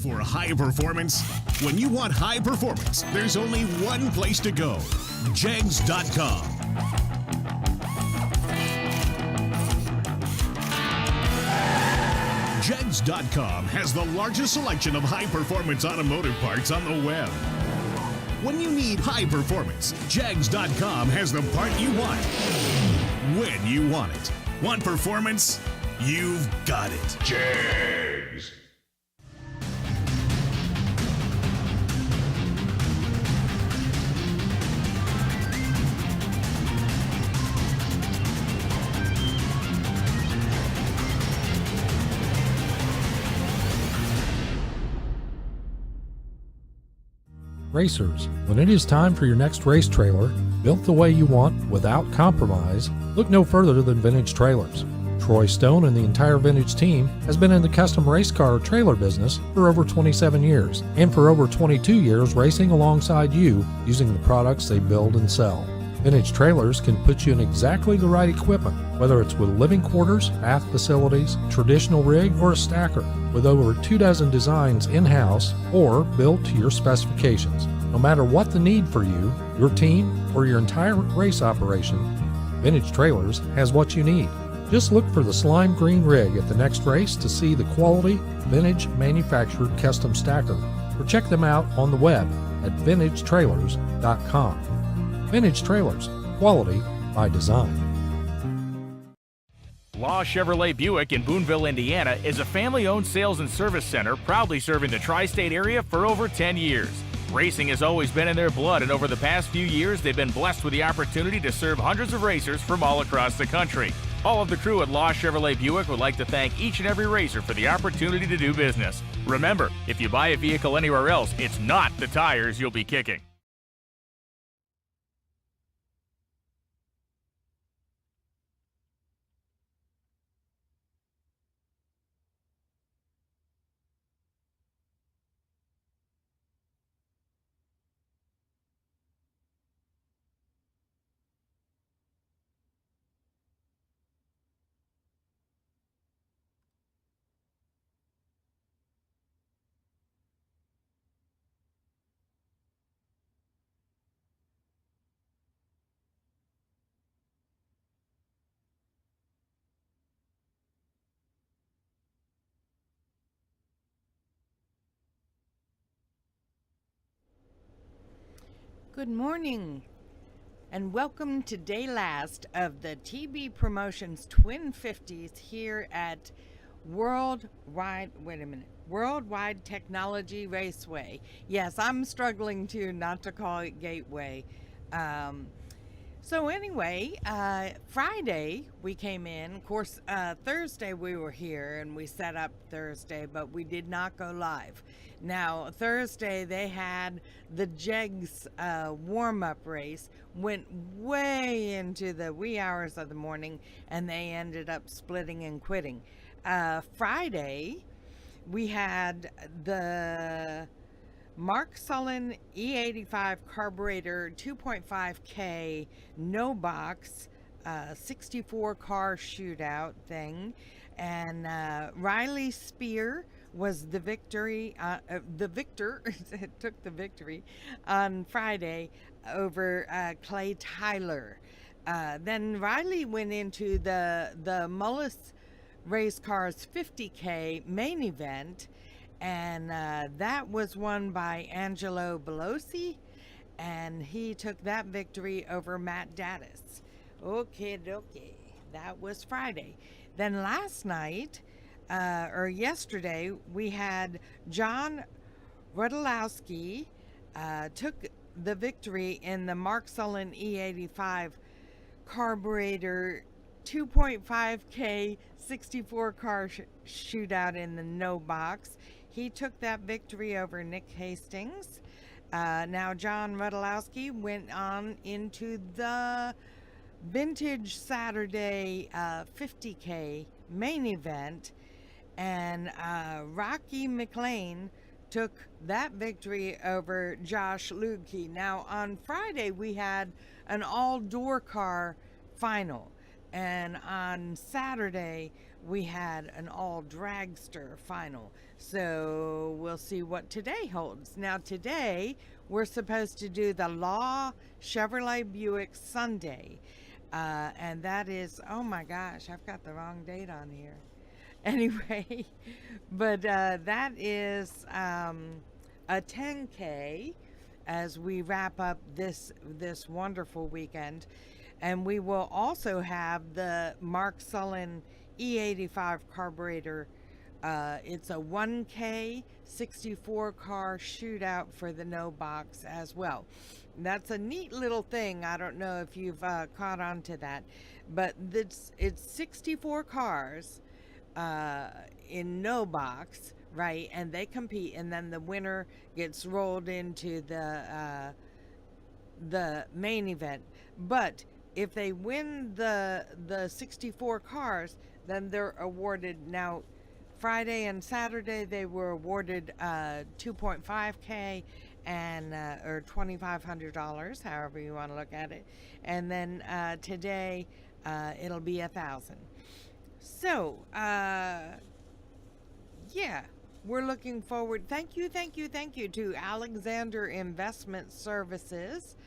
for high performance? When you want high performance, there's only one place to go. Jegs.com. Jegs.com has the largest selection of high-performance automotive parts on the web. When you need high performance, Jegs.com has the part you want, when you want it. Want performance? You've got it. Jegs. Racers, when it is time for your next race trailer, built the way you want without compromise, look no further than Vintage Trailers. Troy Stone and the entire Vintage team has been in the custom race car trailer business for over 27 years, and for over 22 years racing alongside you using the products they build and sell. Vintage Trailers can put you in exactly the right equipment, whether it's with living quarters, bath facilities, traditional rig, or a stacker, with over 24 designs in-house or built to your specifications. No matter what the need for you, your team, or your entire race operation, Vintage Trailers has what you need. Just look for the slime green rig at the next race to see the quality, vintage manufactured custom stacker, or check them out on the web at vintagetrailers.com. Vintage Trailers, quality by design. Law Chevrolet Buick in Boonville, Indiana is a family-owned sales and service center proudly serving the tri-state area for over 10 years. Racing has always been in their blood, and over the past few years, they've been blessed with the opportunity to serve hundreds of racers from all across the country. All of the crew at Law Chevrolet Buick would like to thank each and every racer for the opportunity to do business. Remember, if you buy a vehicle anywhere else, it's not the tires you'll be kicking. Good morning, and welcome to day last of the TB Promotions Twin 50s here at World Wide Technology Raceway. Yes, I'm struggling not to call it Gateway. So anyway, Friday we came in. Of course, Thursday we were here and we set up Thursday, but we did not go live. Now, Thursday they had the Jegs warm-up race, went way into the wee hours of the morning, and they ended up splitting and quitting. Friday, we had the Mark Sullen E85 carburetor 2.5K no box 64 car shootout thing, and Riley Spear was the victor took the victory on Friday over Clay Tyler. Then Riley went into the Mullins race cars 50K main event, and that was won by Angelo Belosi, and he took that victory over Matt Daddis. Okay, that was Friday. Then last night, or yesterday, we had John Rudolowski took the victory in the Mark Sullen E85 carburetor 2.5K 64 car shootout in the no box. He took that victory over Nick Hastings. Now John Rudolowski went on into the Vintage Saturday 50K main event, and Rocky Mclean took that victory over Josh Lukey. Now on Friday we had an all-door car final, And on Saturday, we had an all dragster final. So we'll see what today holds. Now, today, we're supposed to do the Law Chevrolet Buick Sunday. And that is, oh my gosh, I've got the wrong date on here. Anyway, but that is a 10K as we wrap up this wonderful weekend. And we will also have the Mark Sullen E85 carburetor. It's a 1K 64 car shootout for the no box as well. That's a neat little thing. I don't know if you've caught on to that, but it's 64 cars in no box, right? And they compete, and then the winner gets rolled into the main event. But if they win the 64 cars, then they're awarded. Now, Friday and Saturday they were awarded 2.5K and or $2,500, however you want to look at it, and then today it'll be $1,000. So yeah, we're looking forward. Thank you to Alexander Investment Services,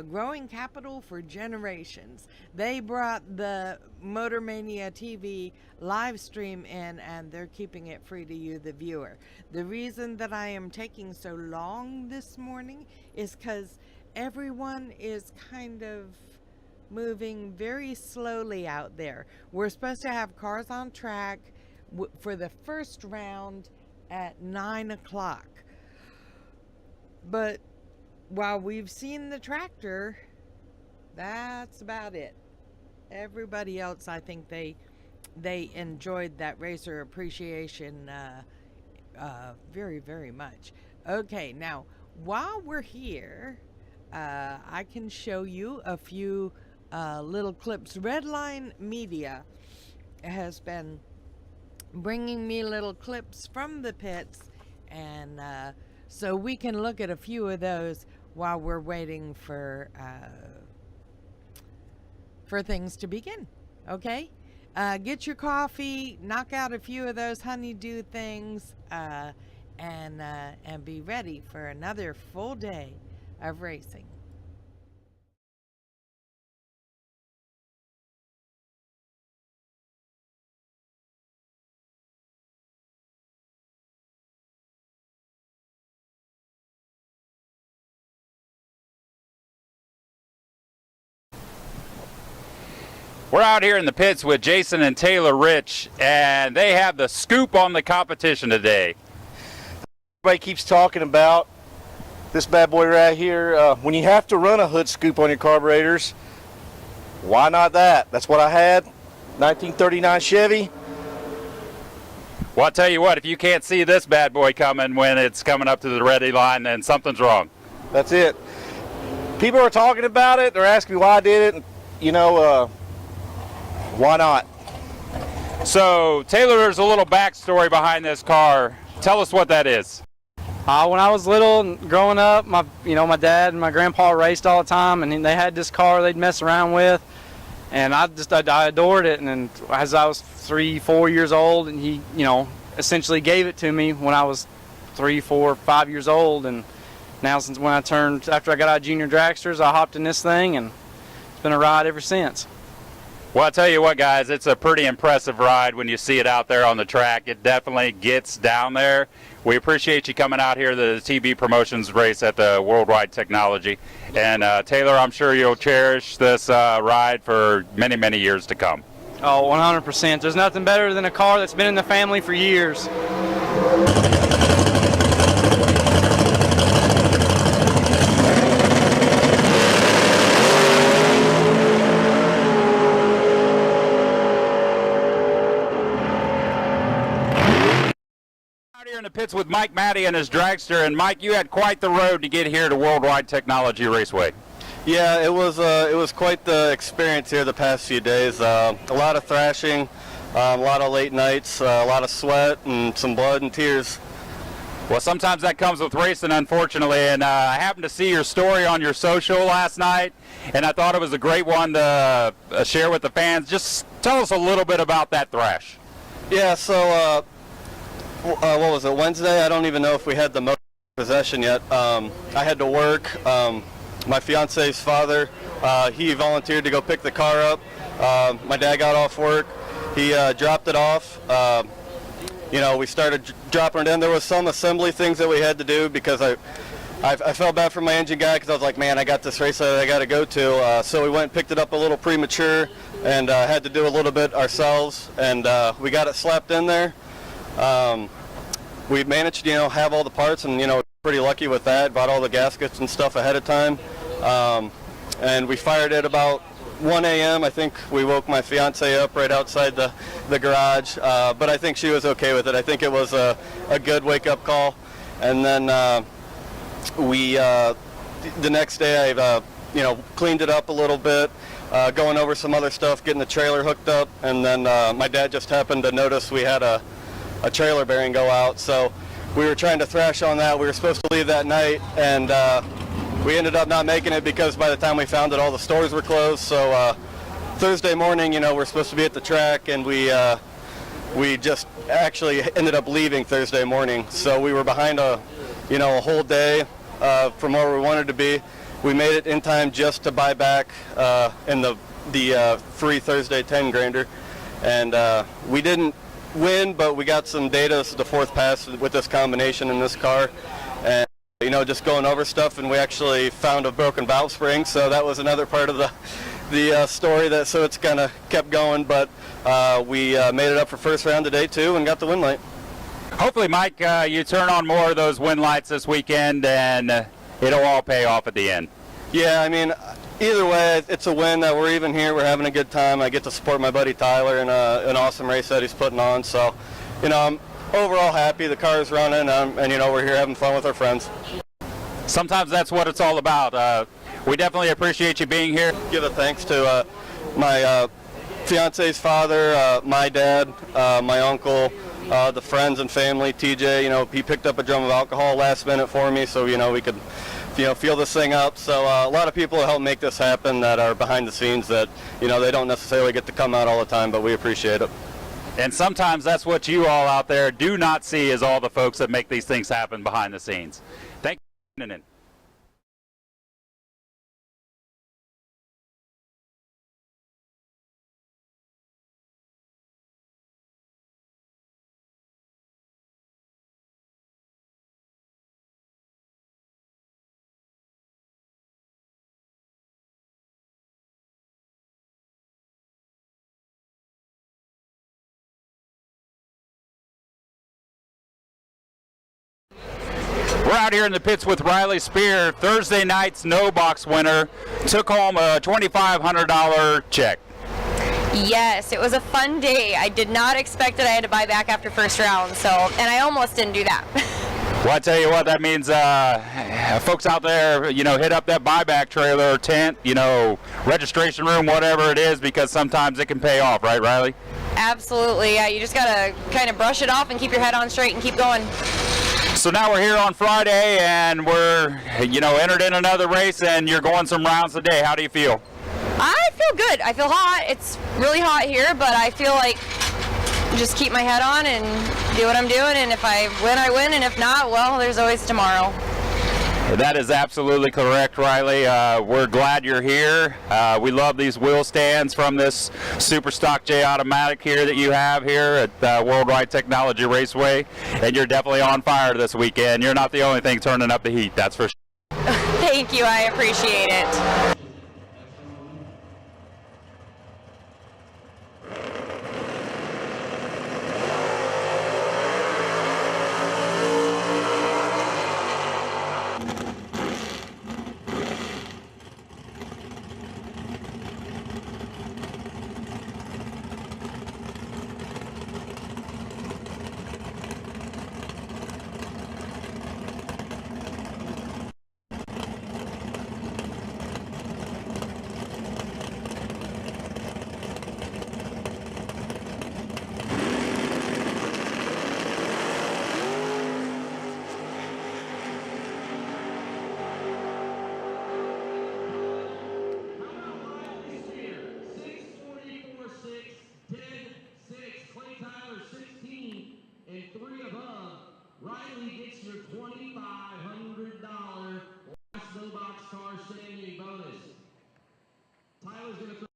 growing capital for generations. They brought the Motor Mania TV live stream in, and they're keeping it free to you, the viewer. The reason that I am taking so long this morning is because everyone is kind of moving very slowly out there. We're supposed to have cars on track for the first round at 9 o'clock. But while we've seen the tractor, that's about it. Everybody else, I think they enjoyed that racer appreciation very, very much. Okay, now, while we're here, I can show you a few little clips. Redline Media has been bringing me little clips from the pits, and so we can look at a few of those while we're waiting for things to begin. Okay, get your coffee, knock out a few of those honeydew things, and be ready for another full day of racing. We're out here in the pits with Jason and Taylor Rich, and they have the scoop on the competition today. Everybody keeps talking about this bad boy right here. When you have to run a hood scoop on your carburetors, why not that? That's what I had, 1939 Chevy. Well, I'll tell you what, if you can't see this bad boy coming when it's coming up to the ready line, then something's wrong. That's it. People are talking about it. They're asking me why I did it. And, you know, why not? So, Taylor, there's a little backstory behind this car. Tell us what that is. When I was little and growing up, my dad and my grandpa raced all the time, and they had this car they'd mess around with, and I adored it. And then as I was 3-4 years old, and he, essentially gave it to me when I was 3, 4, 5 years old. And now, since when after I got out of junior dragsters, I hopped in this thing, and it's been a ride ever since. Well, I'll tell you what, guys, it's a pretty impressive ride when you see it out there on the track. It definitely gets down there. We appreciate you coming out here to the TB Promotions race at the World Wide Technology. And Taylor, I'm sure you'll cherish this ride for many, many years to come. Oh, 100%. There's nothing better than a car that's been in the family for years. In the pits with Mike Matty and his dragster, and Mike, you had quite the road to get here to World Wide Technology Raceway. Yeah, it was quite the experience here the past few days. A lot of thrashing, a lot of late nights, a lot of sweat, and some blood and tears. Well, sometimes that comes with racing, unfortunately, and I happened to see your story on your social last night, and I thought it was a great one to share with the fans. Just tell us a little bit about that thrash. Yeah, so what was it, Wednesday? I don't even know if we had the motor possession yet. I had to work. My fiance's father, he volunteered to go pick the car up. My dad got off work. He dropped it off. You know, we started dropping it in. There was some assembly things that we had to do because I felt bad for my engine guy because I was like, man, I got this race that I got to go to. So we went and picked it up a little premature and had to do a little bit ourselves. And we got it slapped in there. We managed to, you know, have all the parts, and, you know, pretty lucky with that. Bought all the gaskets and stuff ahead of time. And we fired it about 1 a.m. I think we woke my fiance up right outside the garage, but I think she was okay with it. I think it was a good wake-up call. And then the next day I you know, cleaned it up a little bit, going over some other stuff, getting the trailer hooked up, and then my dad just happened to notice we had a trailer bearing go out, so we were trying to thrash on that. We were supposed to leave that night, and we ended up not making it because by the time we found it, all the stores were closed. So Thursday morning, you know, we're supposed to be at the track, and we just actually ended up leaving Thursday morning. So we were behind a whole day from where we wanted to be. We made it in time just to buy back in the free Thursday 10 grander, and we didn't win, but we got some data. This is the fourth pass with this combination in this car, and you know, just going over stuff, and we actually found a broken valve spring, so that was another part of the story, that so it's kind of kept going, but we made it up for first round today too and got the win light. Hopefully, Mike, you turn on more of those win lights this weekend, and it'll all pay off at the end. Yeah, I mean, either way, it's a win that we're even here. We're having a good time. I get to support my buddy Tyler in an awesome race that he's putting on, so, you know, I'm overall happy. The car is running, and, you know, we're here having fun with our friends. Sometimes that's what it's all about. We definitely appreciate you being here. Give a thanks to my fiance's father, my dad, my uncle, the friends and family. TJ, you know, he picked up a drum of alcohol last minute for me, so, you know, we could, you know, feel this thing up. So a lot of people help make this happen that are behind the scenes that, you know, they don't necessarily get to come out all the time, but we appreciate it. And sometimes that's what you all out there do not see, is all the folks that make these things happen behind the scenes. Thank you for tuning in. We're out here in the pits with Riley Spear, Thursday night's no box winner, took home a $2,500 check. Yes, it was a fun day. I did not expect that I had to buy back after first round, and I almost didn't do that. Well, I tell you what, that means folks out there, you know, hit up that buyback trailer or tent, you know, registration room, whatever it is, because sometimes it can pay off, right, Riley? Absolutely, yeah. You just got to kind of brush it off and keep your head on straight and keep going. So now we're here on Friday, and we're, you know, entered in another race, and you're going some rounds a day. How do you feel? I feel good. I feel hot. It's really hot here, but I feel like just keep my head on and do what I'm doing, and if I win, I win, and if not, well, there's always tomorrow. That is absolutely correct, Riley. We're glad you're here. We love these wheel stands from this Super Stock J Automatic here that you have here at World Wide Technology Raceway, and you're definitely on fire this weekend. You're not the only thing turning up the heat, that's for sure. Thank you. I appreciate it. It's your $2,500 last no box car standing bonus. Tyler's going to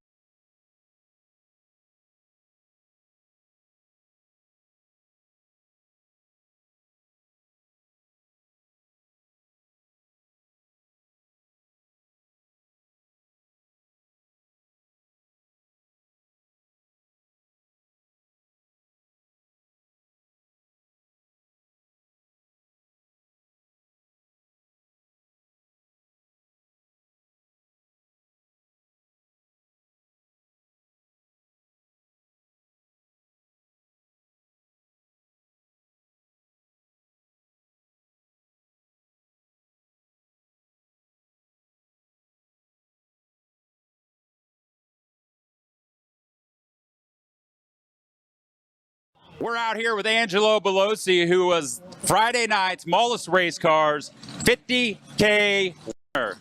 We're out here with Angelo Belosi, who was Friday night's Mullins Race Cars 50K winner.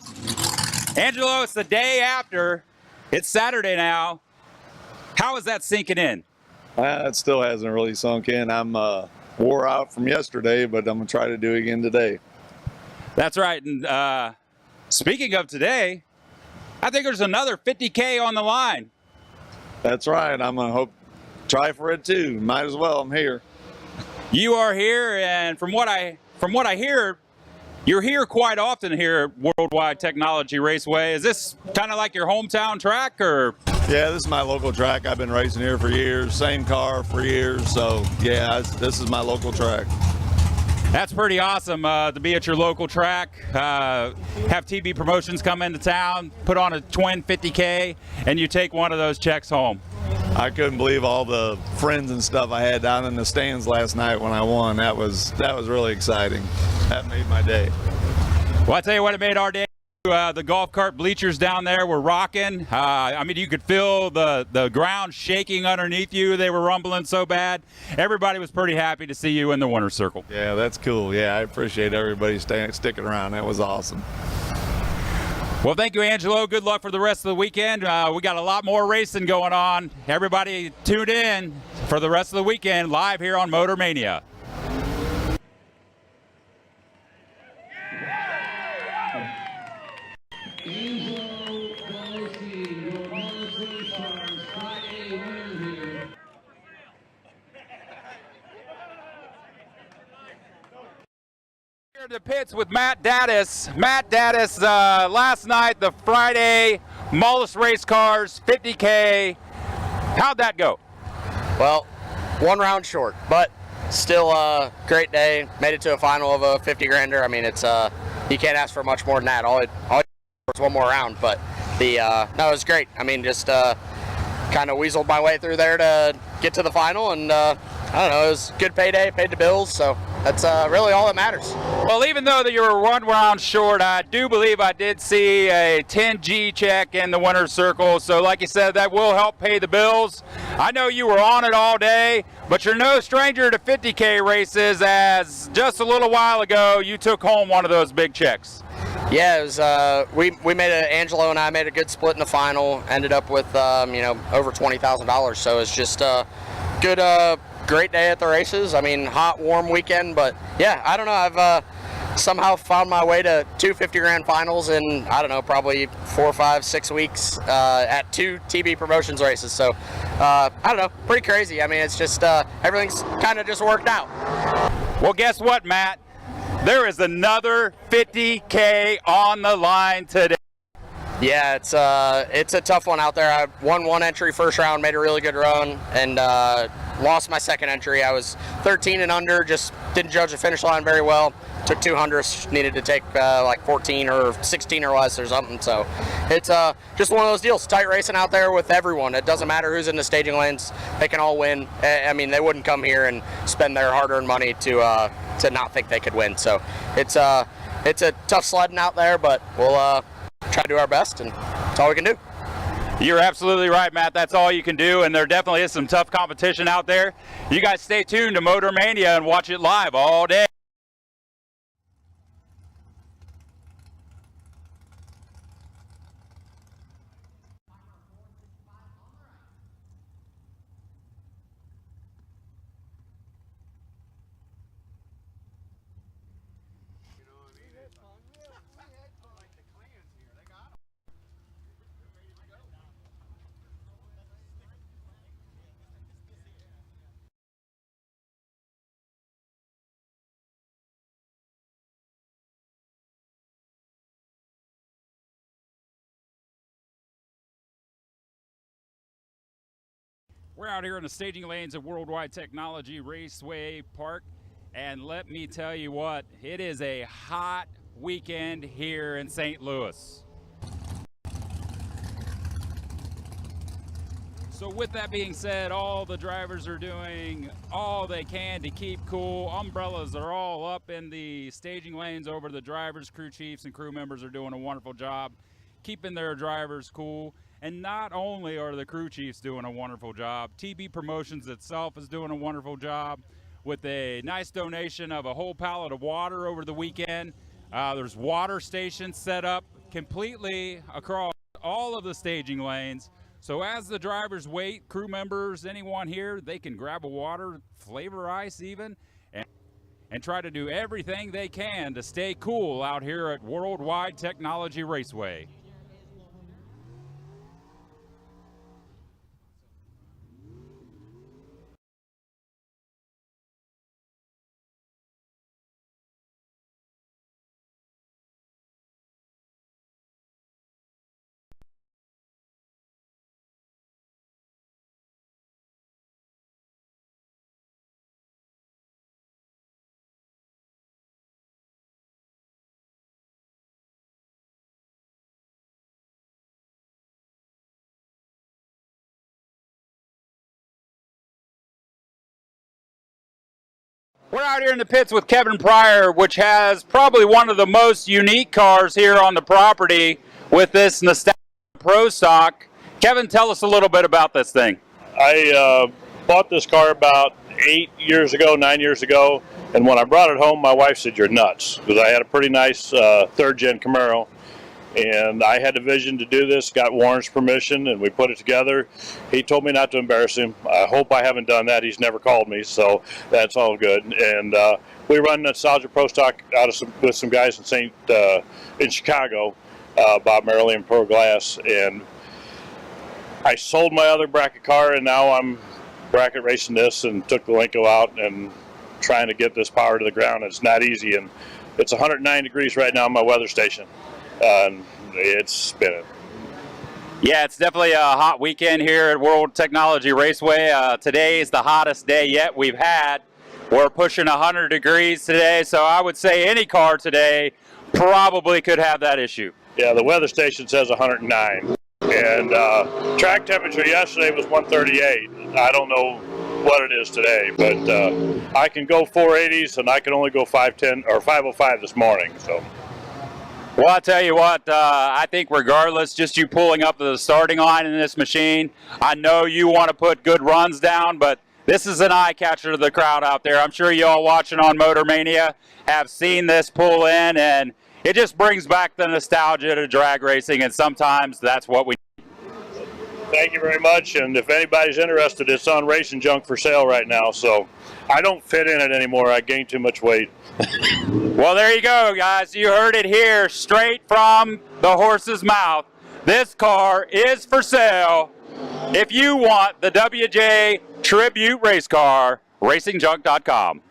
Angelo, it's the day after. It's Saturday now. How is that sinking in? It still hasn't really sunk in. I'm wore out from yesterday, but I'm going to try to do it again today. That's right. And speaking of today, I think there's another 50K on the line. That's right. I'm going to try for it too. Might as well. I'm here. You are here, and from what I hear, you're here quite often here at World Wide Technology Raceway. Is this kind of like your hometown track, or? Yeah, this is my local track. I've been racing here for years. Same car for years. So yeah, this is my local track. That's pretty awesome to be at your local track. Have TB Promotions come into town, put on a twin 50K, and you take one of those checks home. I couldn't believe all the friends and stuff I had down in the stands last night when I won. That was really exciting. That made my day. Well, I tell you what, it made our day. The golf cart bleachers down there were rocking. I mean, you could feel the ground shaking underneath you. They were rumbling so bad. Everybody was pretty happy to see you in the winner's circle. Yeah, that's cool. Yeah, I appreciate everybody sticking around. That was awesome. Well, thank you, Angelo. Good luck for the rest of the weekend. We got a lot more racing going on. Everybody tune in for the rest of the weekend live here on Motor Mania. Here in the pits with Matt Daddis. Matt Daddis, last night, the Friday Mullins Race Cars 50K. How'd that go? Well, one round short, but still a great day. Made it to a final of a 50 grander. I mean, it's you can't ask for much more than that. All it was one more round, but no, it was great. I mean, just kind of weaseled my way through there to get to the final, and I don't know, it was a good payday, paid the bills, so that's really all that matters. Well, even though that you were one round short, I do believe I did see a 10G check in the winner's circle. So like you said, that will help pay the bills. I know you were on it all day, but you're no stranger to 50K races, as just a little while ago, you took home one of those big checks. Yeah, it was, we made Angelo and I made a good split in the final, ended up with, you know, over $20,000. So it's just a good, great day at the races. I mean, hot, warm weekend, but yeah, I don't know. I've somehow found my way to two 50 grand finals in, I don't know, probably 4, 5, 6 weeks at 2 TB Promotions races. So I don't know, pretty crazy. I mean, it's just everything's kind of just worked out. Well, guess what, Matt? There is another 50K on the line today. Yeah, it's a tough one out there. I won one entry first round, made a really good run, and lost my second entry. I was 13 and under, just didn't judge the finish line very well. Took 200, needed to take like 14 or 16 or less or something. So it's just one of those deals. Tight racing out there with everyone. It doesn't matter who's in the staging lanes. They can all win. I mean, they wouldn't come here and spend their hard-earned money to not think they could win. So it's a tough sledding out there, but we'll try to do our best, and that's all we can do. You're absolutely right, Matt. That's all you can do, and there definitely is some tough competition out there. You guys stay tuned to Motor Mania and watch it live all day. We're out here in the staging lanes at World Wide Technology Raceway Park, and let me tell you what, it is a hot weekend here in St. Louis. So with that being said, all the drivers are doing all they can to keep cool. Umbrellas are all up in the staging lanes over the drivers. Crew chiefs and crew members are doing a wonderful job keeping their drivers cool. And not only are the crew chiefs doing a wonderful job, TB Promotions itself is doing a wonderful job with a nice donation of a whole pallet of water over the weekend. There's water stations set up completely across all of the staging lanes. So as the drivers wait, crew members, anyone here, they can grab a water, flavor ice even, and try to do everything they can to stay cool out here at World Wide Technology Raceway. We're out here in the pits with Kevin Pryor, which has probably one of the most unique cars here on the property with this nostalgic Pro Stock. Kevin, tell us a little bit about this thing. I bought this car about 9 years ago, and when I brought it home, my wife said, "You're nuts," because I had a pretty nice third-gen Camaro, and I had a vision to do this, got Warren's permission, and we put it together. He told me not to embarrass him. I hope I haven't done that. He's never called me, so that's all good. And we run Nostalgia Pro Stock with some guys in Chicago, Bob Merrily and Pro Glass, and I sold my other bracket car, and now I'm bracket racing this and took the Linko out and trying to get this power to the ground. It's not easy, and it's 109 degrees right now in my weather station. It's spinning. Yeah, it's definitely a hot weekend here at World Technology Raceway. Today is the hottest day yet we've had. We're pushing 100 degrees today, so I would say any car today probably could have that issue. Yeah, the weather station says 109. And track temperature yesterday was 138. I don't know what it is today, but I can go 480s, and I can only go 510 or 505 this morning. So. Well, I'll tell you what, I think regardless, just you pulling up to the starting line in this machine, I know you want to put good runs down, but this is an eye catcher to the crowd out there. I'm sure you all watching on Motor Mania have seen this pull in, and it just brings back the nostalgia to drag racing, and sometimes that's what we need. Thank you very much, and if anybody's interested, it's on Racing Junk for sale right now, so I don't fit in it anymore. I gained too much weight. Well, there you go, guys. You heard it here straight from the horse's mouth. This car is for sale. If you want the WJ Tribute race car, racingjunk.com.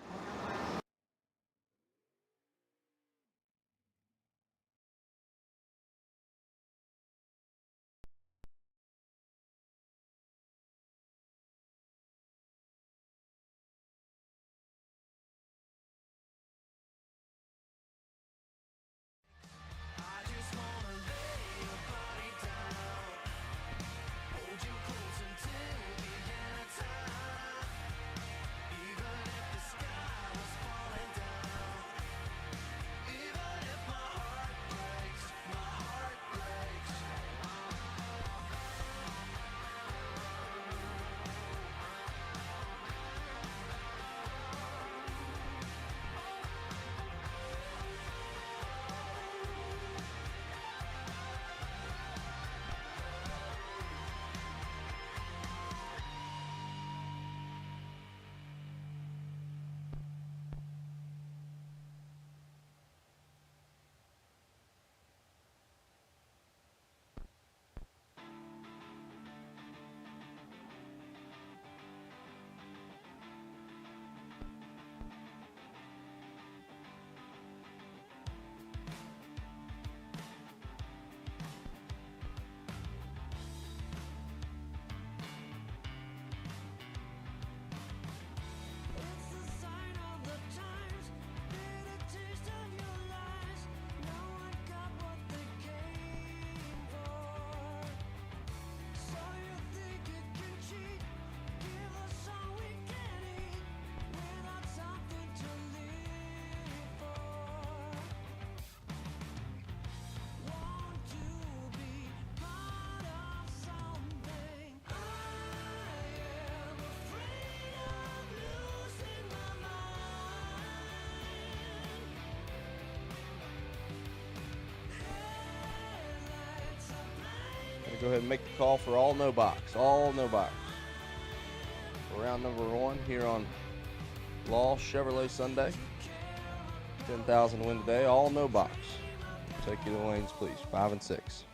go ahead and make the call for all no box. All no box. For round number 1 here on Law Chevrolet Sunday. 10,000 win today. All no box. Take you to the lanes, please. 5 and 6.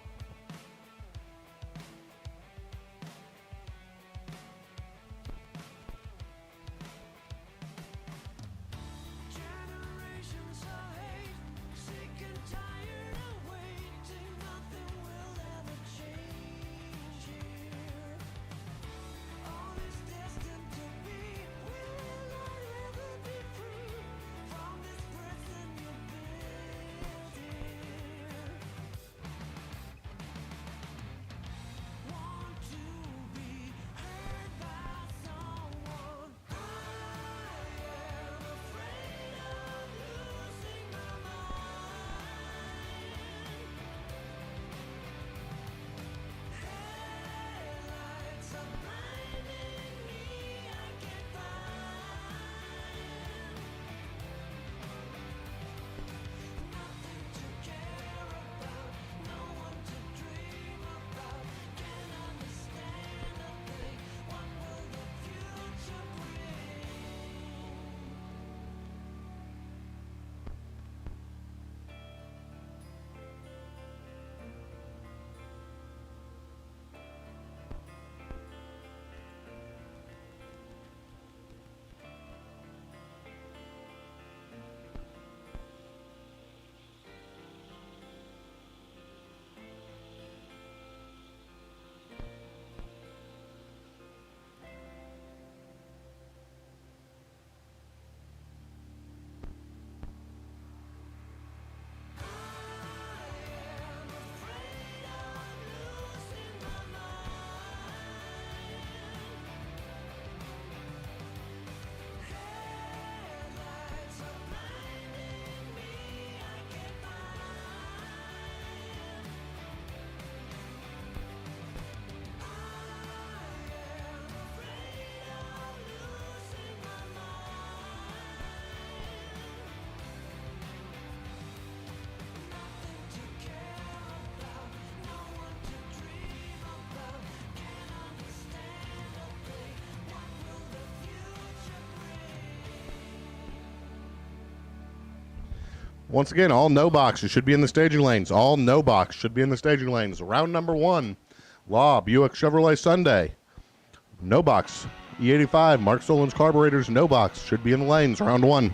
Once again, all no boxes should be in the staging lanes. All no box should be in the staging lanes. Round number 1, Law Buick Chevrolet Sunday. No box. E85, Mark Solon's carburetors, no box should be in the lanes. Round 1.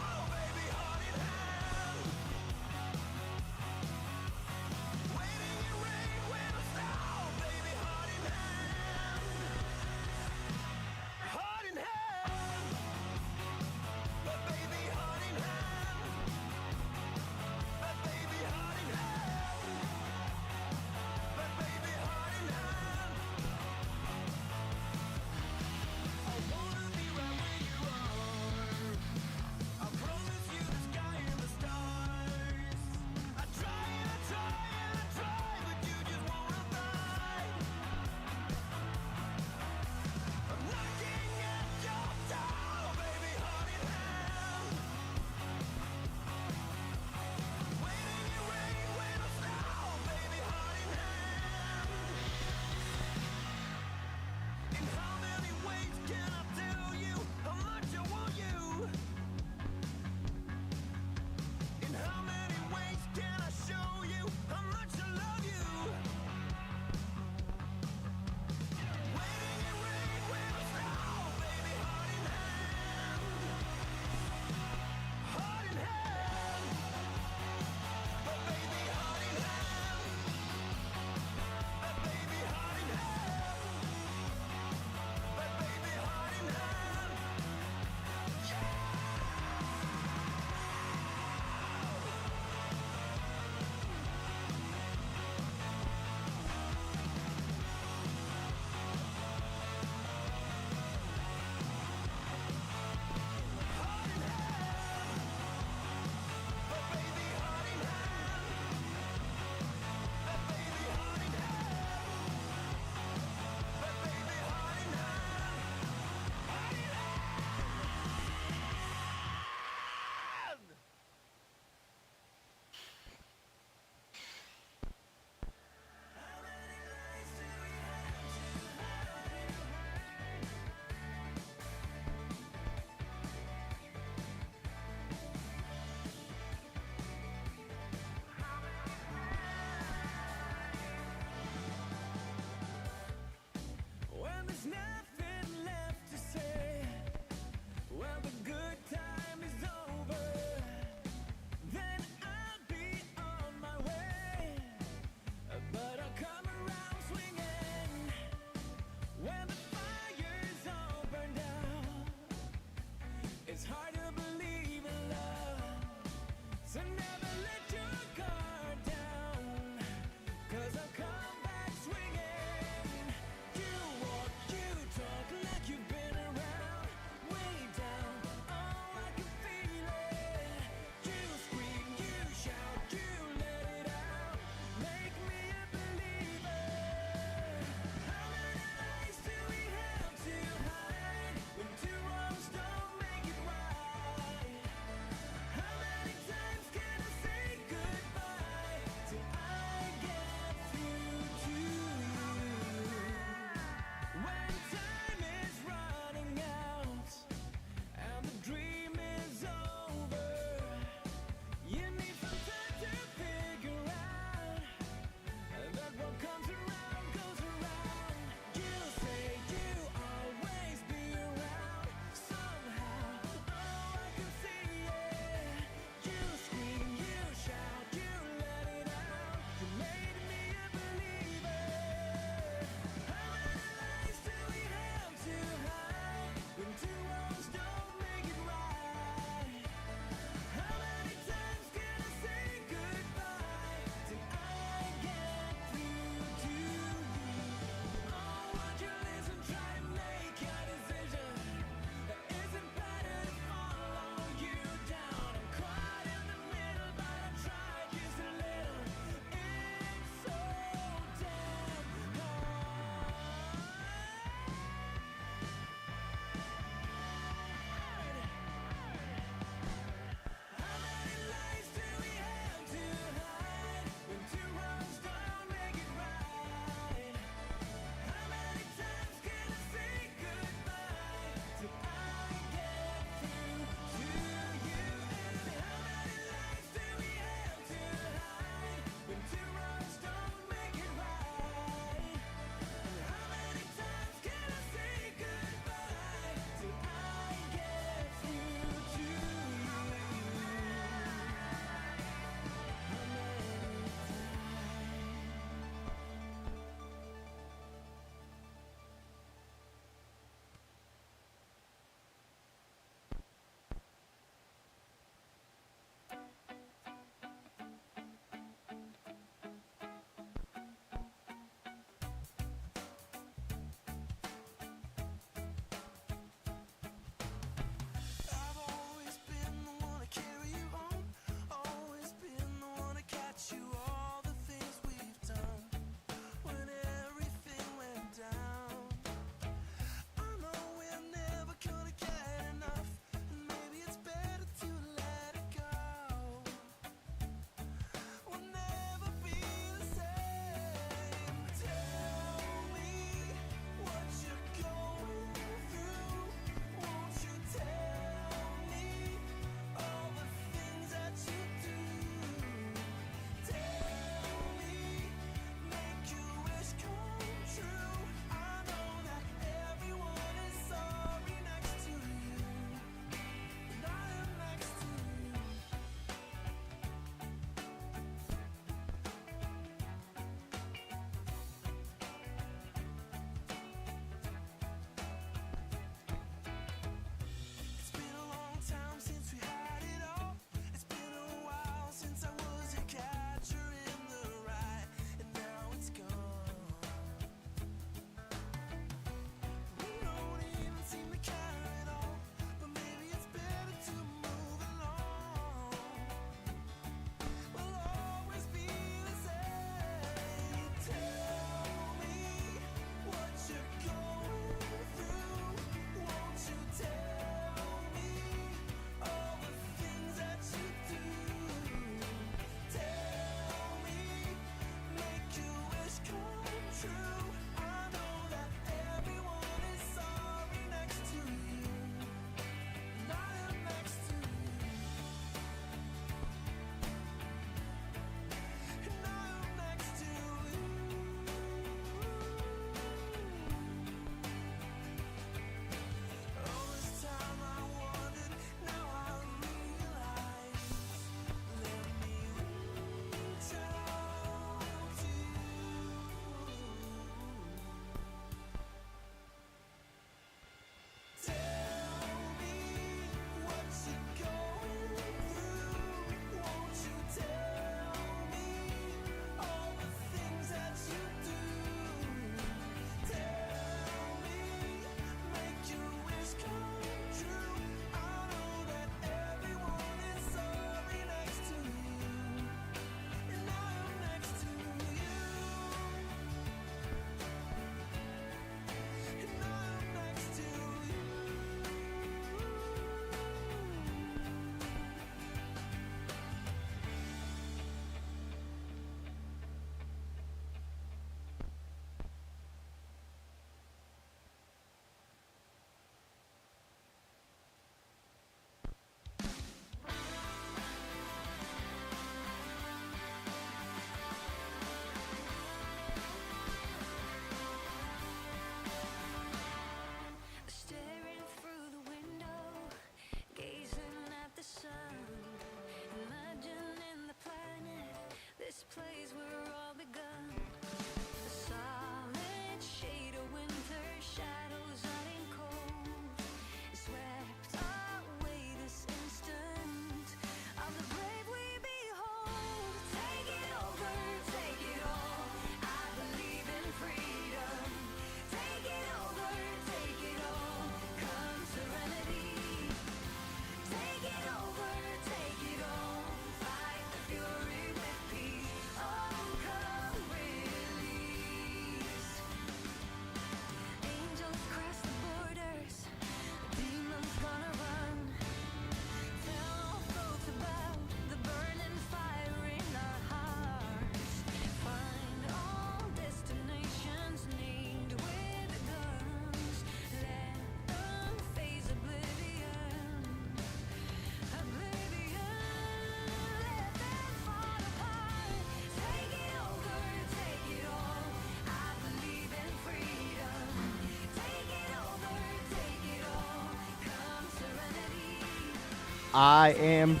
I am.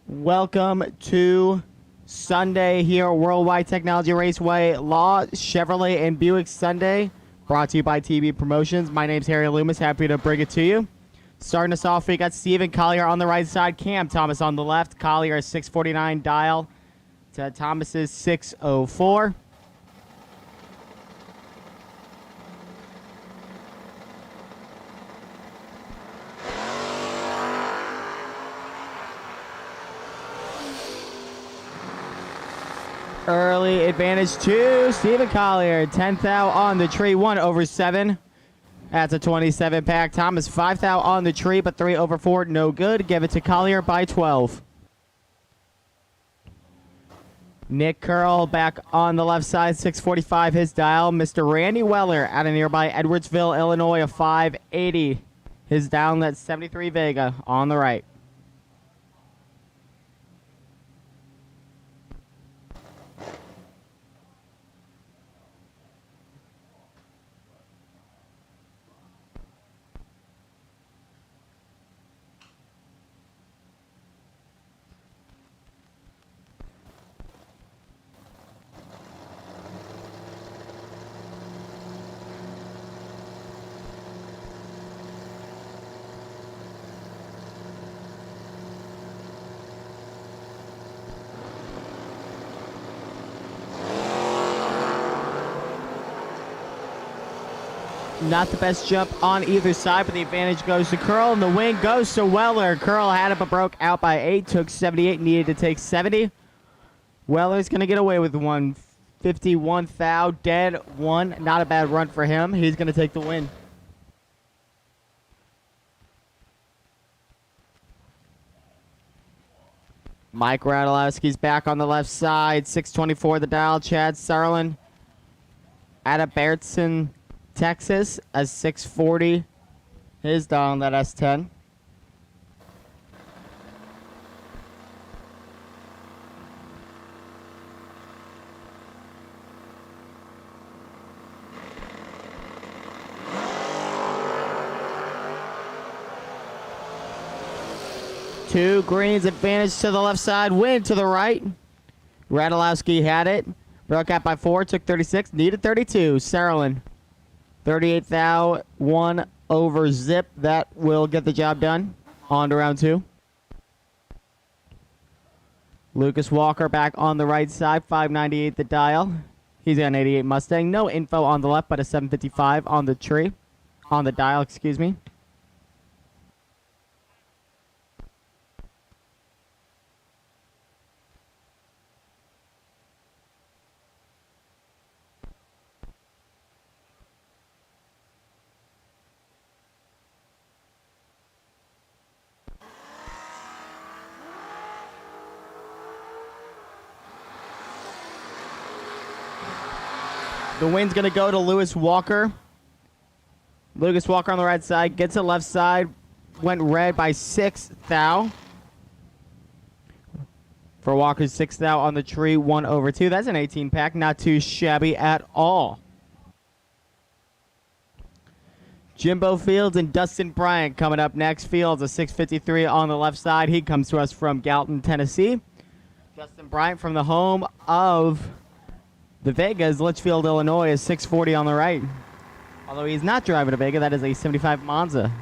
Welcome to Sunday here at World Wide Technology Raceway. Law, Chevrolet, and Buick Sunday. Brought to you by TB Promotions. My name's Harry Loomis. Happy to bring it to you. Starting us off, we got Stephen Collier on the right side. Cam Thomas on the left. Collier 649 dial to Thomas's 604. Early advantage to Stephen Collier. 10th out on the tree, 1 over 7. That's a 27 pack. Thomas 5th out on the tree, but 3 over 4, no good. Give it to Collier by 12. Nick Curl back on the left side, 645 his dial. Mr. Randy Weller out of nearby Edwardsville, Illinois, a 580. His down, that's 73 Vega on the right. Not the best jump on either side, but the advantage goes to Curl, and the win goes to Weller. Curl had it, but broke out by 8, took 78, needed to take 70. Weller's going to get away with 151 thou, dead 1. Not a bad run for him. He's going to take the win. Mike Radulowski's back on the left side, 624 the dial. Chad Sarlin out of Bairdson, Texas, a 640. His down that S10. Two greens, advantage to the left side, win to the right. Radulowski had it. Broke out by 4, took 36, needed 32. Sarlin. 38 thou, 1 over zip. That will get the job done. On to round 2. Lucas Walker back on the right side, 598 the dial. He's got an 88 Mustang. No info on the left, but a 755 on the tree. On the dial, excuse me. The win's going to go to Lewis Walker. Lucas Walker on the right side. Gets it left side. Went red by 6 thou. For Walker's 6 thou on the tree. 1 over 2. That's an 18 pack. Not too shabby at all. Jimbo Fields and Dustin Bryan coming up next. Fields a 653 on the left side. He comes to us from Gallatin, Tennessee. Dustin Bryan from the home of the Vegas, Litchfield, Illinois, is 640 on the right. Although he's not driving a Vega, that is a 75 Monza.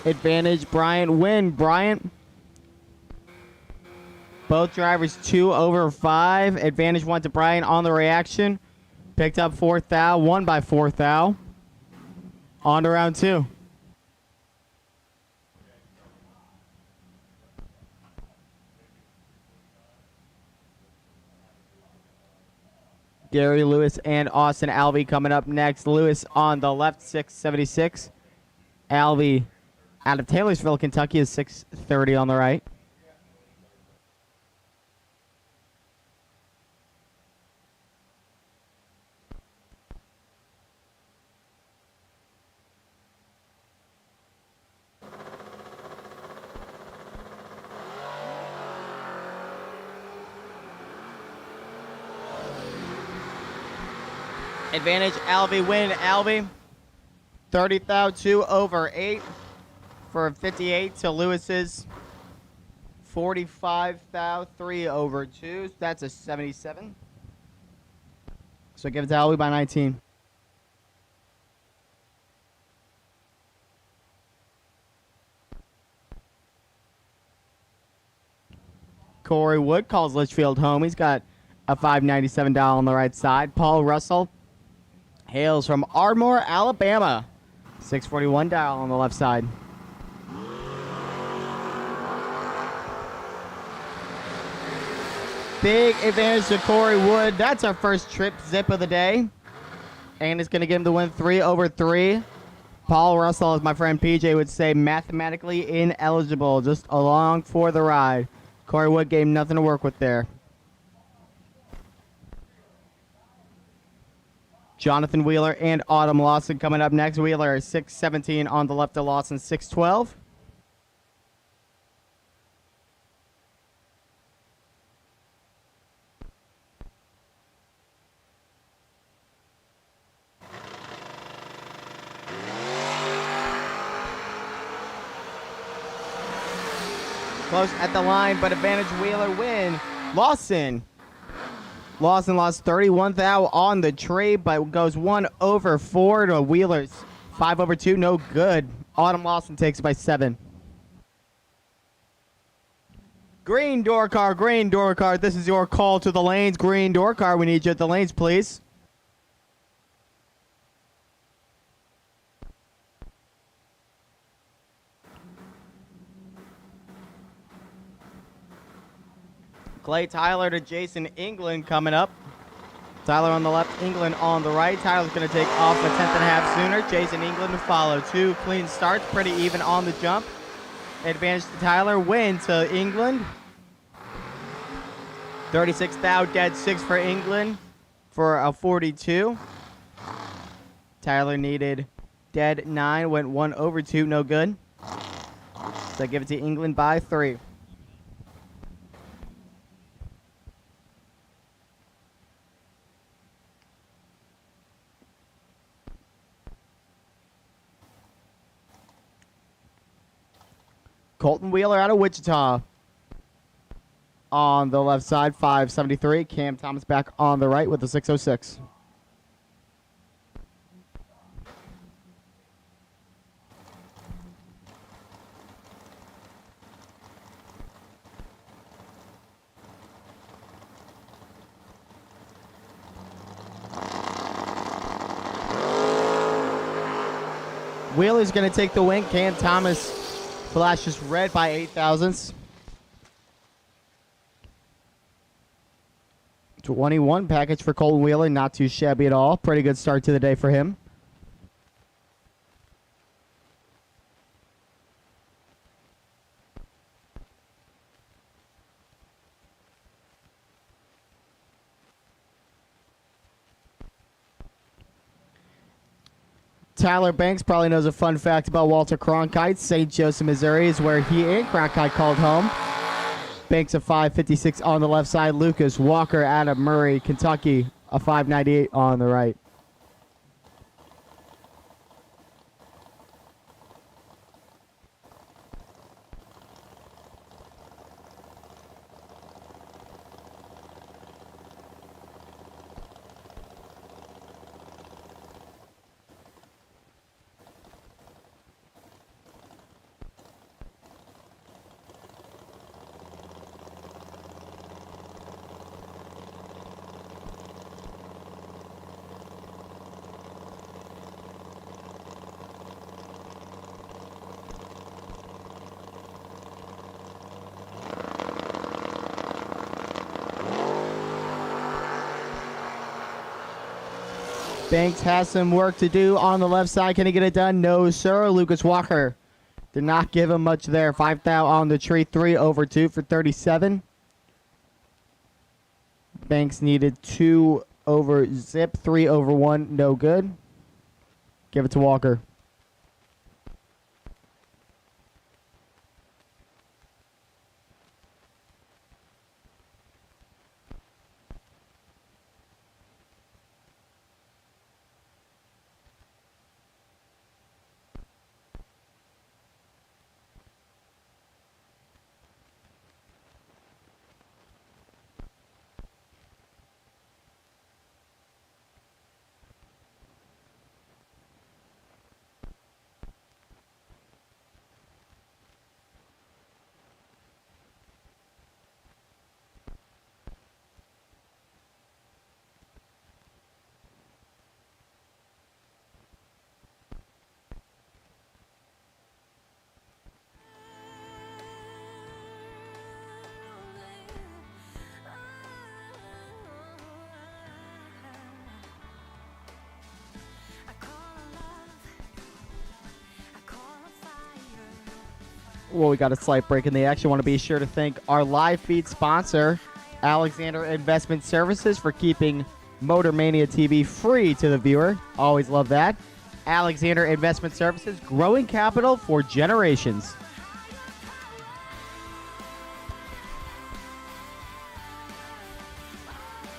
Advantage, Bryant. Win, Bryant. Both drivers 2 over 5. Advantage went to Bryant on the reaction. Picked up 4 thou, won by 4 thou. On to round 2. Gary Lewis and Austin Alvey coming up next. Lewis on the left, 676. Alvey out of Taylorsville, Kentucky, is 630 on the right. Advantage, Albie win. Albie, 30,002 over 8 for 58 to Lewis's 45,003 over 2. So that's a 77. So give it to Albie by 19. Corey Wood calls Litchfield home. He's got a $597 on the right side. Paul Russell hails from Ardmore, Alabama. $641 on the left side. Big advantage to Corey Wood. That's our first trip zip of the day. And it's going to give him the win 3 over 3. Paul Russell, as my friend PJ would say, mathematically ineligible. Just along for the ride. Corey Wood gave nothing to work with there. Jonathan Wheeler and Autumn Lawson coming up next. Wheeler is 6:17 on the left of Lawson, 6:12. Close at the line, but advantage Wheeler win. Lawson lost 31 thou on the tree, but goes 1 over 4 to Wheeler's 5 over 2. No good. Autumn Lawson takes it by 7. Green door car, green door car. This is your call to the lanes. Green door car, we need you at the lanes, please. Clay Tyler to Jason England coming up. Tyler on the left, England on the right. Tyler's going to take off a 10th and a half sooner. Jason England to follow. 2 clean starts, pretty even on the jump. Advantage to Tyler, win to England. 36 thou, dead 6 for England for a 42. Tyler needed dead 9, went 1 over 2, no good. So I give it to England by 3. Colton Wheeler out of Wichita on the left side, 573. Cam Thomas back on the right with the 606. Wheeler's going to take the win. Cam Thomas flashes red by 8 thousandths. 21 package for Colton Wheeler. Not too shabby at all. Pretty good start to the day for him. Tyler Banks probably knows a fun fact about Walter Cronkite. St. Joseph, Missouri is where he and Cronkite called home. Banks a 556 on the left side. Lucas Walker out of Murray, Kentucky, a 598 on the right. Banks has some work to do on the left side. Can he get it done? No, sir. Lucas Walker did not give him much there. 5 thou on the tree, 3 over 2 for 37. Banks needed 2 over zip, 3 over 1, no good. Give it to Walker. Well, we got a slight break in the action. Want to be sure to thank our live feed sponsor, Alexander Investment Services, for keeping Motor Mania TV free to the viewer. Always love that. Alexander Investment Services, growing capital for generations.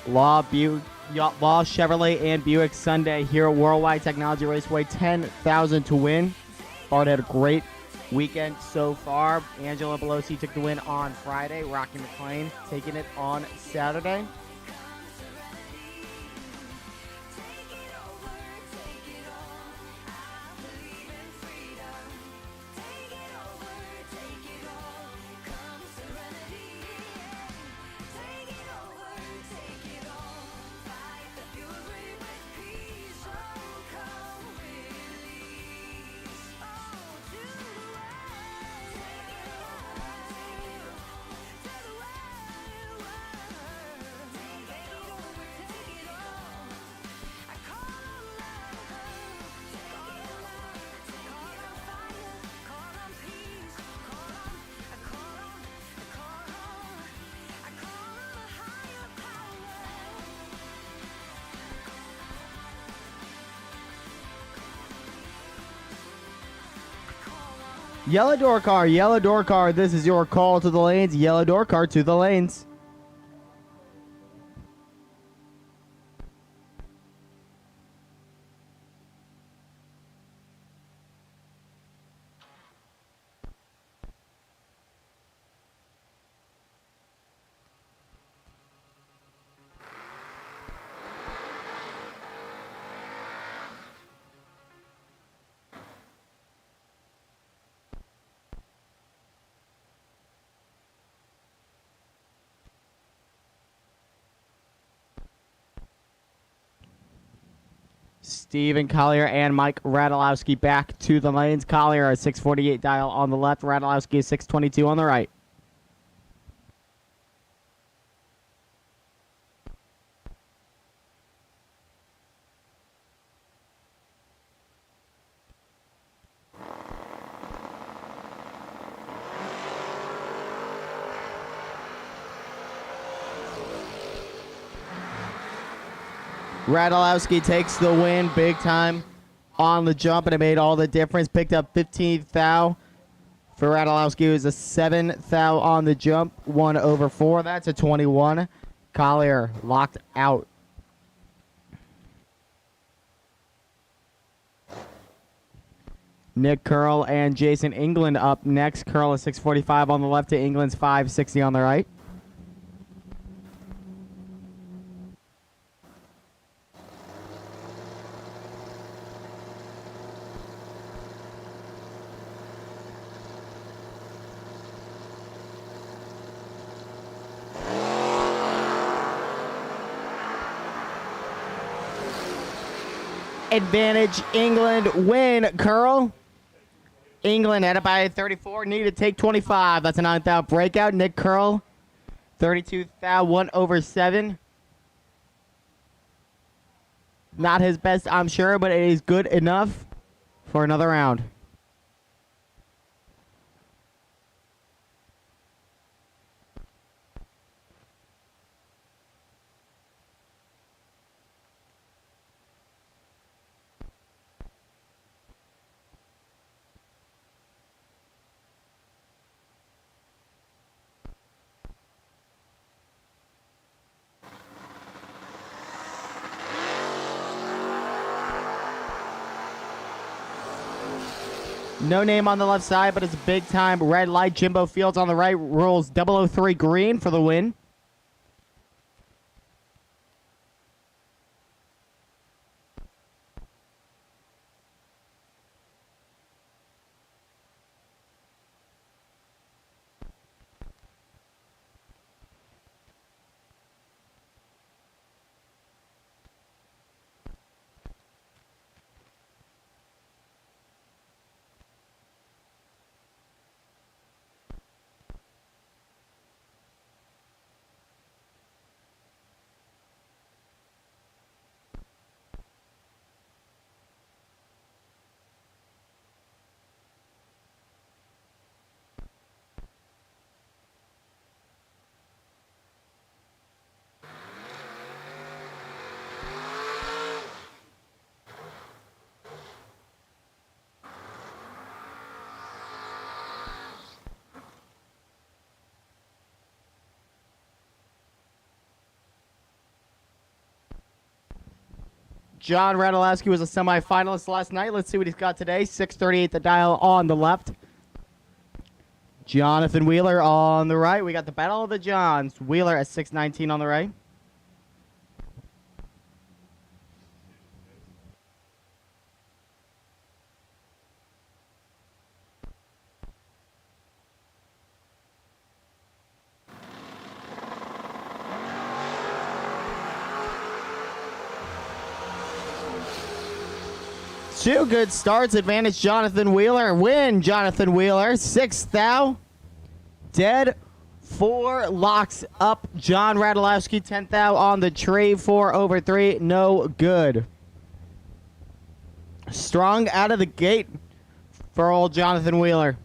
Law Chevrolet and Buick Sunday here at Worldwide Technology Raceway. 10,000 to win. Bode had a great weekend so far. Angela Belosi took the win on Friday. Rocky Mclean taking it on Saturday. Yellow door car, this is your call to the lanes. Yellow door car to the lanes. Steven Collier and Mike Radulowski back to the lanes. Collier a 648 dial on the left. Radulowski a 622 on the right. Radulowski takes the win big time on the jump, and it made all the difference. Picked up 15th thou for Radulowski. It was a 7th thou on the jump, 1/4. That's a 21. Collier locked out. Nick Curl and Jason England up next. Curl a 645 on the left to England's 560 on the right. Advantage England win, Curl. England had it by 34, needed to take 25. That's a 9th thou breakout. Nick Curl, 32 thou, 1/7. Not his best, I'm sure, but it is good enough for another round. No name on the left side, but it's a big time red light. Jimbo Fields on the right rolls 003 green for the win. John Radulowski was a semifinalist last night. Let's see what he's got today. 638 the dial on the left. Jonathan Wheeler on the right. We got the Battle of the Johns. Wheeler at 619 on the right. Two good starts. Advantage Jonathan Wheeler. Win Jonathan Wheeler. 6th thou. Dead. 4 locks up. John Radulowski. 10th thou on the tree. 4 over 3. No good. Strong out of the gate for old Jonathan Wheeler.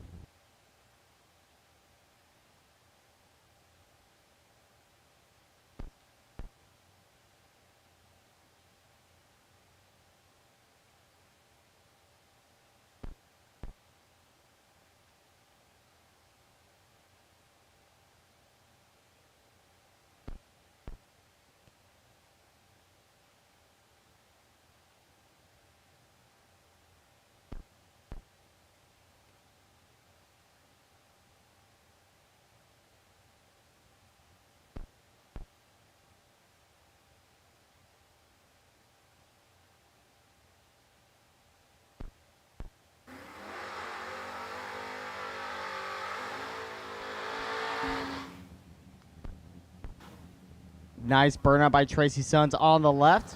Nice burnout by Tracy Sons on the left.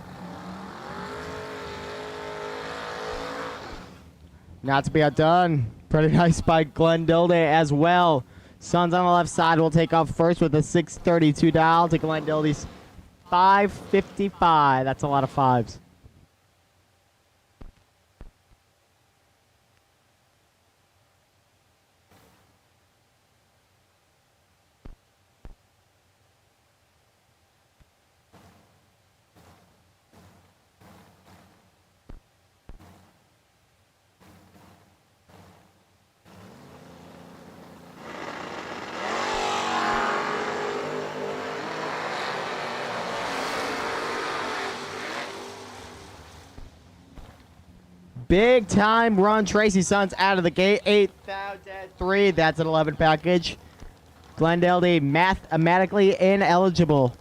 Not to be outdone. Pretty nice by Glenn Dilday as well. Sons on the left side will take off first with a 632 dial to Glenn Dilday's 555. That's a lot of fives. Big time run. Tracy Sons out of the gate. 8th thou, dead 3. That's an 11 package. Glenn Dilday mathematically ineligible.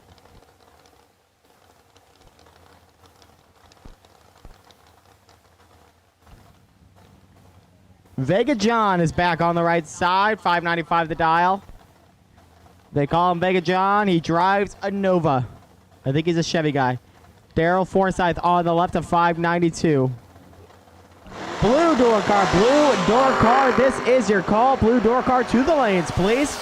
Vega John is back on the right side. 595 the dial. They call him Vega John. He drives a Nova. I think he's a Chevy guy. Daryl Forsyth on the left of 592. Blue door car, this is your call. Blue door car to the lanes, please.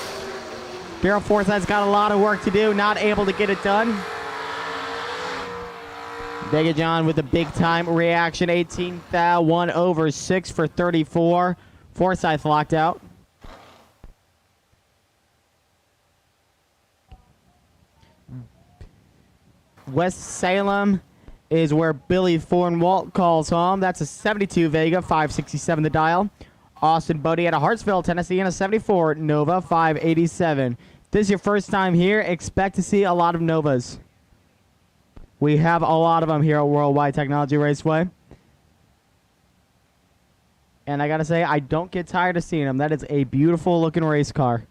Daryl Forsyth's got a lot of work to do, not able to get it done. Vega John with a big time reaction. 18th thou, 1 over 6 for 34. Forsyth locked out. West Salem is where Billy Thornwalt calls home. That's a 72 Vega, 567 the dial. Austin Bode out of Hartsville, Tennessee, and a 74 Nova, 587. If this is your first time here, expect to see a lot of Novas. We have a lot of them here at World Wide Technology Raceway. And I gotta say, I don't get tired of seeing them. That is a beautiful looking race car.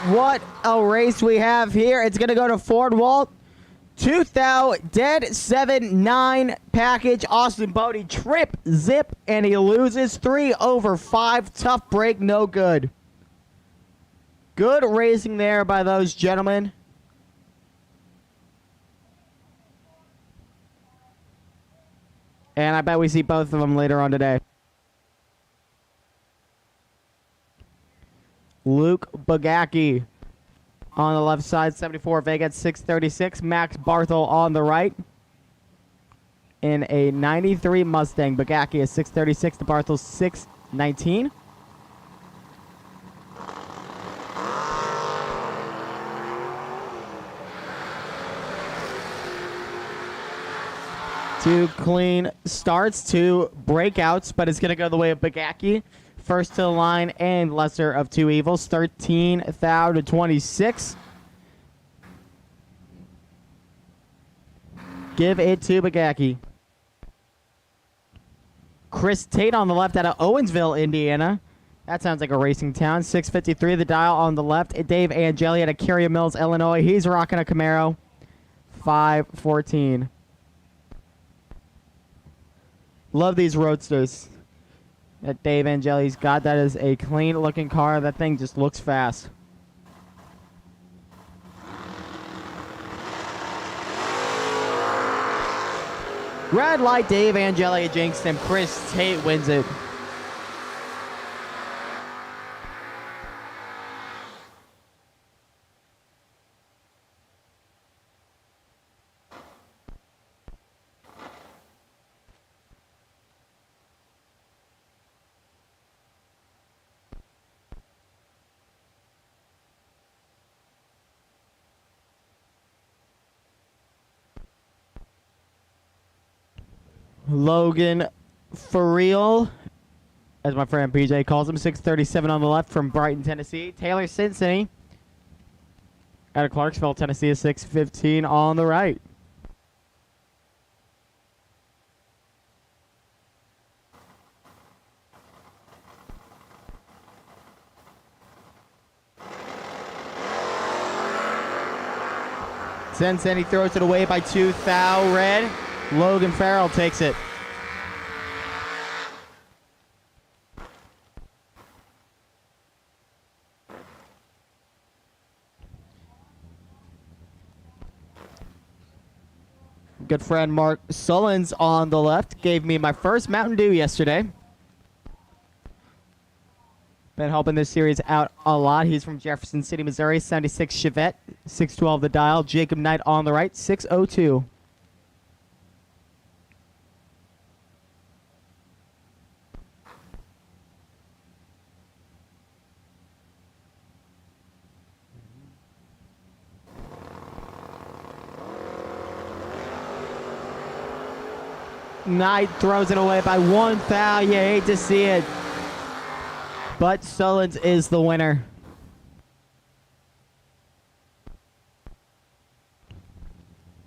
What a race we have here. It's going to go to Thornwalt. 2th thou, dead 7-9 package. Austin Bode trip, zip, and he loses 3 over 5. Tough break, no good. Good racing there by those gentlemen. And I bet we see both of them later on today. Luke Pigaki on the left side, 74 Vega at 636. Max Barthel on the right in a 93 Mustang. Pigaki is 636 to Barthel's 619. Two clean starts, two breakouts, but it's going to go the way of Pigaki. First to the line and lesser of two evils. 13 thou to 26. Give it to Pigaki. Chris Tate on the left out of Owensville, Indiana. That sounds like a racing town. 653 the dial on the left. Dave Angeli out of Carrier Mills, Illinois. He's rocking a Camaro. 514. Love these roadsters that Dave Angeli's got. That is a clean looking car. That thing just looks fast. Red light, Dave Angeli jinxed him. Chris Tate wins it. Logan for real, as my friend PJ calls him, 637 on the left from Brighton, Tennessee. Taylor Cincinnati out of Clarksville, Tennessee, is 615 on the right. Cincinnati throws it away by 2 thou red. Logan Farrell takes it. Good friend Mark Sullins on the left gave me my first Mountain Dew yesterday. Been helping this series out a lot. He's from Jefferson City, Missouri, 76 Chevette, 612 the dial. Jacob Knight on the right, 602. Knight throws it away by 1 thou. You hate to see it. But Sullins is the winner.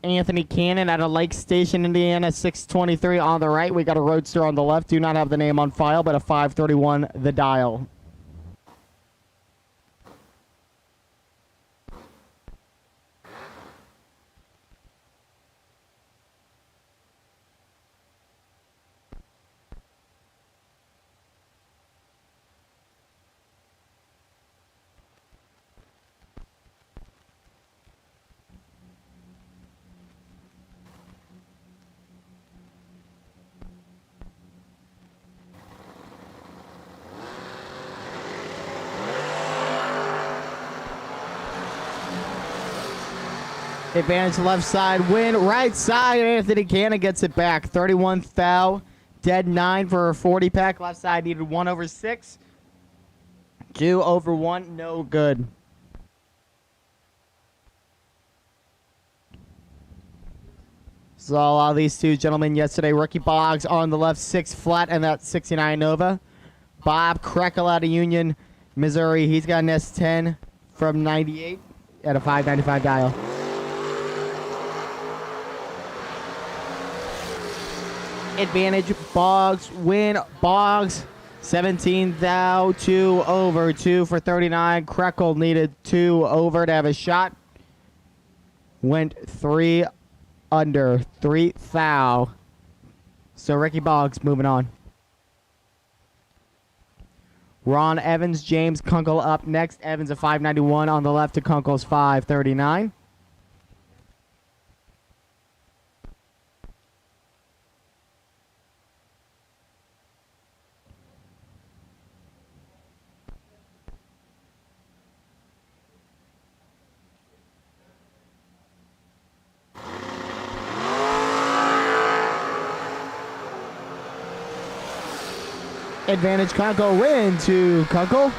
Anthony Cannon out of Lake Station, Indiana, 623 on the right. We got a Roadster on the left. Do not have the name on file, but a 531 the dial. Advantage left side, win right side. Anthony Cannon gets it back. 31 thou, dead 9 for a 40 pack. Left side needed 1 over 6. 2 over 1, no good. Saw a lot of these two gentlemen yesterday. Rookie Boggs on the left, 6 flat, and that 69 Nova. Bob Krekel out of Union, Missouri. He's got an S10 from 98 at a 595 dial. Advantage, Boggs, win, Boggs, 17 thou, 2 over, 2 for 39. Krekel needed 2 over to have a shot. Went 3 under, 3 thou. So Ricky Boggs moving on. Ron Evans, James Kunkel up next. Evans a 591 on the left to Kunkel's 539. Advantage Kunkel win to Kunkel.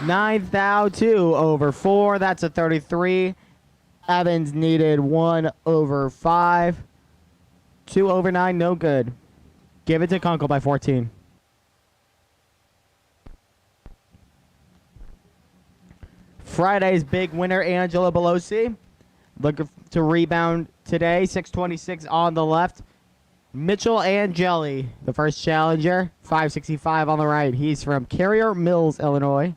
9 thou, 2 over 4. That's a 33. Evans needed 1 over 5 2 over 9, no good. Give it to Kunkel by 14. Friday's big winner, Angelo Belosi. Looking to rebound today. 626 on the left. Mitchell Angeli, the first challenger. 565 on the right. He's from Carrier Mills, Illinois.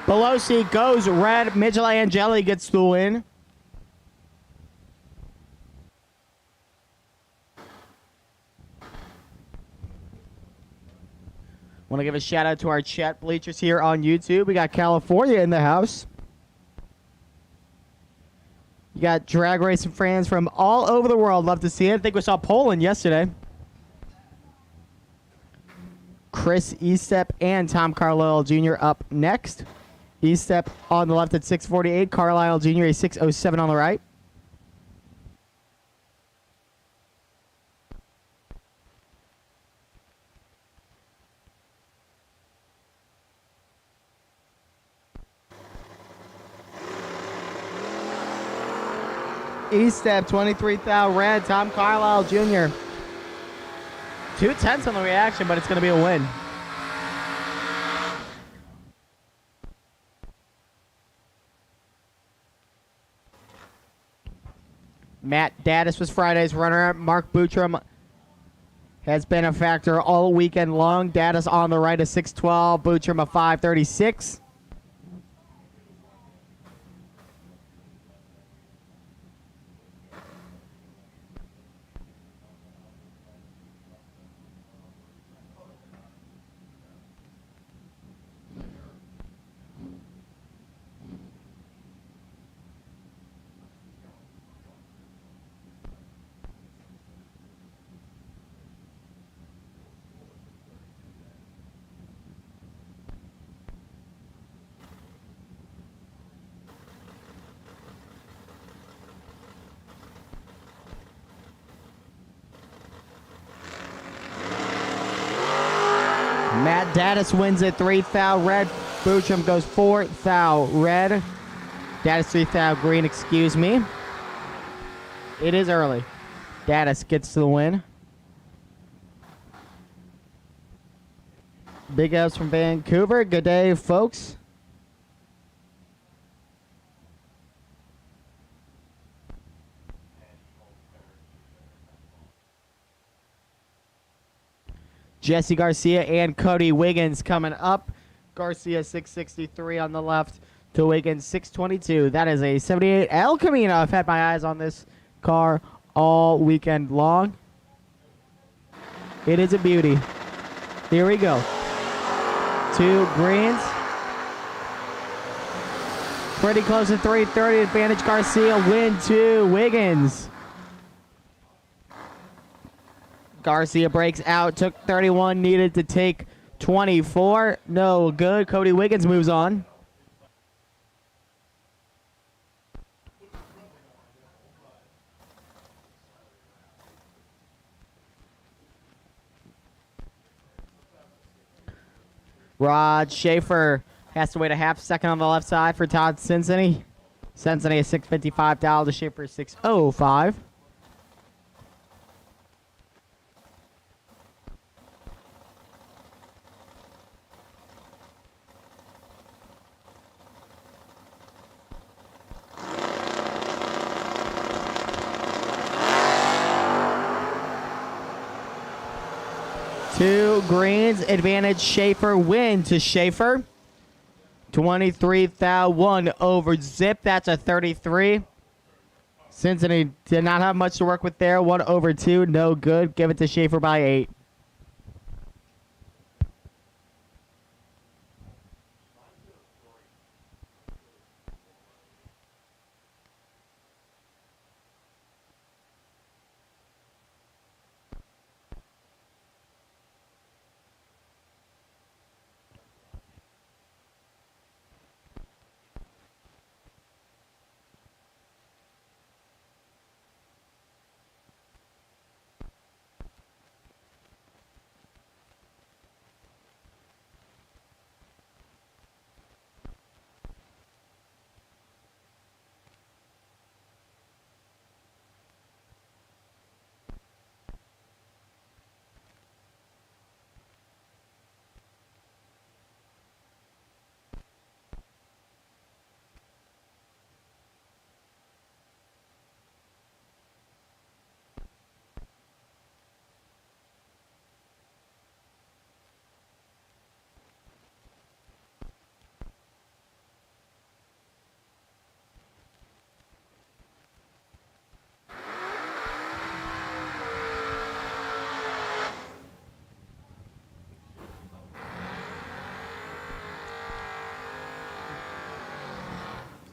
Belosi goes red. Mitchell Angeli gets the win. Want to give a shout out to our chat bleachers here on YouTube. We got California in the house. You got drag racing fans from all over the world. Love to see it. I think we saw Poland yesterday. Chris Estep and Tom Carlisle Jr. up next. Estep on the left at 648. Carlisle Jr. a 607 on the right. Estep 23,000 red. Tom Carlisle Jr. 2/10 on the reaction, but it's going to be a win. Matt Daddis was Friday's runner-up. Mark Boutram has been a factor all weekend long. Daddis on the right, a 612. Boutram a 536. Matt Daddis wins at 3,000 red. Boutram goes 4,000 red. Daddis 3,000 green, excuse me. It is early. Daddis gets the win. Big ups from Vancouver. Good day, folks. Jesse Garcia and Cody Wiggins coming up. Garcia 663 on the left to Wiggins 622. That is a 78 El Camino. I've had my eyes on this car all weekend long. It is a beauty. Here we go. 2 greens. Pretty close to 330. Advantage Garcia. Win to Wiggins. Garcia breaks out, took 31, needed to take 24. No good. Cody Wiggins moves on. Rod Schaefer has to wait a half second on the left side for Todd Cincinnati. Cincinnati is $655 to Schaefer is $605. Two greens, advantage Schaefer, win to Schaefer. 23,001 over Zip, that's a 33. Cincinnati did not have much to work with there. 1 over 2, no good. Give it to Schaefer by 8.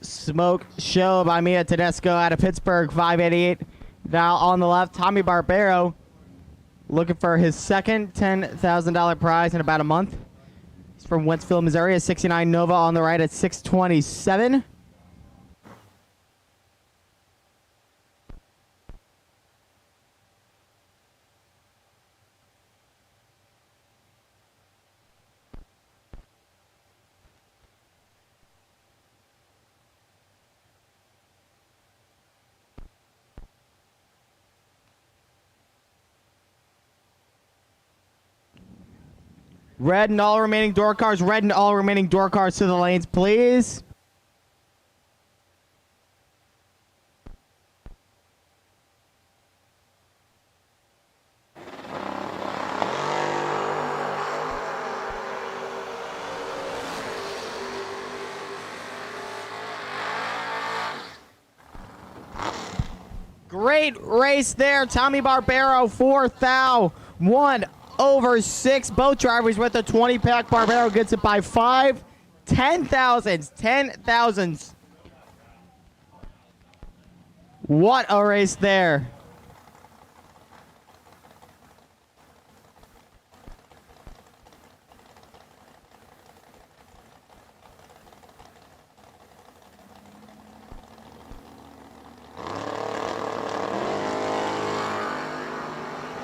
Smoke Show by Mia Tedesco out of Pittsburgh, 588. Now on the left, Tommy Barbero looking for his second $10,000 prize in about a month. He's from Wentzville, Missouri, a 69 Nova on the right at 627. Red and all remaining door cars. Red and all remaining door cars to the lanes, please. Great race there. Tommy Barbero, 4th, 1/6. Both drivers with a 20-pack. Barbero gets it by 5. 10,000s. What a race there.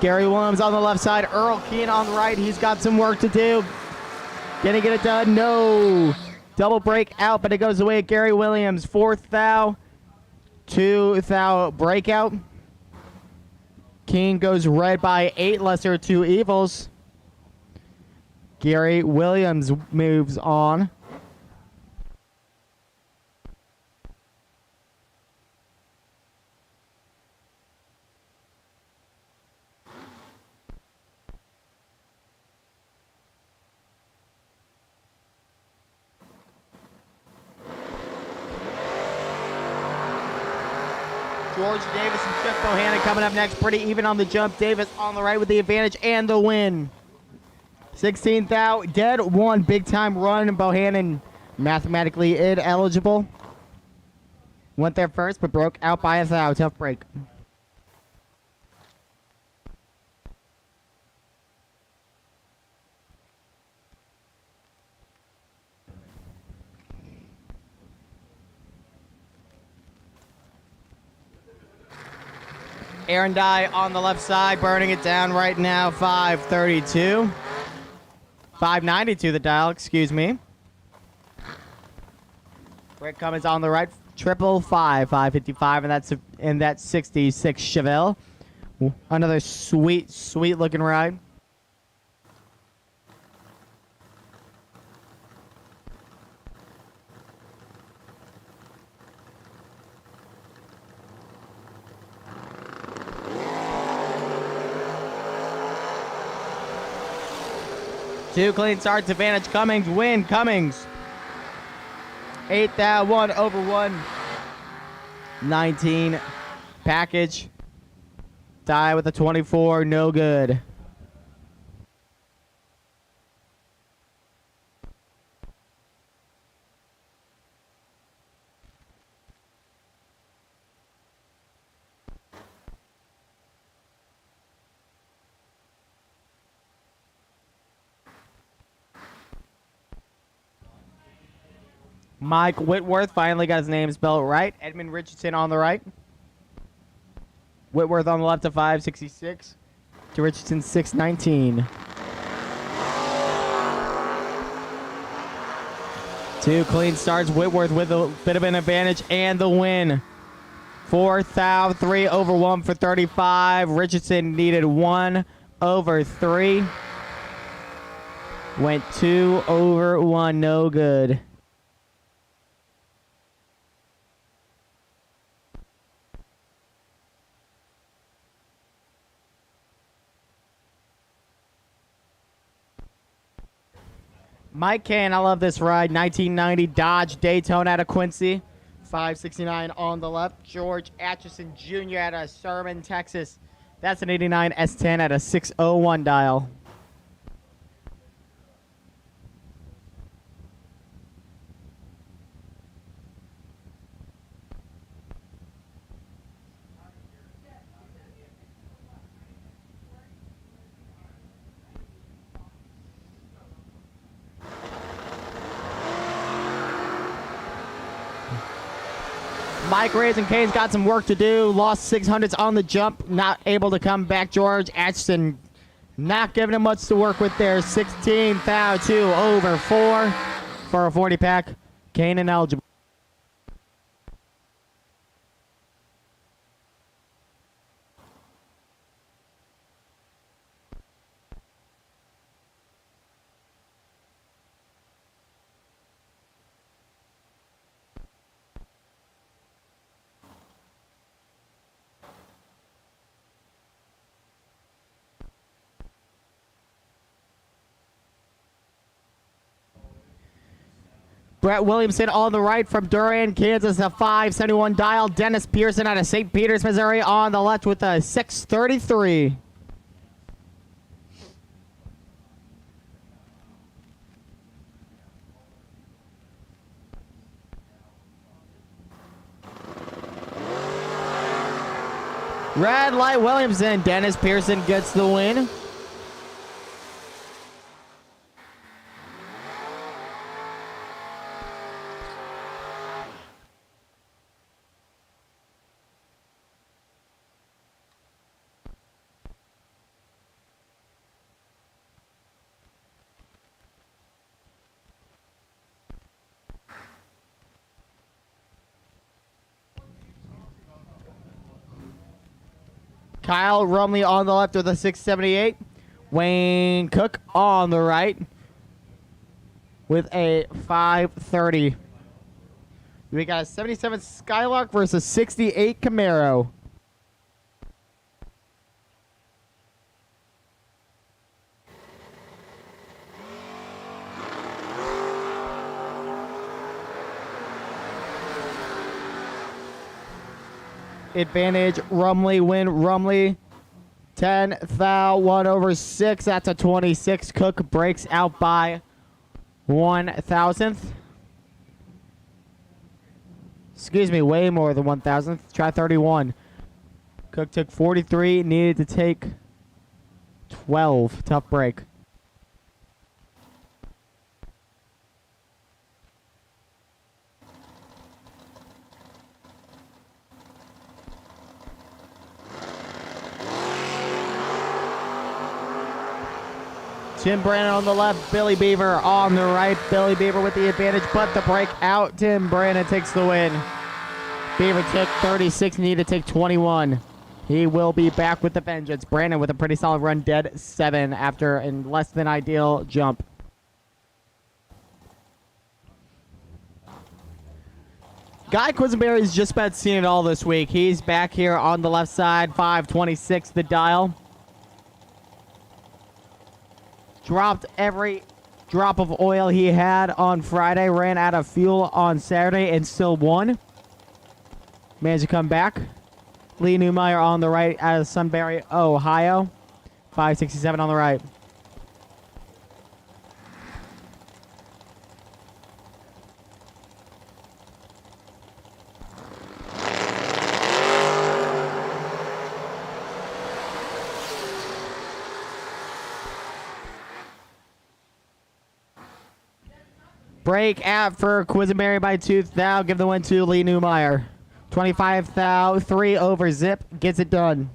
Gary Williams on the left side. Earl Keen on the right. He's got some work to do. Gonna get it done. No. Double break out, but it goes away. Gary Williams, 4th, 2th breakout. Keen goes red by 8, lesser 2 evils. Gary Williams moves on. George Davis and Jeff Bohannon coming up next. Pretty even on the jump. Davis on the right with the advantage and the win. 16th out. Dead one big time run. Bohannon mathematically ineligible. Went there first but broke out by a thou. Tough break. Aaron Dye on the left side, burning it down right now, 532. 592 the dial, excuse me. Rick Cummings on the right, 555, and that's 66 Chevelle. Another sweet looking ride. Two clean starts, advantage Cummings, win Cummings. 8th, 1/119 package. Die with a 24, no good. Mike Whitworth finally got his name spelled right. Edmund Richardson on the right. Whitworth on the left to 566. To Richardson 619. Two clean starts. Whitworth with a bit of an advantage and the win. 4th, 3/1 for 35. Richardson needed 1/3. Went 2/1, no good. Mike Kane, I love this ride. 1990 Dodge Daytona out of Quincy. 569 on the left. George Atchison Jr. out of Sermon, Texas. That's an 89 S10 at a 601 dial. Mike Reyes and Kane's got some work to do. Lost 600s on the jump. Not able to come back. George Atchison not giving him much to work with there. 16,2 over 4 for a 40 pack. Kane ineligible. Brett Williamson on the right from Durham, Kansas, a 571 dial. Dennis Pearson out of St. Peters, Missouri on the left with a 633. Red light Williamson. Dennis Pearson gets the win. Kyle Rumley on the left with a 678. Wayne Cook on the right with a 530. We got a 77 Skylark versus 68 Camaro. Advantage, Rumley, win, Rumley. 10 foul, 1 over 6. That's a 26. Cook breaks out by 1,000th. Excuse me, way more than 1,000th. Try 31. Cook took 43, needed to take 12. Tough break. Tim Brandon on the left, Billy Beaver on the right. Billy Beaver with the advantage, but the break out. Tim Brandon takes the win. Beaver took 36, needed to take 21. He will be back with the vengeance. Brandon with a pretty solid run, dead 7 after a less than ideal jump. Guy Quisenberry's just about seen it all this week. He's back here on the left side, 526 the dial. Dropped every drop of oil he had on Friday. Ran out of fuel on Saturday and still won. Managed to come back. Lee Newmeyer on the right out of Sunbury, Ohio. 567 on the right. Break out for Quisenberry by 2 thou. Give the win to Lee Newmeyer. 25 thou, 3 over zip. Gets it done.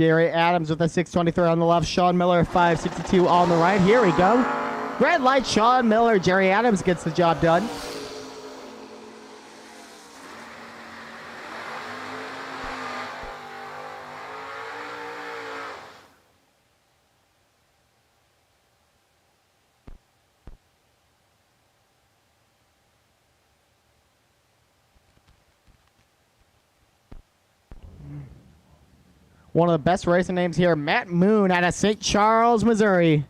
Jerry Adams with a 623 on the left. Sean Miller, 562 on the right. Here we go. Red light, Sean Miller. Jerry Adams gets the job done. One of the best racing names here, Matt Moon out of St. Charles, Missouri.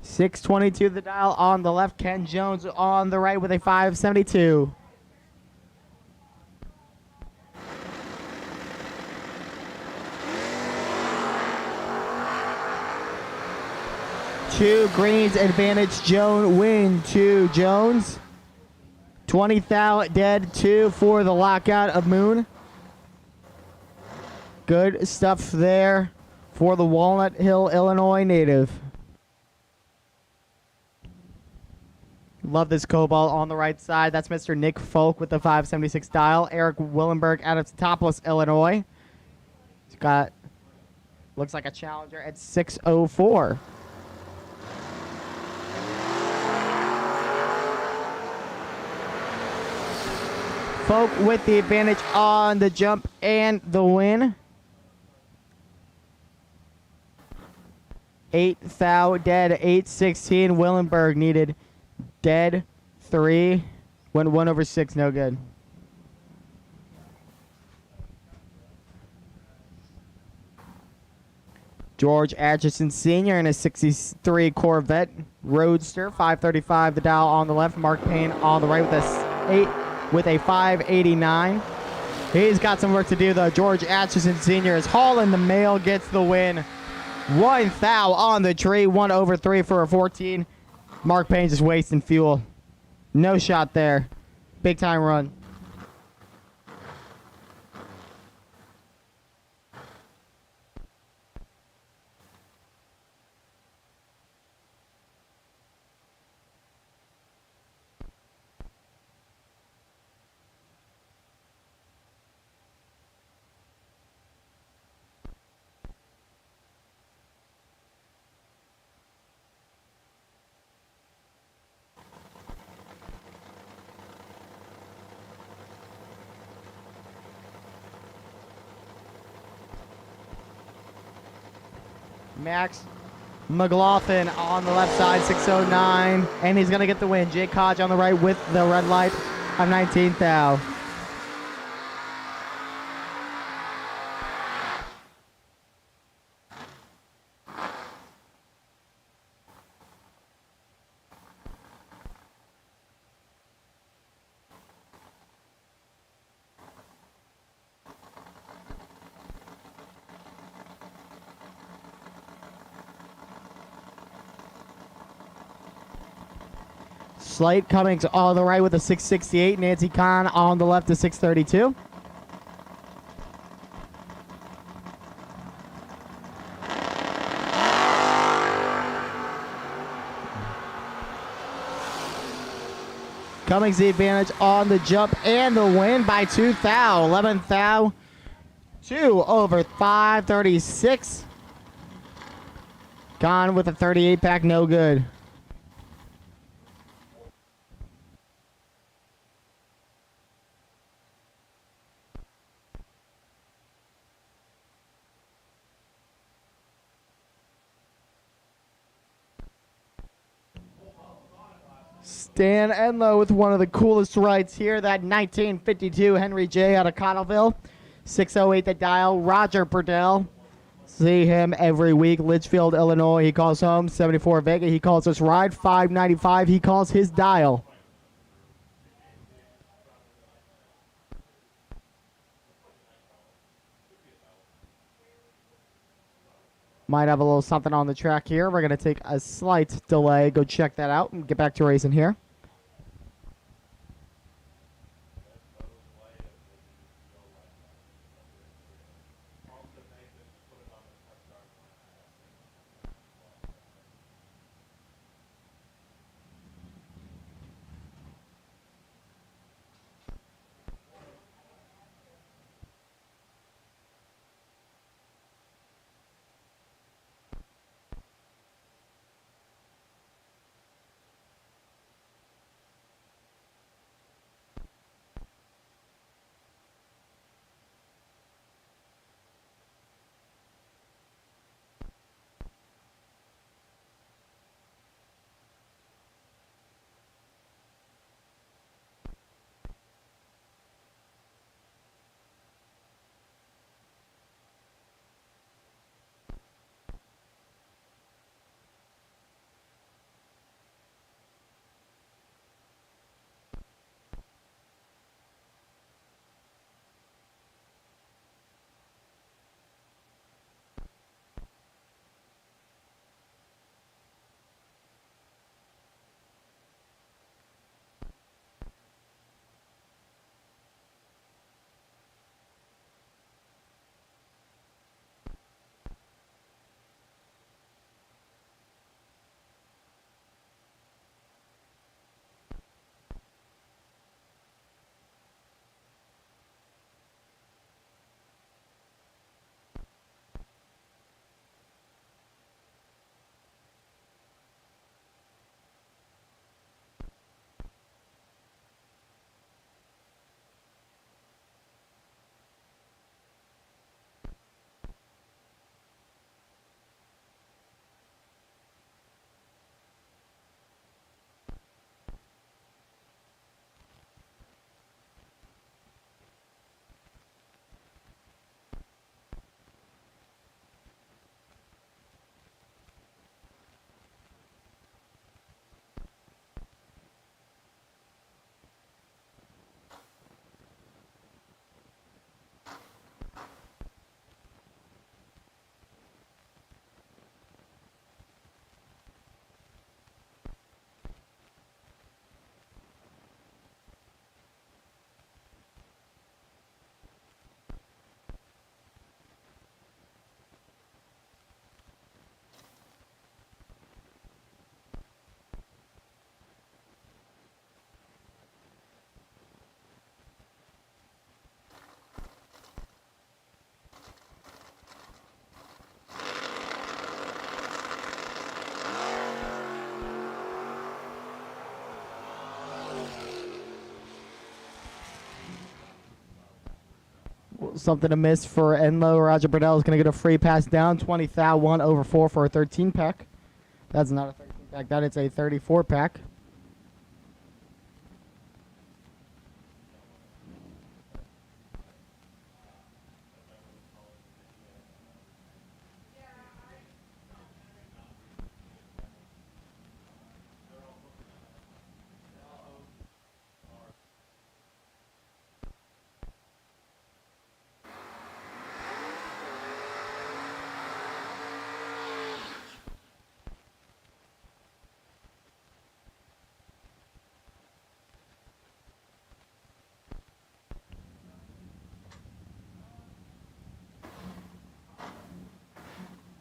622 the dial on the left. Ken Jones on the right with a 572. 2 greens advantage. Joan win to Jones. 20 thou dead 2 for the lockout of Moon. Good stuff there for the Walnut Hill, Illinois native. Love this Cobalt on the right side. That's Mr. Nick Folk with the 576 dial. Eric Willenberg out of Topless, Illinois. He's got, looks like a Challenger at 604. Folk with the advantage on the jump and the win. 8 thou dead, 816. Willenberg needed dead 3. Went 1/6, no good. George Atchison Sr. in a 63 Corvette Roadster, 535 the dial on the left. Mark Payne on the right with a 589. He's got some work to do though. George Atchison Sr. is hauling the mail, gets the win. 1 thou on the tree, 1/3 for a 14. Mark Payne just wasting fuel. No shot there. Big time run. Max McLaughlin on the left side, 609, and he's going to get the win. Jake Hodge on the right with the red light of 19th thou. Slate Cummings on the right with a 668. Nancy Kahn on the left, a 632. Cummings the advantage on the jump and the win by 2 thou. 11 thou. 2/536. Kahn with a 38 pack, no good. Dan Enlow with one of the coolest rides here. That 1952 Henry J. out of Cottleville. 608 the dial. Roger Purdell. See him every week. Litchfield, Illinois. He calls home. 74 Vega. He calls us ride. 595. He calls his dial. Might have a little something on the track here. We're going to take a slight delay. Go check that out and get back to racing here. little something amiss for Enlo. Roger Burdell is going to get a free pass down. 20 thou, 1 over 4 for a 13 pack. That's not a 13 pack. That is a 34 pack.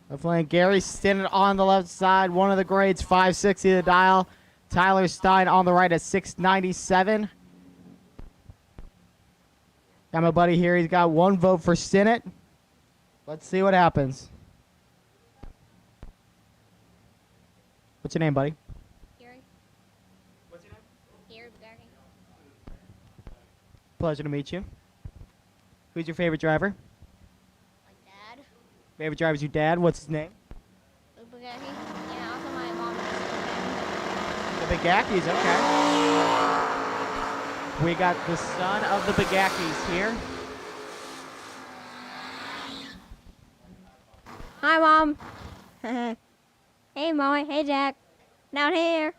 Left lane, Gary Stinnett on the left side. One of the grades, 560 the dial. Tyler Stein on the right at 697. Got my buddy here. He's got 1 vote for Stinnett. Let's see what happens. What's your name, buddy? Gary. What's your name? Gary Pigaki. Pleasure to meet you. Who's your favorite driver? My dad. Favorite driver's your dad. What's his name? Pigaki. Yeah, also my mom and The Pigakis, okay. We got the son of the Pigakis here. Hi, Mom. Hey, Mom. Hey, Jack. Down here.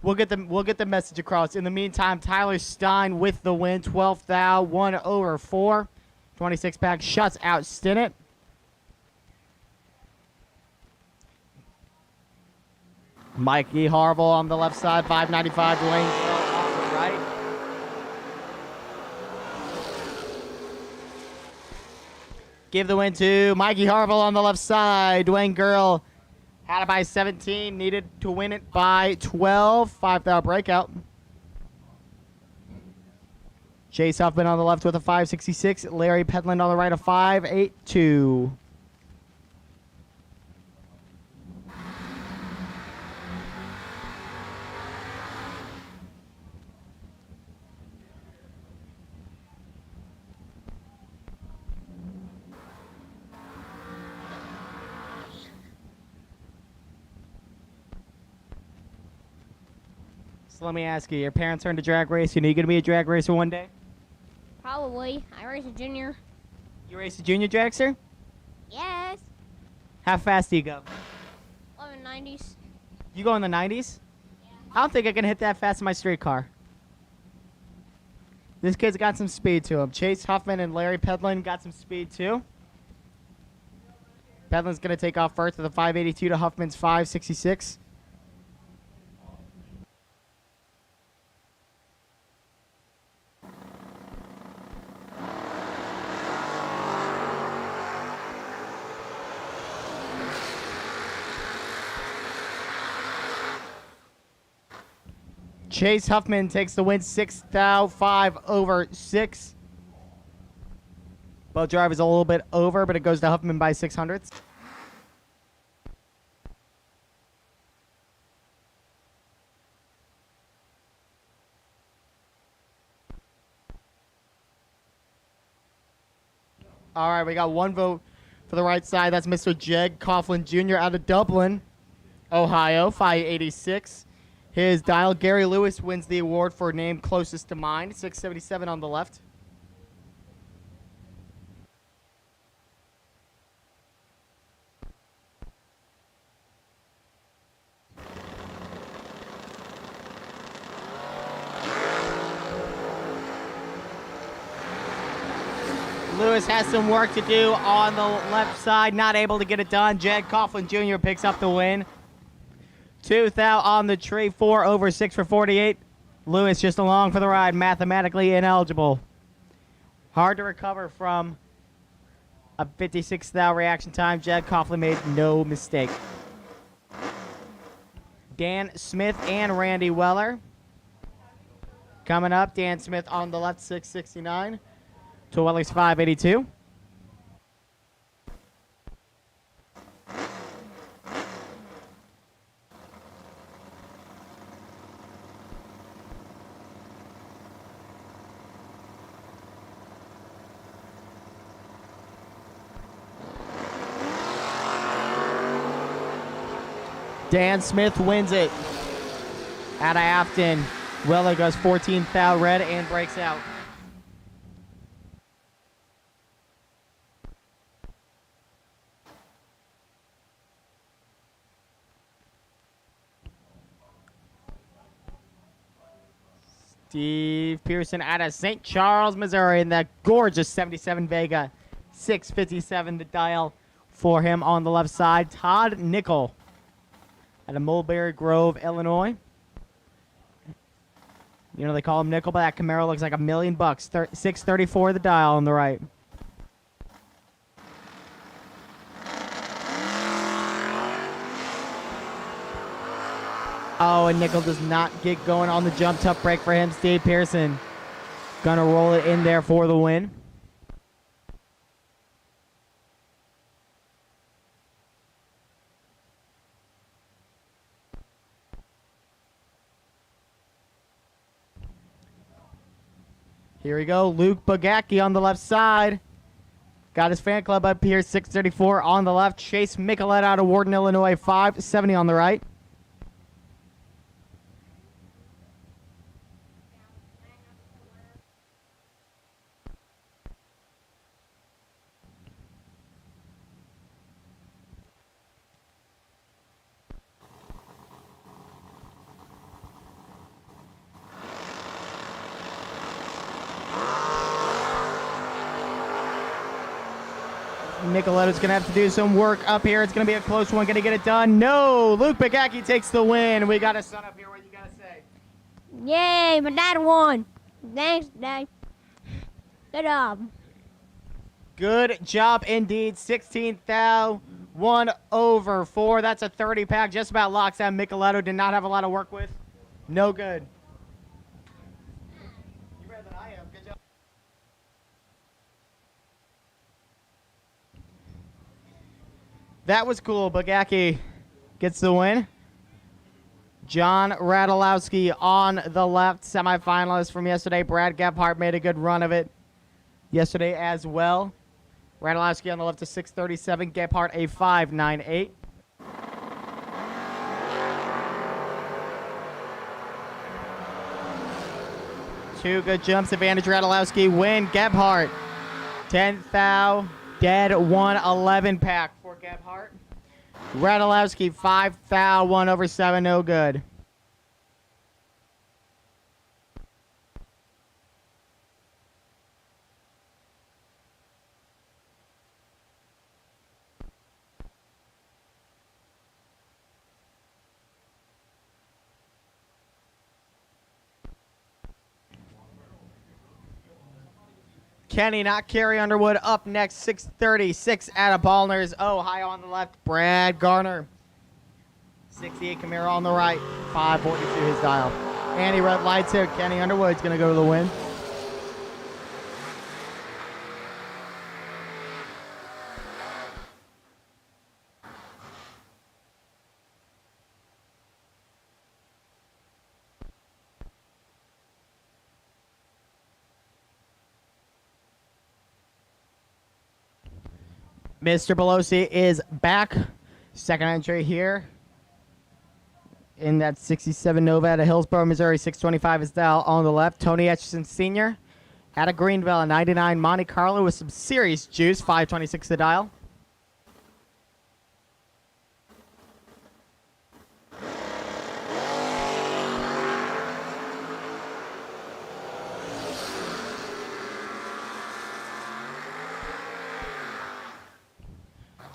We'll get the message across. In the meantime, Tyler Stein with the win. 12th thou, 1 over 4. 26 pack shuts out Stinnett. Mikey Harville on the left side, 595. Dwayne Gill on the right. Give the win to Mikey Harville on the left side. Dwayne Girl had it by 17, needed to win it by 12. 5-thou breakout. Chase Huffman on the left with a 566. Larry Pedland on the right, a 582. So let me ask you, your parents are into drag racing. Are you going to be a drag racer one day? Probably. I race a junior. You race a junior dragster? Yes. How fast do you go? 1190s. You go in the 90s? Yeah. I don't think I can hit that fast in my street car. This kid's got some speed to him. Chase Huffman and Larry Pedlin got some speed too. Pedlin's going to take off first with a 582 to Huffman's 566. Chase Huffman takes the win, 6th thou, 5 over 6. Both drivers a little bit over, but it goes to Huffman by 600ths. All right, we got 1 vote for the right side. That's Mr. Jeg Coughlin Jr. out of Dublin, Ohio, 586. His dial, Gary Lewis, wins the award for name closest to mine, 677 on the left. Lewis has some work to do on the left side, not able to get it done. Jeg Coughlin Jr. picks up the win. 2 thou on the tree, 4 over 6 for 48. Lewis just along for the ride, mathematically ineligible. Hard to recover from a 56 thou reaction time. Jeg Coughlin made no mistake. Dan Smith and Randy Weller. Coming up, Dan Smith on the left, 669. To Weller's 582. Dan Smith wins it. Out of Afton. Weller goes 14th thou red and breaks out. Steve Pearson out of St. Charles, Missouri, in that gorgeous 77 Vega. 657 the dial for him on the left side. Todd Nickel out of Mulberry Grove, Illinois. You know, they call him Nickel, but that Camaro looks like $1 million. 634 the dial on the right. Oh, and Nickel does not get going on the jump. Tough break for him. Steve Pearson gonna roll it in there for the win. Here we go. Luke Pigaki on the left side. Got his fan club up here. 634 on the left. Chase Michelet out of Warden, Illinois. 570 on the right. Nicoletto's going to have to do some work up here. It's going to be a close one. Going to get it done? No. Luke Pigaki takes the win. We got a son up here. What you got to say? Yay, my dad won. Thanks, Dad. Good job. Good job indeed. 16th thou, 1/4. That's a 30 pack. Just about locks out. Micheletto did not have a lot of work with. No good. You're better than I am. Good job. That was cool. Pigaki gets the win. John Radulowski on the left, semifinalist from yesterday. Brad Gebhardt made a good run of it yesterday as well. Radulowski on the left, a 637. Gebhardt a 598. Two good jumps. Advantage Radulowski. Win. Gebhardt. 10th thou. Dead 111 pack for Gebhardt. Radulowski 5 thou, 1/7, no good. Kenny, not Carrie Underwood. Up next, 636 out of Ballner's. Ohio on the left. Brad Garner. 68 Camaro on the right. 542 his dial. Andy red lights here. Kenny Underwood's going to go to the win. Mr. Pelosi is back. Second entry here in that 67 Nova out of Hillsboro, Missouri. 625 is Dal on the left. Tony Etchison Sr. out of Greenville, a 99 Monte Carlo with some serious juice. 526 the dial.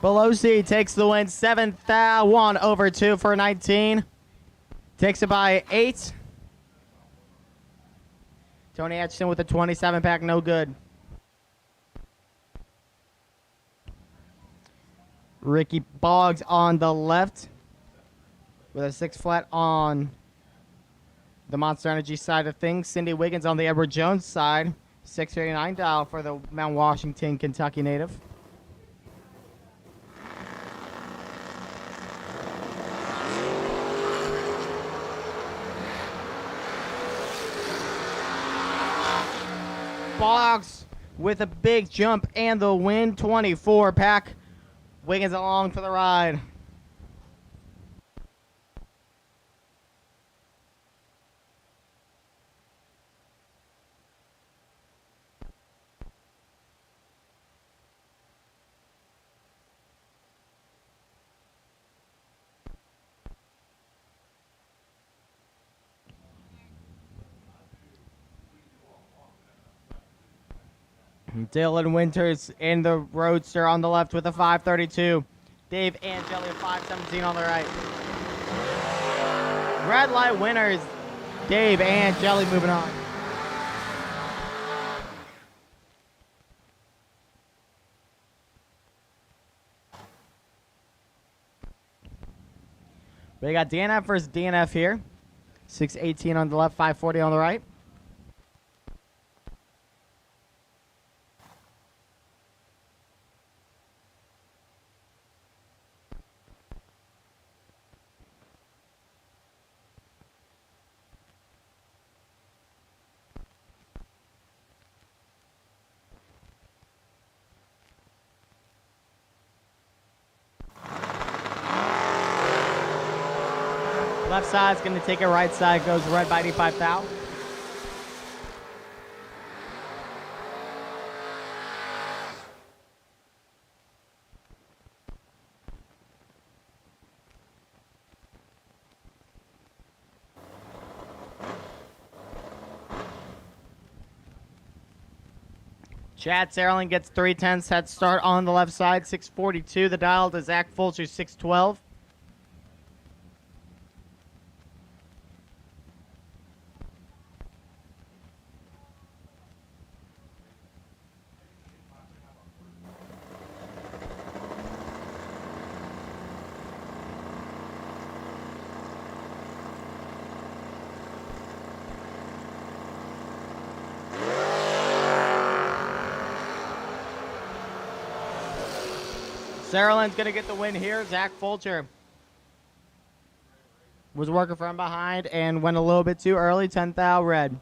Pelosi takes the win. 7th thou, 1/2 for 19. Takes it by 8. Tony Etchison with a 27 pack, no good. Ricky Boggs on the left with a 6 flat on the Monster Energy side of things. Cindy Wiggins on the Edward Jones side. 639 dial for the Mount Washington, Kentucky native. Boggs with a big jump and the win. 24 pack. Wiggins along for the ride. Dylan Winters in the Roadster on the left with a 5:32. Dave Angeli, a 5:17 on the right. Red light winners, Dave Angeli moving on. We got DNF versus DNF here. 6:18 on the left, 5:40 on the right. Left side's going to take it, right side goes red by 85,000. Chad Serling gets 3/10 head start on the left side, 6:42. The dial to Zach Fulcher, 6:12. Saralin's going to get the win here. Zach Fulcher was working from behind and went a little bit too early. 10,000 red.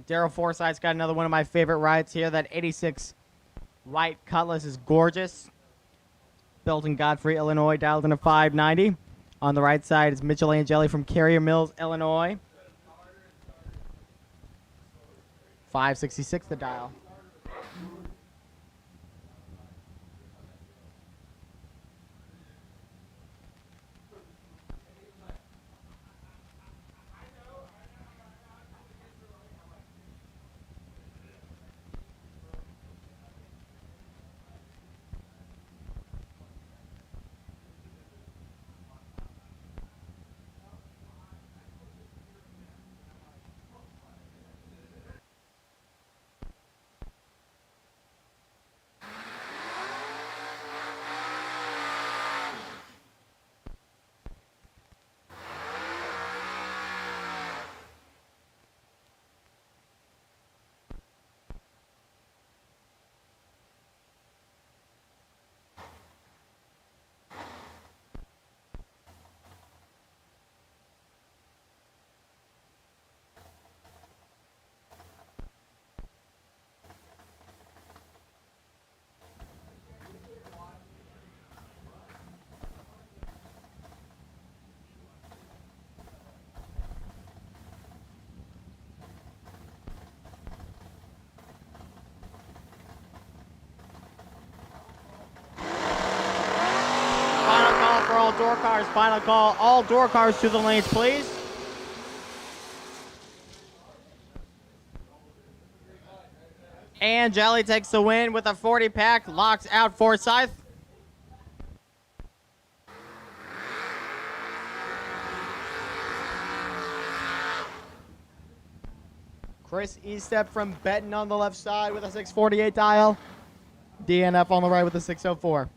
Daryl Forsythe's got another one of my favorite rides here. That 86 white Cutlass is gorgeous. Built in Godfrey, Illinois, dialed in a 590. On the right side is Mitchell Angeli from Carrier Mills, Illinois. 566 the dial. All door cars, final call. All door cars to the lanes, please. Angeli takes the win with a 40 pack, locks out Forsythe. Chris Estep from Benton on the left side with a 648 dial. DNF on the right with a 604.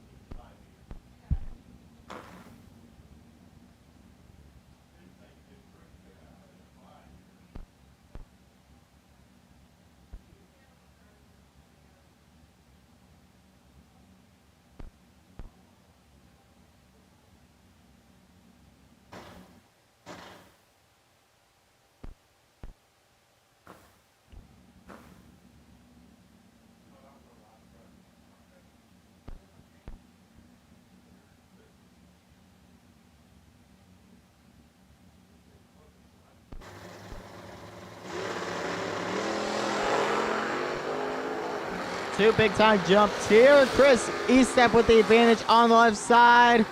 Two big time jumps here. Chris Estep with the advantage on the left side.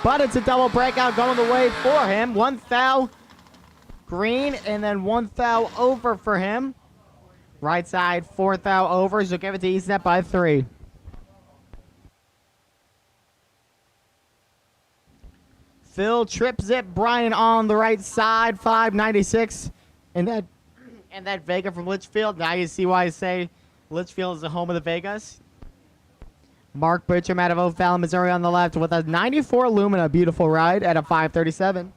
but it's a double breakout going the way for him. 1 thou green and then 1 thou over for him. Right side 4 thou over, so give it to EastNet by 3. Phil trips it. Bryan on the right side, 596. And that Vega from Litchfield. Now you see why I say Litchfield is the home of the Vegas. Mark Butcher out of O'Fallon, Missouri on the left with a 94 Lumina. Beautiful ride at a 537.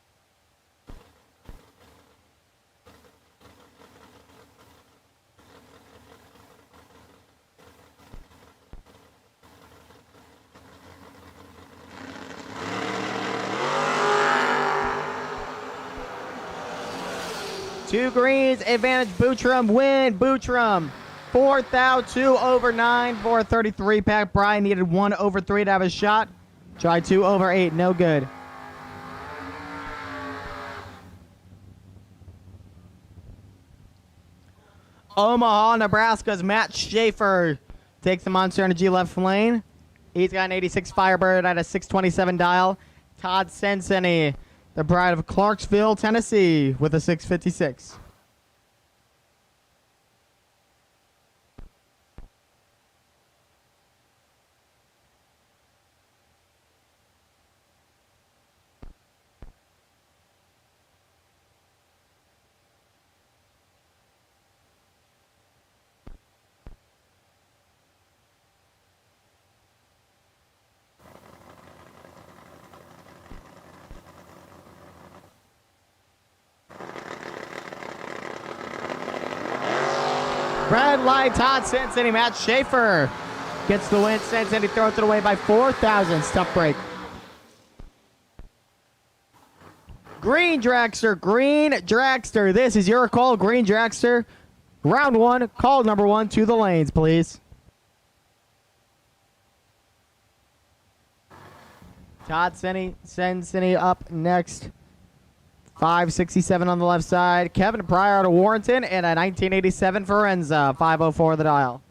Two greens, advantage Bootram, win Bootram. 4 thou, 2 over 9 for a 33 pack. Bryan needed 1 over 3 to have a shot. Try 2 over 8, no good. Omaha, Nebraska's Matt Schaefer takes the Monster Energy left lane. He's got an 86 Firebird at a 627 dial. Todd Senseni, the pride of Clarksville, Tennessee, with a 656. Red light, Todd Senseni, Matt Schaefer gets the win. Senseni throws it away by 4,000. Tough break. Green Dragster. This is your call, Green Dragster. Round 1, call number 1 to the lanes, please. Todd Senseni up next. 567 on the left side. Kevin Pryor to Warrenton and a 1987 Forenza. 504 the dial.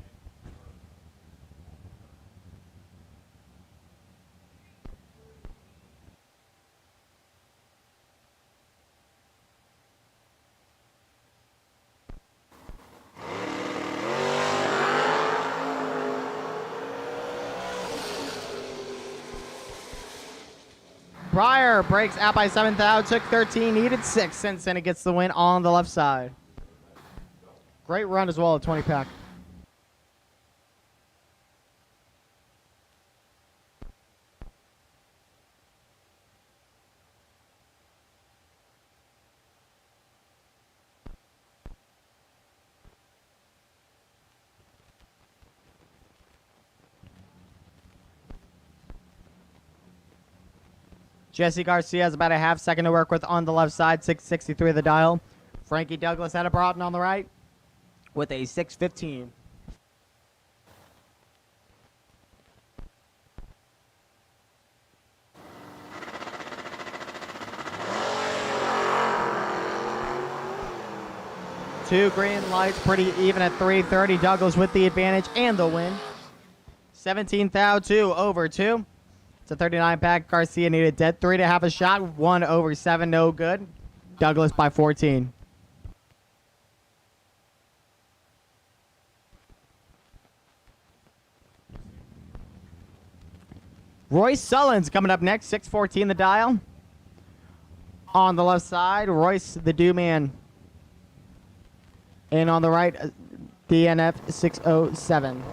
Pryor breaks out by 7 thou, took 13, needed 6, Senseni gets the win on the left side. Great run as well, a 20 pack. Jesse Garcia has about a half second to work with on the left side, 663 the dial. Frankie Douglas out of Broughton on the right with a 615. Two green lights, pretty even at 330. Douglas with the advantage and the win. 17 thou, 2 over 2. It's a 39 pack. Garcia needed dead 3 to have a shot. 1 over 7, no good. Douglas by 14. Royce Sullins coming up next. 614 the dial. On the left side, Royce the Dewman. And on the right, DNF 607.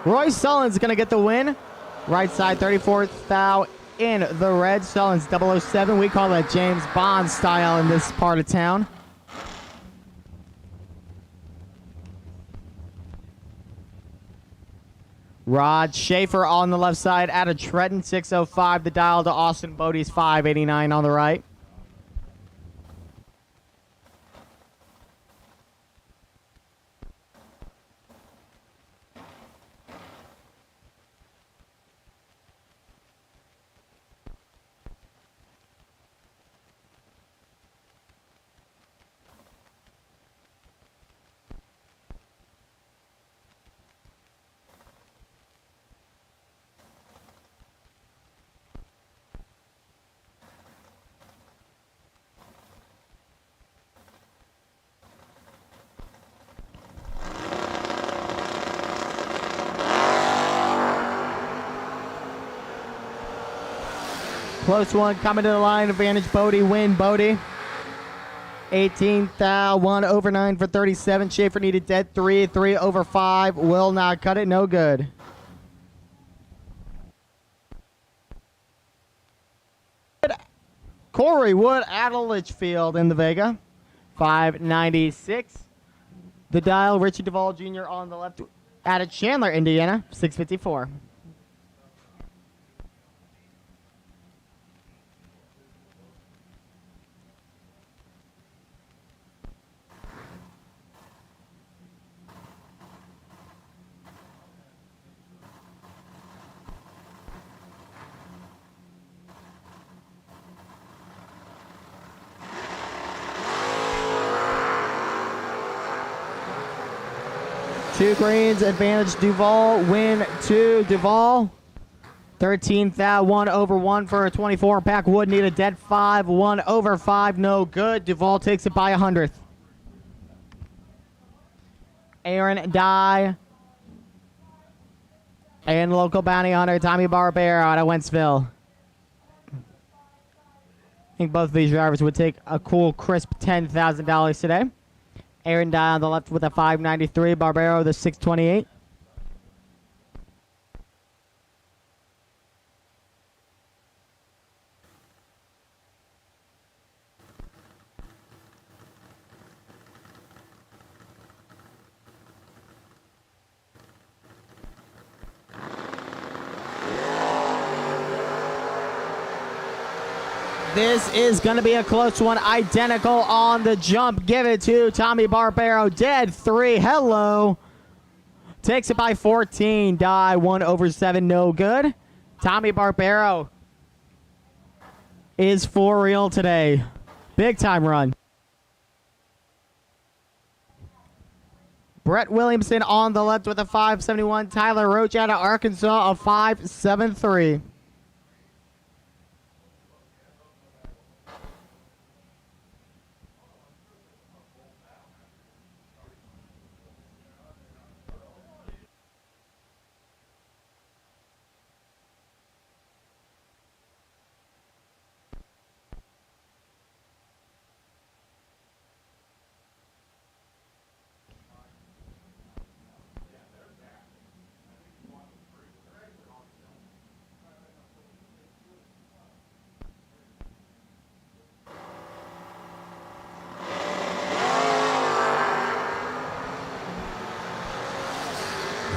Royce Sullins is going to get the win. Right side, 34th thou in the red. Sullins 007. We call that James Bond style in this part of town. Rod Schaefer on the left side out of Trenton, 605. The dial to Austin Bode's 589 on the right. Close one coming to the line. Advantage Bode win. Bode. 18th thou, 1 over 9 for 37. Schaefer needed dead 3. 3 over 5. Will not cut it. No good. Corey Wood at Litchfield in the Vega. 596. The dial, Richie Duvall Jr. on the left at Chandler, Indiana. 654. Two greens, advantage Duvall, win 2, Duvall. 13th thou, 1 over 1 for a 24 pack. Wood need a dead 5, 1 over 5, no good. Duvall takes it by 100th. Aaron Dye. And local bounty hunter Tommy Barbera out of Wentzville. I think both of these drivers would take a cool, crisp $10,000 today. Aaron Dye on the left with a 593. Barbero the 628. This is going to be a close one. Identical on the jump. Give it to Tommy Barbero. Dead 3. Hello. Takes it by 14. Die 1 over 7. No good. Tommy Barbero is for real today. Big time run. Brett Williamson on the left with a 571. Tyler Roach out of Arkansas, a 573.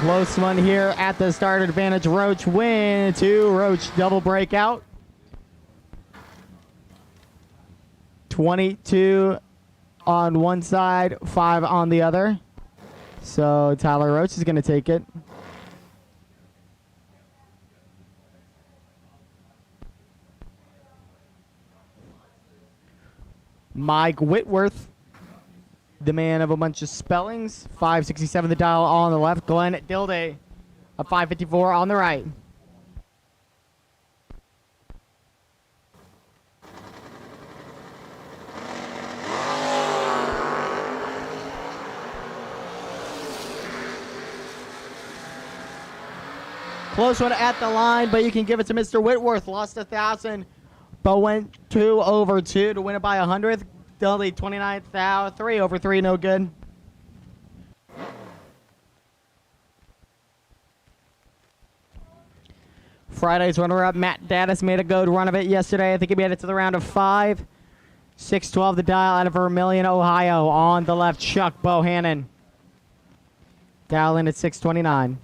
Close one here at the start. Advantage Roach win 2. Roach double breakout. 22 on one side, 5 on the other. So Tyler Roach is going to take it. Mike Whitworth, the man of a bunch of spellings. 567 the dial on the left. Glenn Dilday, a 554 on the right. Close one at the line, but you can give it to Mr. Whitworth. Lost 1,000, but went 2 over 2 to win it by 100th. Dilday 29th thou, 3 over 3, no good. Friday's runner-up, Matt Daddis, made a good run of it yesterday. I think he made it to the round of 5. 612 the dial out of Vermillion, Ohio. On the left, Chuck Bohannon. Dial in at 629.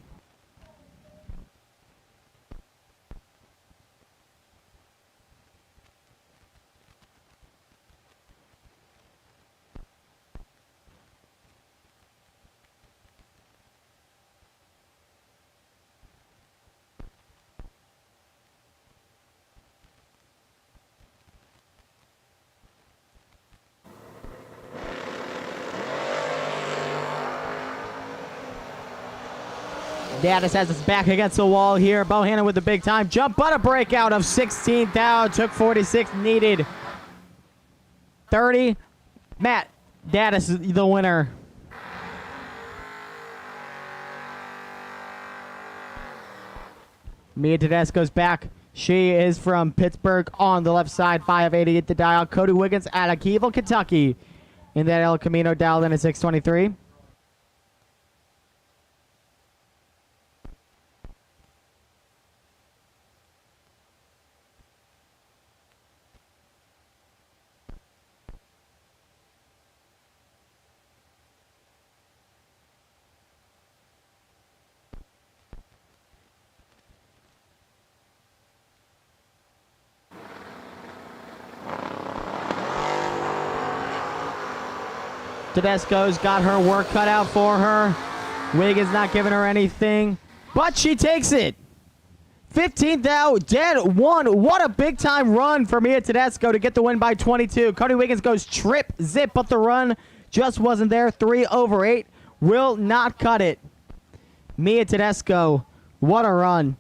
Daddis has his back against the wall here. Bohannon with the big time jump, but a breakout of 16th out. Took 46, needed 30. Matt Daddis, the winner. Mia Tedesco's back. She is from Pittsburgh on the left side, 580 at the dial. Cody Wiggins out of Keyville, Kentucky. In that El Camino dialed in at 623. Tedesco's got her work cut out for her. Wiggins not giving her anything, but she takes it. 15th out, dead one. What a big time run for Mia Tedesco to get the win by 22. Cody Wiggins goes trip, zip, but the run just wasn't there. 3 over 8 will not cut it. Mia Tedesco, what a run.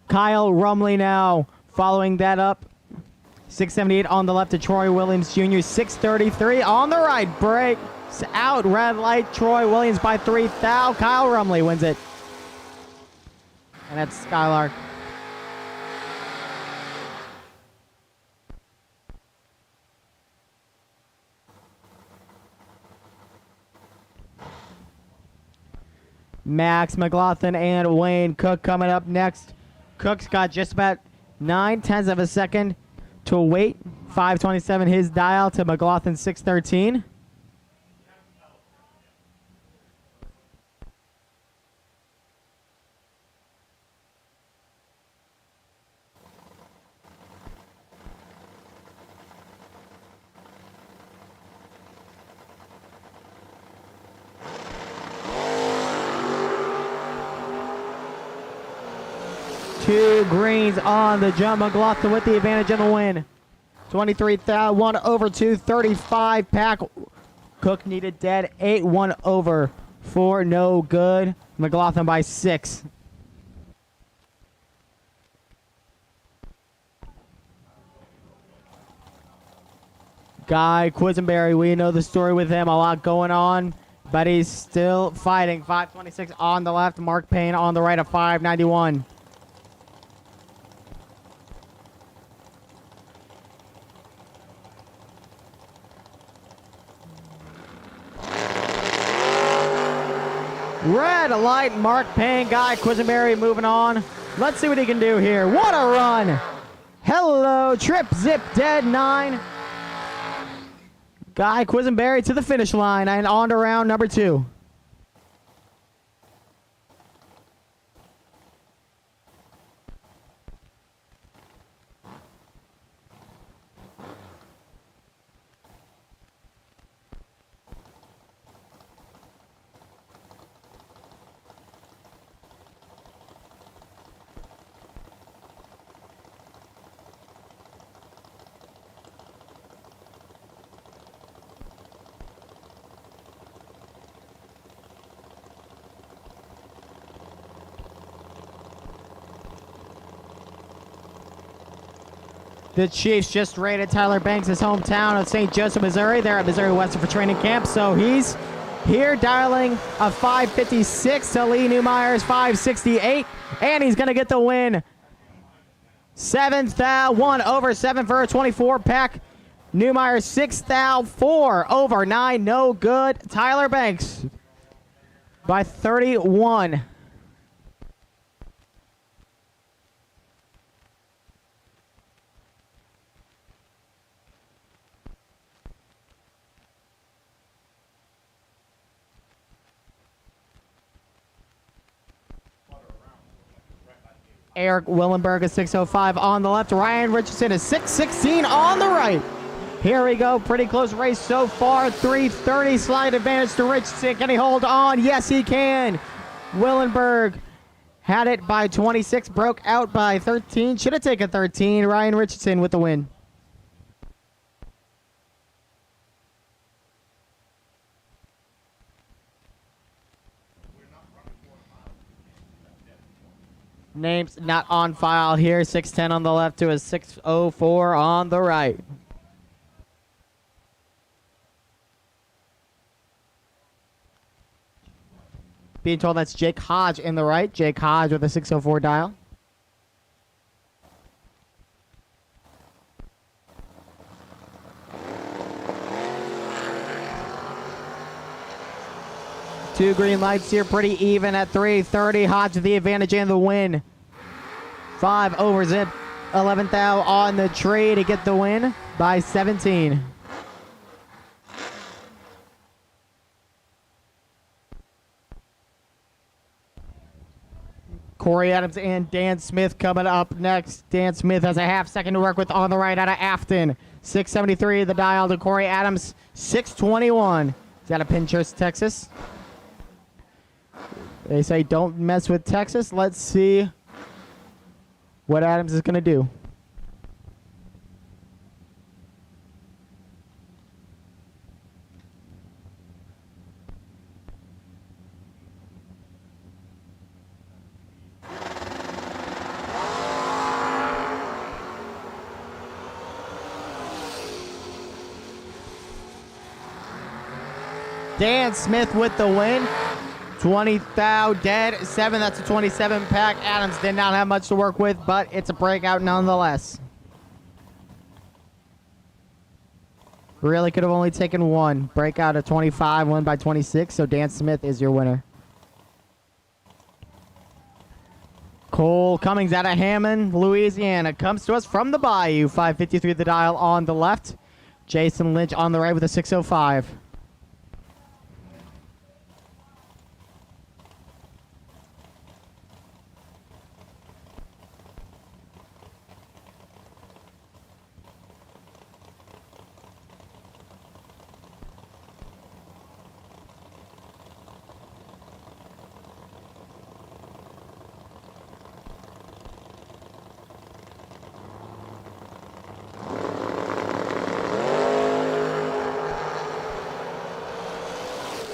Kyle Rumley now following that up. 678 on the left to Troy Williams Jr. 633 on the right. Breaks out. Red light. Troy Williams by 3 thou. Kyle Rumley wins it. And that's Skylark. Max McLaughlin and Wayne Cook coming up next. Cook's got just about 9/10 of a second to wait. 527 his dial to McLaughlin 613. Two greens on the jump. McLaughlin with the advantage in the win. 23,000, 1 over 2, 35 pack. Cook needed dead. 8-1 over. 4 no good. McLaughlin by 6. Guy Quisenberry, we know the story with him. A lot going on, but he's still fighting. 526 on the left. Mark Payne on the right of 591. Red light, Mark Payne, Guy Quisenberry moving on. Let's see what he can do here. What a run. Hello, trip, zip, dead, 9. Guy Quisenberry to the finish line and on to round number 2. The Chiefs just raided Tyler Banks' hometown of St. Joseph, Missouri. They're at Missouri Western for training camp, so he's here dialing a 556 to Lee Neumeyer's 568, and he's going to get the win. 7,000, 1 over 7 for a 24 pack. Neumeyer 6,000, 4 over 9, no good. Tyler Banks by 31. Eric Willenberg is 605 on the left. Ryan Richardson is 616 on the right. Here we go. Pretty close race so far. 330 slight advantage to Richardson. Can he hold on? Yes, he can. Willenberg had it by 26. Broke out by 13. Should have taken 13. Ryan Richardson with the win. Names not on file here. 610 on the left to a 604 on the right. Being told that's Jake Hodge in the right. Jake Hodge with a 604 dial. Two green lights here, pretty even at 330. Hodge the advantage and the win. 5 over zip. 11th out on the tree to get the win by 17. Corey Adams and Dan Smith coming up next. Dan Smith has a half second to work with on the right out of Afton. 673 the dial to Corey Adams. 621. He's out of Pinchurst, Texas. They say don't mess with Texas. Let's see what Adams is going to do. Dan Smith with the win. 20 thou dead. 7, that's a 27 pack. Adams did not have much to work with, but it's a breakout nonetheless. Really could have only taken one. Breakout of 25, won by 26, so Dan Smith is your winner. Cole Cummings out of Hammond, Louisiana, comes to us from the Bayou. 553 the dial on the left. Jason Lynch on the right with a 605.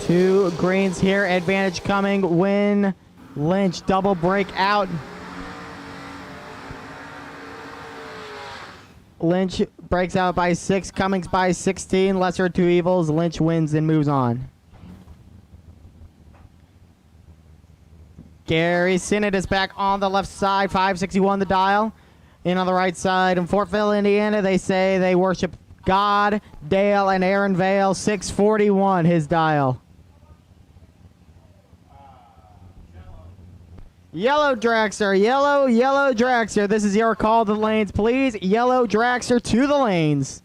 Two greens here, advantage coming, win, Lynch, double break out. Lynch breaks out by 6, Cummings by 16, lesser of two evils, Lynch wins and moves on. Gary Sinnott is back on the left side, 561 the dial. In on the right side in Fortville, Indiana, they say they worship God, Dale, and Aaron Vale, 641 his dial. Yellow Draxler, yellow Draxler. This is your call to the lanes, please. Yellow Draxler to the lanes.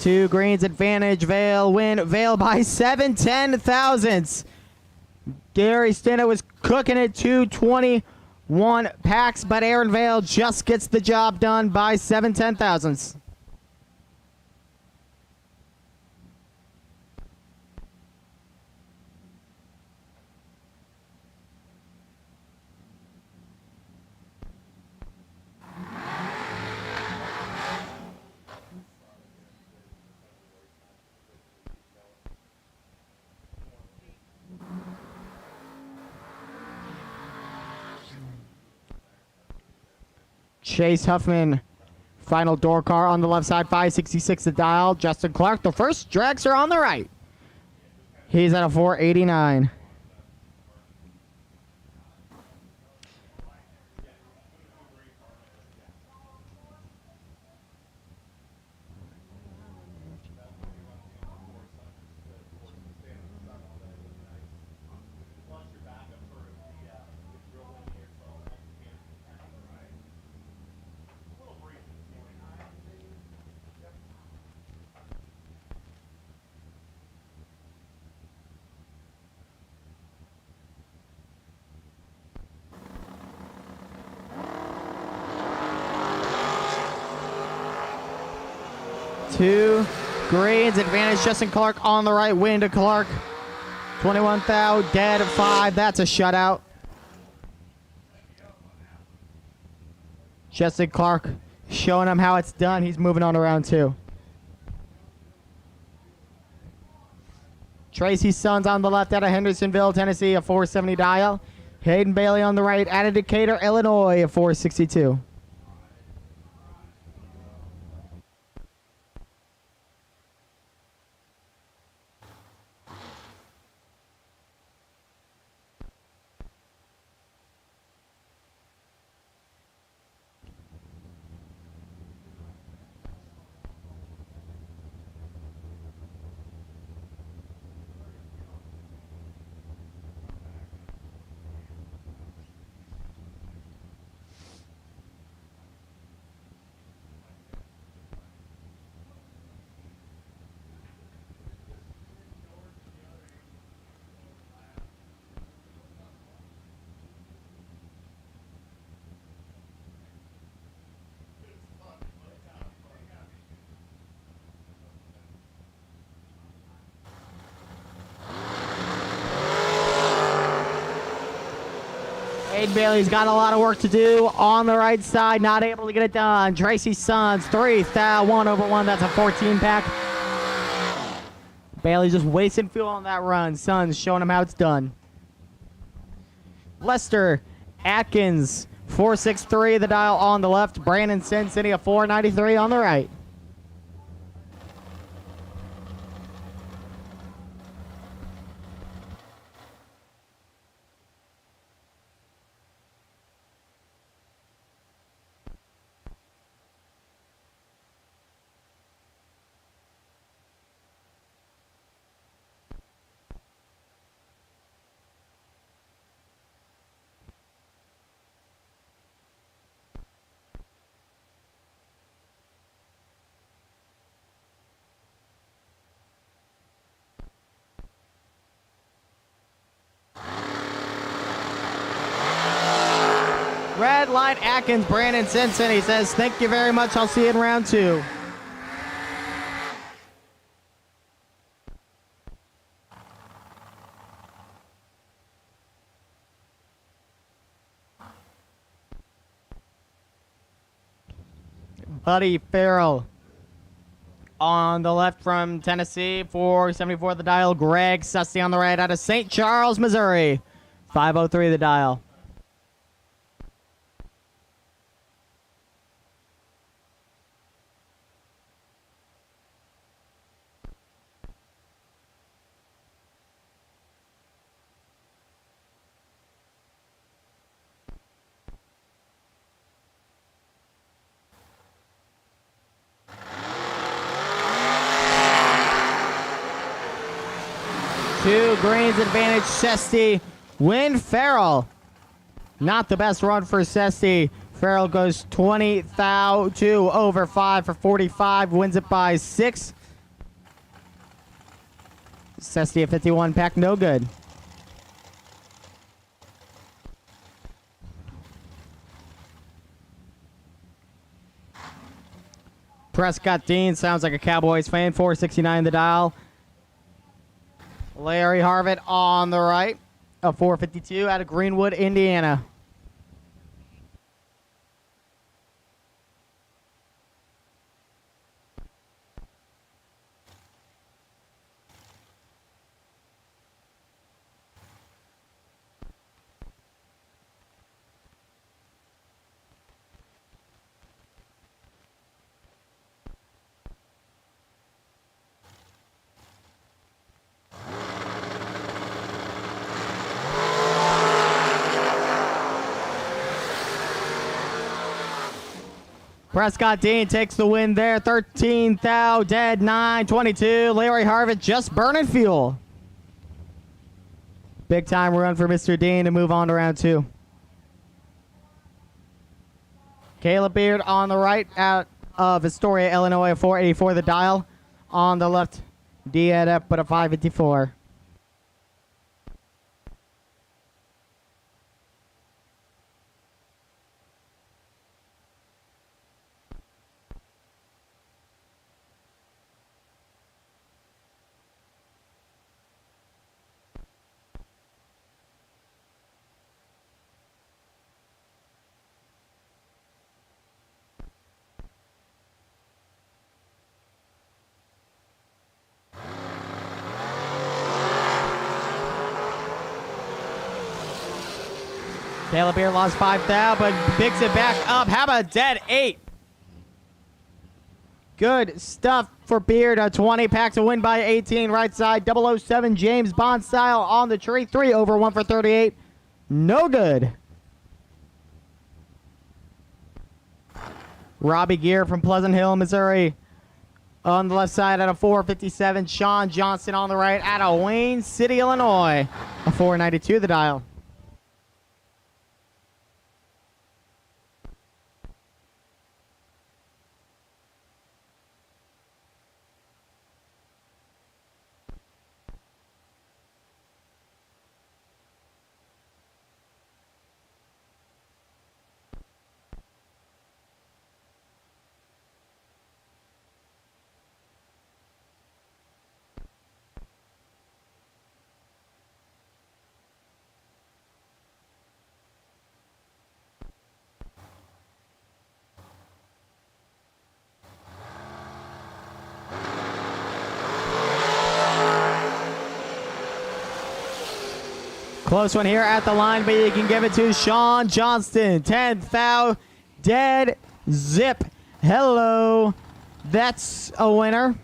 Two greens advantage, Vale win. Vale by 7 10,000ths. Gary Steno was cooking it 221 packs, but Aaron Vale just gets the job done by 7 10,000ths. Chase Huffman, final door car on the left side, 566 the dial. Justin Clark, the first Draxler on the right. He's at a 489. Two greens, advantage Justin Clark on the right, win to Clark. 21 thou, dead 5, that's a shutout. Justin Clark showing him how it's done. He's moving on to round 2. Tracy's Sons on the left out of Hendersonville, Tennessee, a 470 dial. Hayden Bailey on the right out of Decatur, Illinois, a 462. Hayden Bailey's got a lot of work to do on the right side, not able to get it done. Tracy Sons, 3 thou, 1 over 1. That's a 14 pack. Bailey just wasting fuel on that run. Sons showing him how it's done. Lester Atkins, 463, the dial on the left. Brandon Sin City, a 493 on the right. Red light Atkins, Brandon Simpson. He says, thank you very much. I'll see you in round 2. Buddy Farrell on the left from Tennessee, 474 the dial. Greg Susty on the right out of St. Charles, Missouri, 503 the dial. Two greens advantage, Sesty. Win Farrell. Not the best run for Sesty. Farrell goes 20 thou 2 over 5 for 45. Wins it by 6. Sesty a 51 pack, no good. Prescott Dean sounds like a Cowboys fan. 469 the dial. Larry Harvett on the right, a 452 out of Greenwood, Indiana. Prescott Dean takes the win there. 13 thou dead, 922. Larry Harvett just burning fuel. Big time run for Mr. Dean to move on to round 2. Caleb Beard on the right out of Astoria, Illinois, 484 the dial. On the left, DNF, but a 554. Caleb here lost 5 thou, but picks it back up. How about dead 8? Good stuff for Beard. A 20 pack to win by 18. Right side, 007 James Bond style on the tree. 3 over 1 for 38. No good. Robbie Gear from Pleasant Hill, Missouri. On the left side at a 457. Sean Johnson on the right at a Wayne City, Illinois. A 492 the dial. Close one here at the line, but you can give it to Sean Johnston. 10th thou, dead zip. Hello. That's a winner.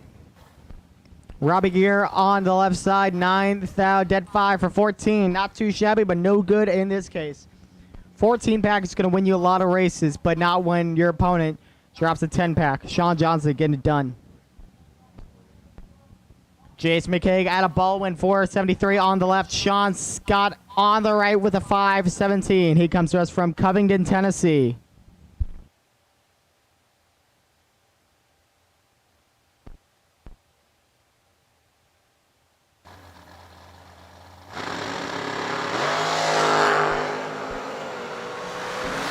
Robbie Gear on the left side. 9th thou, dead 5 for 14. Not too shabby, but no good in this case. 14 pack is going to win you a lot of races, but not when your opponent drops a 10 pack. Sean Johnston getting it done. Jace McCaig at a Baldwin, 473 on the left. Sean Scott on the right with a 517. He comes to us from Covington, Tennessee.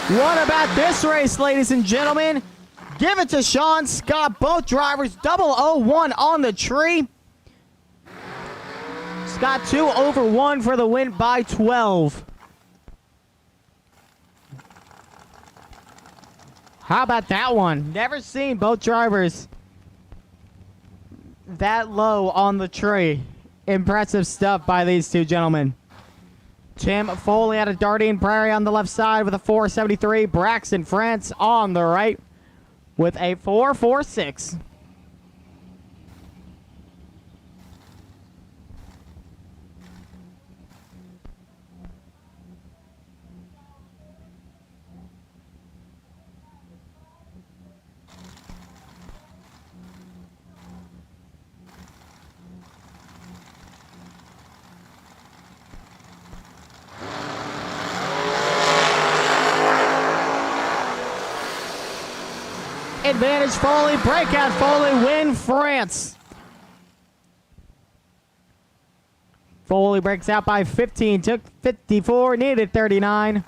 What about this race, ladies and gentlemen? Give it to Sean Scott. Both drivers 001 on the tree. Scott 2 over 1 for the win by 12. How about that one? Never seen both drivers that low on the tree. Impressive stuff by these two gentlemen. Tim Foley out of Dardine Prairie on the left side with a 473. Braxton France on the right with a 446. Advantage Foley, breakout Foley, win France. Foley breaks out by 15, took 54, needed 39.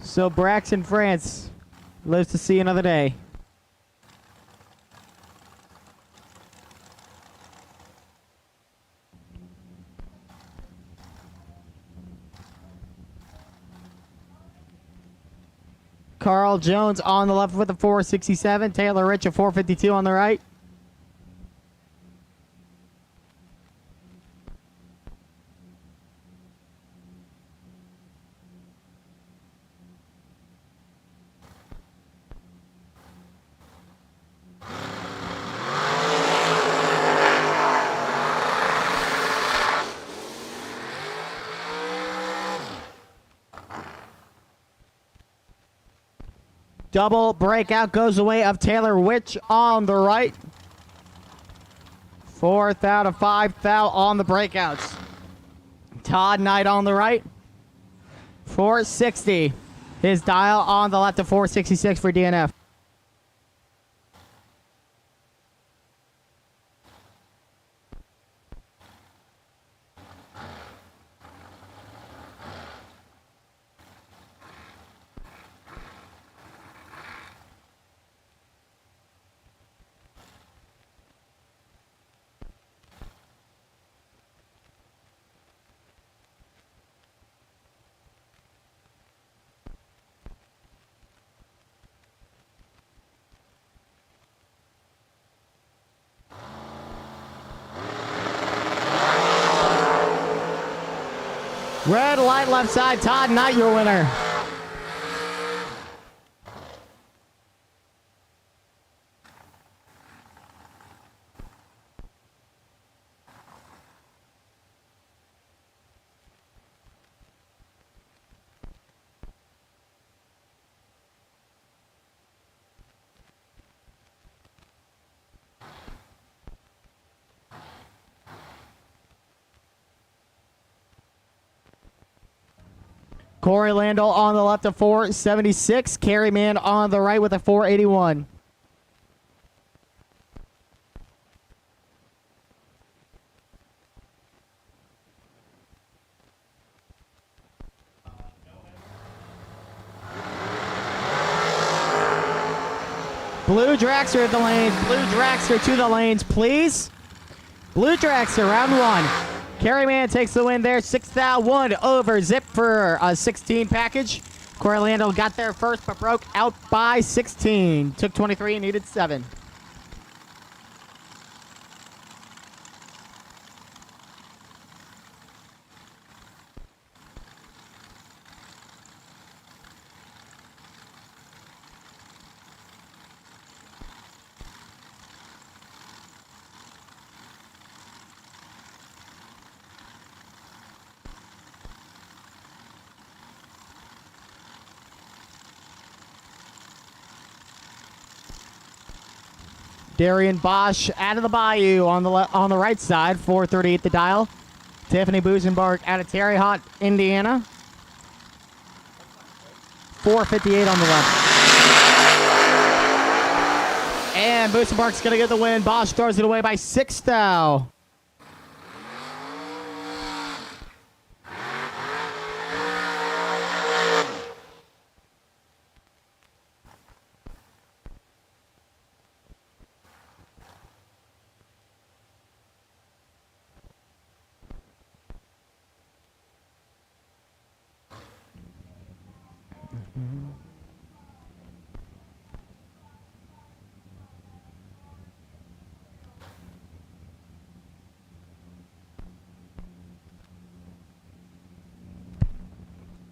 So Braxton France lives to see another day. Carl Jones on the left with a 467. Taylor Rich a 452 on the right. Double breakout goes the way of Taylor Witch on the right. 4th out of 5 thou on the breakouts. Todd Knight on the right. 460. His dial on the left of 466 for DNF. Red light left side, Todd Knight, your winner. Corey Landell on the left of 476. Carryman on the right with a 481. Blue Dragster at the lanes. Blue Dragster to the lanes, please. Blue Dragster, round one. Carryman takes the win there. 6,001 over Zip for a 16 package. Corey Landell got there first, but broke out by 16. Took 23 and needed 7. Darian Bosch out of the Bayou on the right side, 438 the dial. Tiffany Busenbark out of Terre Haute, Indiana, 458 on the left. And Busenbark's going to get the win. Bosch throws it away by 6 thou.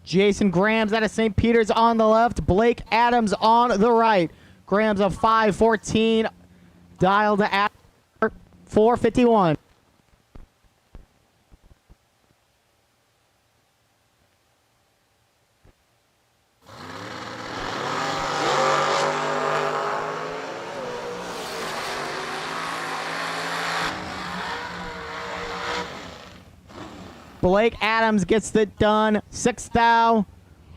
Jason Grams out of St. Peter's on the left. Blake Adams on the right. Grams of 514. Dialed at 451. Blake Adams gets it done. 6 thou.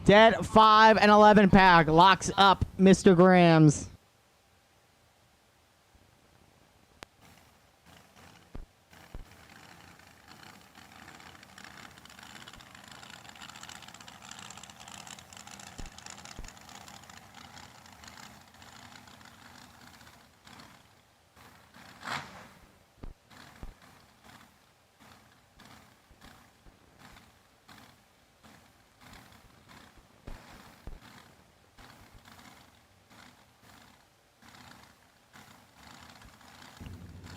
Dead 5 and 11 pack. Locks up Mr. Grams.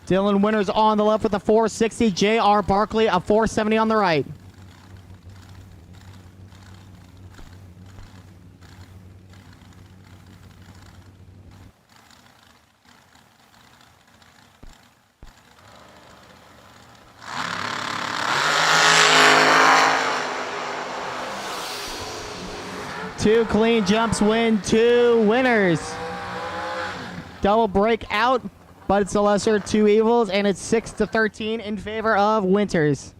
Dylan Winters on the left with a 460. J.R. Barkley, a 470 on the right. Two clean jumps win, 2 winners. Double break out. But it's the lesser 2 evils, and it's 6-13 in favor of Winters.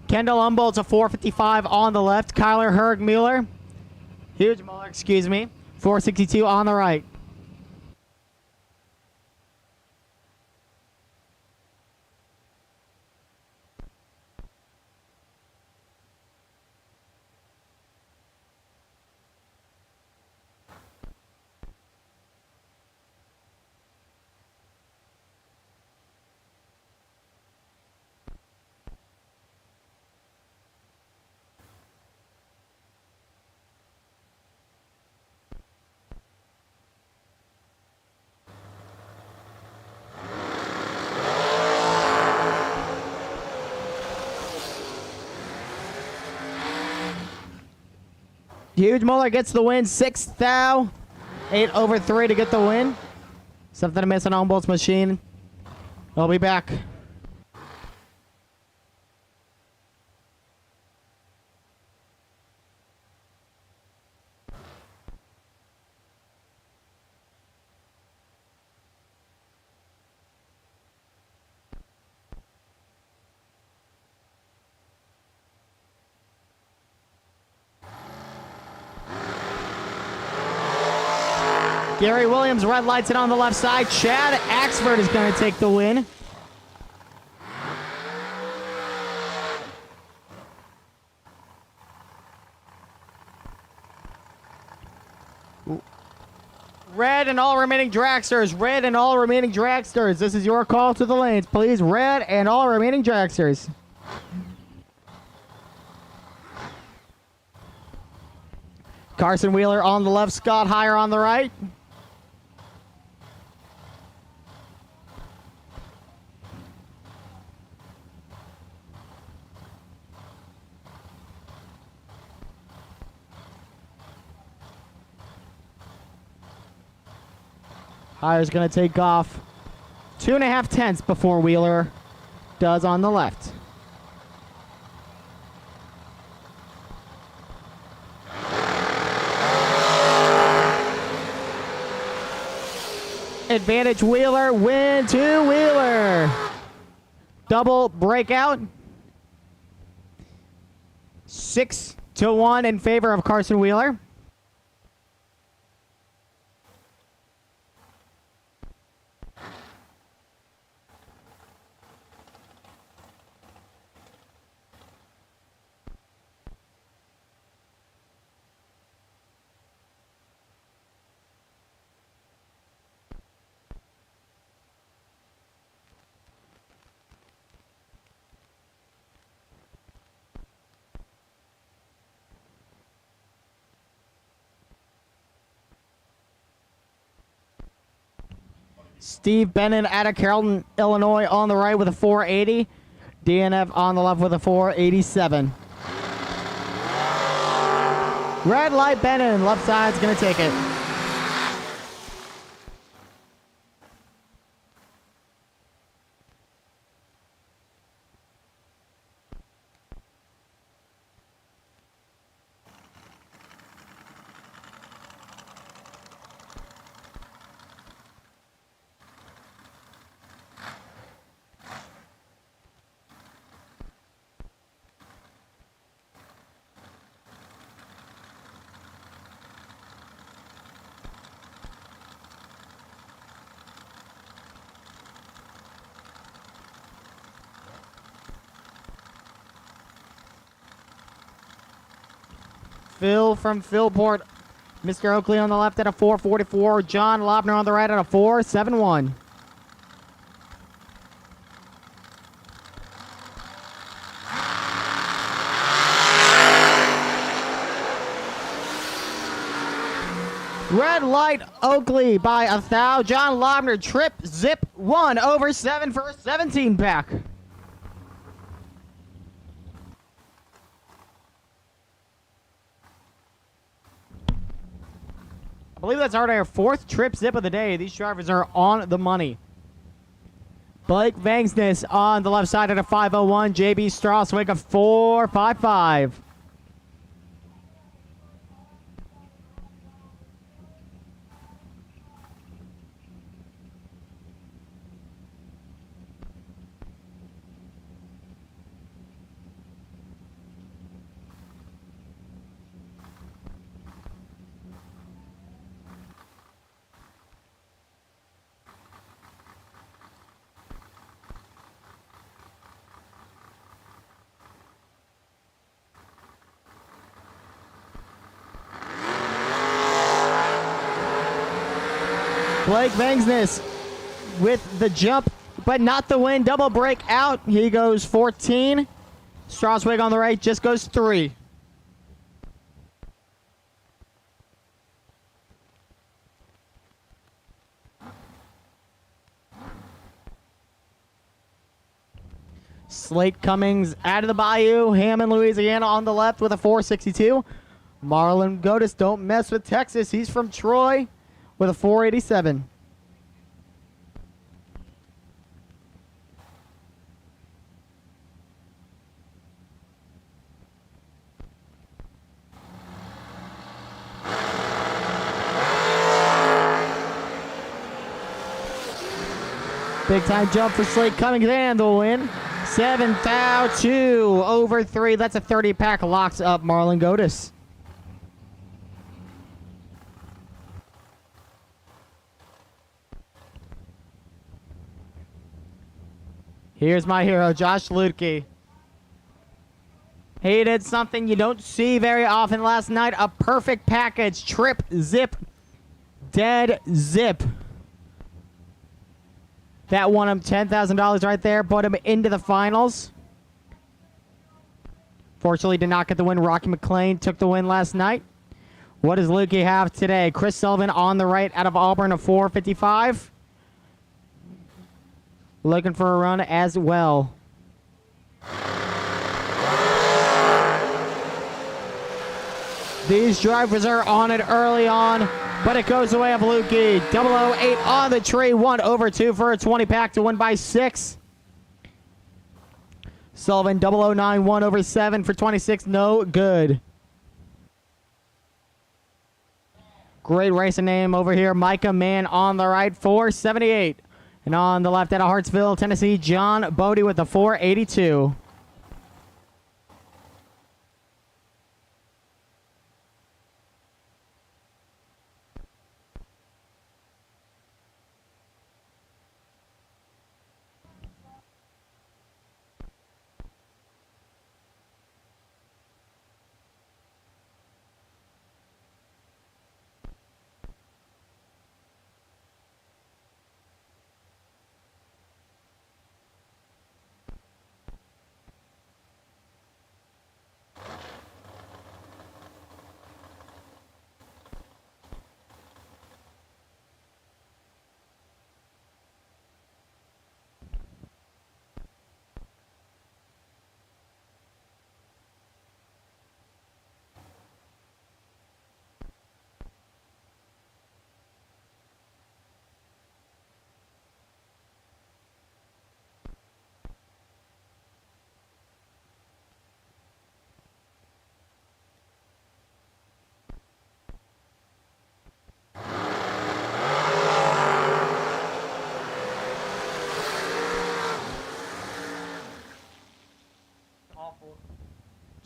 Kendall Humboldt's a 455 on the left. Kyler Hugh Muller, excuse me, 462 on the right. Huge Muller gets the win. 6th thou. 8 over 3 to get the win. Something to miss on Humboldt's machine. I'll be back. Gary Williams red lights it on the left side. Chad Axford is going to take the win. Red and all remaining dragsters. Red and all remaining dragsters. This is your call to the lanes, please. Red and all remaining dragsters. Carson Wheeler on the left, Scott Heyer on the right. Heyer's going to take off 2.5 tenths before Wheeler does on the left. Advantage Wheeler, win to Wheeler. Double breakout. 6-1 in favor of Carson Wheeler. Steve Bennett out of Carrollton, Illinois on the right with a 480. DNF on the left with a 487. Red light Bennett, left side's going to take it. Phil from Philport. Mr. Oakley on the left at a 444. John Lobner on the right at a 471. Red light Oakley by 1,000. John Lobner trip zip 1 over 7 for a 17 pack. I believe that's already our 4th trip zip of the day. These drivers are on the money. Blake Vangsness on the left side at a 501. JB Strasswick a 455. Blake Vangsness with the jump, but not the win. Double break out. He goes 14. Strasswick on the right just goes 3. Slate Cummings out of the Bayou. Hammond, Louisiana on the left with a 462. Marlon Godis, don't mess with Texas. He's from Troy with a 487. Big time jump for Slade Cummings and the win. 7,002 over 3. That's a 30 pack. Locks up Marlon Godis. Here's my hero, Josh Lutke. He did something you don't see very often last night. A perfect package. Trip, zip, dead zip. That won him $10,000 right there. Put him into the finals. Fortunately, did not get the win. Rocky Mclean took the win last night. What does Lukey have today? Chris Sullivan on the right out of Auburn, a 455. Looking for a run as well. These drivers are on it early on, but it goes away of Lukey. 008 on the tree, 1 over 2 for a 20 pack to win by 6. Sullivan 009, 1 over 7 for 26, no good. Great racing name over here, Micah Mann on the right, 478. And on the left out of Hartsville, Tennessee, John Bode with the 482.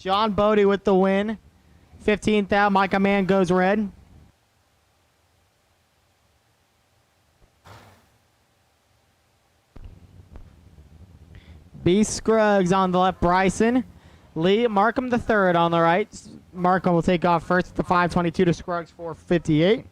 John Bode with the win. 15,000. Micah Mann goes red. B. Scruggs on the left. Bryson. Lee Markham the third on the right. Markham will take off first to 522 to Scruggs 458.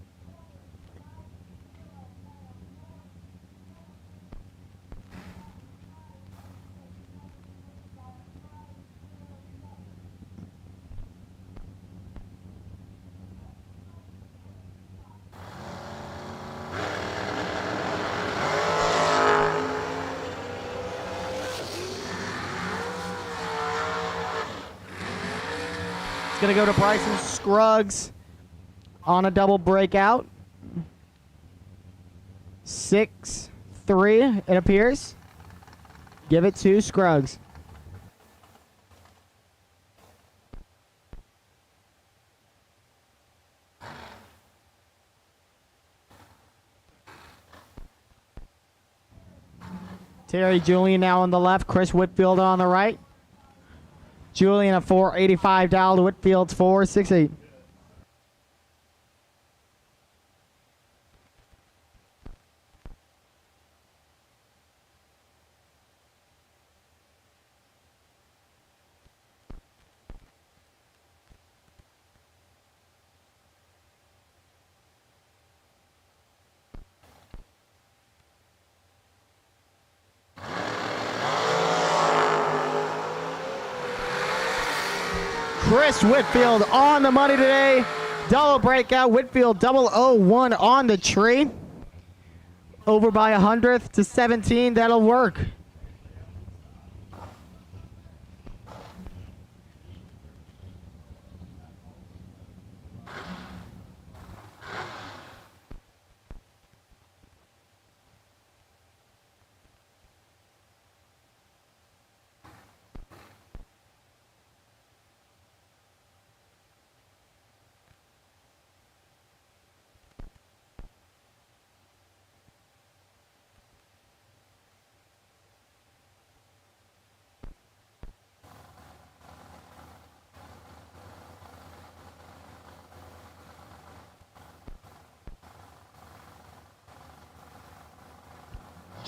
Going to go to Bryson Scruggs on a double breakout. 6-3, it appears. Give it to Scruggs. Terry Julian now on the left. Chris Whitfield on the right. Julian a 485 dial to Whitfield's 468. Chris Whitfield on the money today. Double breakout. Whitfield 001 on the tree. Over by 100th to 17. That'll work.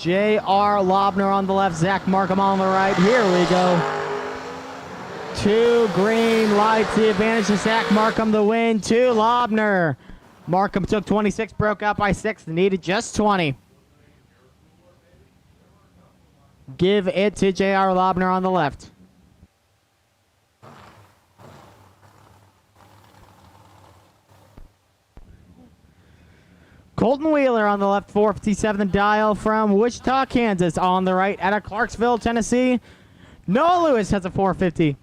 J.R. Lobner on the left, Zach Markham on the right. Here we go. 2 green lights, the advantage to Zach Markham, the win to Lobner. Markham took 26, broke out by 6, needed just 20. Give it to J.R. Lobner on the left. Colton Wheeler on the left, 457 dial from Wichita, Kansas. On the right, out of Clarksville, Tennessee, Noah Lewis has a 450.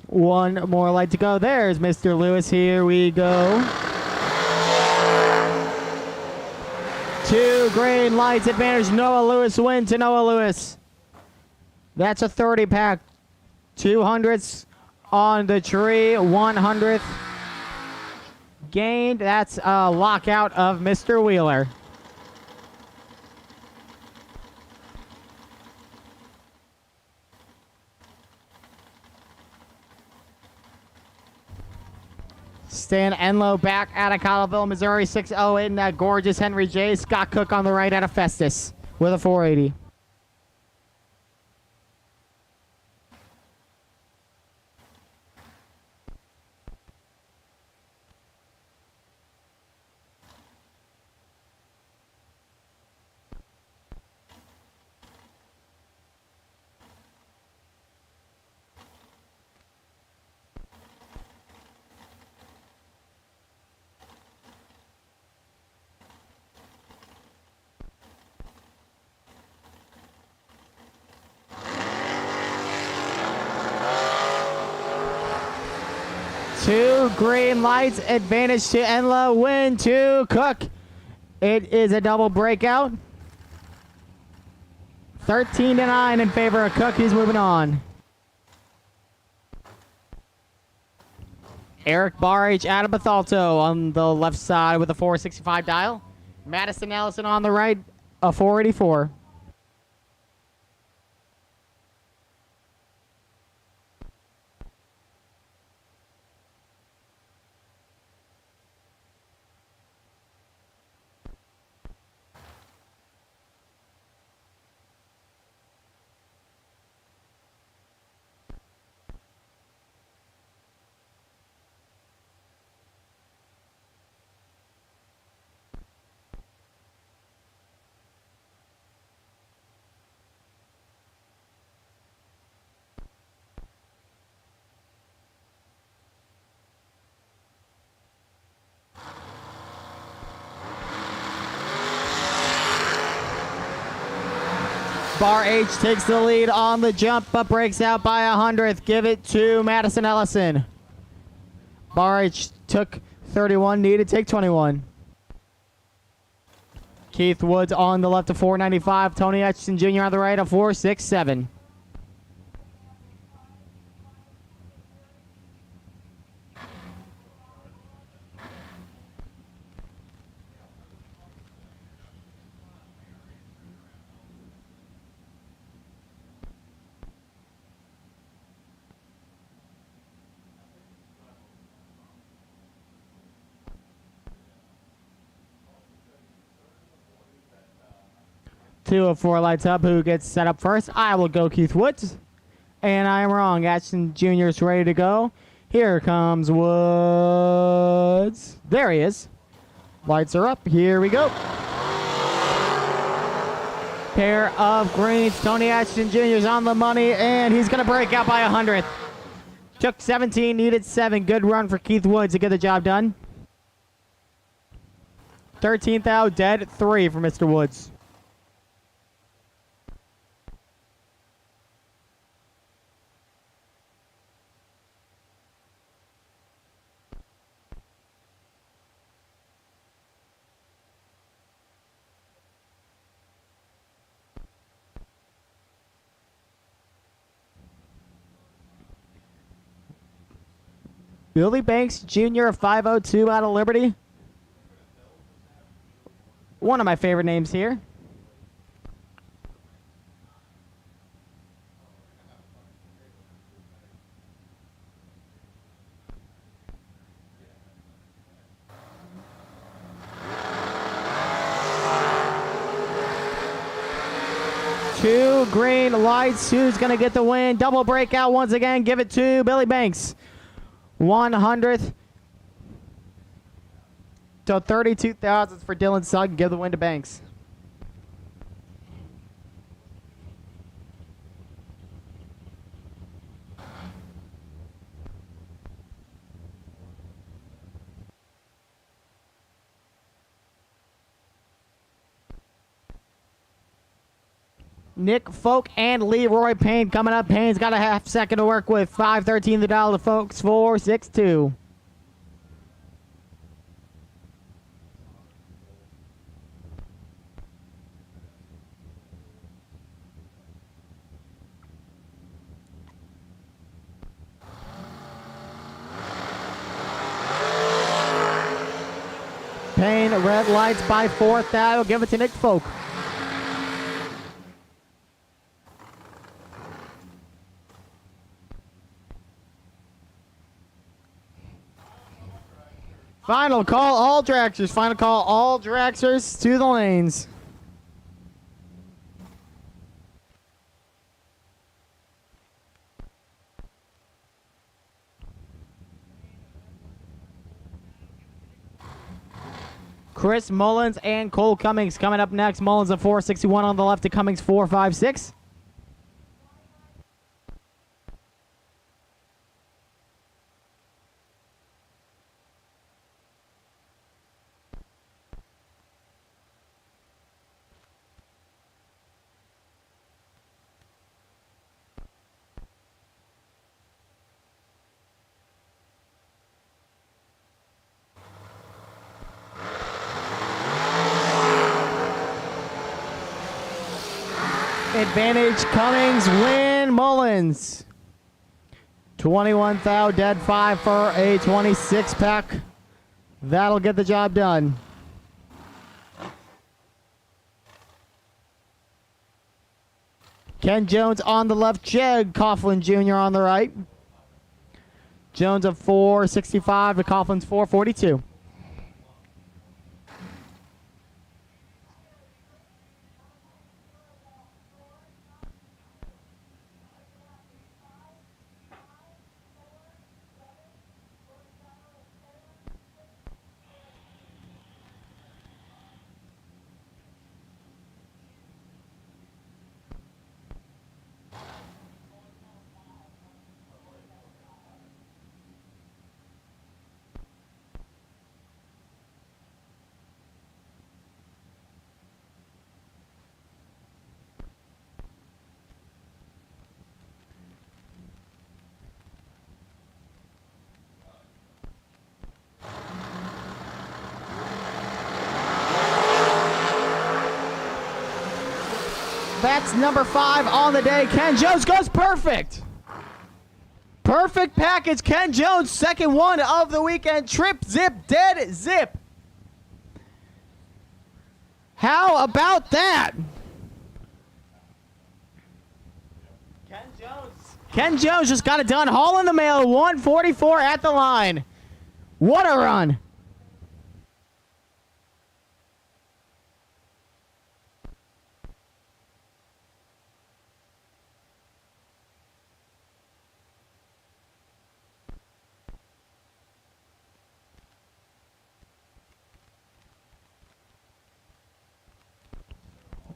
One more light to go. There's Mr. Lewis. Here we go. 2 green lights, advantage Noah Lewis, win to Noah Lewis. That's a 30 pack. 200s on the tree, 100th gained. That's a lockout of Mr. Wheeler. Stan Enlow back out of Colville, Missouri, 608 in that gorgeous Henry J. Scott Cook on the right out of Festus with a 480. Two green lights, advantage to Enlow, win to Cook. It is a double breakout. 13-9 in favor of Cook. He's moving on. Eric Barrage out of Bethalto on the left side with a 465 dial. Madison Ellison on the right, a 484. Bar H takes the lead on the jump, but breaks out by 100th. Give it to Madison Ellison. Bar H took 31, needed to take 21. Keith Woods on the left of 495. Tony Etchison Jr. on the right of 467. Two of four lights up. Who gets set up first? I will go Keith Woods. And I am wrong. Atchison Jr. is ready to go. Here comes Woods. There he is. Lights are up. Here we go. Pair of greens. Tony Atchison Jr. is on the money, and he's going to break out by 100th. Took 17, needed 7. Good run for Keith Woods to get the job done. 13th out, dead 3 for Mr. Woods. Billy Banks Jr., 502 out of Liberty. One of my favorite names here. Two green lights. Who's going to get the win? Double breakout once again. Give it to Billy Banks. 100th to 32 thousandths for Dylan Sugg. Give the win to Banks. Nick Folk and Leroy Payne coming up. Payne's got a half second to work with. 5:13 the dial to Folks. 4.62. Payne, red lights by 4th. That'll give it to Nick Folk. Final call, all Draxers. Final call, all Draxers to the lanes. Chris Mullins and Cole Cummings coming up next. Mullins at 4.61 on the left to Cummings 4.56. Advantage Cummings, win Mullins. 21 thou, dead 5 for a 26 pack. That'll get the job done. Ken Jones on the left, Jeg Coughlin Jr. on the right. Jones of 4.65 to Coughlin's 4.42. That's number 5 on the day. Ken Jones goes perfect. Perfect package. Ken Jones, second one of the weekend. Trip, zip, dead, zip. How about that? Ken Jones just got it done. Haul in the mail, 144 at the line. What a run.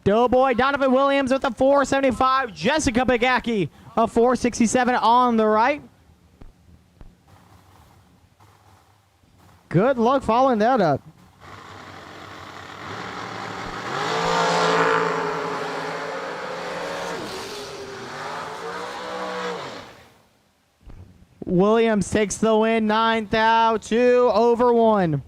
Doughboy Donovan Williams with a 4.75. Jessica Pigaki, a 4.67 on the right. Good luck following that up. Williams takes the win, 9 thou, 2 over 1.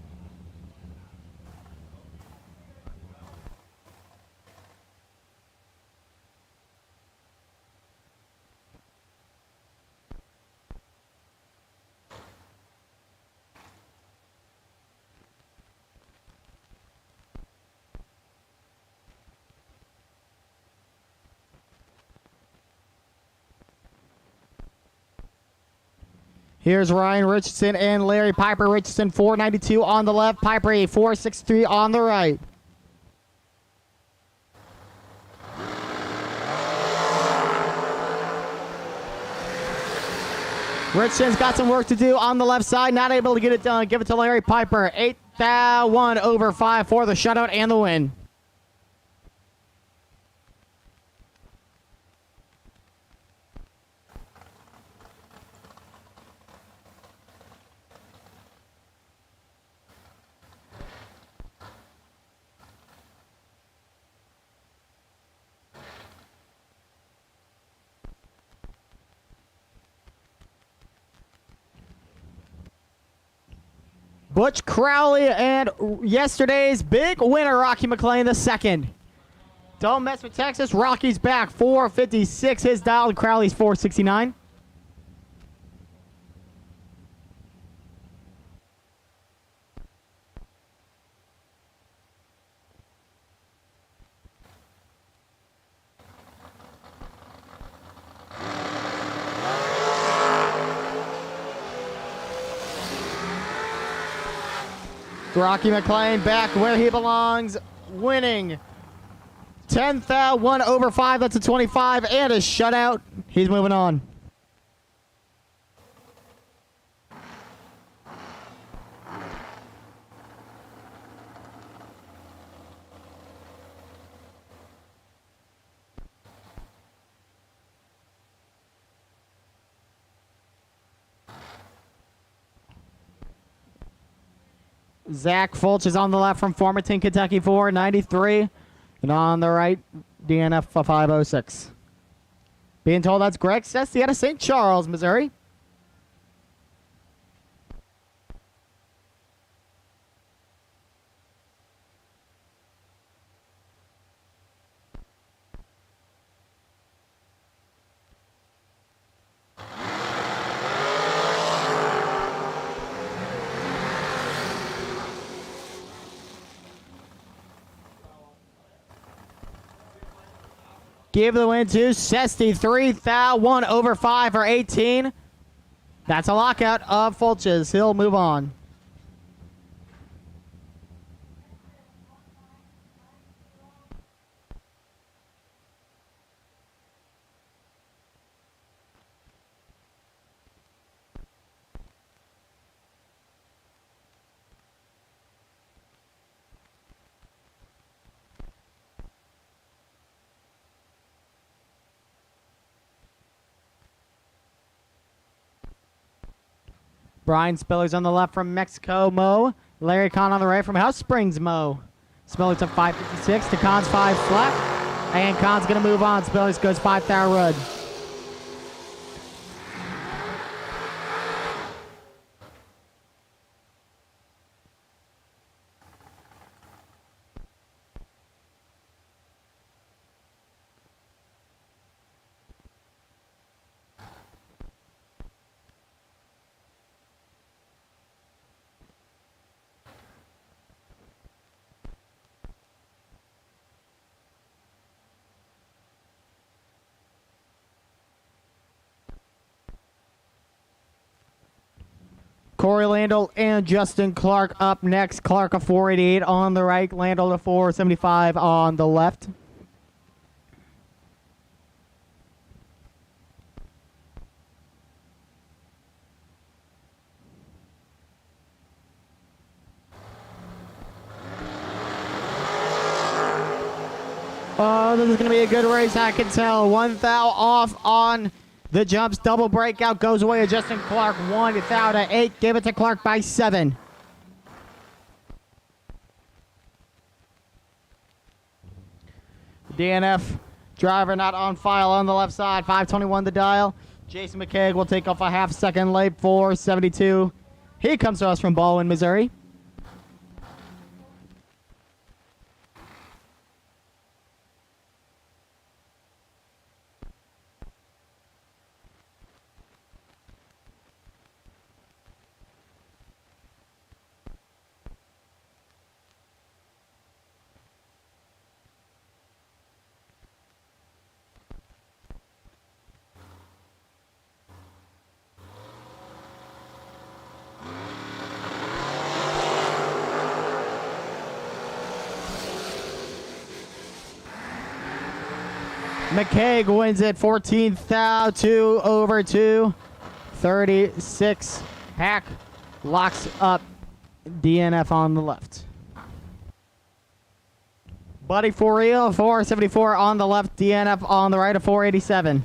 Here's Ryan Richardson and Larry Piper. Richardson 492 on the left, Piper a 463 on the right. Richardson's got some work to do on the left side, not able to get it done. Give it to Larry Piper. 8-1 over 5 for the shutout and the win. Butch Crowley and yesterday's big winner, Rocky Mclean the second. Don't mess with Texas. Rocky's back, 456 his dial. Crowley's 469. Rocky Mclean back where he belongs, winning 10-1 over 5. That's a 25 and a shutout. He's moving on. Zach Fulch is on the left from Farmington, Kentucky, 493. And on the right, DNF 506. Being told that's Greg Sesty out of St. Charles, Missouri. Give the win to Sesty, 3-1 over 5 for 18. That's a lockout of Fulch's. He'll move on. Brian Spiller's on the left from Mexico, Mo. Larry Kahn on the right from House Springs, Mo. Spiller took 556 to Kahn's 5 flat. And Kahn's going to move on. Spiller's goes 5,000 Rud. Corey Landell and Justin Clark up next. Clark a 488 on the right. Landell a 475 on the left. Oh, this is going to be a good race, I can tell. 1,000 off on the jumps. Double breakout goes away to Justin Clark. 1,000 to 8. Give it to Clark by 7. DNF driver not on file on the left side. 521 the dial. Jason McCaig will take off a half second late. 472. He comes to us from Baldwin, Missouri. McCaig wins it 14th thou, 2 over 2. 36. Hack locks up DNF on the left. Buddy for real, 474 on the left, DNF on the right of 487.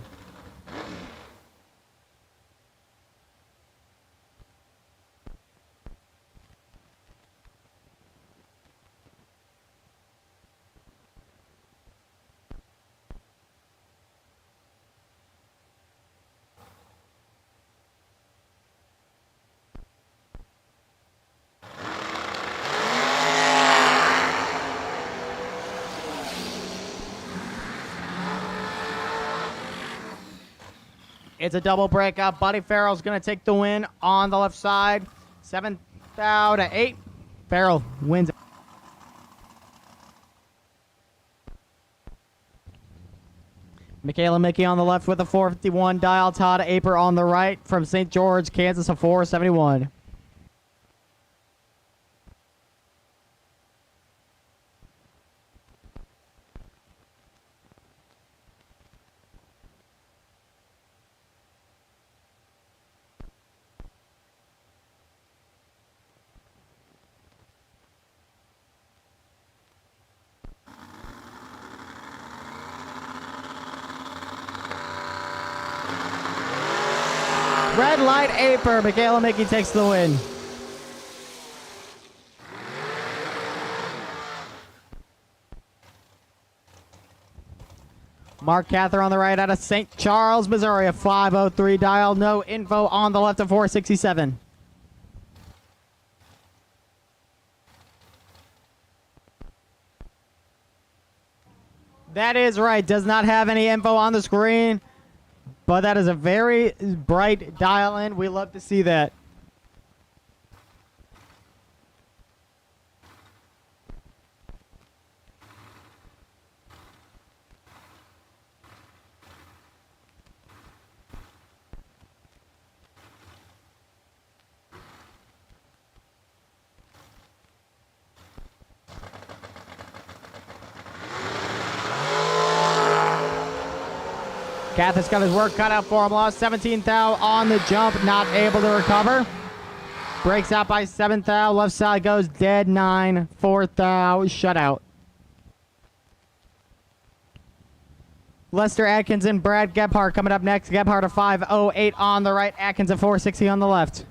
It's a double breakup. Buddy Farrell's going to take the win on the left side. 7th thou to 8. Farrell wins. Michaela Mickey on the left with a 451 dial. Todd Aper on the right from St. George, Kansas, a 471. Red light Aper. Michaela Mickey takes the win. Mark Cather on the right out of St. Charles, Missouri, a 503 dial. No info on the left of 467. That is right. Does not have any info on the screen. But that is a very bright dial in. We love to see that. Cather's got his work cut out for him. Lost 17th thou on the jump, not able to recover. Breaks out by 7th thou. Left side goes dead 9. 4th thou, shutout. Lester Atkins and Brad Gebhardt coming up next. Gebhardt a 508 on the right. Atkins a 460 on the left.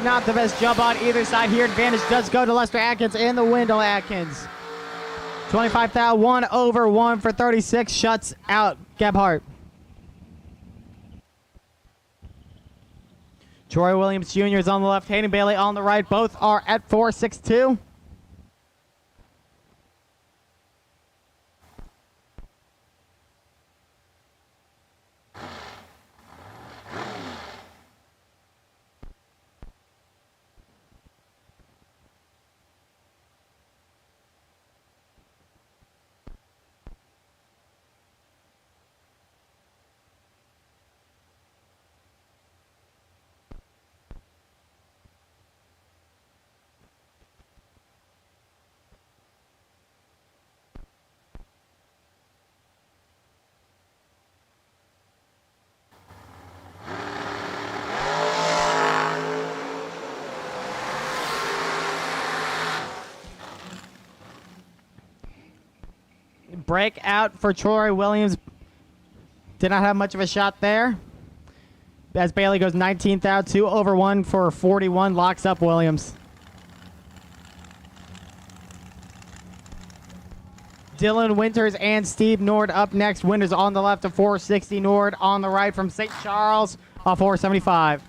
Not the best jump on either side here. Advantage does go to Lester Atkins and the Wendell Atkins. 25 thou, 1 over 1 for 36. Shuts out Gebhardt. Troy Williams Jr. is on the left. Hayden Bailey on the right. Both are at 4.62. Break out for Troy Williams. Did not have much of a shot there. As Bailey goes 19th out, 2 over 1 for 41. Locks up Williams. Dylan Winters and Steve Nord up next. Winters on the left of 460. Nord on the right from St. Charles, 475.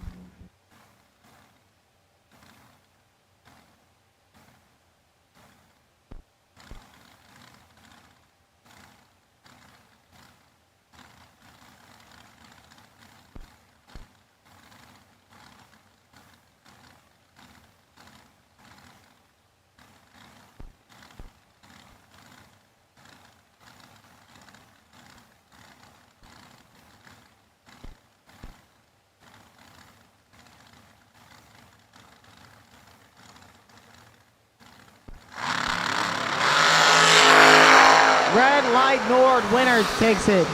Red Light Nord Winners takes it.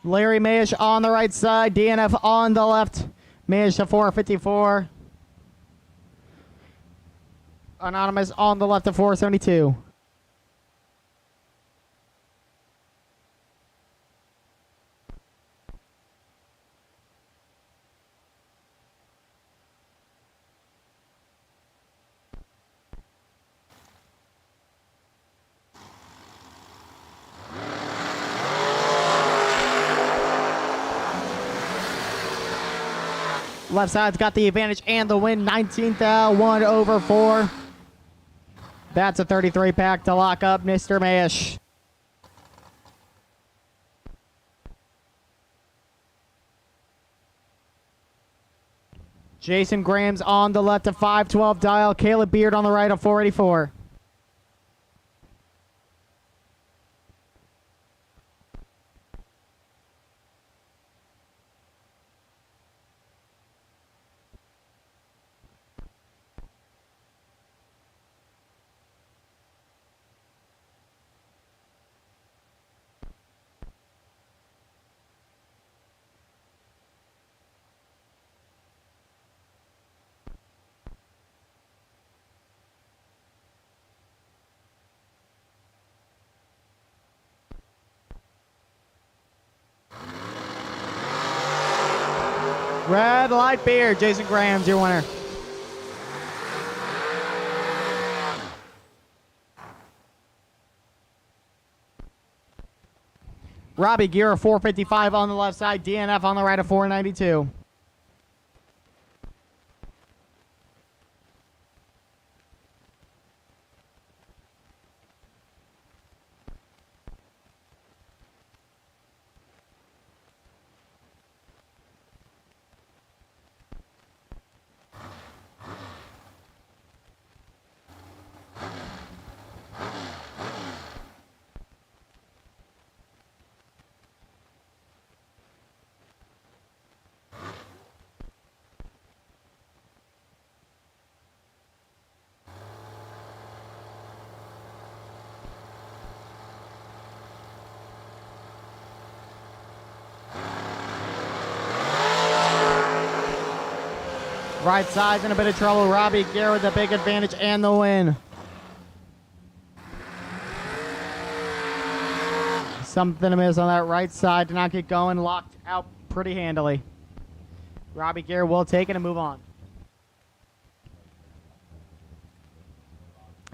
Larry Mayish on the right side, DNF on the left. Mayish to 454. Anonymous on the left to 472. Left side's got the advantage and the win. 19th 1 over 4. That's a 33 pack to lock up Mr. Mayish. Jason Graham's on the left of 512 dial. Caleb Beard on the right of 484. Red Light Beer, Jason Graham's your winner. Robbie Gear, 455 on the left side, DNF on the right of 492. Right side's in a bit of trouble. Robbie Gear with the big advantage and the win. Something amiss on that right side. Did not get going. Locked out pretty handily. Robbie Gear will take it and move on.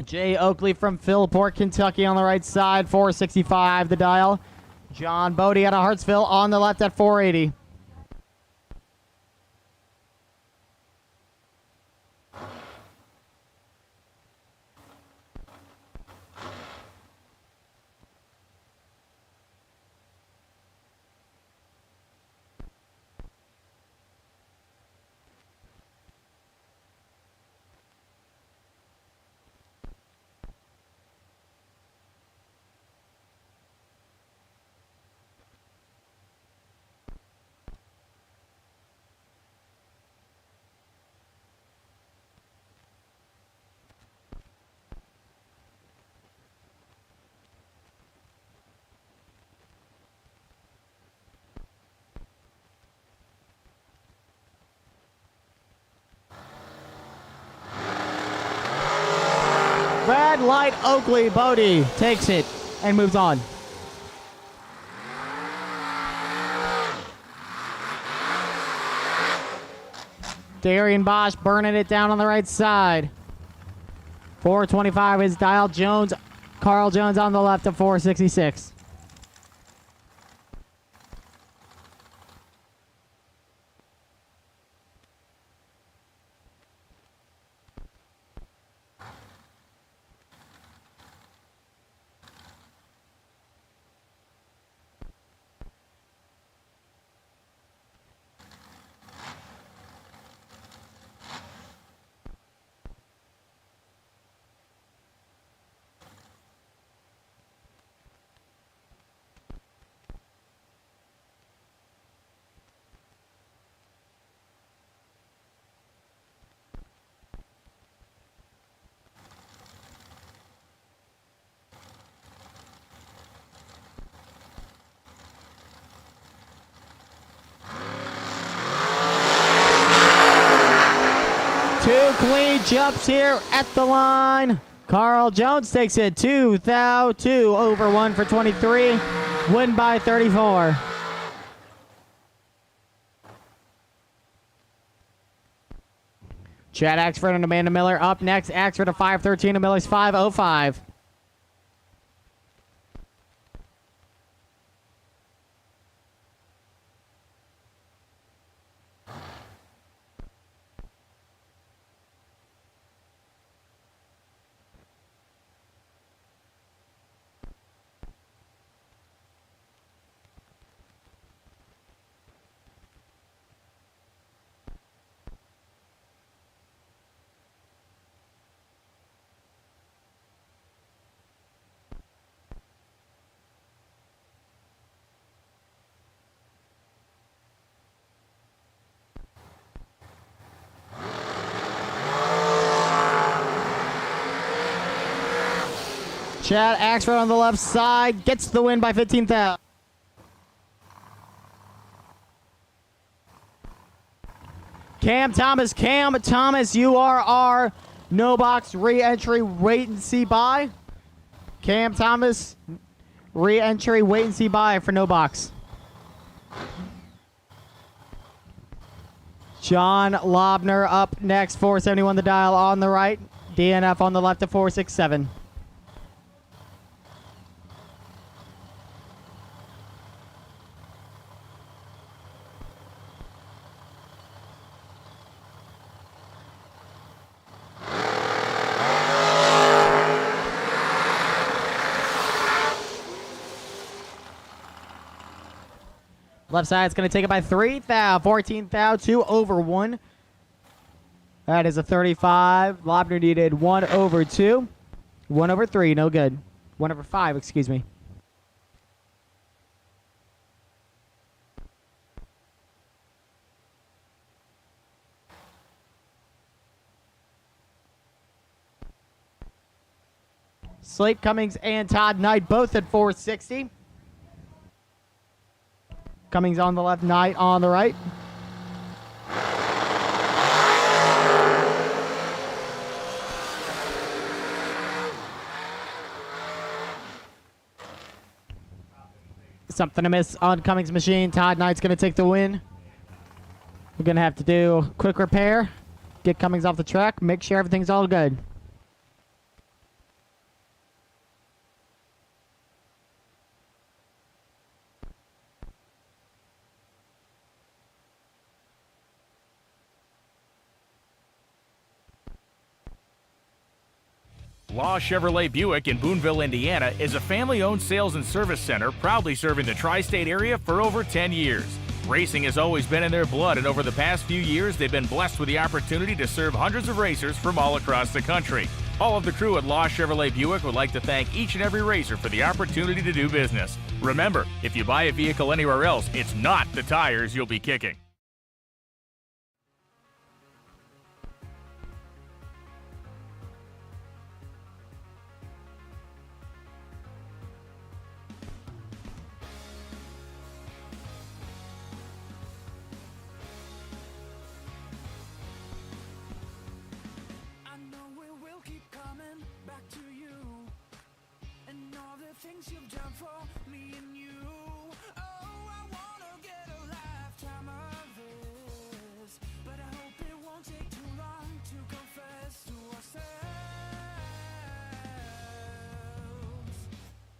Jay Oakley from Philport, Kentucky on the right side. 465 the dial. John Bode out of Hartsville on the left at 480. Red Light Oakley, Bode takes it and moves on. Darian Bosch burning it down on the right side. 425 is dial. Jones, Carl Jones on the left of 466. jumps here at the line. Carl Jones takes it 2 over 1 for 23. Win by 34. Chad Axford and Amanda Miller up next. Axford a 5:13 and Miller's 5:05. Chad Axford on the left side gets the win by 15,000. Cam Thomas, you are our no box re-entry wait and see buy. Cam Thomas, re-entry wait and see buy for no box. John Lobner up next, 471 the dial on the right. DNF on the left at 467. Left side's going to take it by 3 thou, 14 thou, 2 over 1. That is a 35. Lobner needed 1 over 2. 1 over 3, no good. 1 over 5, excuse me. Slate Cummings and Todd Knight both at 460. Cummings on the left, Knight on the right. Something to miss on Cummings' machine. Todd Knight's going to take the win. We're going to have to do a quick repair, get Cummings off the track, make sure everything's all good. Law Chevrolet Buick in Boonville, Indiana is a family-owned sales and service center proudly serving the tri-state area for over 10 years. Racing has always been in their blood, and over the past few years, they've been blessed with the opportunity to serve hundreds of racers from all across the country. All of the crew at Law Chevrolet Buick would like to thank each and every racer for the opportunity to do business. Remember, if you buy a vehicle anywhere else, it's not the tires you'll be kicking. Things you've done for me and you. Oh, I wanna get a lifetime of this, but I hope it won't take too long to confess to ourselves.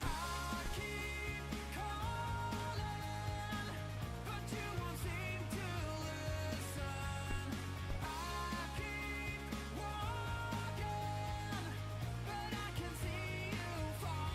I keep calling, but you won't seem to listen. I keep walking, but I can see you fall.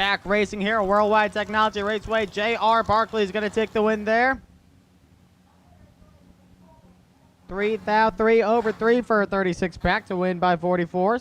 back racing here at Worldwide Technology Raceway. J.R. Barkley is going to take the win there. 3 over 3 for a 36 pack to win by 44.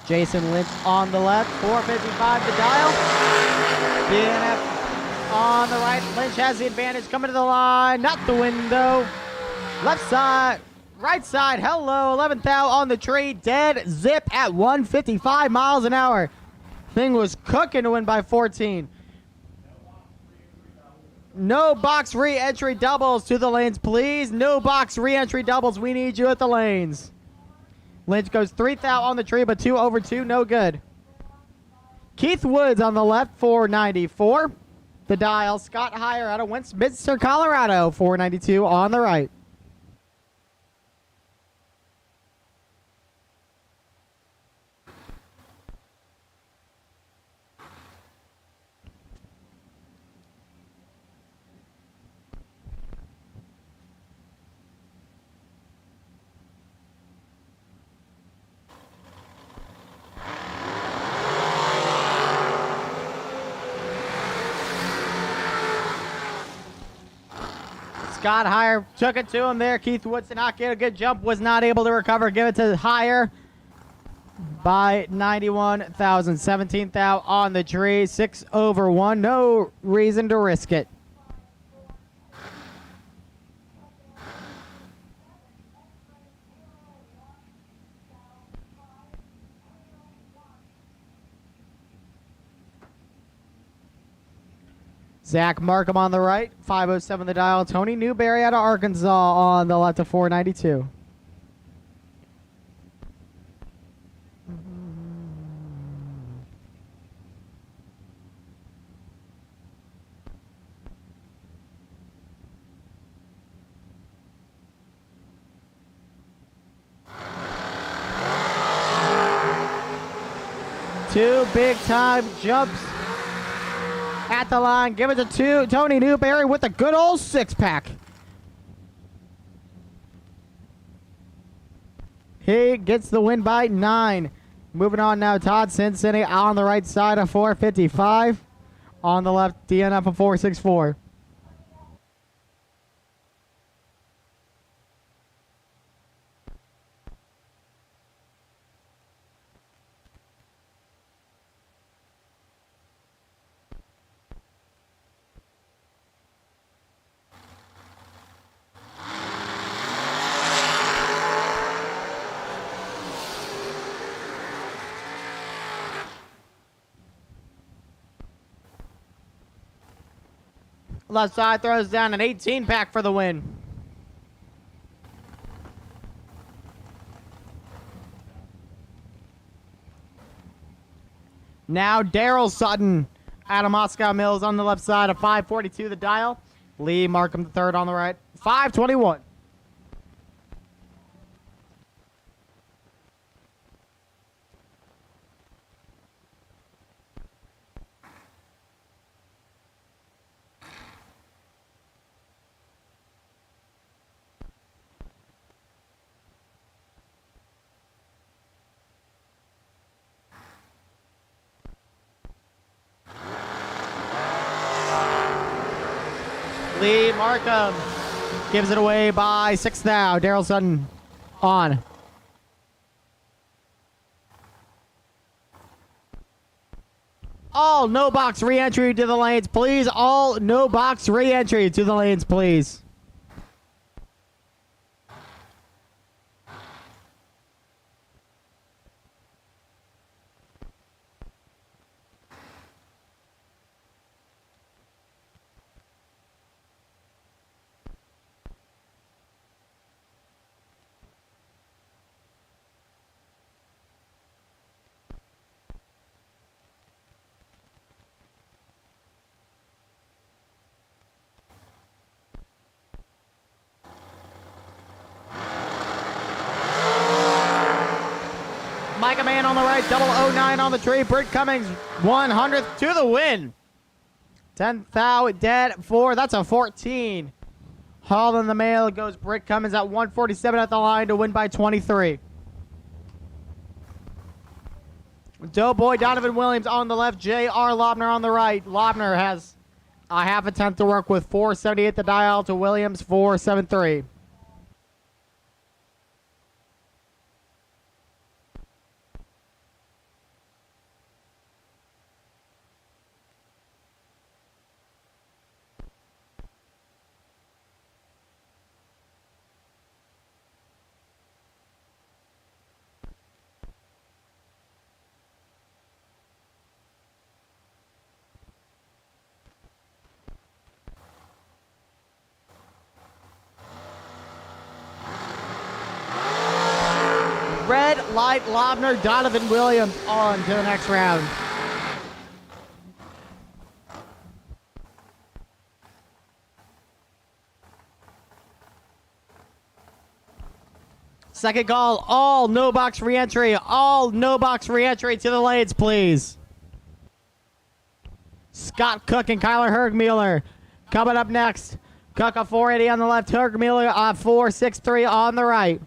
Jason Lynch on the left, 455 the dial. DNF on the right. Lynch has the advantage coming to the line, not the window. Left side, right side, hello, 11th out on the tree, dead zip at 155 miles an hour. Thing was cooking to win by 14. No box re-entry doubles to the lanes, please. No box re-entry doubles. We need you at the lanes. Lynch goes 3th out on the tree, but 2 over 2, no good. Keith Woods on the left, 494. The dial, Scott Heyer out of Westminster, Colorado, 492 on the right. Scott Heyer took it to him there. Keith Woods did not get a good jump, was not able to recover. Give it to Heyer by 91,000. 17th out on the tree. 6 over 1. No reason to risk it. Zach Markham on the right, 507 the dial. Tony Newberry out of Arkansas on the left of 492. Two big time jumps at the line. Give it to Tony Newberry with a good old 6-pack. He gets the win by 9. Moving on now, Todd Cincinnati on the right side of 455. On the left, DNF of 464. Left side throws down an 18-pack for the win. Now Daryl Sutton out of Moscow Mills on the left side of 542 the dial. Lee Markham the third on the right, 521. Lee Markham gives it away by 6 now. Daryl Sutton on. All no box re-entry to the lanes, please. All no box re-entry to the lanes, please. Micah Man on the right, 009 on the tree. Britt Cummings, 100th to the win. 10th out, dead 4. That's a 14. Haul in the mail goes Britt Cummings at 147 at the line to win by 23. Doughboy Donovan Williams on the left, J.R. Lobner on the right. Lobner has a half a tenth to work with, 478 the dial to Williams, 473. Red light Lobner, Donovan Williams on to the next round. Second call, all no box re-entry. All no box re-entry to the lanes, please. Scott Cook and Kyler Hergmuller coming up next. Cook a 480 on the left, Hergmuller a 463 on the right.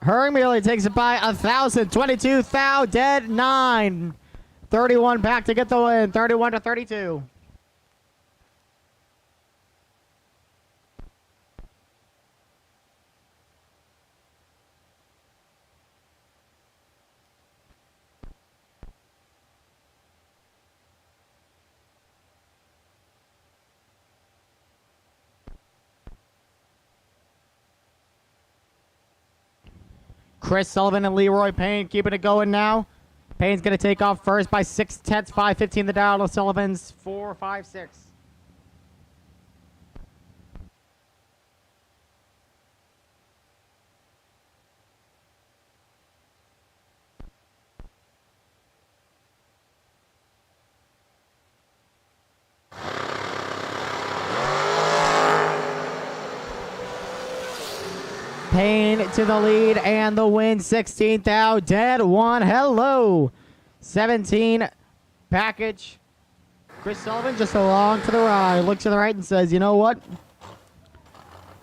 Hergmuller takes it by 1,000. 22 thou, dead 9. 31 back to get the win. 31 to 32. Chris Sullivan and Leroy Payne keeping it going now. Payne's going to take off first by 6/10, 5:15 the dial to Sullivan's 4.56. Payne to the lead and the win. 16th out, dead 1. Hello. 17 package. Chris Sullivan just along for the ride. Looks to the right and says, you know what?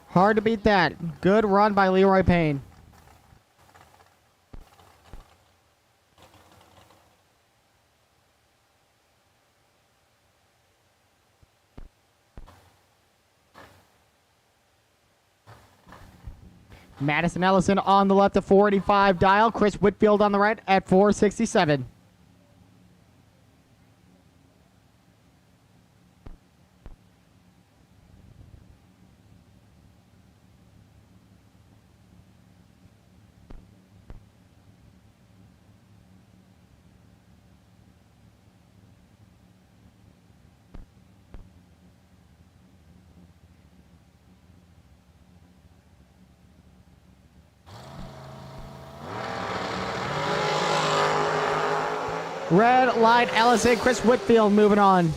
Hard to beat that. Good run by Leroy Payne. Madison Ellison on the left at 485 dial. Chris Whitfield on the right at 467. Red light, Ellison, Chris Whitfield moving on.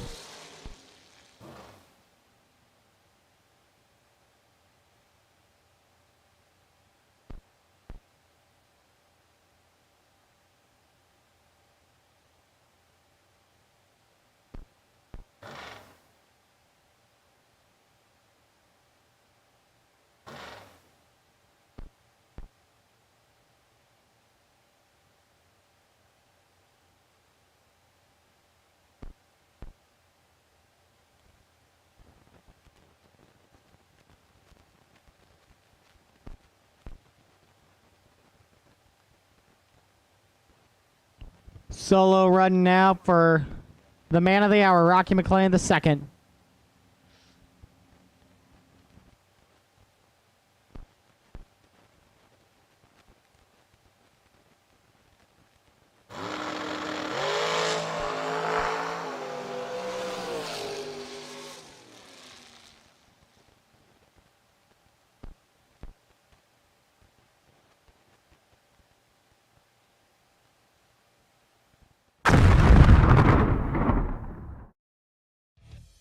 Solo run now for the man of the hour, Rocky Mclean the second.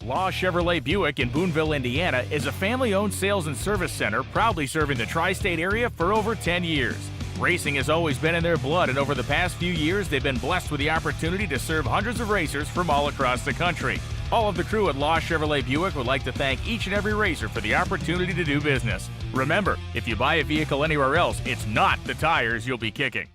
Law Chevrolet Buick in Boonville, Indiana is a family-owned sales and service center proudly serving the tri-state area for over 10 years. Racing has always been in their blood, and over the past few years, they've been blessed with the opportunity to serve hundreds of racers from all across the country. All of the crew at Law Chevrolet Buick would like to thank each and every racer for the opportunity to do business. Remember, if you buy a vehicle anywhere else, it's not the tires you'll be kicking.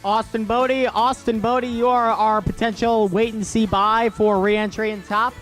Austin Bode, you are our potential wait-and-see buy for re-entry in top.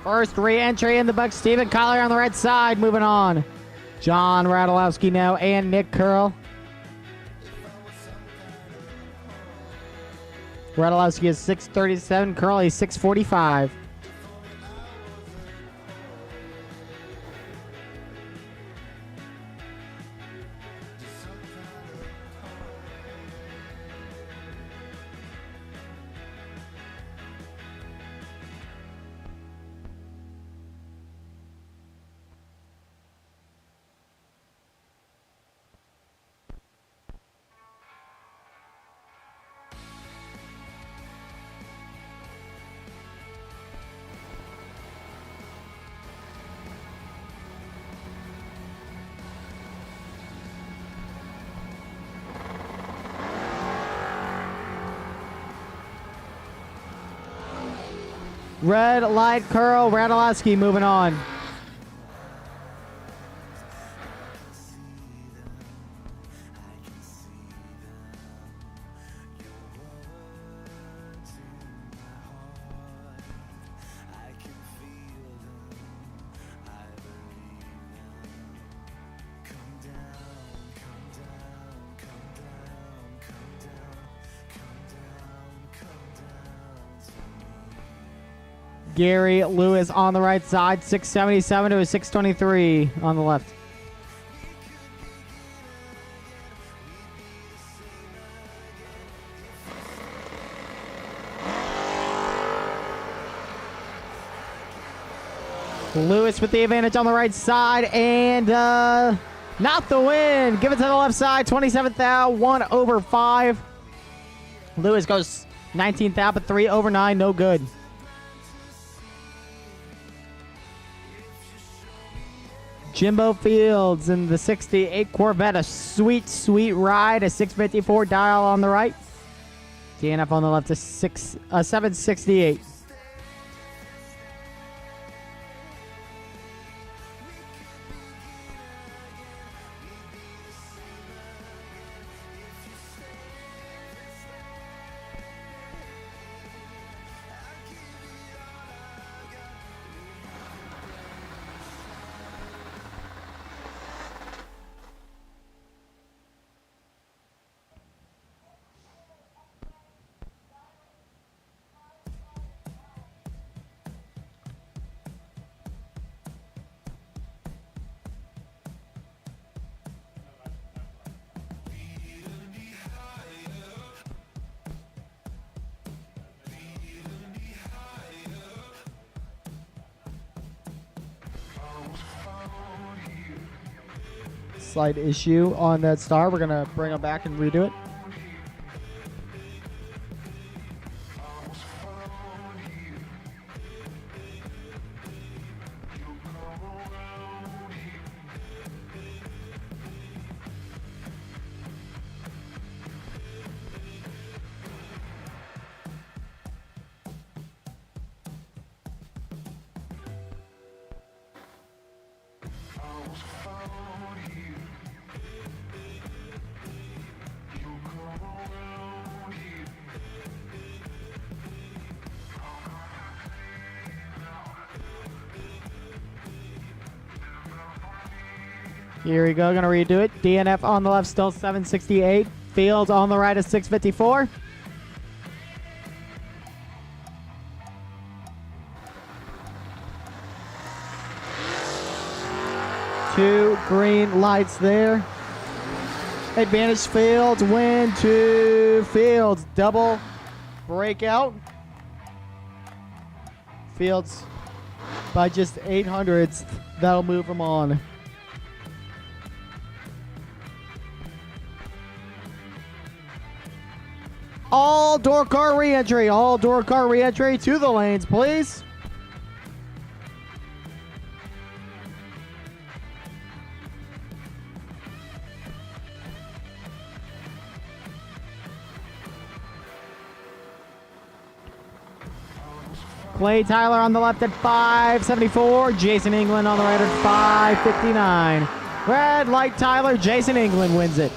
First re-entry in the book. Stephen Collier on the right side. Moving on. John Radulowski now and Nick Curl. Radulowski is 6:37. Curley 6:45. Red light curl, Radulowski moving on. Gary Lewis on the right side, 677 to a 623 on the left. Lewis with the advantage on the right side, and not the win. Give it to the left side, 27th out, 1 over 5. Lewis goes 19th out, but 3 over 9, no good. Jimbo Fields in the 68 Corvette, a sweet, sweet ride, a 654 dial on the right. DNF on the left, a 768. Slight issue on that star. We're going to bring him back and redo it. Here we go, gonna redo it. DNF on the left, still 768. Fields on the right is 654. Two green lights there. Advantage Fields, win to Fields. Double breakout. Fields by just 800ths. That'll move him on. All door car re-entry. All door car re-entry to the lanes, please. Clay Tyler on the left at 574. Jason England on the right at 559. Red light Tyler. Jason England wins it.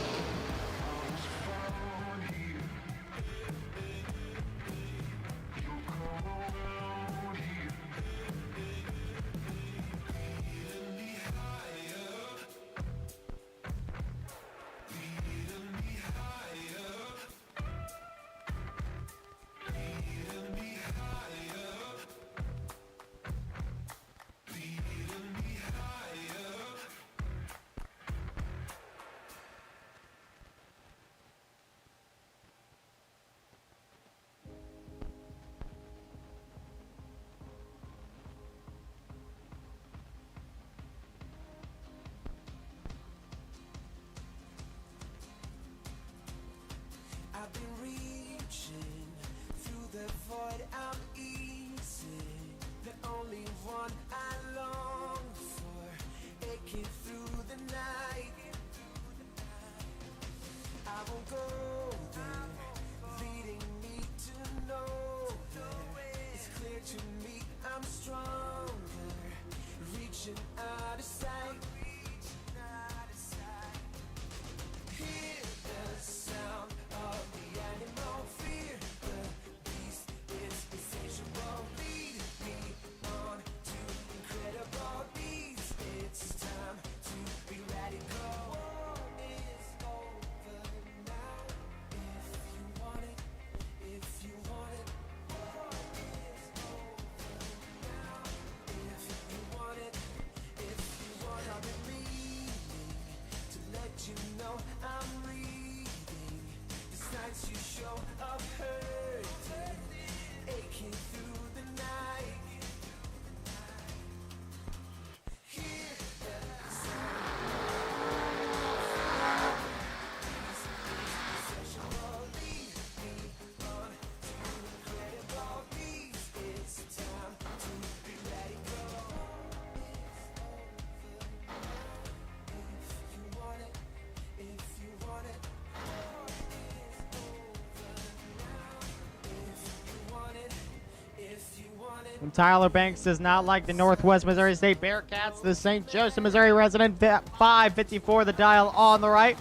And Tyler Banks does not like the Northwest Missouri State Bearcats. The St. Joseph, Missouri resident, 554 the dial on the right.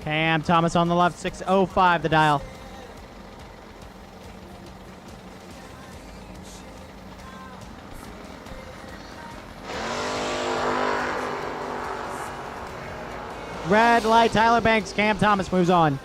Cam Thomas on the left, 605 the dial. Red light, Tyler Banks, Cam Thomas moves on.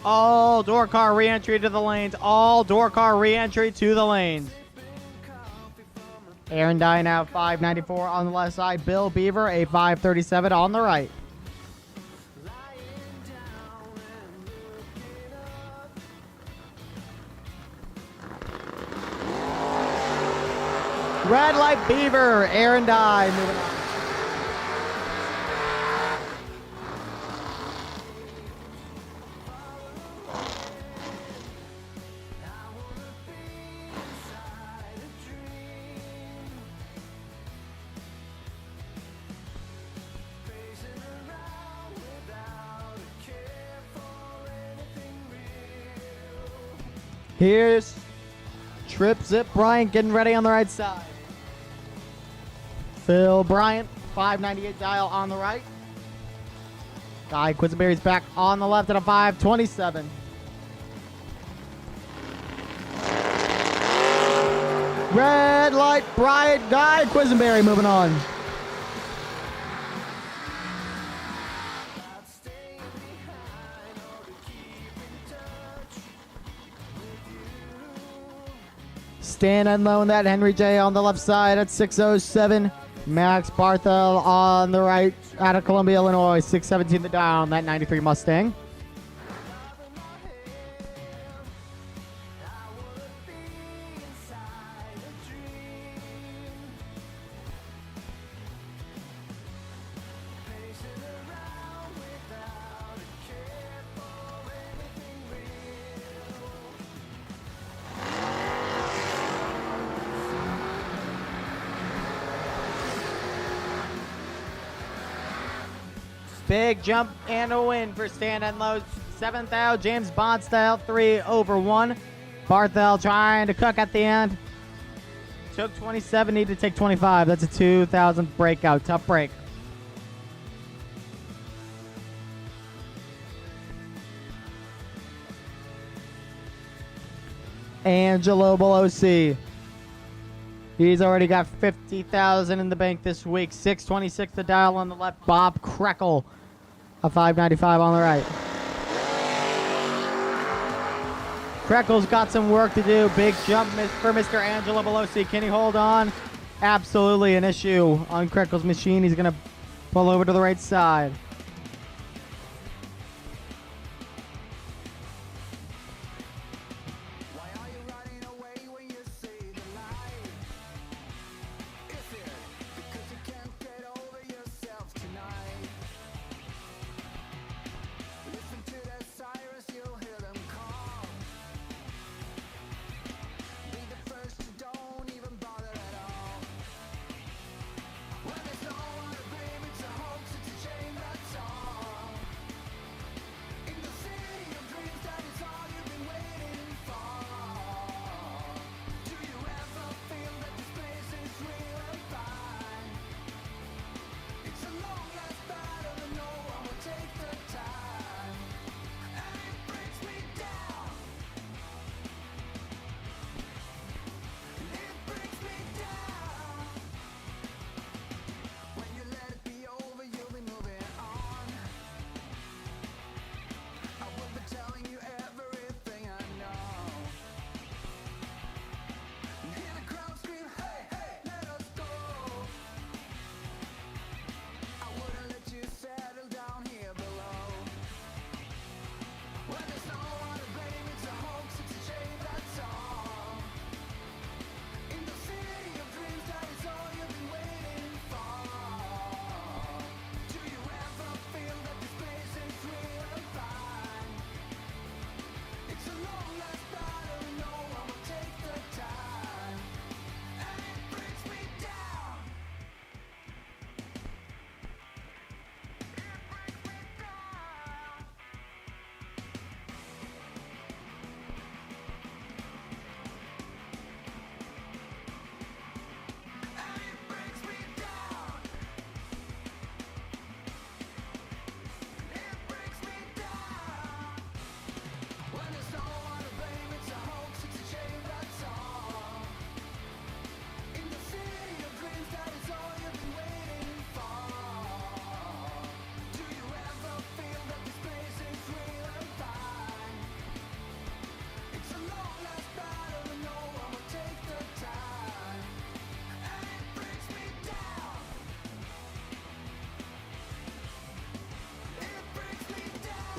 All door car re-entry to the lanes. All door car re-entry to the lanes. Aaron Dye now 594 on the left side. Bill Beaver a 537 on the right. Red light Beaver. Aaron Dye moving on. Here's Trip Zip Bryant getting ready on the right side. Phil Bryant, 598 dial on the right. Guy Quisenberry's back on the left at a 527. Red light, Bryant, Guy Quisenberry moving on. Stand unknown that Henry J on the left side at 607. Max Barthel on the right out of Columbia, Illinois, 617 the dial on that 93 Mustang. Big jump and a win for Stand and Low. 7th out, James Bond style, 3 over 1. Barthel trying to cook at the end. Took 27, need to take 25. That's a 2,000 breakout. Tough break. Angelo Belosi. He's already got 50,000 in the bank this week. 626 the dial on the left. Bob Krekel, a 595 on the right. Krekel's got some work to do. Big jump for Mr. Angelo Belosi. Can he hold on? Absolutely an issue on Krekel's machine. He's going to pull over to the right side.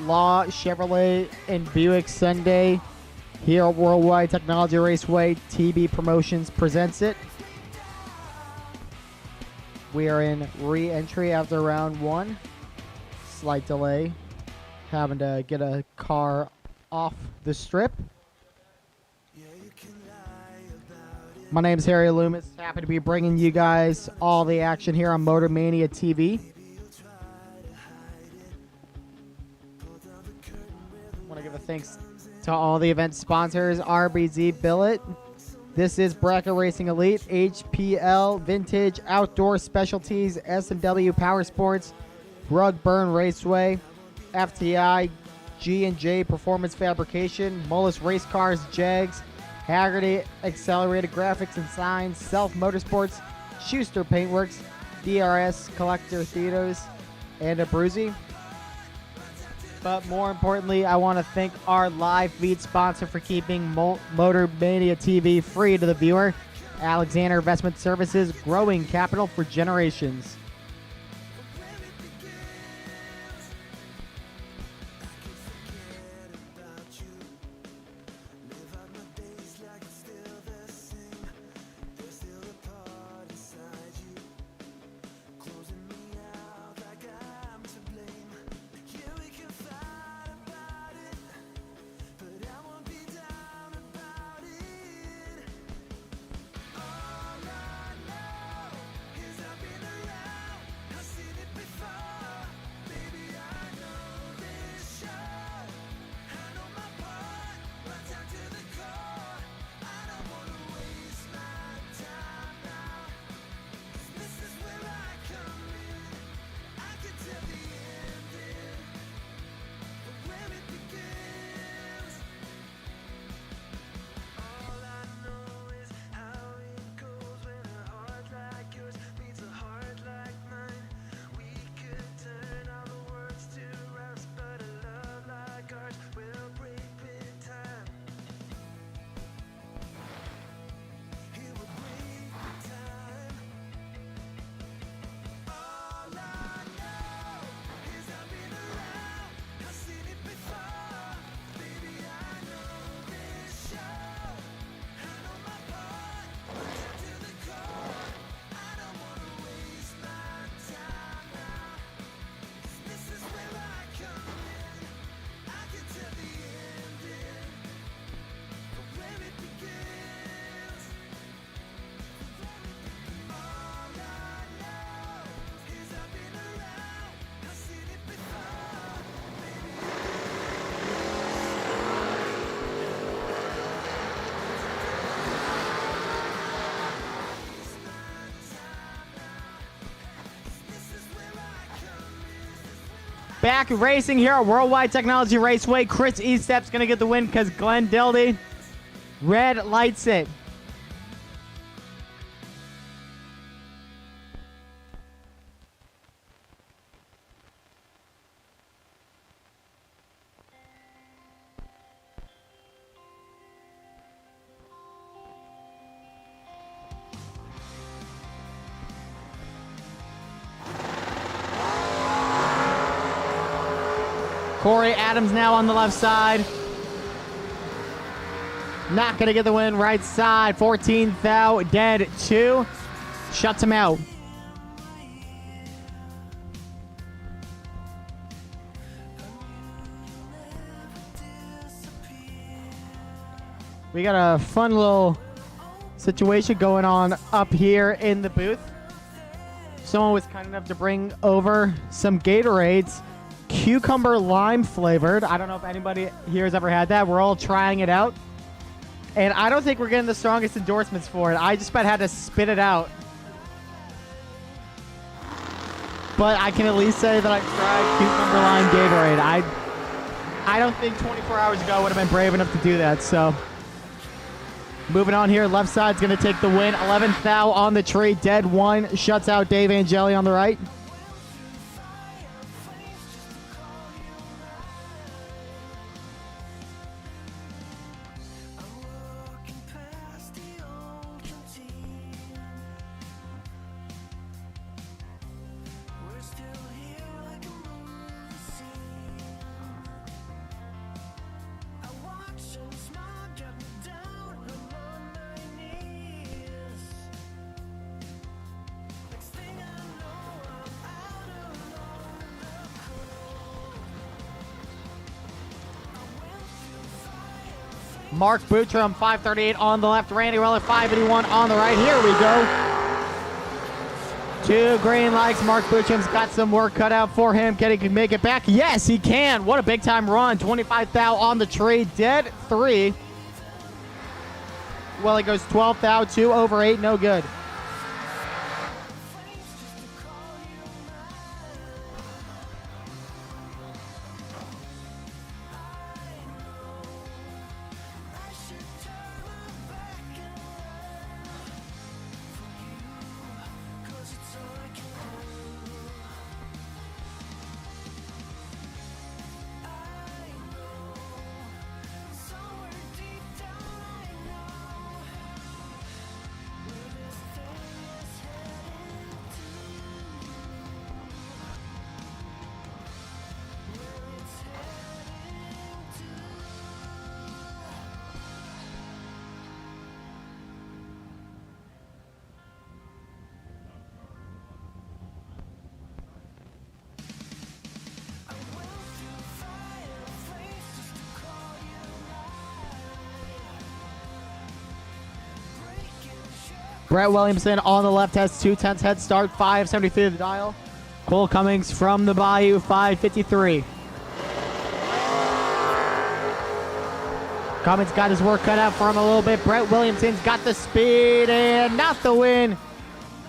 Law, Chevrolet, and Buick Sunday here at World Wide Technology Raceway. TB Promotions presents it. We are in re-entry after round one. Slight delay. Having to get a car off the strip. My name is Harry Loomis. Happy to be bringing you guys all the action here on Motor Mania TV. Want to give a thanks to all the event sponsors: RBZ Billet. This is Bracket Racing Elite, HPL Vintage Outdoor Specialties, S&W Power Sports, Rug Burn Raceway, FTI, G&J Performance Fabrication, Mullins Race Cars, Jags, Haggerty Accelerated Graphics and Signs, Self Motorsports, Schuster Paintworks, DRS Collector Theaters, and Abruzzi. But more importantly, I want to thank our live feed sponsor for keeping Motor Mania TV free to the viewer, Alexander Investment Services, growing capital for generations. Back racing here at Worldwide Technology Raceway. Chris Estep's going to get the win because Glenn Dildy red lights it. Corey Adams now on the left side. Not going to get the win. Right side. 14th out. Dead 2. Shuts him out. We got a fun little situation going on up here in the booth. Someone was kind enough to bring over some Gatorades. Cucumber lime flavored. I don't know if anybody here has ever had that. We're all trying it out. And I don't think we're getting the strongest endorsements for it. I just about had to spit it out. But I can at least say that I've tried cucumber lime Gatorade. I don't think 24 hours ago I would have been brave enough to do that. So moving on here. Left side's going to take the win. 11th thou on the tree. Dead 1. Shuts out Dave Angeli on the right. Mark Bootram, 538 on the left. Randy Relic, 581 on the right. Here we go. 2 green lights. Mark Bootram's got some work cut out for him. Can he make it back? Yes, he can. What a big time run. 25 thou on the tree. Dead 3. Well, he goes 12 thou, 2 over 8. No good. Brett Williamson on the left has 2/10 head start, 573 to the dial. Cole Cummings from the Bayou, 553. Cummings got his work cut out for him a little bit. Brett Williamson's got the speed and not the win.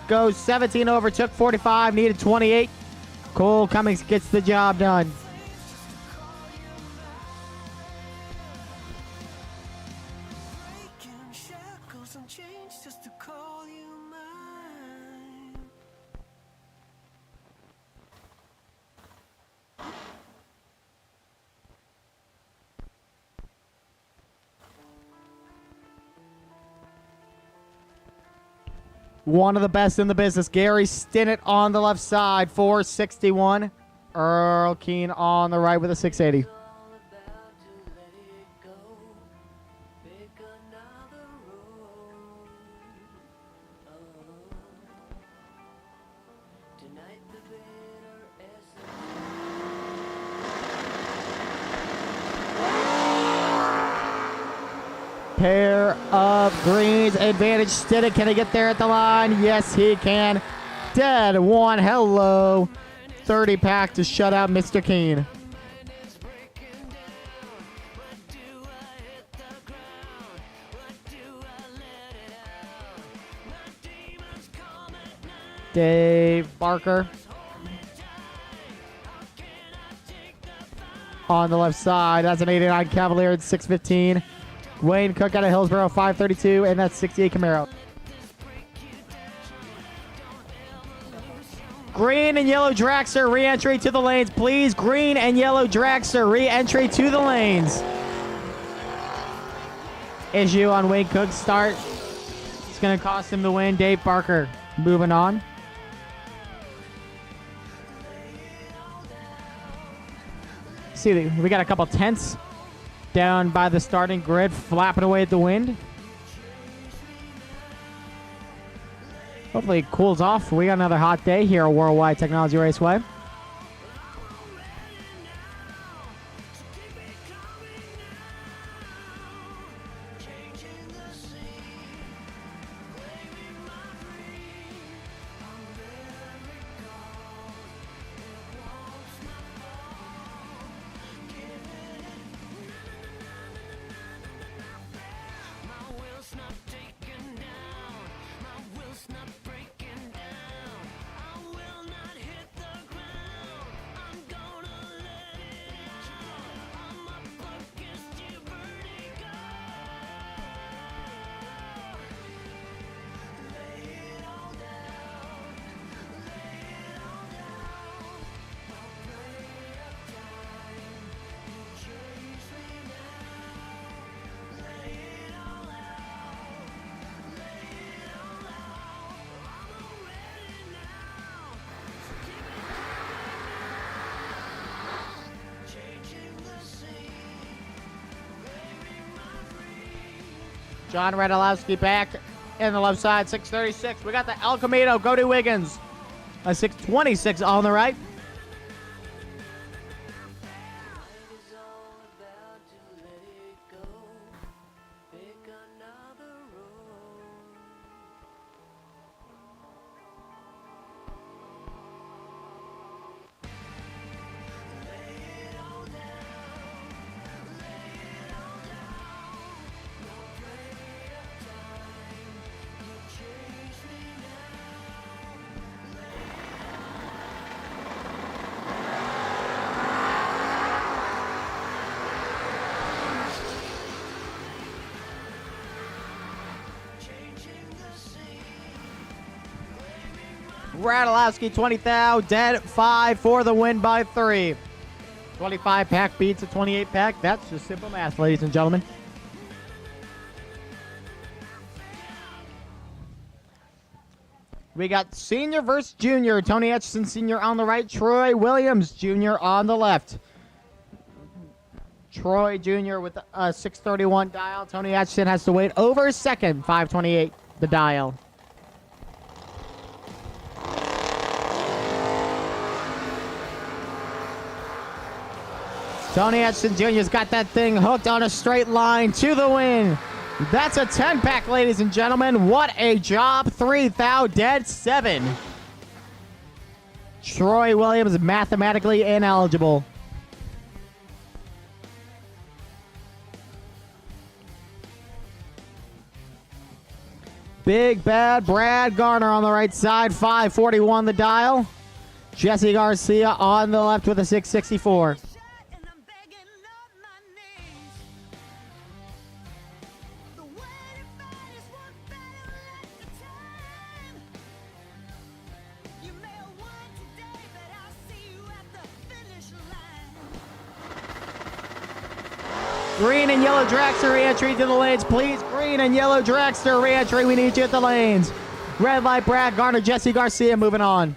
Goes 17 over, took 45, needed 28. Cole Cummings gets the job done. One of the best in the business. Gary Stinnett on the left side, 461. Earl Keane on the right with a 680. Pair of greens, advantage Stinnett. Can he get there at the line? Yes, he can. Dead 1. Hello. 30 pack to shut out Mr. Keane. Dave Barker on the left side. That's an 89 Cavalier at 615. Wayne Cook out of Hillsboro, 532, and that's 68 Camaro. Green and yellow Dragster re-entry to the lanes, please. Green and yellow Dragster re-entry to the lanes. Issue on Wayne Cook's start. It's going to cost him the win. Dave Barker moving on. See, we got a couple tents down by the starting grid, flapping away at the wind. Hopefully it cools off. We got another hot day here at World Wide Technology Raceway. John Radulowski back in the left side, 636. We got the El Camino, Cody Wiggins, a 626 on the right. Radulowski 20 thou, dead 5 for the win by 3. 25 pack beats a 28 pack. That's just simple math, ladies and gentlemen. We got senior versus junior. Tony Etchison Sr. on the right. Troy Williams Jr. on the left. Troy Jr. with a 631 dial. Tony Etchison has to wait over a second. 528 the dial. Tony Etchison Jr.'s got that thing hooked on a straight line to the win. That's a 10-pack, ladies and gentlemen. What a job. 3 thou, dead 7. Troy Williams mathematically ineligible. Big bad Brad Garner on the right side. 541 the dial. Jesse Garcia on the left with a 664. Green and yellow dragster re-entry to the lanes, please. Green and yellow dragster re-entry. We need you at the lanes. Red light, Brad Garner, Jesse Garcia moving on.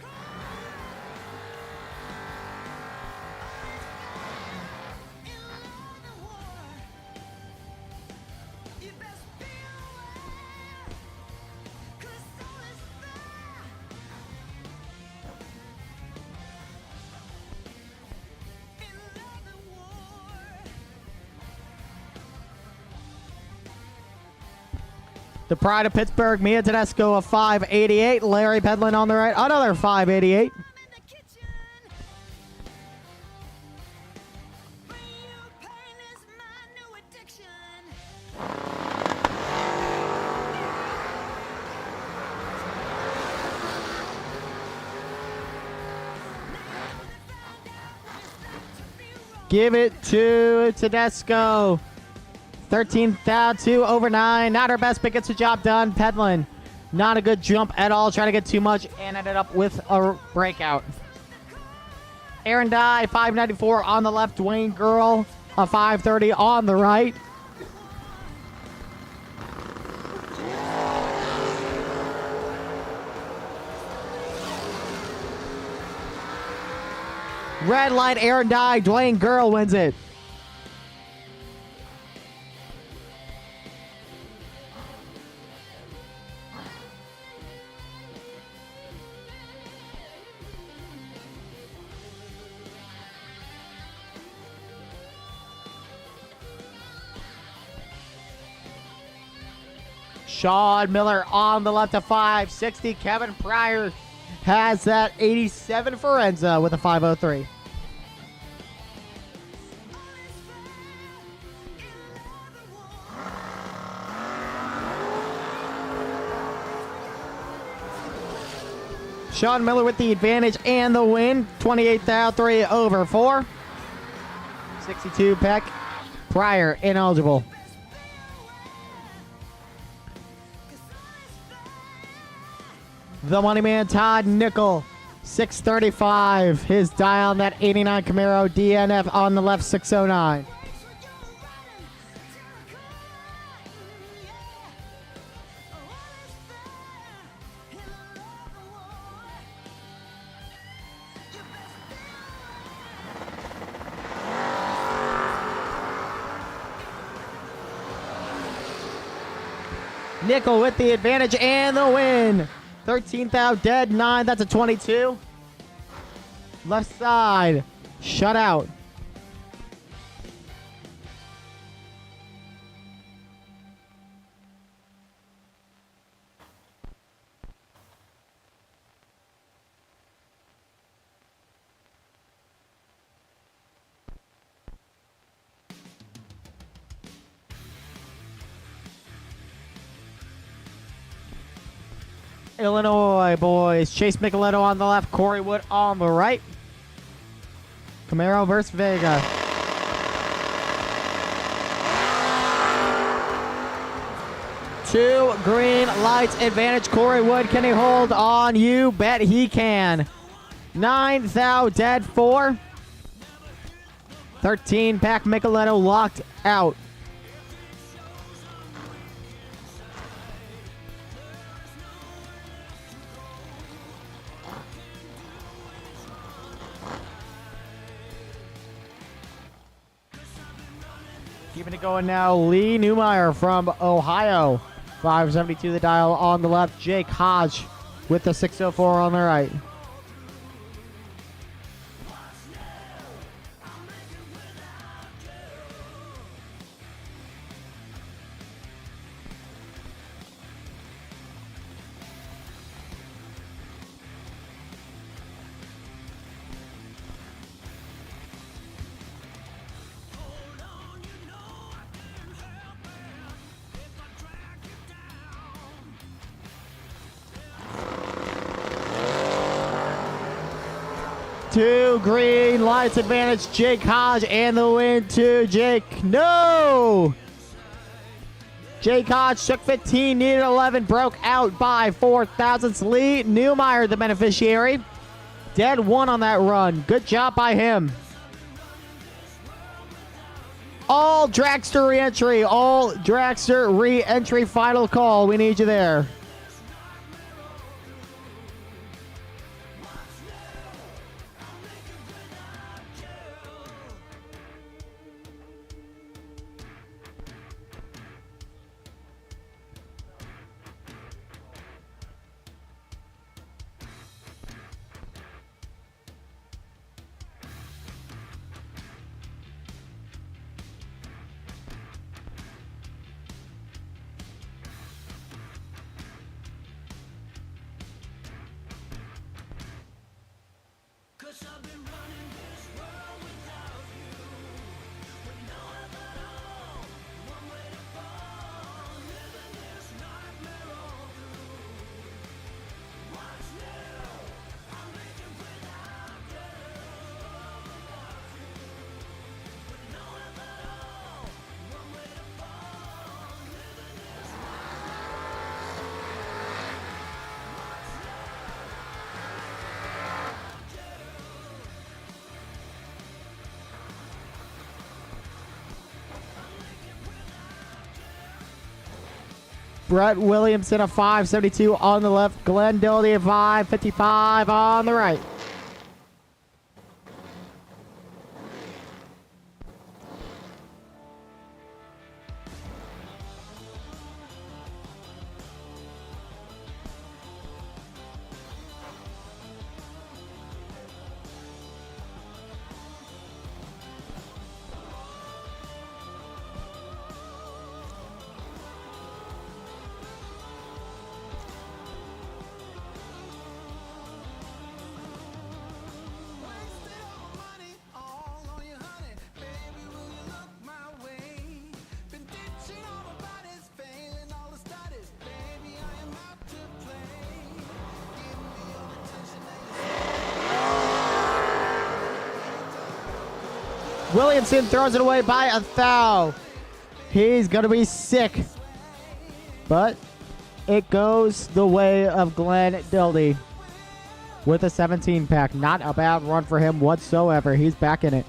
The Pride of Pittsburgh, Mia Tedesco, a 588. Larry Pedlin on the right, another 588. Give it to Tedesco. 13 thou, 2 over 9. Not her best, but gets the job done. Pedlin, not a good jump at all. Trying to get too much and ended up with a breakout. Aaron Dye, 594 on the left. Dwayne Girl, a 530 on the right. Red light, Aaron Dye. Dwayne Girl wins it. Sean Miller on the left of 560. Kevin Pryor has that 87 Forenza with a 503. Sean Miller with the advantage and the win. 28 thou, 3 over 4. 62 Peck. Pryor ineligible. The money man, Todd Nickel, 635. His dial on that 89 Camaro. DNF on the left, 609. Nickel with the advantage and the win. 13th out, dead 9. That's a 22. Left side, shut out. Illinois boys. Chase Micheletto on the left, Corey Wood on the right. Camaro versus Vega. 2 green lights advantage. Corey Wood, can he hold on? You bet he can. 9 thou dead 4. 13 pack Michelino locked out. Keeping it going now, Lee Newmeyer from Ohio. 572 the dial on the left. Jake Hodge with the 604 on the right. Two green lights advantage. Jake Hodge and the win to Jake. No! Jake Hodge took 15, needed 11, broke out by 4 thousandths. Lee Newmeyer, the beneficiary. Dead 1 on that run. Good job by him. All dragster re-entry. All dragster re-entry. Final call. We need you there. Brett Williamson a 572 on the left. Glenn Doherty a 555 on the right. Williamson throws it away by a thou. He's going to be sick. But it goes the way of Glenn Dildy with a 17 pack. Not a bad run for him whatsoever. He's back in it.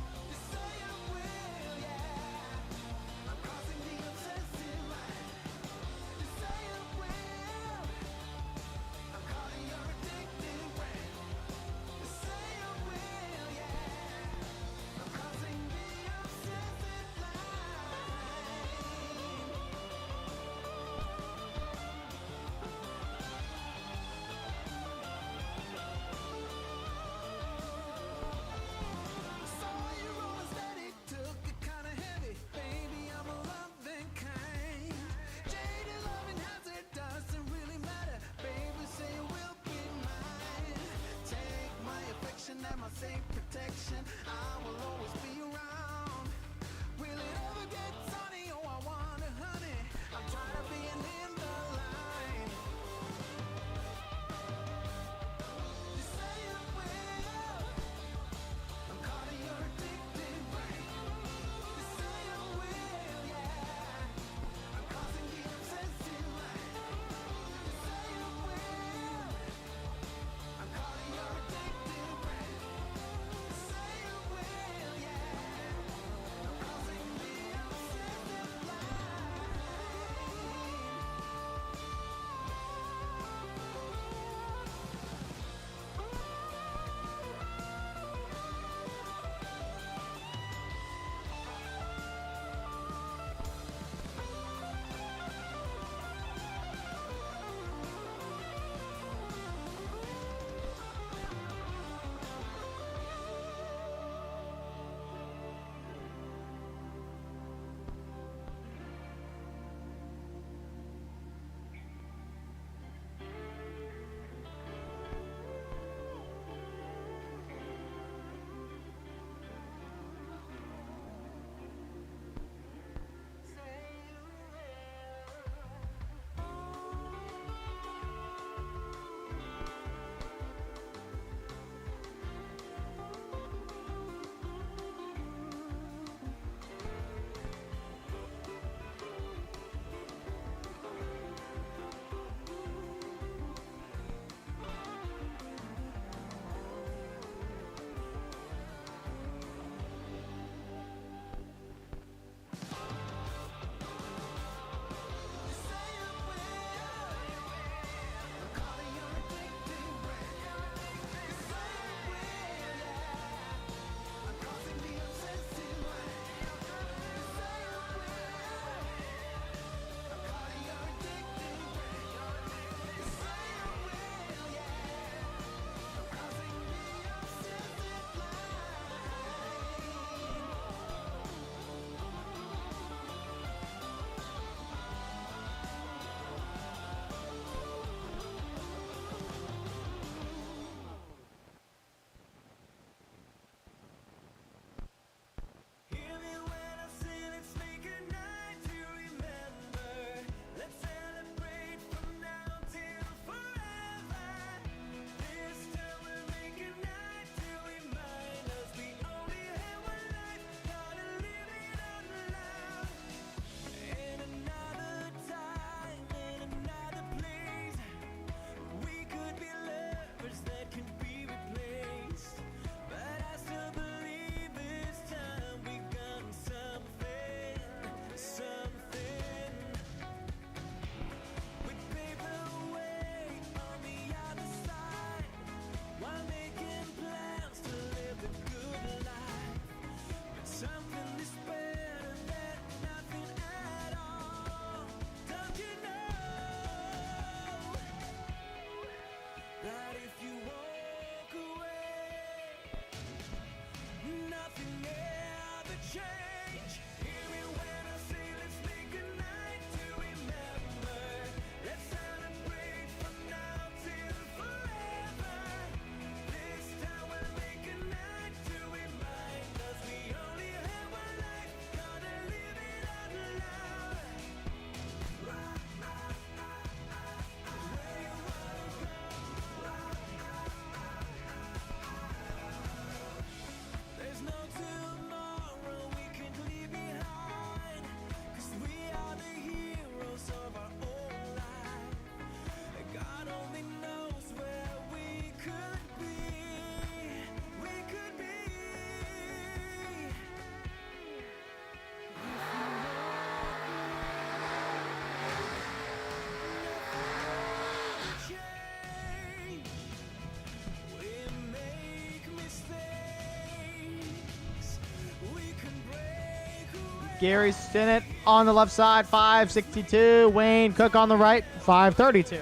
Gary Stinnett on the left side, 562. Wayne Cook on the right, 532.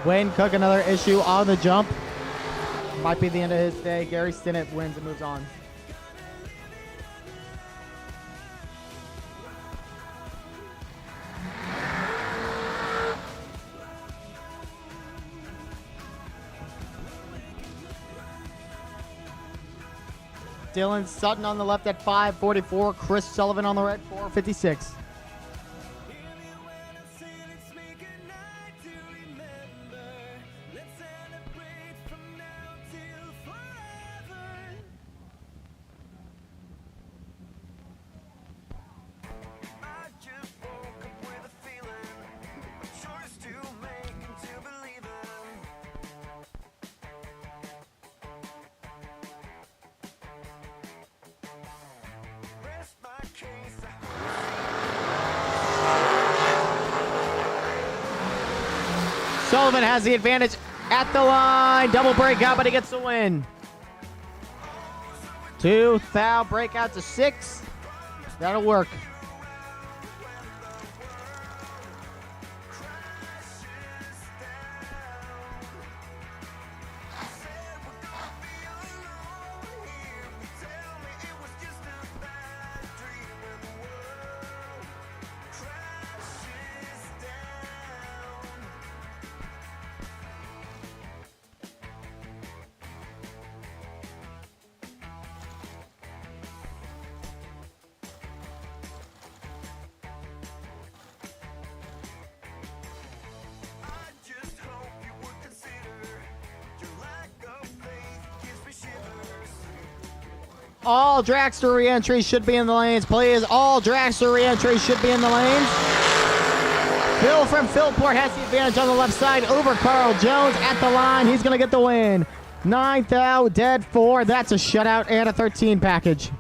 Wayne Cook, another issue on the jump. Might be the end of his day. Gary Stinnett wins and moves on. Dylan Sutton on the left at 544. Chris Sullivan on the right, 456. Sullivan has the advantage at the line. Double breakout, but he gets the win. 2 foul breakout to 6. That'll work. All dragster re-entries should be in the lanes, please. All dragster re-entries should be in the lanes. Bill from Philport has the advantage on the left side over Carl Jones at the line. He's going to get the win. 9th out, dead 4. That's a shutout and a 13 package.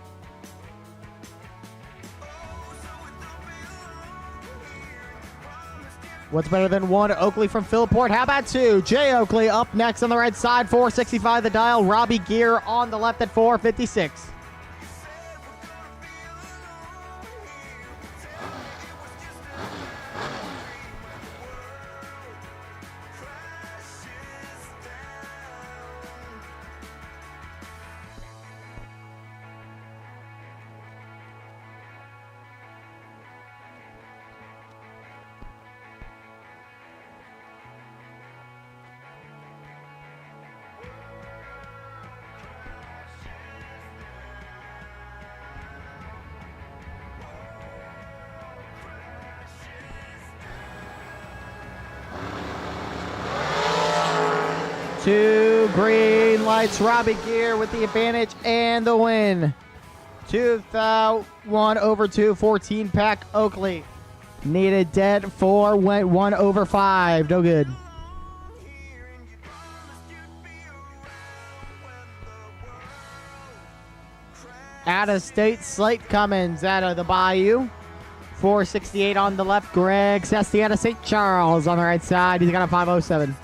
What's better than 1? Oakley from Philport. How about 2? Jay Oakley up next on the right side, 465 the dial. Robbie Gear on the left at 456. Two green lights. Robbie Gear with the advantage and the win. 1 over 2, 14 pack Oakley. Needed dead 4, went 1 over 5. No good. Out of state, Slate Cummings out of the Bayou. 468 on the left. Greg Sesty out of St. Charles on the right side. He's got a 507.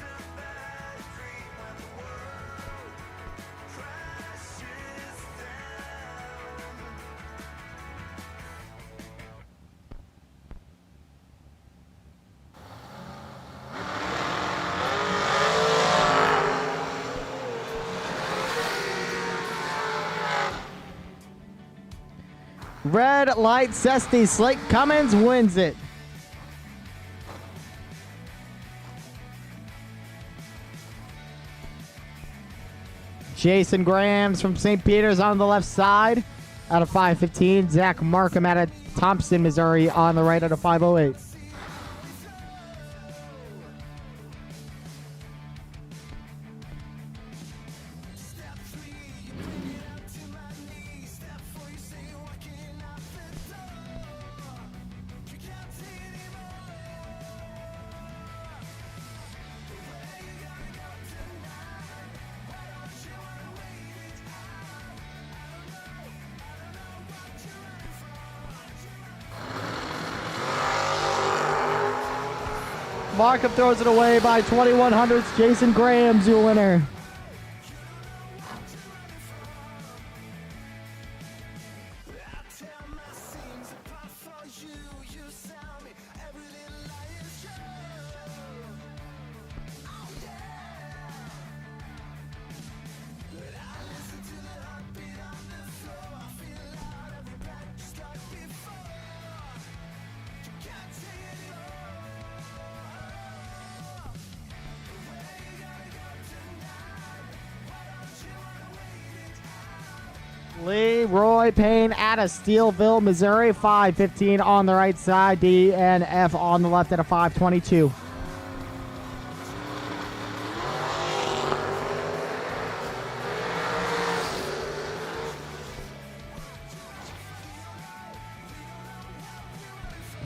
Red light Cessny. Slate Cummings wins it. Jason Grahams from St. Peter's on the left side out of 5:15. Zach Markham out of Thompson, Missouri on the right out of 5:08. Markham throws it away by 2100. Jason Graham's your winner. Leroy Payne out of Steelville, Missouri, 5:15 on the right side. DNF on the left at a 5:22.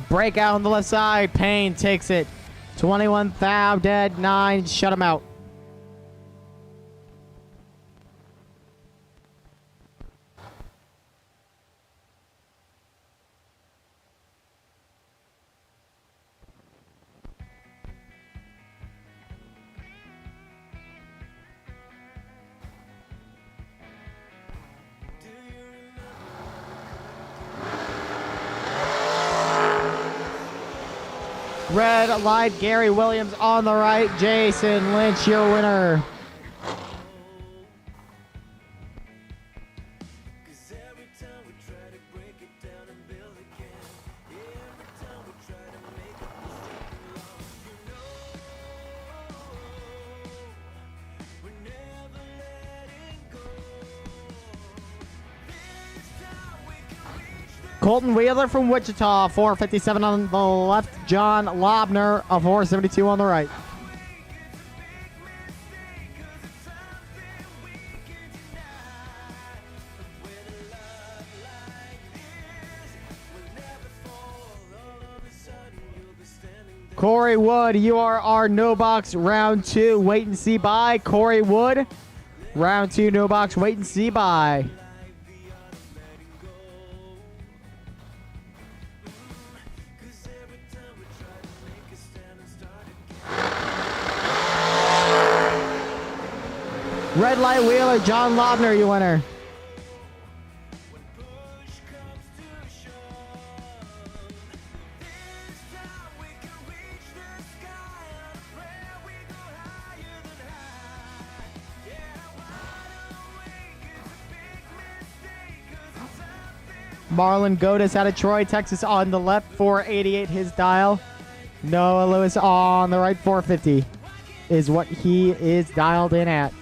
Breakout on the left side. Payne takes it. 21 thou dead, 9. Shut him out. Red light, Gary Williams on the right. Jason Lynch, your winner. Colton Wheeler from Wichita, 4:57 on the left. John Lobner of 4:72 on the right. Corey Wood, you are our no box round 2. Wait and see bye. Corey Wood, round 2 no box. Wait and see bye. Red light Wheeler, John Lobner, your winner. Marlon Godis out of Troy, Texas on the left, 488 his dial. Noah Lewis on the right, 450 is what he is dialed in at.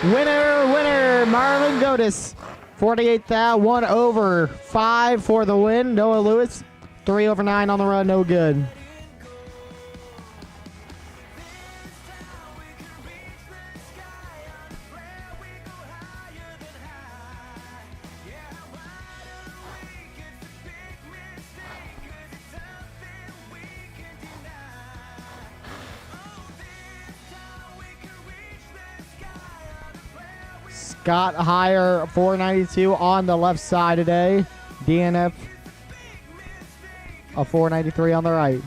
Winner, Marlon Godis. 48 thou, 1 over 5 for the win. Noah Lewis, 3 over 9 on the run, no good. Scott Heyer, 492 on the left side today. DNF. a 493 on the right.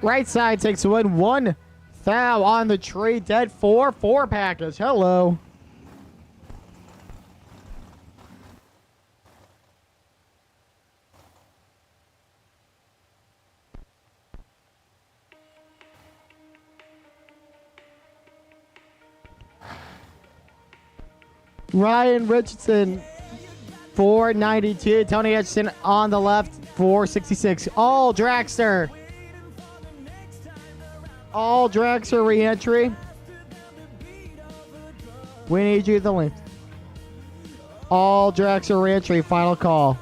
Right side takes the win. 1 thou on the tree. Dead 4 package. Hello. Ryan Richardson, 492. Tony Richardson on the left, 466. All dragster. All dragster re-entry. We need you to the link. All dragster re-entry. Final call.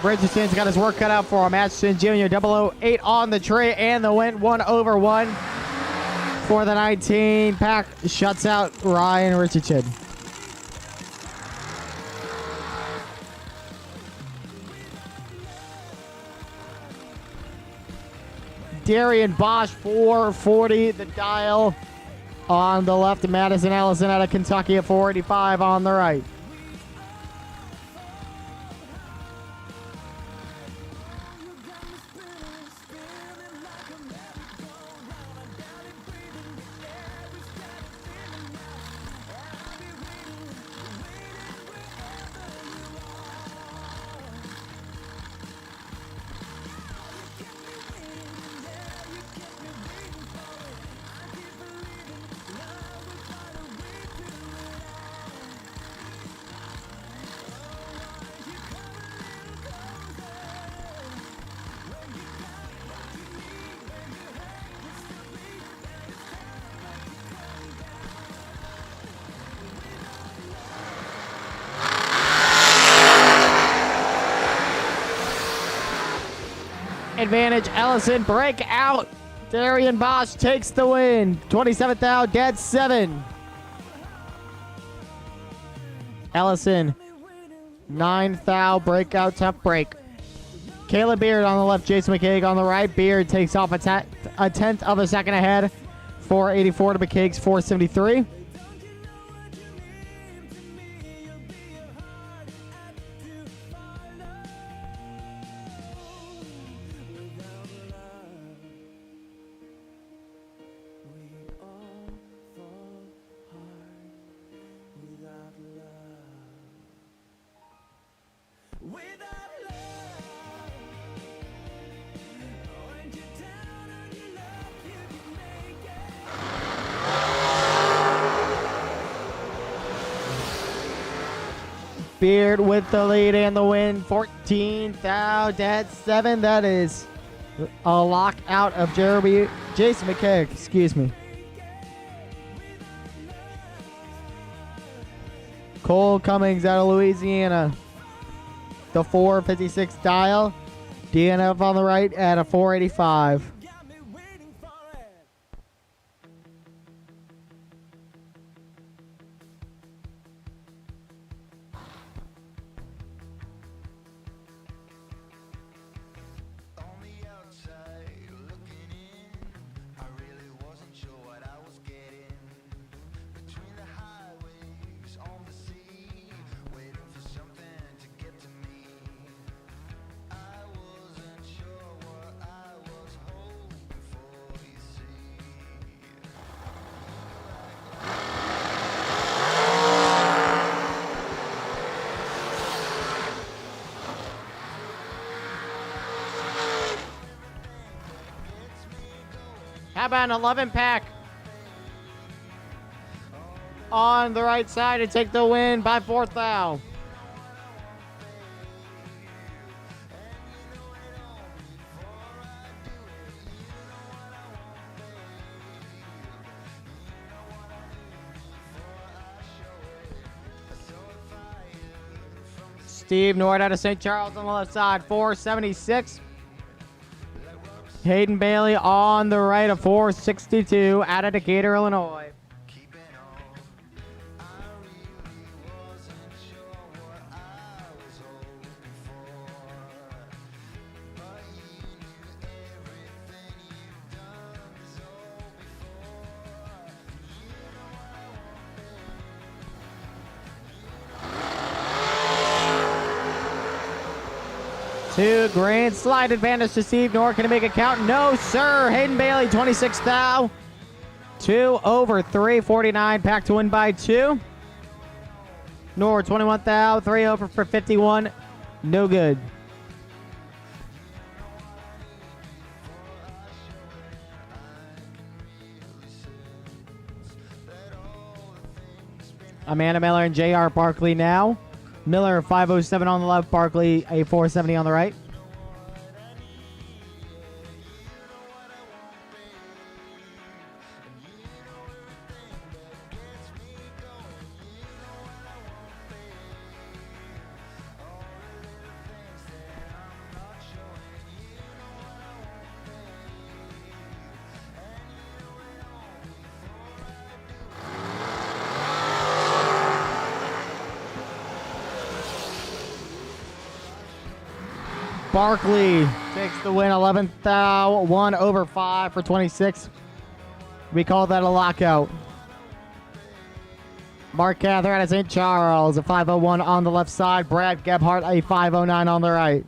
Richardson's got his work cut out for him. Atchison Jr. 008 on the tree and the win. 1/1 for the 19 pack. Shuts out Ryan Richardson. Darian Bosch 440. The dial on the left. Madison Ellison out of Kentucky at 485 on the right. Advantage, Ellison, break out. Darian Bosch takes the win. 27th out, dead 7. Ellison, 9th out, breakout, tough break. Caleb Beard on the left, Jason McCaig on the right. Beard takes off a 10th of a second ahead. 484 to McCaig's 473. Beard with the lead and the win. 14th out, dead 7. That is a lockout of Jason McCaig. Excuse me. Cole Cummings out of Louisiana. The 456 dial. DNF on the right at a 485. How about an 11 pack on the right side to take the win by 4th thou? Steve Nord out of St. Charles on the left side, 476. Hayden Bailey on the right of 462 out of Decatur, Illinois. Two green, slight advantage to Steve Nord. Can he make it count? No, sir. Hayden Bailey, 26 thou. 2 over 349. Pack to win by 2. Nord, 21 thou. 3 over for 51. No good. Amanda Miller and J.R. Barkley now. Miller, 507 on the left. Barkley, a 470 on the right. Barkley takes the win, 11th thou, 1 over 5 for 26. We call that a lockout. Mark Cather out of St. Charles, a 501 on the left side. Brad Gebhardt, a 509 on the right.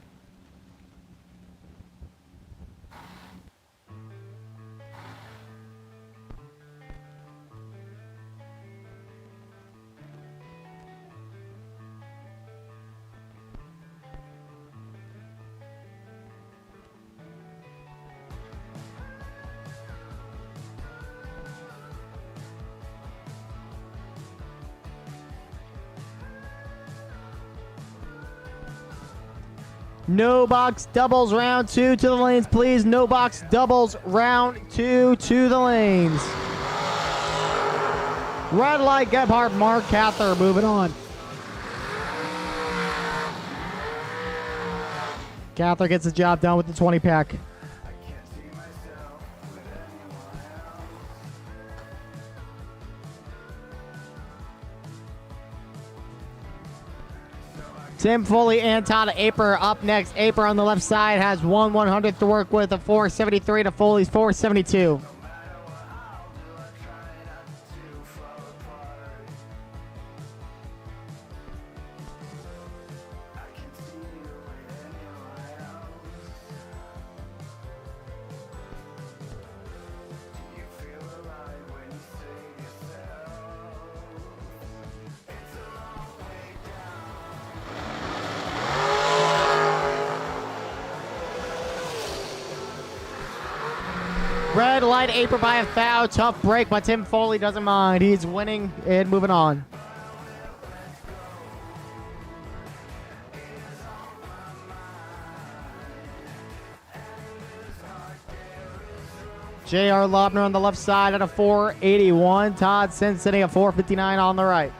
No box doubles round 2 to the lanes, please. No box doubles round 2 to the lanes. Red light, Gebhardt, Mark Cather moving on. Cather gets the job done with the 20 pack. Tim Foley and Todd Aper up next. Aper on the left side has 1/100th to work with, a 473 to Foley's 472. Red light, Aper by a foul. Tough break, but Tim Foley doesn't mind. He's winning and moving on. J.R. Lobner on the left side at a 481. Todd Cincinnati a 459 on the right.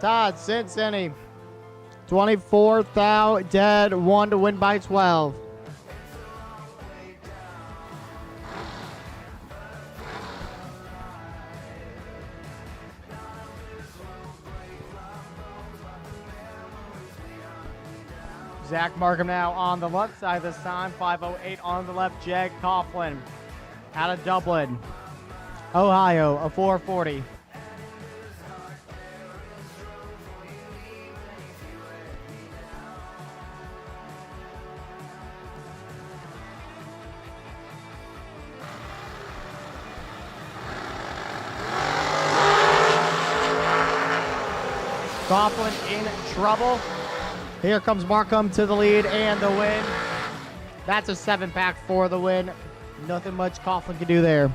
Todd Cincinnati, 24 thou dead, 1 to win by 12. Zach Markham now on the left side this time, 508 on the left. Jag Coughlin out of Dublin, Ohio, a 440. Coughlin in trouble. Here comes Markham to the lead and the win. That's a 7-pack for the win. Nothing much Coughlin can do there.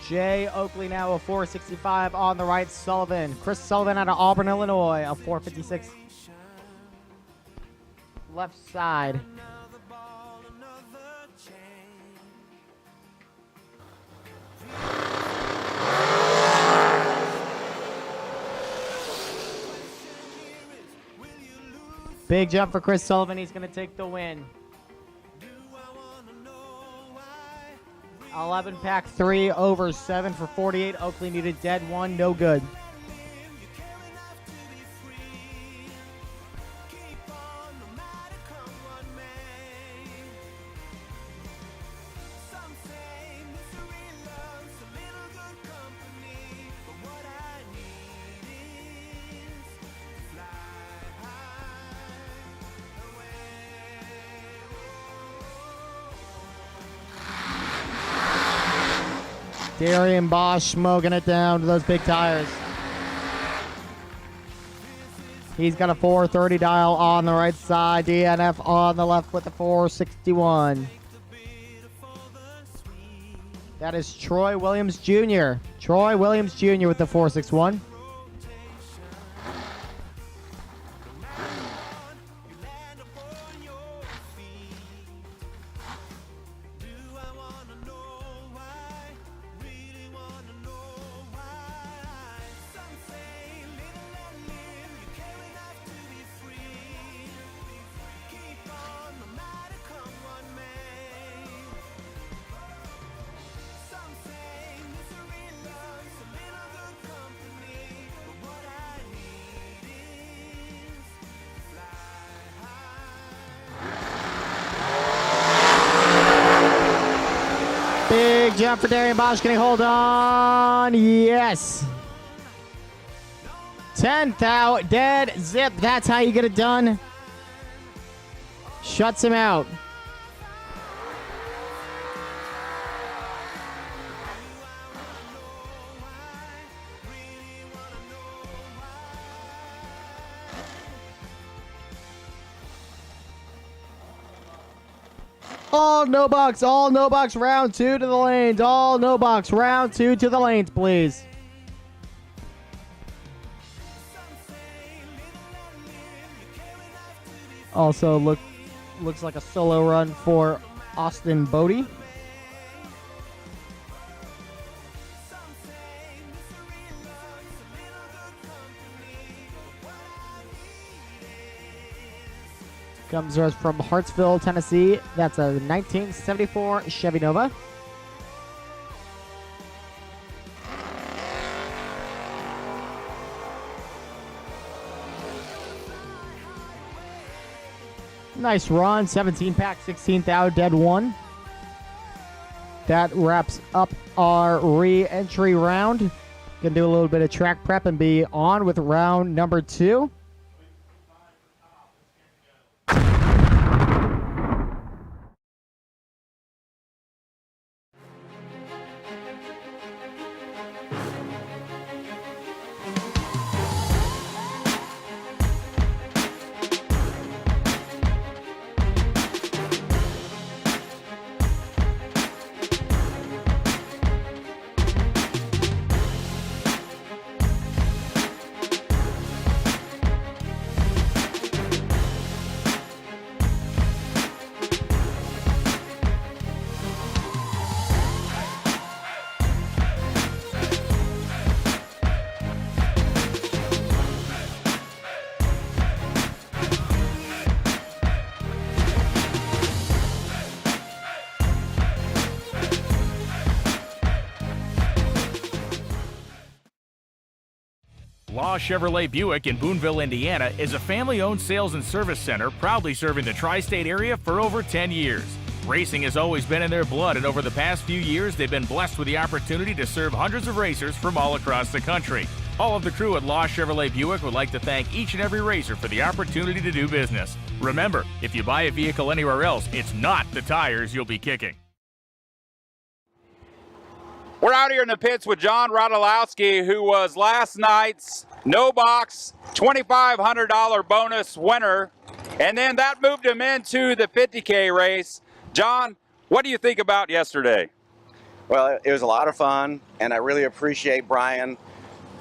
Jay Oakley now a 465 on the right. Sullivan. Chris Sullivan out of Auburn, Illinois, a 456. Left side. Big jump for Chris Sullivan. He's going to take the win. 11-pack 3 over 7 for 48. Oakley needed dead 1, no good. Darian Bosch smoking it down to those big tires. He's got a 430 dial on the right side. DNF on the left with the 461. That is Troy Williams Jr. Troy Williams Jr. with the 461. Big jump for Darian Bosch. Can he hold on? Yes. 10th out. Dead zip. That's how you get it done. Shuts him out. All no box, round 2 to the lanes. All no box, round 2 to the lanes, please. Also looks like a solo run for Austin Bode. Comes to us from Hartsville, Tennessee. That's a 1974 Chevy Nova. Nice run. 17-pack, 16th out, dead 1. That wraps up our re-entry round. Gonna do a little bit of track prep and be on with round number 2. Law Chevrolet Buick in Boonville, Indiana is a family-owned sales and service center proudly serving the tri-state area for over 10 years. Racing has always been in their blood, and over the past few years, they've been blessed with the opportunity to serve hundreds of racers from all across the country. All of the crew at Law Chevrolet Buick would like to thank each and every racer for the opportunity to do business. Remember, if you buy a vehicle anywhere else, it's not the tires you'll be kicking. We're out here in the pits with John Rodolowski, who was last night's no box $2,500 bonus winner, and then that moved him into the 50K race. John, what do you think about yesterday? Well, it was a lot of fun, and I really appreciate Bryan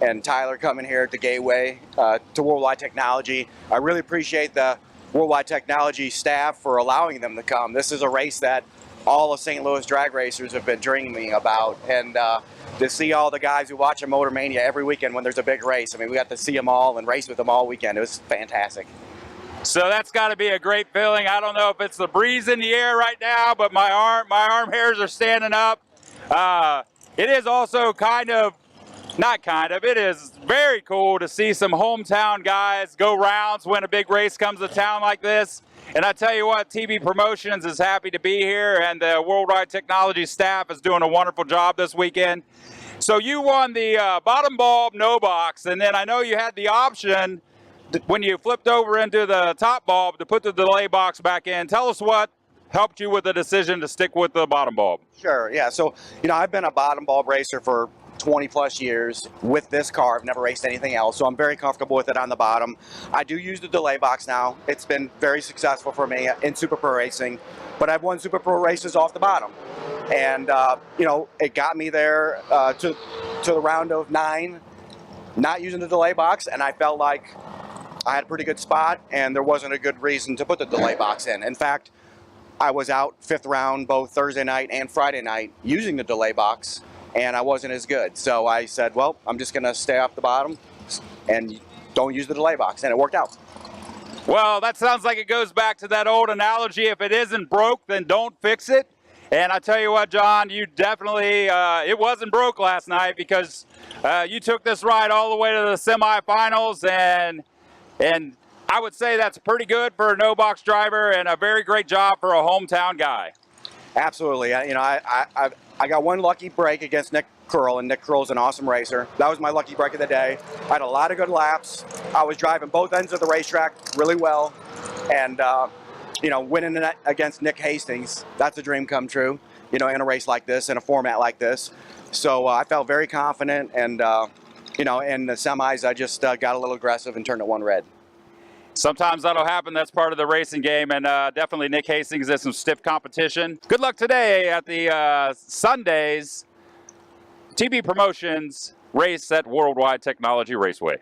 and Tyler coming here to Gateway, to World Wide Technology. I really appreciate the World Wide Technology staff for allowing them to come. This is a race that all of St. Louis drag racers have been dreaming about, and to see all the guys who watch a Motor Mania every weekend when there's a big race. I mean, we got to see them all and race with them all weekend. It was fantastic. So that's got to be a great feeling. I don't know if it's the breeze in the air right now, but my arm hairs are standing up. It is also it is very cool to see some hometown guys go rounds when a big race comes to town like this. And I tell you what, TB Promotions is happy to be here, and the World Wide Technology staff is doing a wonderful job this weekend. So you won the bottom bulb no box, and then I know you had the option when you flipped over into the top bulb to put the delay box back in. Tell us what helped you with the decision to stick with the bottom bulb. Sure, yeah. So, I've been a bottom bulb racer for 20 plus years with this car. I've never raced anything else, so I'm very comfortable with it on the bottom. I do use the delay box now. It's been very successful for me in Super Pro racing, but I've won Super Pro races off the bottom. And, it got me there to the round of 9, not using the delay box, and I felt like I had a pretty good spot, and there wasn't a good reason to put the delay box in. In fact, I was out 5th round both Thursday night and Friday night using the delay box, and I wasn't as good. So I said, well, I'm just gonna stay off the bottom and don't use the delay box, and it worked out. Well, that sounds like it goes back to that old analogy, if it isn't broke, then don't fix it. And I tell you what, John, you definitely, it wasn't broke last night, because you took this ride all the way to the semifinals, and I would say that's pretty good for a no-box driver, and a very great job for a hometown guy. Absolutely. I got one lucky break against Nick Curl, and Nick Curl's an awesome racer. That was my lucky break of the day. I had a lot of good laps. I was driving both ends of the racetrack really well, and winning against Nick Hastings, that's a dream come true, in a race like this, in a format like this. So I felt very confident, and in the semis, I just got a little aggressive and turned it 1 red. Sometimes that'll happen. That's part of the racing game, and definitely Nick Hastings is some stiff competition. Good luck today at the Sunday's TB Promotions race at World Wide Technology Raceway.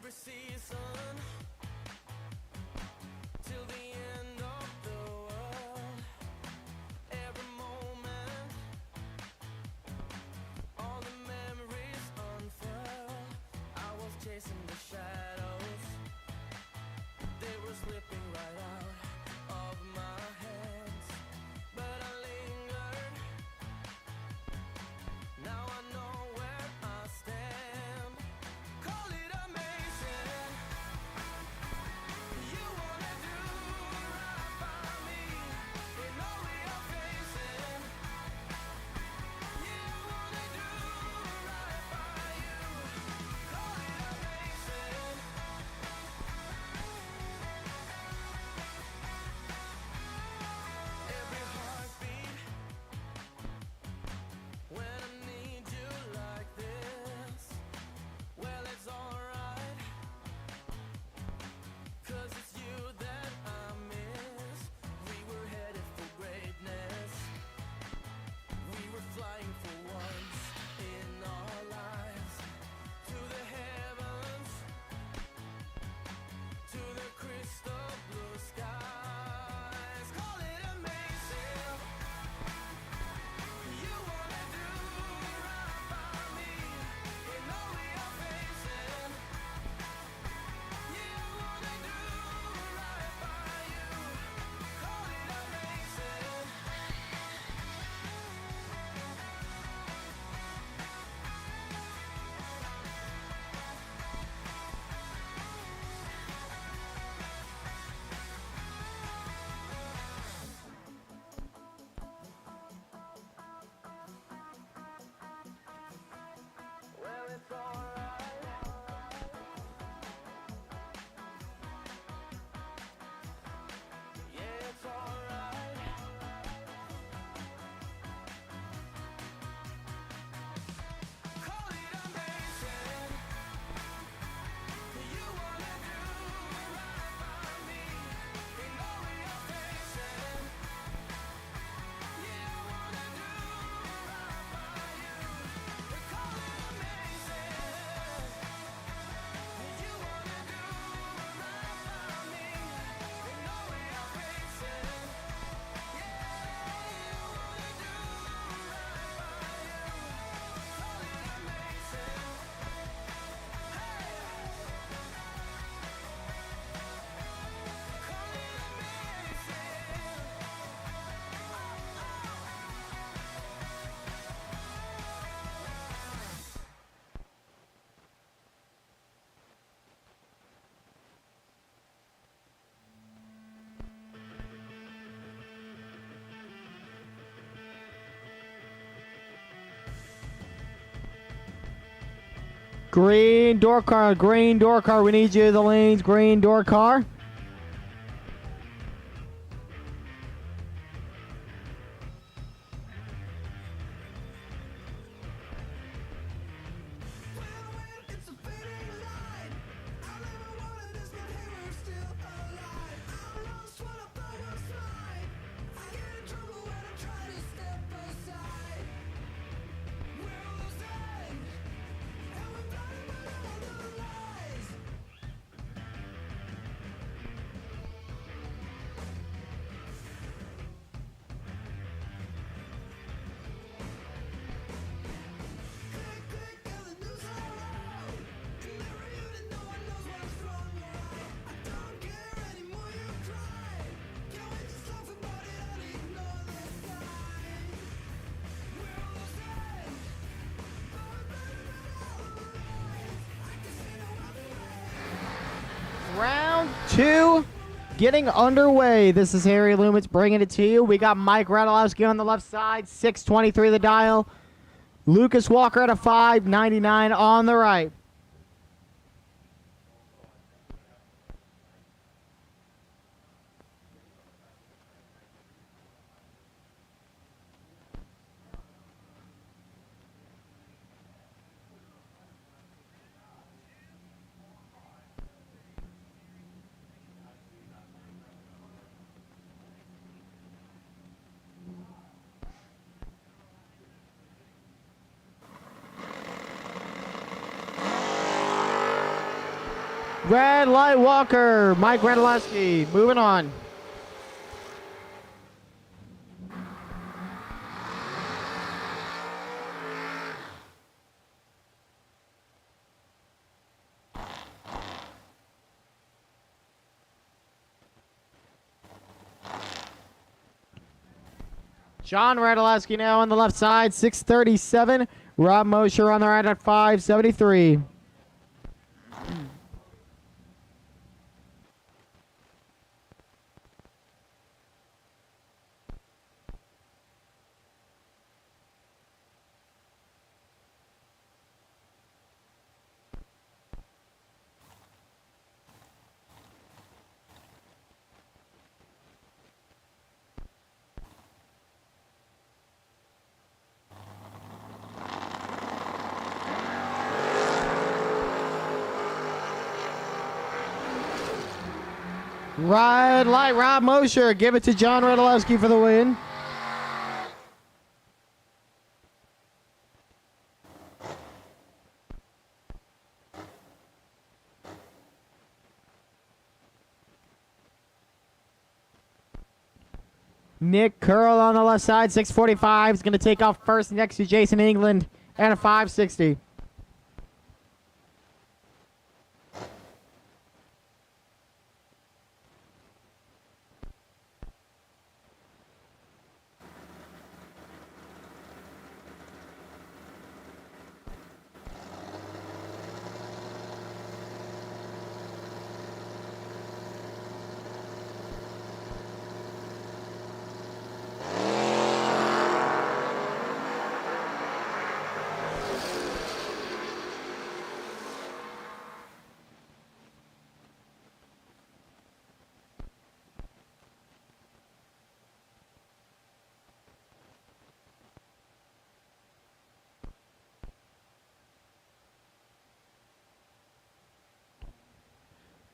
every season till the end of the world. Every moment, all the memories unfurl. I was chasing the shadows, they were slipping right out of my hands, but I lingered. Now I know where I stand. Call it amazing. You wanna do right by me in all we are facing. You wanna do right by you. Call it amazing. Every heartbeat when I need you like this. Well, it's alright, 'cause it's you that I miss. We were headed for greatness. We were flying for once in our lives. To the heavens, to the crystal blue skies. Call it amazing. You wanna do right by me in all we are facing. You wanna do right by you. Call it amazing. Well, it's alright. Yeah, it's alright. Call it amazing. You wanna do right by me in all we are facing. You wanna do right by you. Call it amazing. You wanna do right by me in all we are facing. Yeah, you wanna do right by you. Call it amazing. Hey, call it Green door car, green door car. We need you, the lanes, green door car. Round two getting underway. This is Harry Loomis bringing it to you. We got Mike Radulowski on the left side, 623 the dial. Lucas Walker at a 599 on the right. Red light Walker, Mike Radulewski. Moving on. John Radulewski now on the left side, 637. Rob Mosher on the right at 573. Red light, Rob Mosher. Give it to John Radulewski for the win. Nick Curl on the left side, 645. Is going to take off first next to Jason England and a 560.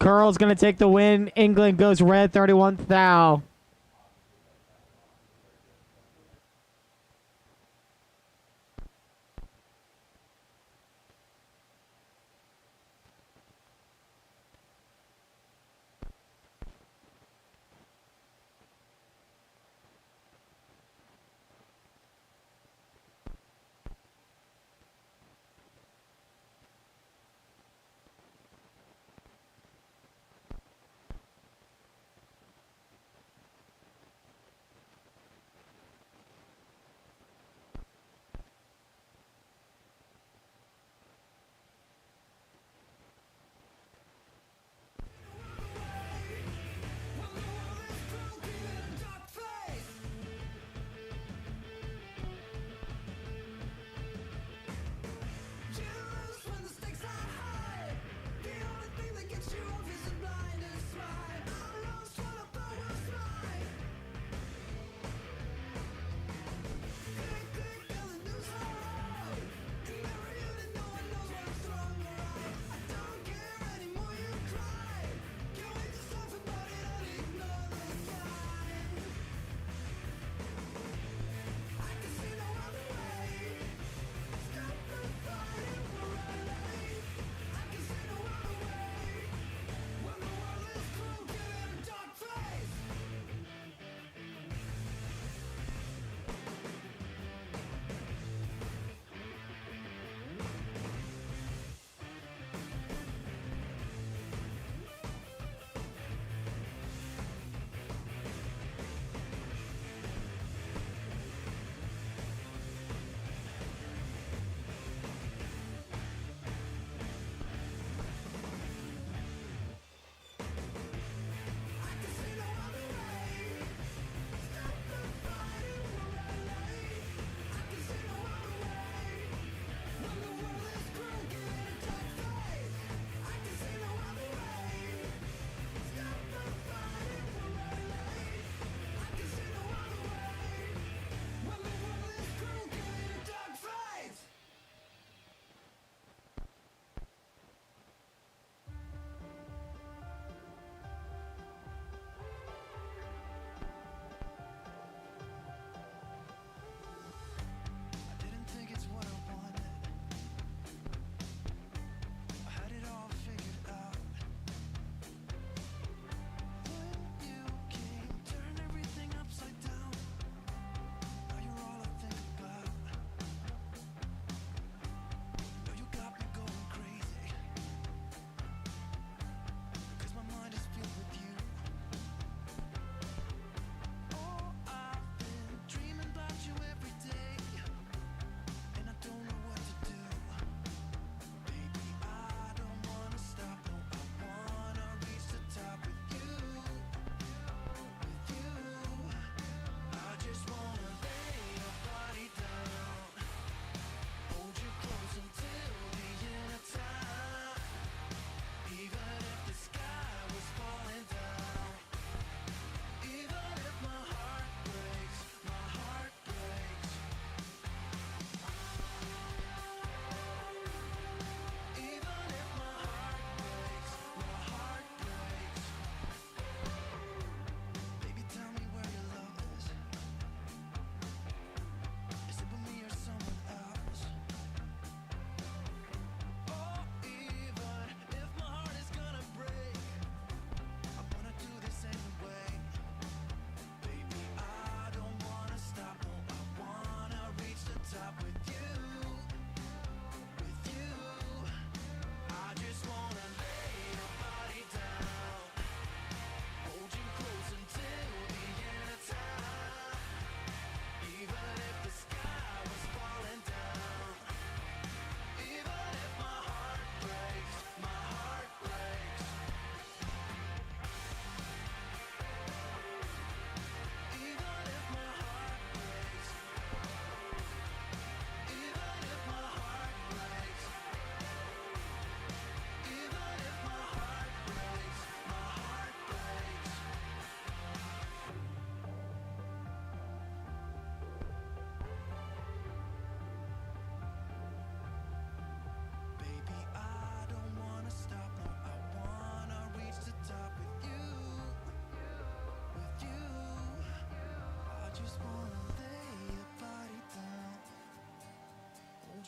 Curl's going to take the win. England goes red, 31 thou.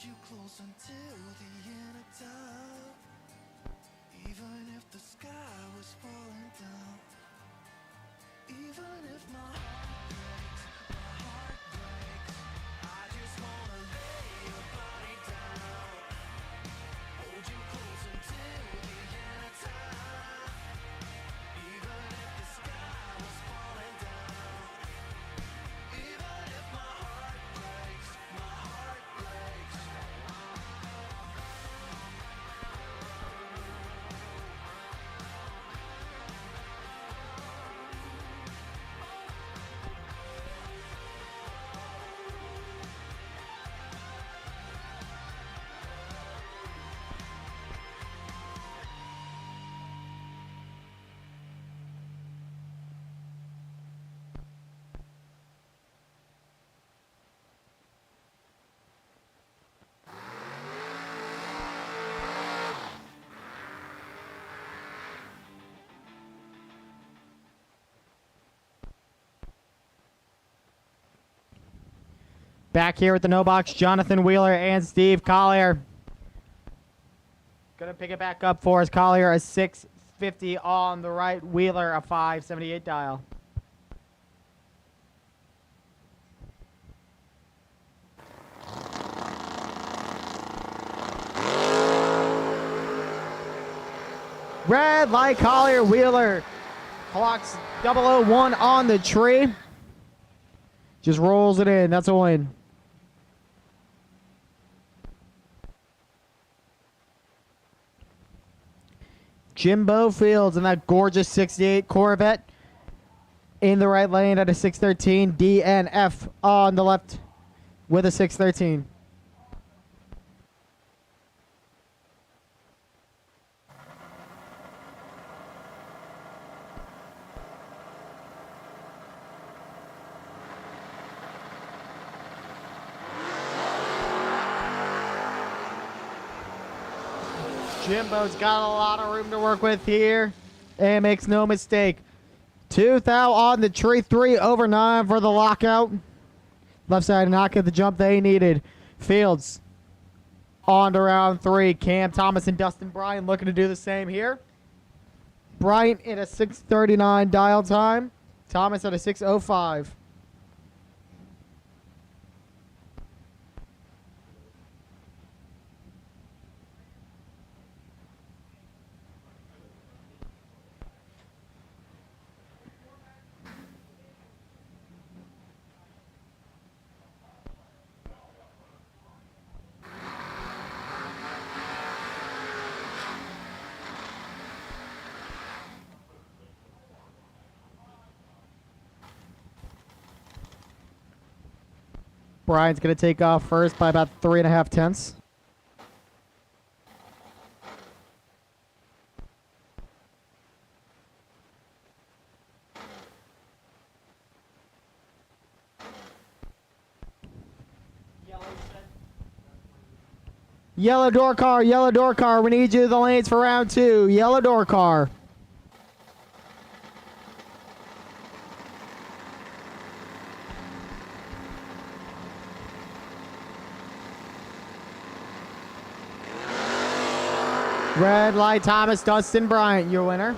you close until the end of time. Even if the sky was falling down. Even if my heart breaks, I just wanna lay your body down. Hold you close until the end of time. Even if the sky was falling down. Even if my heart breaks, my heart breaks. Back here with the no box, Jonathan Wheeler and Steve Collier. Gonna pick it back up for us. Collier a 650 on the right, Wheeler a 578 dial. Red light, Collier, Wheeler. Clock's 001 on the tree. Just rolls it in. That's a win. Jimbo Fields in that gorgeous 68 Corvette in the right lane at a 613. DNF on the left with a 613. Jimbo's got a lot of room to work with here and makes no mistake. 2,000 on the tree, 3 over 9 for the lockout. Left side not get the jump they needed. Fields on to round 3. Cam Thomas and Dustin Bryan looking to do the same here. Bryan in a 6:39 dial time. Thomas at a 6:05. Bryan's going to take off first by about 3.5 tenths. Yellow door car. We need you to the lanes for round 2. Yellow door car. Red light, Thomas, Dustin Bryant, your winner.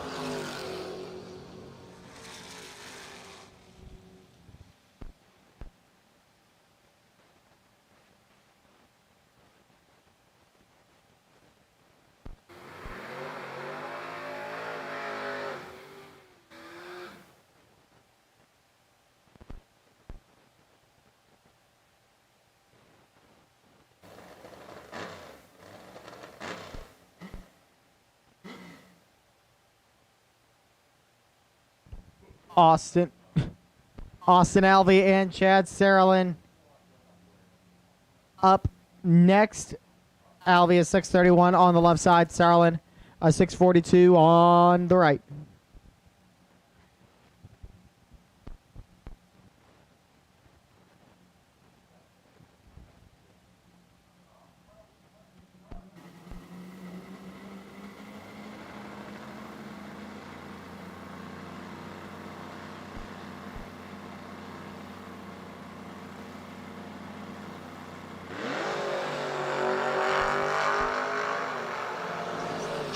Austin Alvey and Chad Saralin up next. Alvey is 6:31 on the left side. Saralin a 6:42 on the right.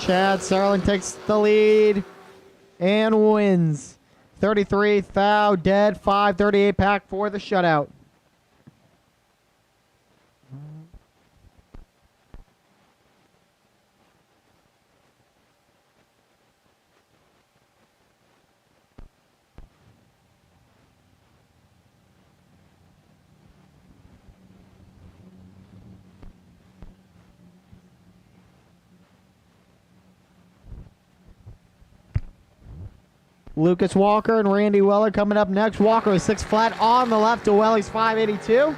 Chad Serling takes the lead and wins. 33 thou dead, 538 pack for the shutout. Lucas Walker and Randy Weller coming up next. Walker is 6 flat on the left to Welly's 582.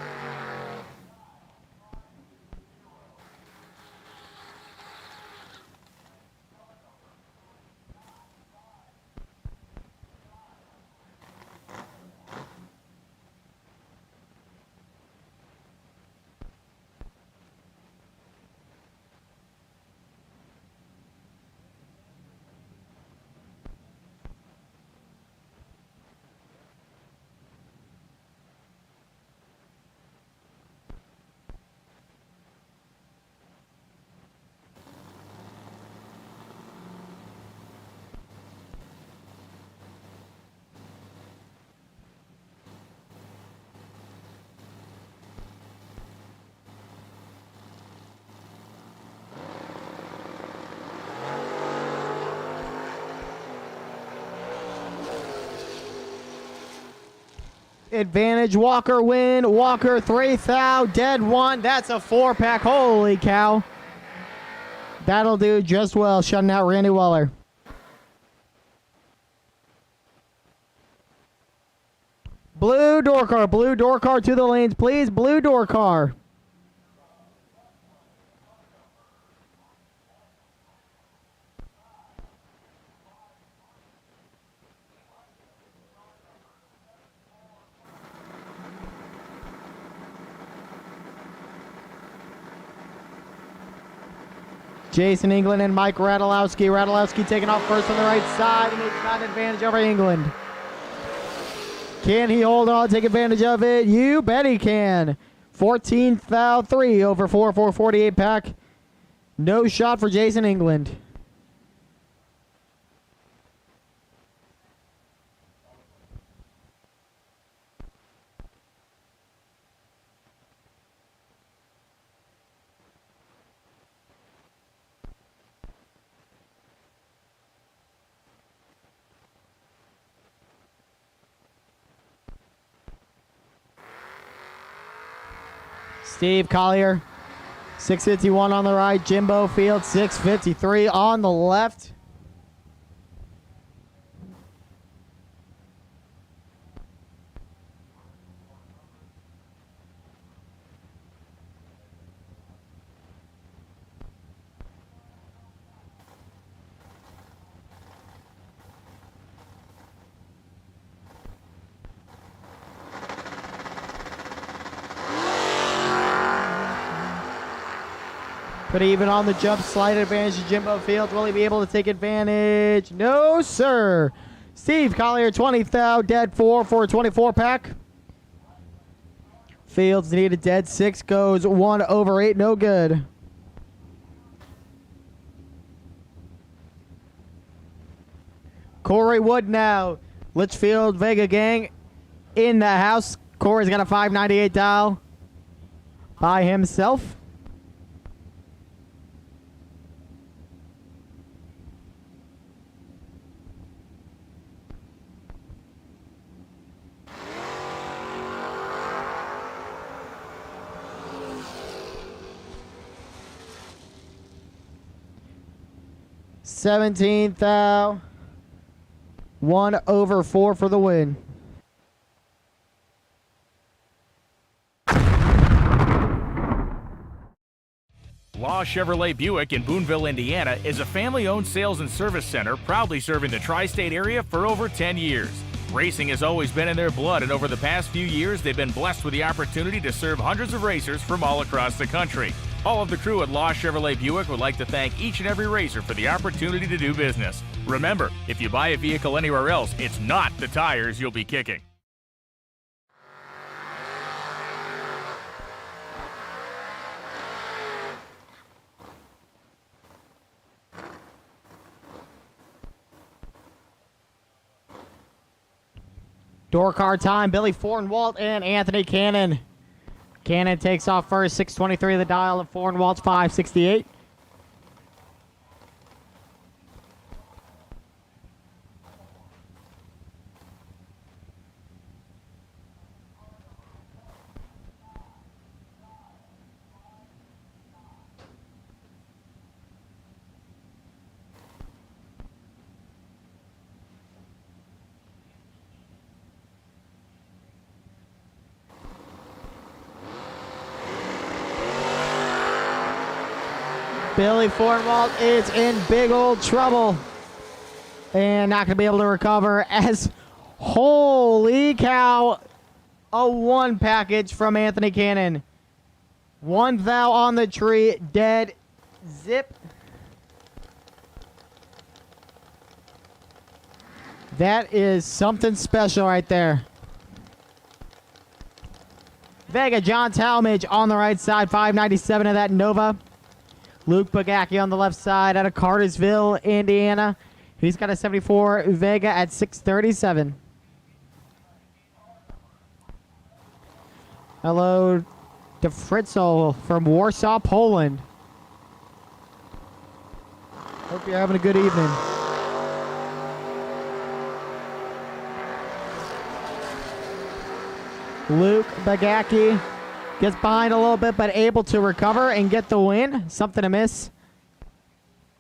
Advantage Walker win. Walker 3 thou dead 1. That's a 4-pack. Holy cow. That'll do just well, shutting out Randy Weller. Blue door car to the lanes, please. Blue door car. Jason England and Mike Radulowski. Radulowski taking off first on the right side, and he's got an advantage over England. Can he hold on, take advantage of it? You bet he can. 14 thou 3 over 448 pack. No shot for Jason England. Steve Collier, 651 on the right. Jimbo Field, 653 on the left. But even on the jump, slight advantage to Jimbo Fields. Will he be able to take advantage? No, sir. Steve Collier, 20 thou, dead 4 for a 24 pack. Fields need a dead 6, goes 1 over 8, no good. Corey Wood now. Litchfield Vega gang in the house. Corey's got a 598 dial by himself. $17 thou. 1 over 4 for the win. Law Chevrolet Buick in Boonville, Indiana is a family-owned sales and service center proudly serving the tri-state area for over 10 years. Racing has always been in their blood, and over the past few years, they've been blessed with the opportunity to serve hundreds of racers from all across the country. All of the crew at Law Chevrolet Buick would like to thank each and every racer for the opportunity to do business. Remember, if you buy a vehicle anywhere else, it's not the tires you'll be kicking. Door car time, Billy Fornwalt and Anthony Cannon. Cannon takes off first, 6:23 of the dial, and Fornwalt's 5:68. Billy Fornwalt is in big old trouble and not going to be able to recover as, holy cow, a 1 package from Anthony Cannon. 1 thou on the tree, dead zip. That is something special right there. Vega, John Talmadge on the right side, 597 of that Nova. Luke Pigaki on the left side out of Cartersville, Indiana. He's got a 74 Vega at 637. Hello to Fritzl from Warsaw, Poland. Hope you're having a good evening. Luke Pigaki gets behind a little bit, but able to recover and get the win. Something to miss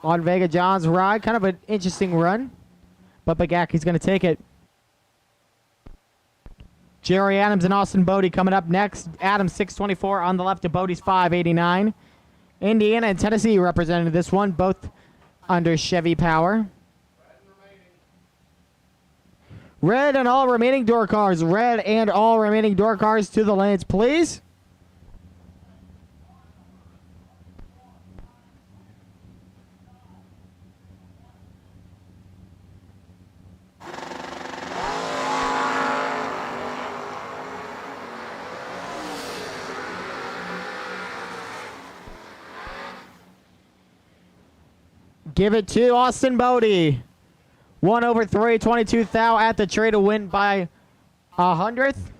on Vega John's ride. Kind of an interesting run, but Pigaki's going to take it. Jerry Adams and Austin Bode coming up next. Adams 624 on the left of Bode's 589. Indiana and Tennessee represented this one, both under Chevy power. Red and all remaining door cars. Red and all remaining door cars to the lanes, please. Give it to Austin Bode. 1/3, 22 thou at the tree to win by 100th.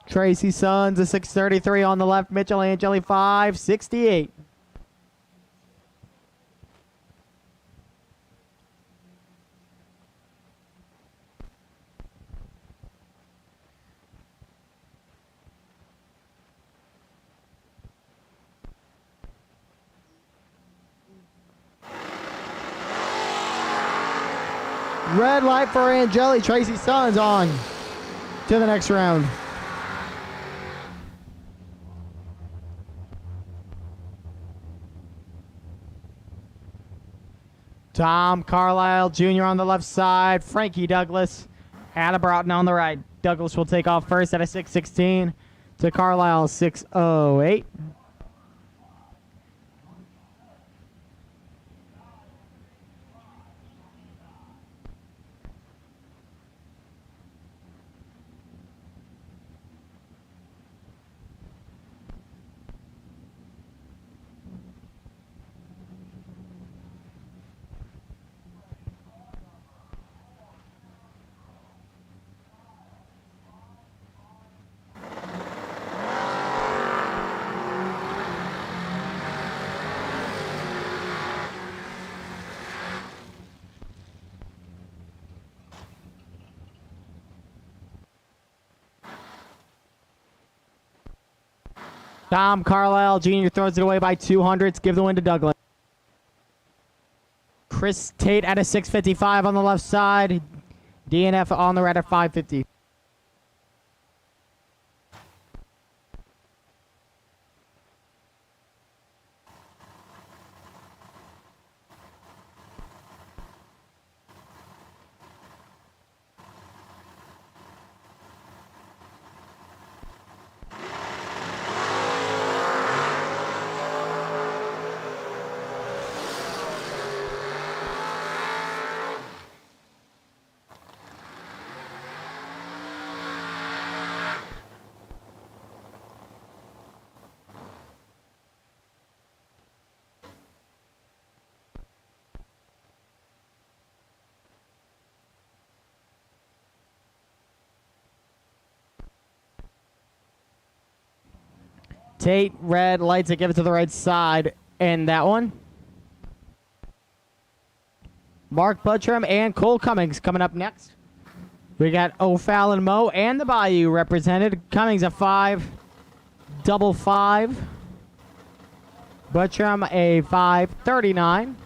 Tracy Sons, a 633 on the left. Mitchell Angeli, 568. Red light for Angeli. Tracy Sons on to the next round. Tom Carlisle Jr. on the left side. Frankie Douglas. Adam Broughton on the right. Douglas will take off first at a 6:16 to Carlisle 6:08. Tom Carlisle Jr. throws it away by 200s. Give the win to Douglas. Chris Tate at a 6:55 on the left side. DNF on the right at 5:50. Tate, red, lights it, give it to the right side. And that one. Mark Buttram and Cole Cummings coming up next. We got O'Fallon Mo and the Bayou represented. Cummings a 5, double 5. Buttram a 5.39.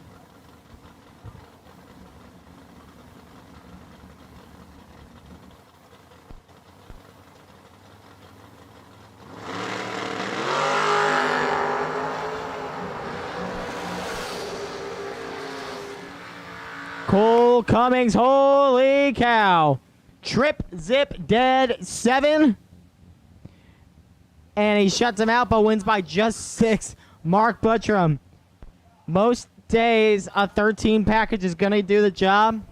Cole Cummings, holy cow. Trip, zip, dead, 7. And he shuts him out, but wins by just 6. Mark Buttram. Most days, a 13 package is going to do the job.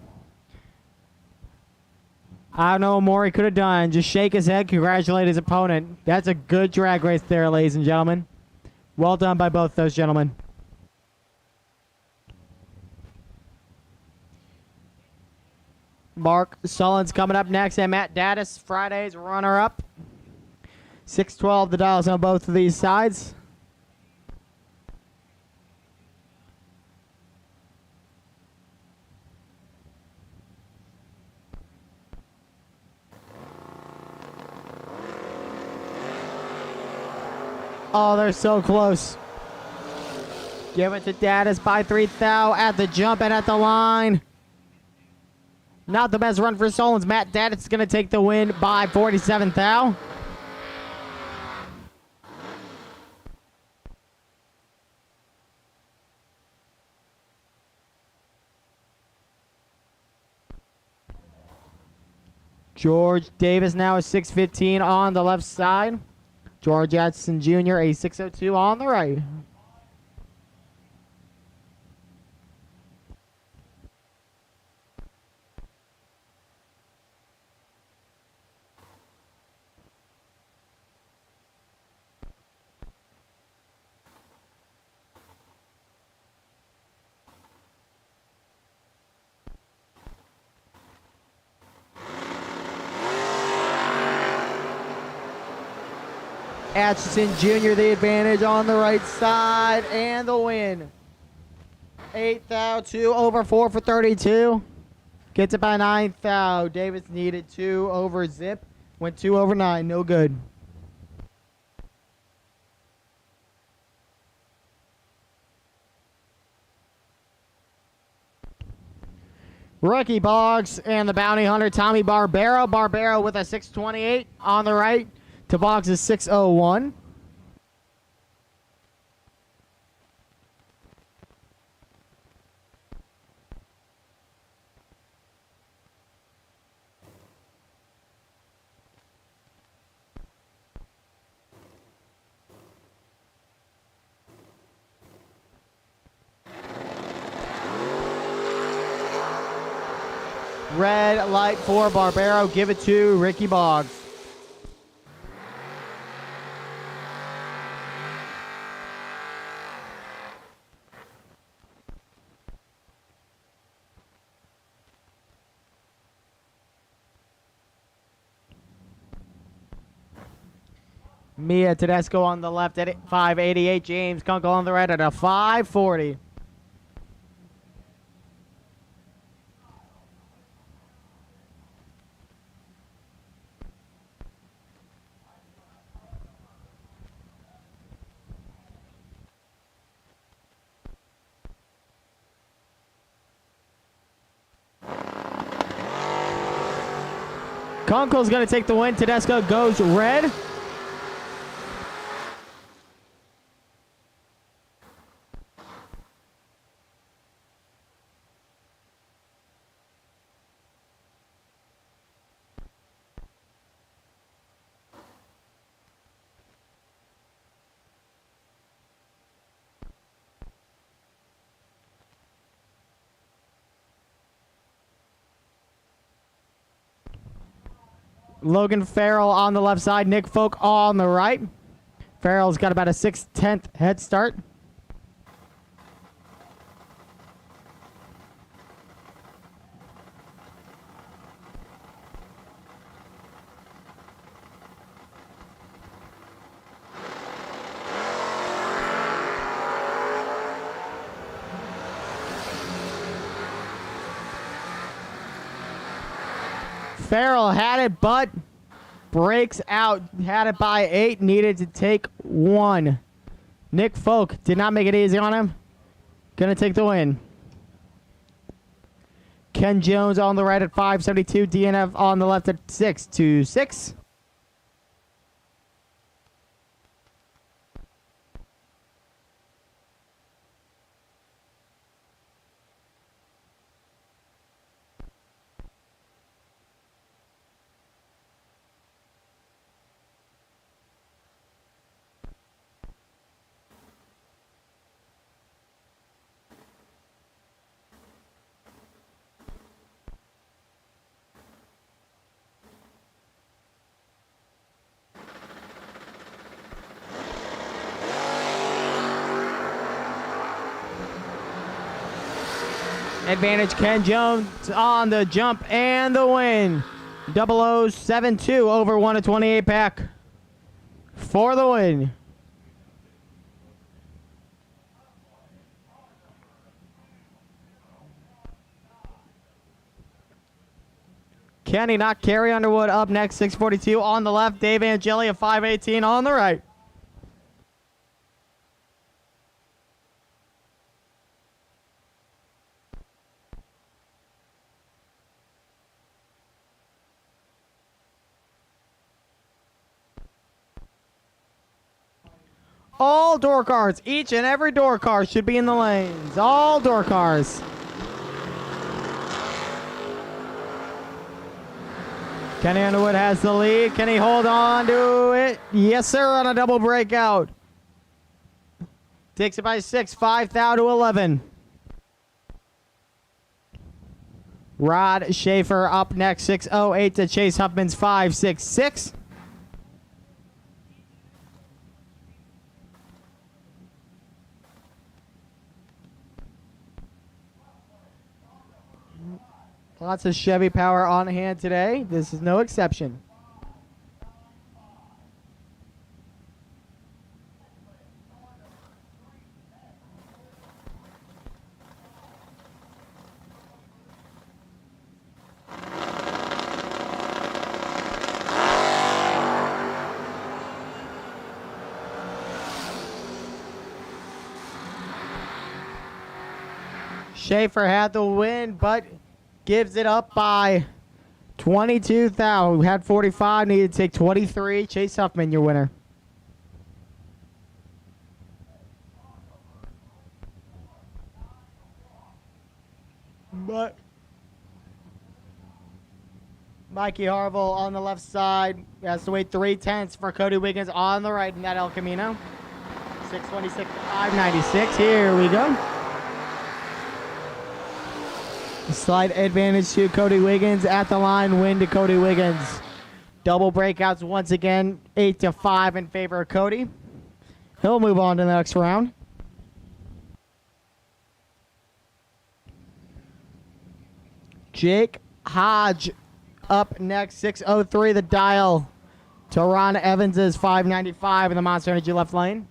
I don't know what more he could have done. Just shake his head, congratulate his opponent. That's a good drag race there, ladies and gentlemen. Well done by both those gentlemen. Mark Sullen's coming up next, and Matt Daddis, Friday's runner-up. 612 the dials on both of these sides. Oh, they're so close. Give it to Daddis by 3 thou at the jump and at the line. Not the best run for Solons. Matt Daddis is going to take the win by 47 thou. George Davis now a 6:15 on the left side. George Jackson Jr. a 6:02 on the right. Atchison Jr. the advantage on the right side and the win. 8 thou, 2 over 4 for 32. Gets it by 9 thou. Davis needed 2 over zip. Went 2 over 9. No good. Rookie Boggs and the bounty hunter Tommy Barbero. Barbero with a 6:28 on the right. To Boggs is 6:01. Red light for Barbero. Give it to Ricky Boggs. Mia Tedesco on the left at 5:88. James Kunkel on the right at a 5:40. Kunkel's going to take the win. Tedesco goes red. Logan Farrell on the left side, Nick Folk on the right. Farrell's got about a 6/10 head start. Farrell had it, but breaks out. Had it by 8, needed to take 1. Nick Folk did not make it easy on him. Gonna take the win. Ken Jones on the right at 572. DNF on the left at 626. Advantage Ken Jones on the jump and the win. 0072 over 1 to 28 pack for the win. Kenny, not Carrie Underwood up next, 642 on the left. Dave Angeli at 518 on the right. All door cars, each and every door car should be in the lanes. All door cars. Kenny Underwood has the lead. Can he hold on to it? Yes, sir, on a double breakout. Takes it by 6, 5 thou to 11. Rod Schaefer up next, 608 to Chase Huffman's 566. Lots of Chevy power on hand today. This is no exception. Schaefer had the win, but gives it up by 22 thou. Had 45, needed to take 23. Chase Huffman, your winner. But Mikey Harville on the left side has to wait 3/10 for Cody Wiggins on the right in that El Camino. 626 to 596. Here we go. Slight advantage to Cody Wiggins at the line. Win to Cody Wiggins. Double breakouts once again. 8 to 5 in favor of Cody. He'll move on to the next round. Jake Hodge up next. 603 the dial. To Ron Evans' 595 in the Monster Energy left lane.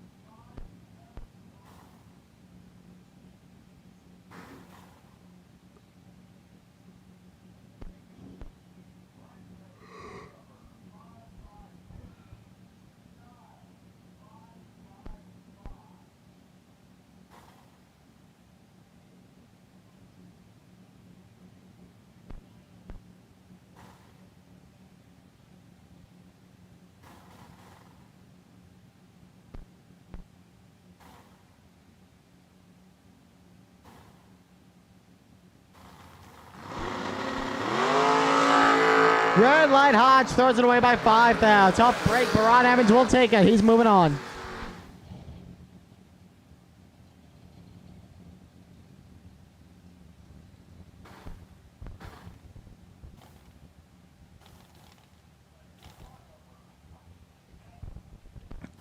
Red light Hodge throws it away by 5 thou. Tough break, but Ron Evans will take it. He's moving on.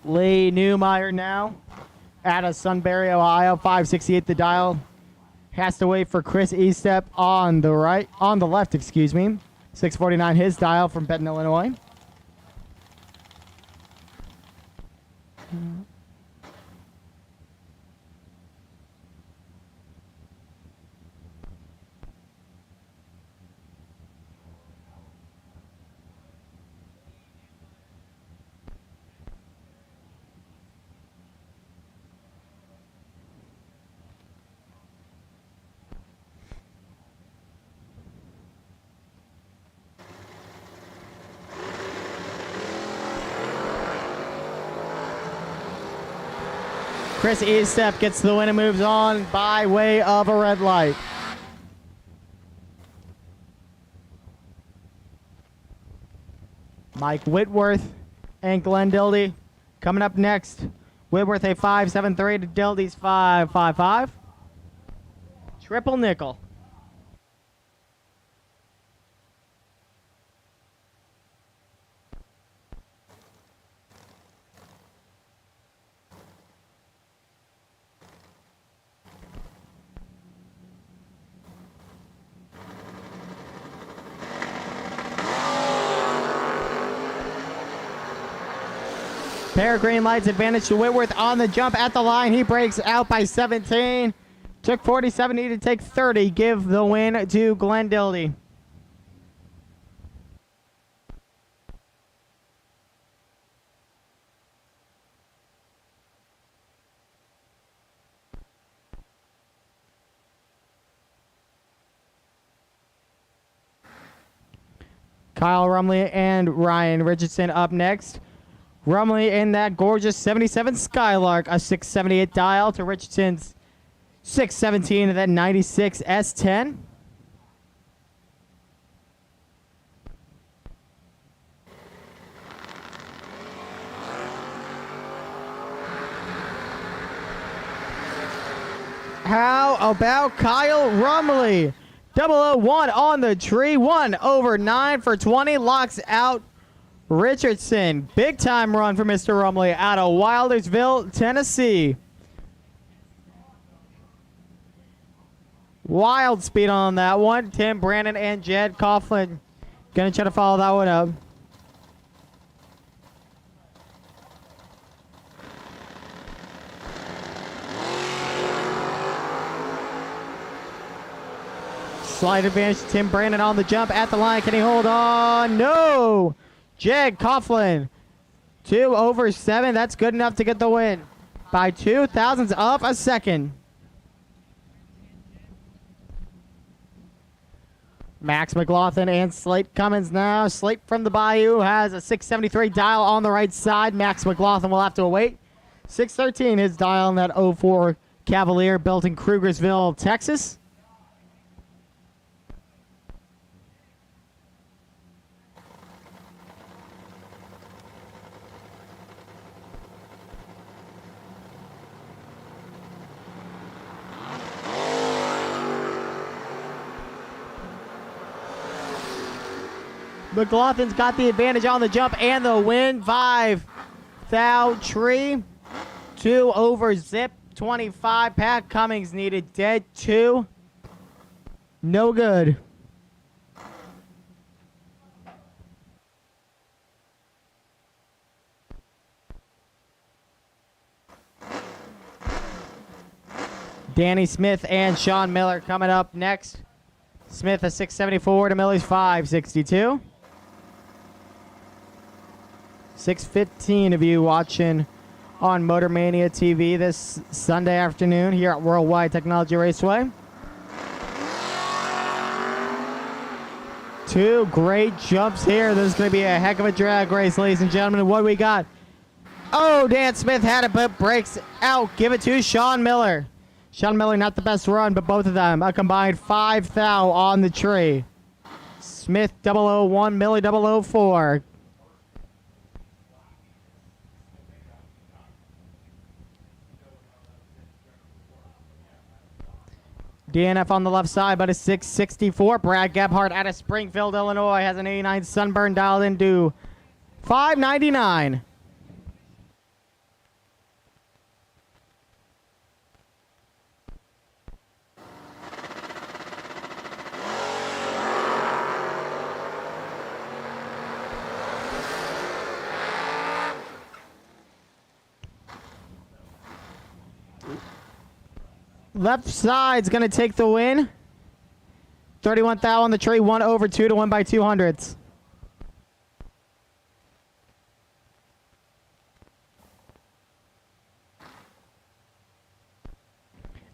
Lee Newmeyer now out of Sunbury, Ohio. 568 the dial. Has to wait for Chris Estep on the right, on the left, excuse me. 649 his dial from Benton, Illinois. Chris Estep gets the win and moves on by way of a red light. Mike Whitworth and Glenn Dildy coming up next. Whitworth a 5.73 to Dildy's 5.55. Triple nickel. Pair of green lights, advantage to Whitworth on the jump at the line. He breaks out by 17. Took 47, needed to take 30. Give the win to Glenn Dildy. Kyle Rumley and Ryan Richardson up next. Rumley in that gorgeous 77 Skylark, a 678 dial to Richardson's 617 and that 96 S10. How about Kyle Rumley? 001 on the tree, 1 over 9 for 20, locks out Richardson. Big time run for Mr. Rumley out of Wildersville, Tennessee. Wild speed on that one. Tim Brandon and Jed Coughlin gonna try to follow that one up. Slight advantage to Tim Brandon on the jump at the line. Can he hold on? No! Jed Coughlin, 2 over 7. That's good enough to get the win by 2 thousandths of a second. Max McLaughlin and Slate Cummings now. Slate from the Bayou has a 673 dial on the right side. Max McLaughlin will have to wait. 613 his dial on that 04 Cavalier built in Krugersville, Texas. McLaughlin's got the advantage on the jump and the win. 5 thou tree. 2 over zip. 25. Pat Cummings needed dead 2. No good. Danny Smith and Sean Miller coming up next. Smith a 674 to Millie's 562. 6:15 of you watching on Motor Mania TV this Sunday afternoon here at World Wide Technology Raceway. 2 great jumps here. This is going to be a heck of a drag race, ladies and gentlemen. What do we got? Oh, Dan Smith had it, but breaks out. Give it to Sean Miller. Sean Miller, not the best run, but both of them a combined 5 thou on the tree. Smith 001, Millie 004. DNF on the left side, but a 664. Brad Gebhardt out of Springfield, Illinois, has an 89 Sunburn dialed into 599. Left side's going to take the win. 31 thou on the tree, 1 over 2 to 1 by 200ths.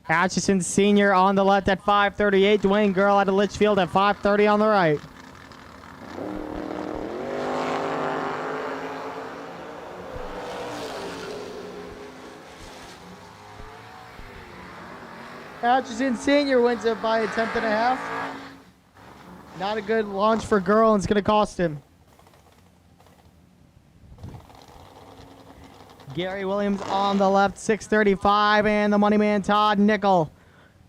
Atchison Sr. on the left at 538. Dwayne Girl out of Litchfield at 530 on the right. Richardson Sr. wins it by a tenth and a half. Not a good launch for Girl, and it's going to cost him. Gary Williams on the left, 635, and the money man Todd Nickel,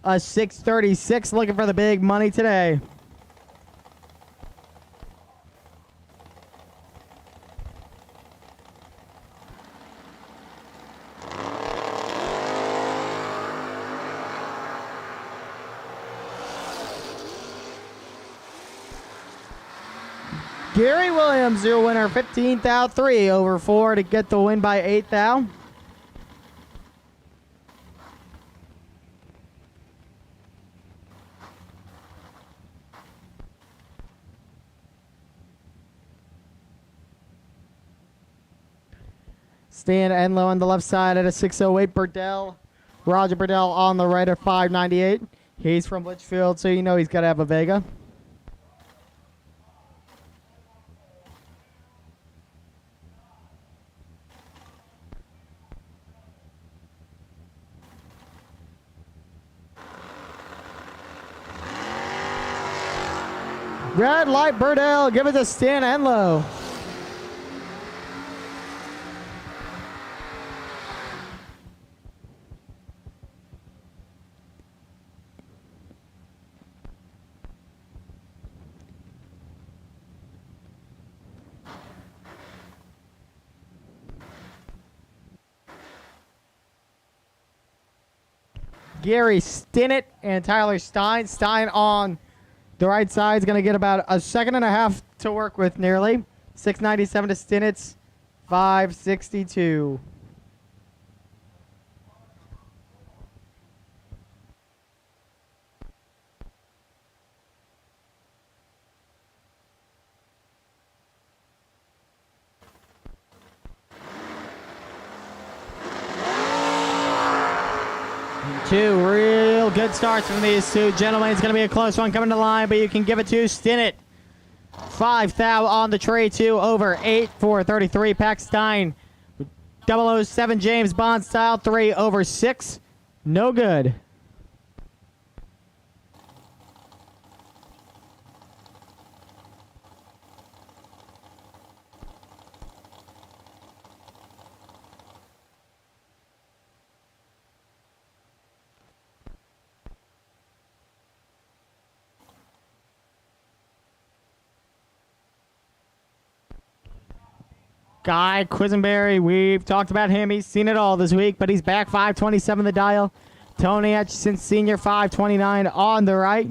a 636, looking for the big money today. Gary Williams, your winner, 15th out, 3 over 4 to get the win by 8th out. Stan Enlow on the left side at a 608. Burdell, Roger Burdell on the right at 598. He's from Litchfield, so you know he's got to have a Vega. Red light Burdell, give it to Stan Enlow. Gary Stinnett and Tyler Stein. Stein on the right side is going to get about a second and a half to work with nearly. 697 to Stinnett's 562. Two real good starts from these two gentlemen. It's going to be a close one coming to the line, but you can give it to Stinnett. 5 thou on the tray, 2 over 8 for 33. Pack Stein. 007 James Bond style, 3 over 6. No good. Guy Quisenberry, we've talked about him. He's seen it all this week, but he's back 527 the dial. Tony Etchison Sr. 529 on the right.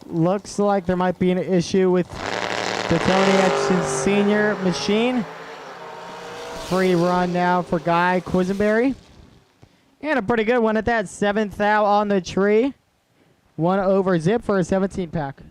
Looks like there might be an issue with the Tony Etchison Sr. machine. Free run now for Guy Quisenberry. And a pretty good one at that. 7th thou on the tree. 1 over zip for a 17 pack.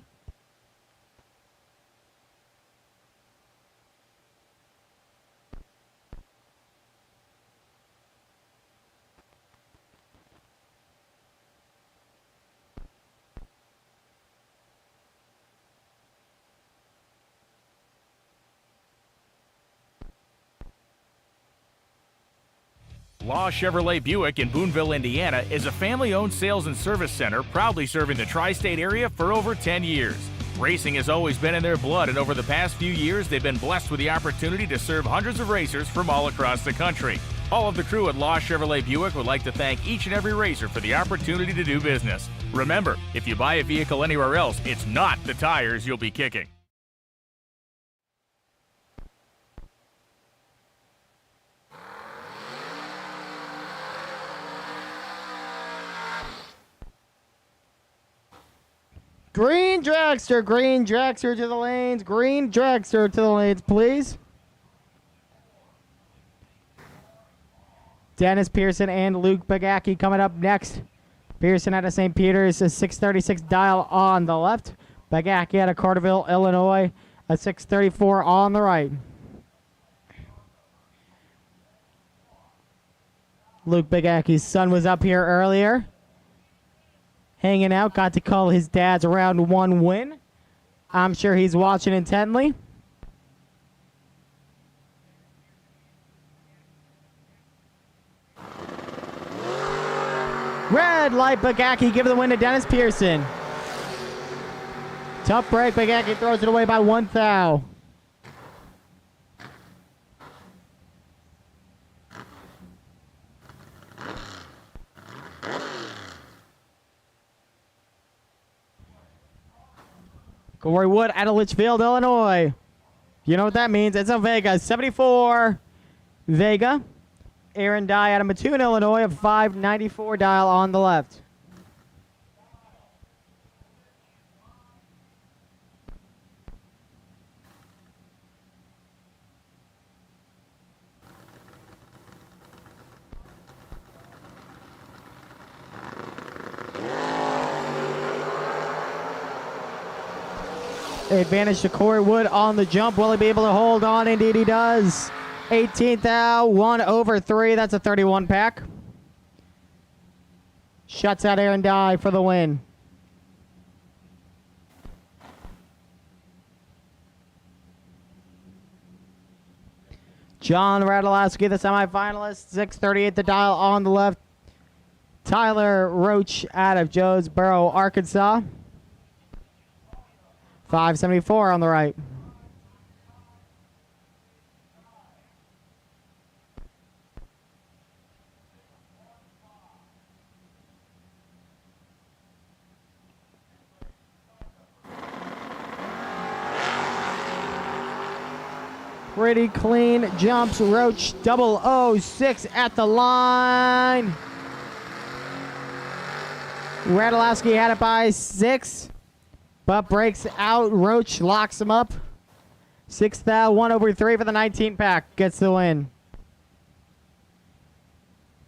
Law Chevrolet Buick in Boonville, Indiana is a family-owned sales and service center proudly serving the tri-state area for over 10 years. Racing has always been in their blood, and over the past few years, they've been blessed with the opportunity to serve hundreds of racers from all across the country. All of the crew at Law Chevrolet Buick would like to thank each and every racer for the opportunity to do business. Remember, if you buy a vehicle anywhere else, it's not the tires you'll be kicking. Green dragster to the lanes. Green dragster to the lanes, please. Dennis Pearson and Luke Pigaki coming up next. Pearson out of St. Peter's, a 636 dial on the left. Pigaki out of Carterville, Illinois, a 634 on the right. Luke Pigaki's son was up here earlier, hanging out. Got to call his dad's round 1 win. I'm sure he's watching intently. Red light, Pigaki give the win to Dennis Pearson. Tough break, Pigaki throws it away by 1 thou. Corey Wood out of Litchfield, Illinois. You know what that means. It's a Vega. 74 Vega. Aaron Dye out of Mattoon, Illinois, a 594 dial on the left. Advantage to Corey Wood on the jump. Will he be able to hold on? Indeed he does. 18th thou, 1 over 3. That's a 31 pack. Shuts out Aaron Dye for the win. John Radulowski, the semifinalist. 638 the dial on the left. Tyler Roach out of Jonesboro, Arkansas. 574 on the right. Pretty clean jumps. Roach 006 at the line. Radulowski had it by 6. But breaks out. Roach locks him up. 6 thou, 1 over 3 for the 19 pack. Gets the win.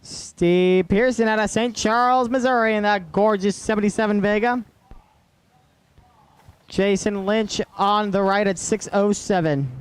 Steve Pearson out of St. Charles, Missouri in that gorgeous 77 Vega. Jason Lynch on the right at 607.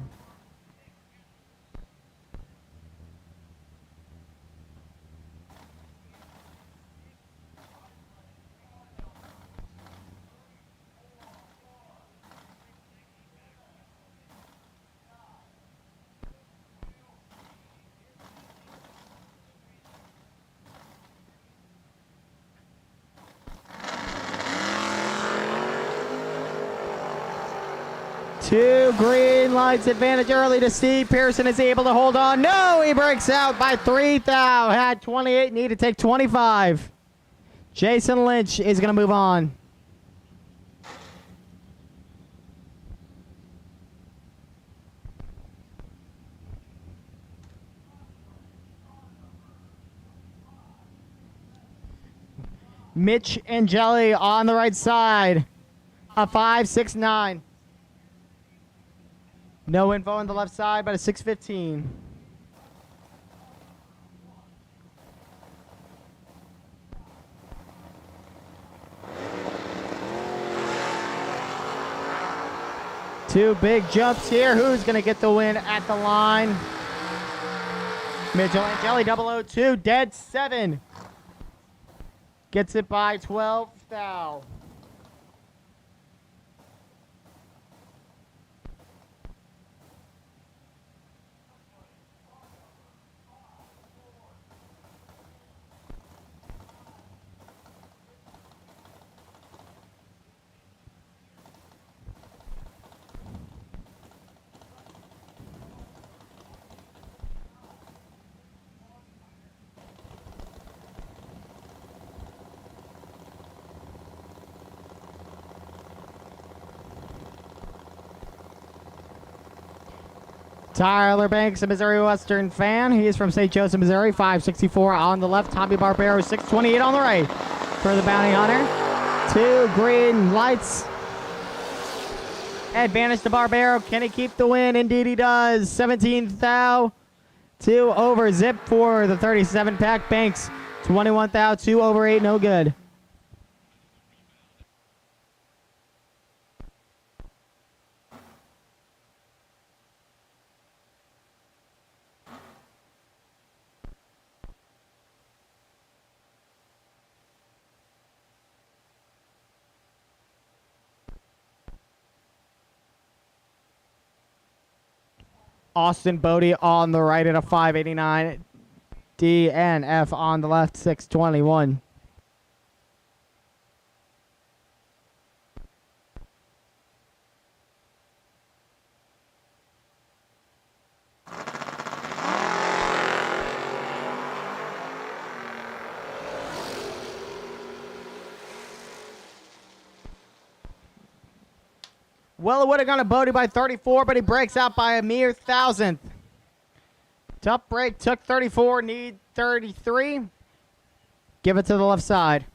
Two green lights, advantage early to Steve. Pearson is able to hold on. No, he breaks out by 3 thou. Had 28, need to take 25. Jason Lynch is going to move on. Mitch Angeli on the right side. A 5.69. No info on the left side, but a 6.15. Two big jumps here. Who's going to get the win at the line? Mitchell Angeli 002, dead 7. Gets it by 12 thou. Tyler Banks, a Missouri Western fan. He is from St. Joseph, Missouri. 564 on the left. Tommy Barbero, 628 on the right for the Bounty Hunter. Two green lights. Advantage to Barbero. Can he keep the win? Indeed he does. 17 thou. 2 over zip for the 37 pack. Banks, 21 thou. 2 over 8. No good. Austin Bode on the right at a 589. DNF on the left, 621. Well, it would have gone to Bode by 34, but he breaks out by a mere thousandth. Tough break, took 34, need 33. Give it to the left side.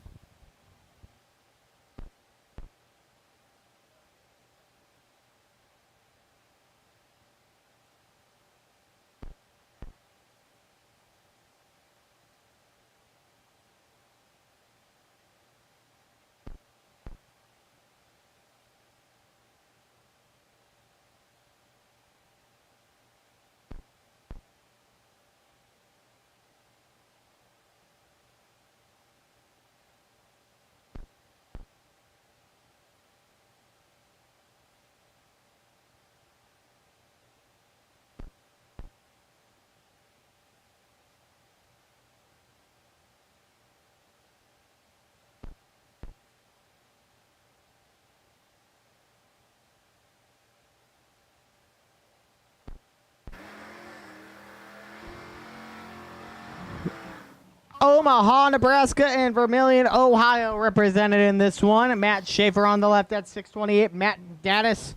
Omaha, Nebraska, and Vermilion, Ohio represented in this one. Matt Schaefer on the left at 628. Matt Gaddis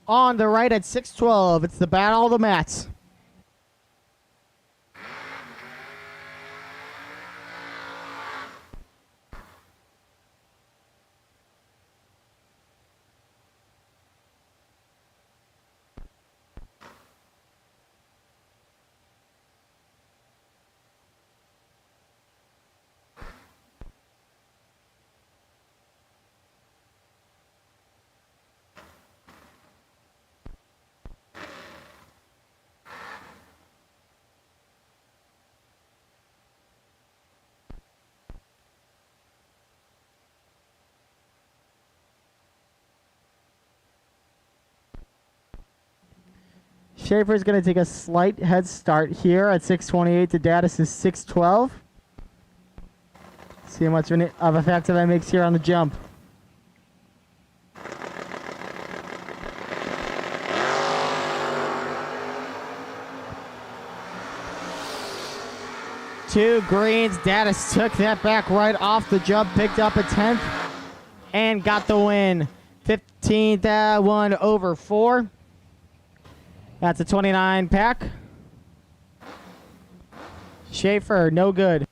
on the right at 612. It's the battle of the Mats. Schaefer's going to take a slight head start here at 628 to Gaddis' 612. See how much of effect that makes here on the jump. Two greens. Gaddis took that back right off the jump, picked up a 10th, and got the win. 15th one over 4. That's a 29 pack. Schaefer, no good.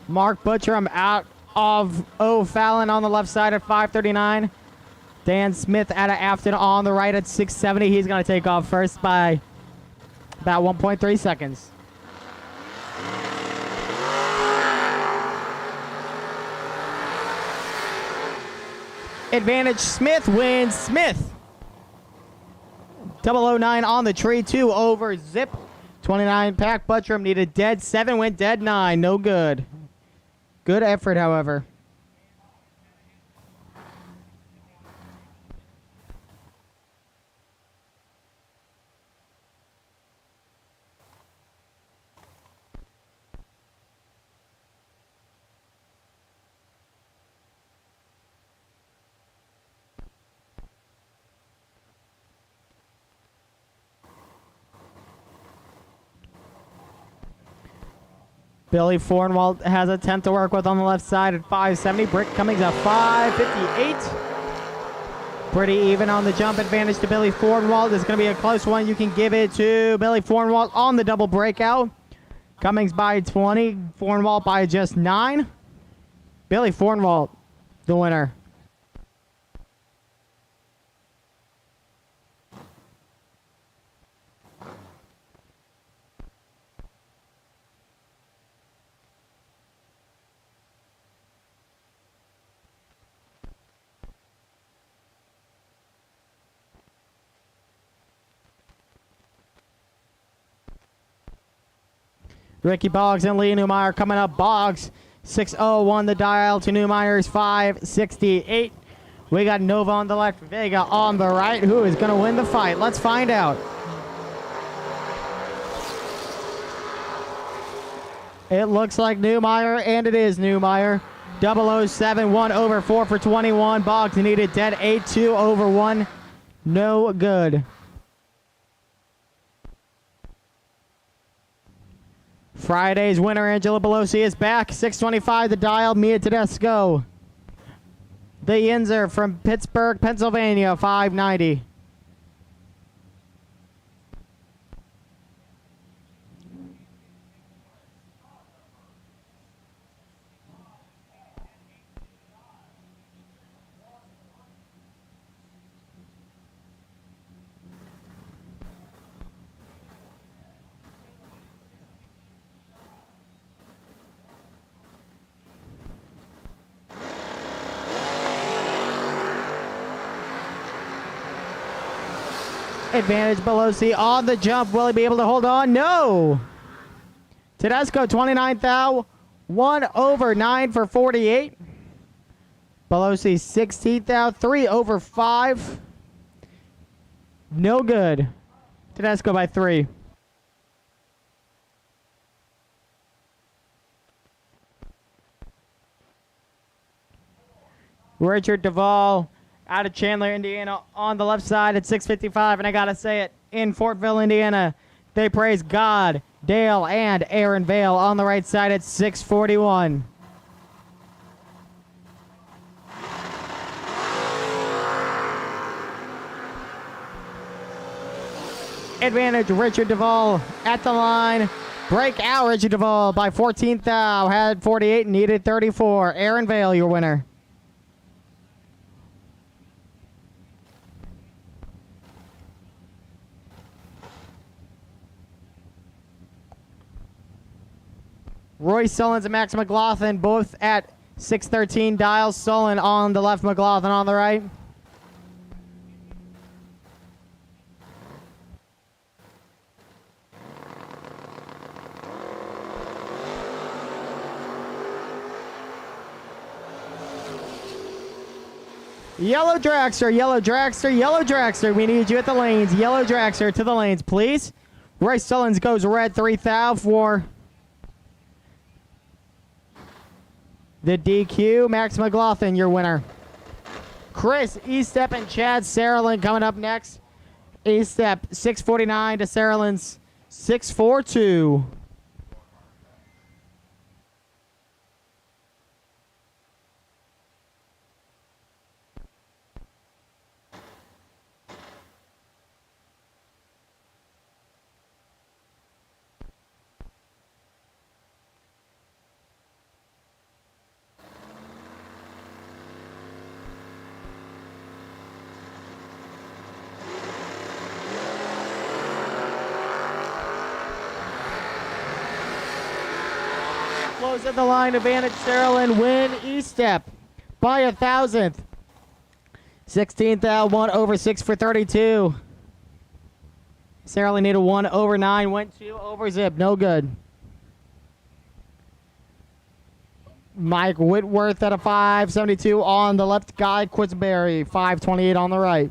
Mark Butcher, out of O'Fallon on the left side at 539. Dan Smith out of Afton on the right at 670. He's going to take off first by about 1.3 seconds. Advantage Smith wins. Smith. 009 on the tree. 2 over Zip. 29 pack. Buttram needed dead 7. Went dead 9. No good. Good effort, however. Billy Fornwald has a 10th to work with on the left side at 570. Brick Cummings at 558. Pretty even on the jump. Advantage to Billy Fornwald. It's going to be a close one. You can give it to Billy Fornwald on the double breakout. Cummings by 20. Fornwald by just 9. Billy Fornwald, the winner. Ricky Boggs and Lee Newmeyer coming up. Boggs 6:01 the dial to Newmeyer's 5:68. We got Nova on the left, Vega on the right. Who is going to win the fight? Let's find out. It looks like Newmeyer, and it is Newmeyer. 007, 1 over 4 for 21. Boggs needed dead 8-2 over 1. No good. Friday's winner, Angela Belosi, is back. 6:25 the dial, Mia Tedesco. The Yinzer from Pittsburgh, Pennsylvania, 5:90. Advantage Belosi on the jump. Will he be able to hold on? No. Tedesco 29th thou. 1 over 9 for 48. Belosi 16th thou. 3 over 5. No good. Tedesco by 3. Richard Duvall out of Chandler, Indiana, on the left side at 6:55, and I gotta say it, in Fortville, Indiana, they praise God, Dale, and Aaron Vale on the right side at 6:41. Advantage Richard Duvall at the line. Breakout Richard Duvall by 14th thou, had 48, needed 34. Aaron Vale, your winner. Roy Sullins and Max McLaughlin both at 6:13 dials. Sullen on the left, McLaughlin on the right. Yellow Dragster, Yellow Dragster, Yellow Dragster. We need you at the lanes. Yellow Dragster to the lanes, please. Roy Sullins goes red 3 thou for the DQ. Max McLaughlin, your winner. Chris Estep and Chad Saraland coming up next. Estep 6:49 to Saraland's 6:42. Close at the line, advantage Saraland, win Estep by 1,000th. 16th out, 1 over 6 for 32. Saraland needed 1 over 9, went 2 over zip, no good. Mike Whitworth at a 5:72 on the left. Guy Quidsbury, 5:28 on the right.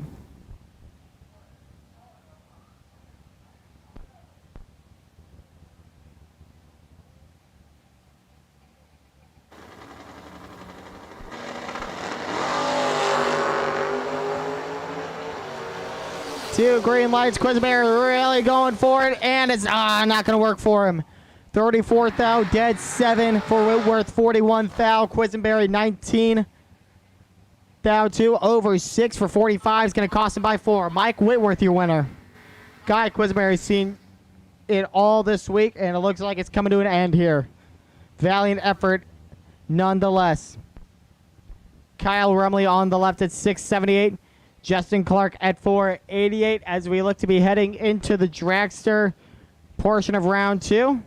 Two green lights. Quidsbury really going for it, and it's not going to work for him. 34th thou, dead 7 for Whitworth. 41th thou, Quisenberry 19 thou 2 over 6 for 45 is going to cost him by 4. Mike Whitworth, your winner. Guy Quisenberry's seen it all this week, and it looks like it's coming to an end here. Valiant effort nonetheless. Kyle Rumley on the left at 6:78. Justin Clark at 4:88 as we look to be heading into the dragster portion of round 2.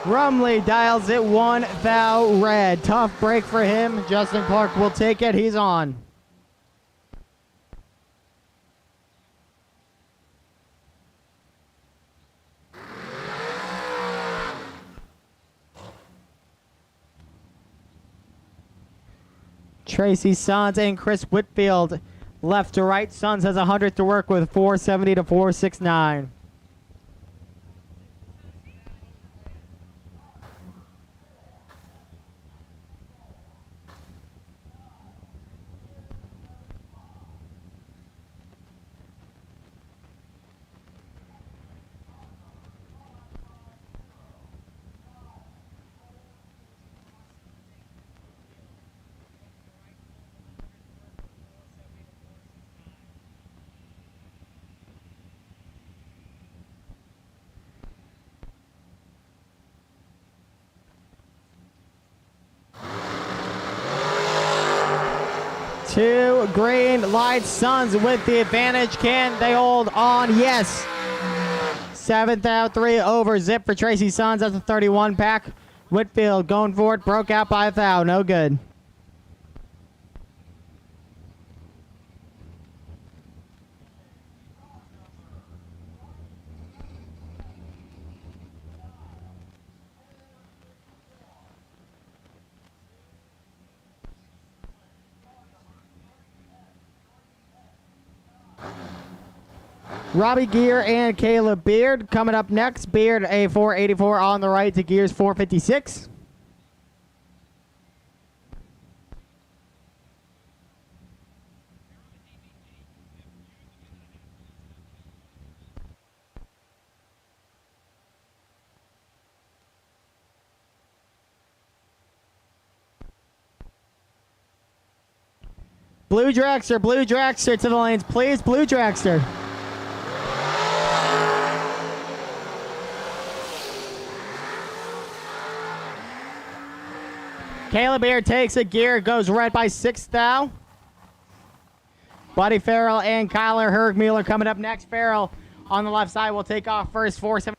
Rumley dials it 1 thou red. Tough break for him. Justin Clark will take it. He's on. Tracy Sons and Chris Whitfield left to right. Sons has 100 to work with, 470 to 469. Two green light. Suns with the advantage. Can they hold on? Yes. 7th out, 3 over. Zip for Tracy Sons. That's a 31 pack. Whitfield going for it. Broke out by a thou. No good. Robbie Gear and Caleb Beard coming up next. Beard a 484 on the right to Gear's 456. Blue Dragster to the lanes, please. Blue Dragster. Caleb Beard takes a Gear, goes right by 6th thou. Buddy Farrell and Kyler Hergmuller coming up next. Farrell on the left side will take off first, 470.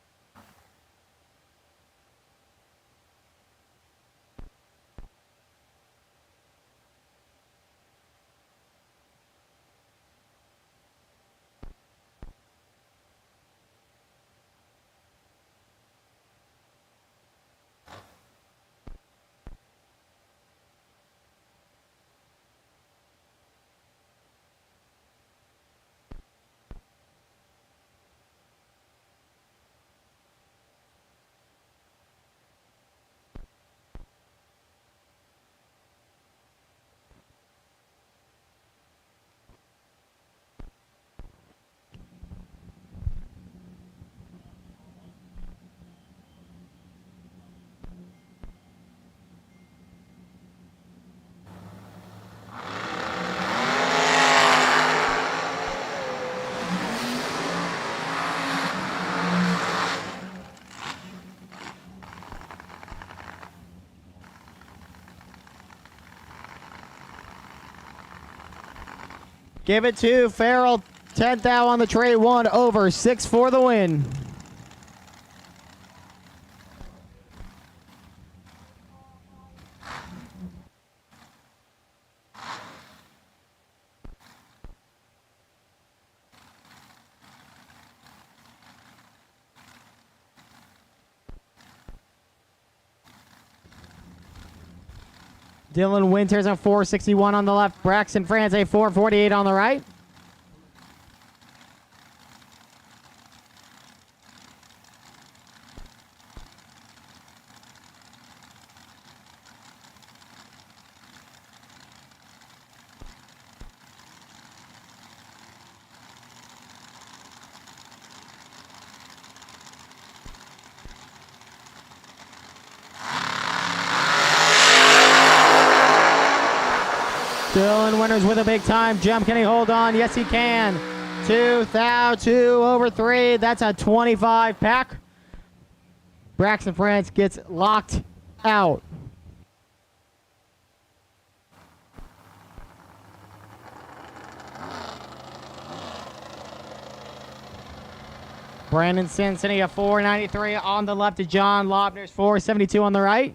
Give it to Farrell. 10th thou on the tray. 1 over. 6 for the win. Dylan Winters a 461 on the left. Braxton France a 448 on the right. Dylan Winters with a big time jump. Can he hold on? Yes, he can. 2 thou, 2 over 3. That's a 25 pack. Braxton France gets locked out. Brandon Cincinnati a 493 on the left to John Lobner's 472 on the right.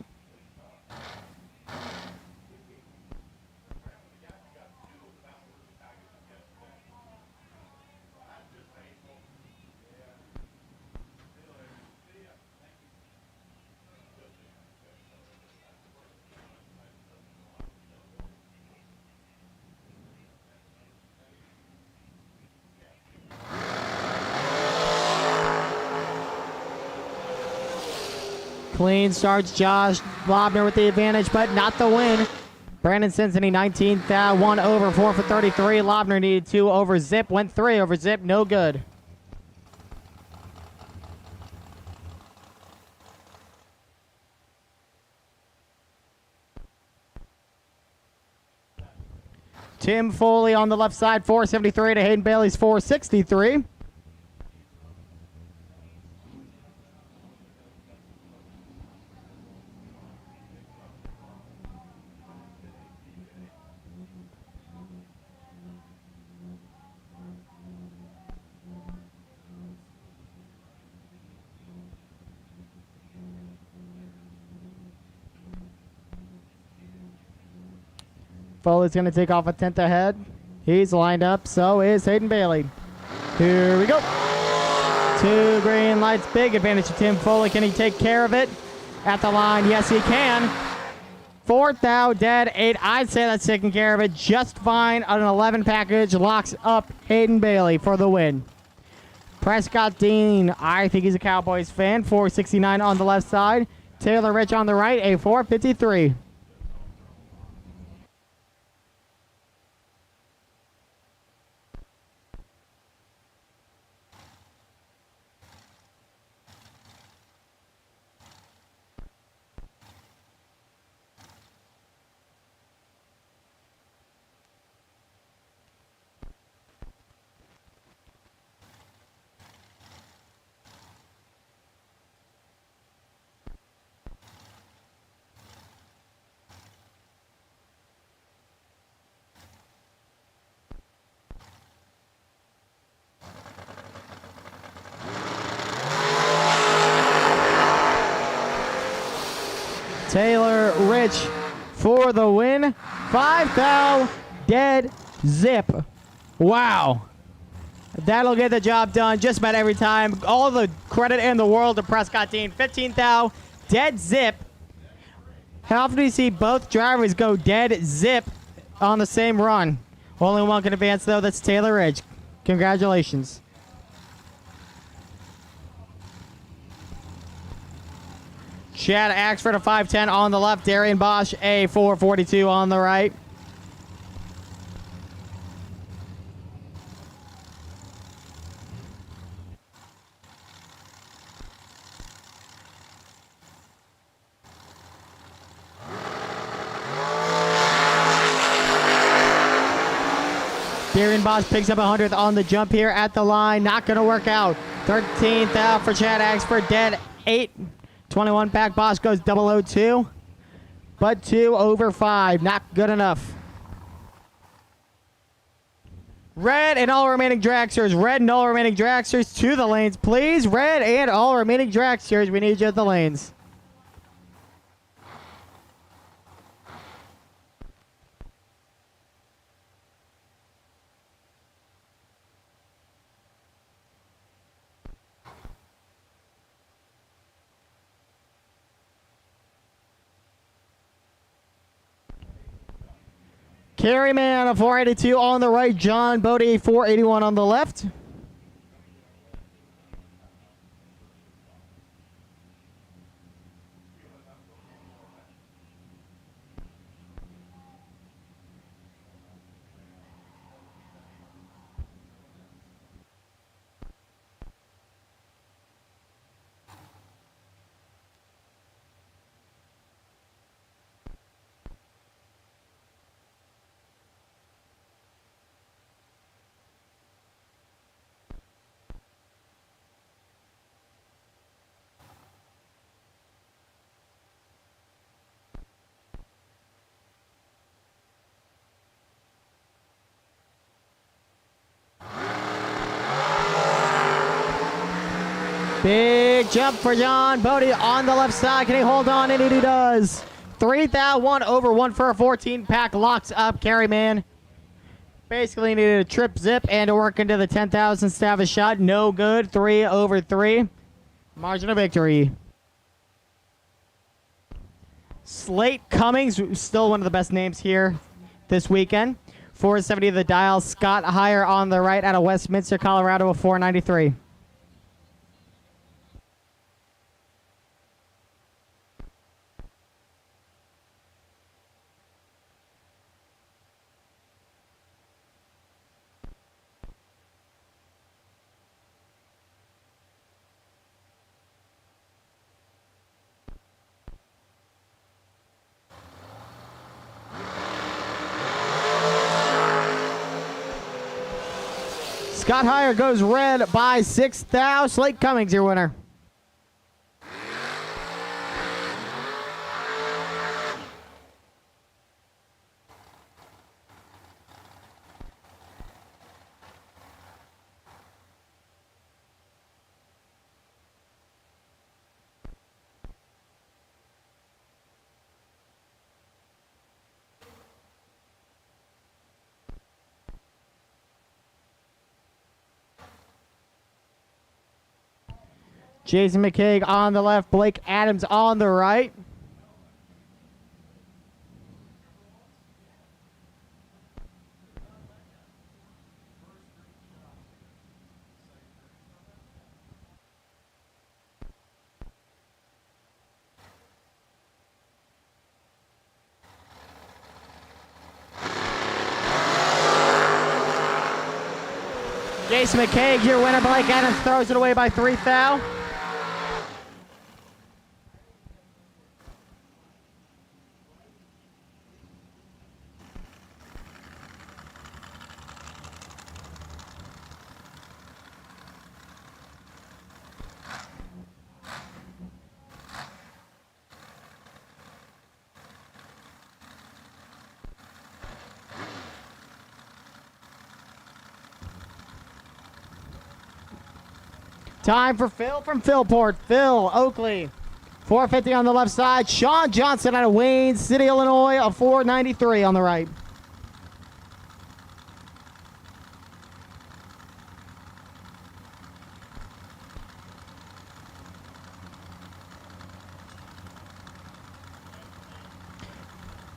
Clean starts Josh Lobner with the advantage, but not the win. Brandon Cincinnati 19th, 1 over, 4 for 33. Lobner needed 2 over Zip, went 3 over Zip, no good. Tim Foley on the left side, 473 to Hayden Bailey's 463. Foley's going to take off a 10th ahead. He's lined up. So is Hayden Bailey. Here we go. 2 green lights. Big advantage to Tim Foley. Can he take care of it at the line? Yes, he can. 4th out, dead 8. I'd say that's taking care of it just fine. On an 11 package, locks up Hayden Bailey for the win. Prescott Dean, I think he's a Cowboys fan. 469 on the left side. Taylor Rich on the right, a 453. Taylor Rich for the win. 5 thou, dead Zip. Wow. That'll get the job done just about every time. All the credit in the world to Prescott Dean. 15 thou, dead Zip. How often do you see both drivers go dead Zip on the same run? Only one can advance, though. That's Taylor Rich. Congratulations. Chad Axford a 510 on the left. Darian Bosch a 442 on the right. Darian Bosch picks up 100th on the jump here at the line. Not going to work out. 13th out for Chad Axford. Dead 8. 21 back. Bosch goes 002. But 2 over 5. Not good enough. Red and all remaining dragsters. Red and all remaining dragsters to the lanes, please. Red and all remaining dragsters. We need you at the lanes. Carryman a 482 on the right. John Bode 481 on the left. Big jump for John Bode on the left side. Can he hold on? And he does. 3,001 over 1 for a 14 pack. Locks up Carry Man. Basically needed a trip zip and to work into the 10,000 staff a shot. No good. 3 over 3. Margin of victory. Slate Cummings, still one of the best names here this weekend. 470 the dial. Scott Heyer on the right out of Westminster, Colorado, a 493. Scott Heyer goes red by 6 thou. Slate Cummings, your winner. Jason McCaig on the left, Blake Adams on the right. Jason McCaig, your winner. Blake Adams throws it away by 3 thou. Time for Phil from Philport. Phil Oakley. 450 on the left side. Sean Johnson out of Wayne City, Illinois, a 493 on the right.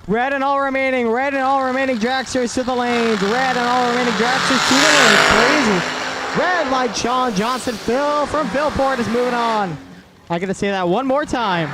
Red and all remaining dragsters to the lanes. Red and all remaining dragsters to the lanes. Crazy. Red light Sean Johnson. Phil from Philport is moving on. I got to say that one more time.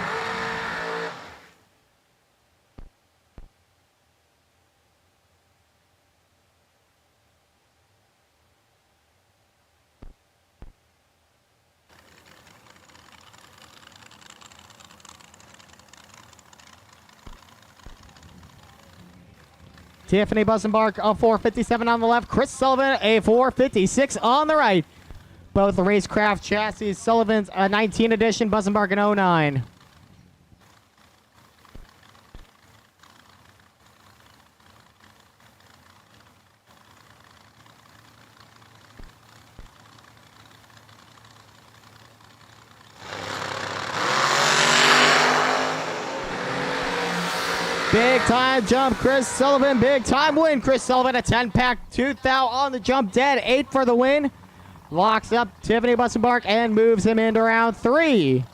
Tiffany Bussenbark, a 457 on the left. Chris Sullivan, a 456 on the right. Both the Racecraft chassis. Sullivan's a 19 edition, Bussenbark an 09. Big time jump, Chris Sullivan. Big time win, Chris Sullivan. A 10-pack, 2 thou on the jump, dead. 8 for the win. Locks up Tiffany Bussenbark and moves him into round 3.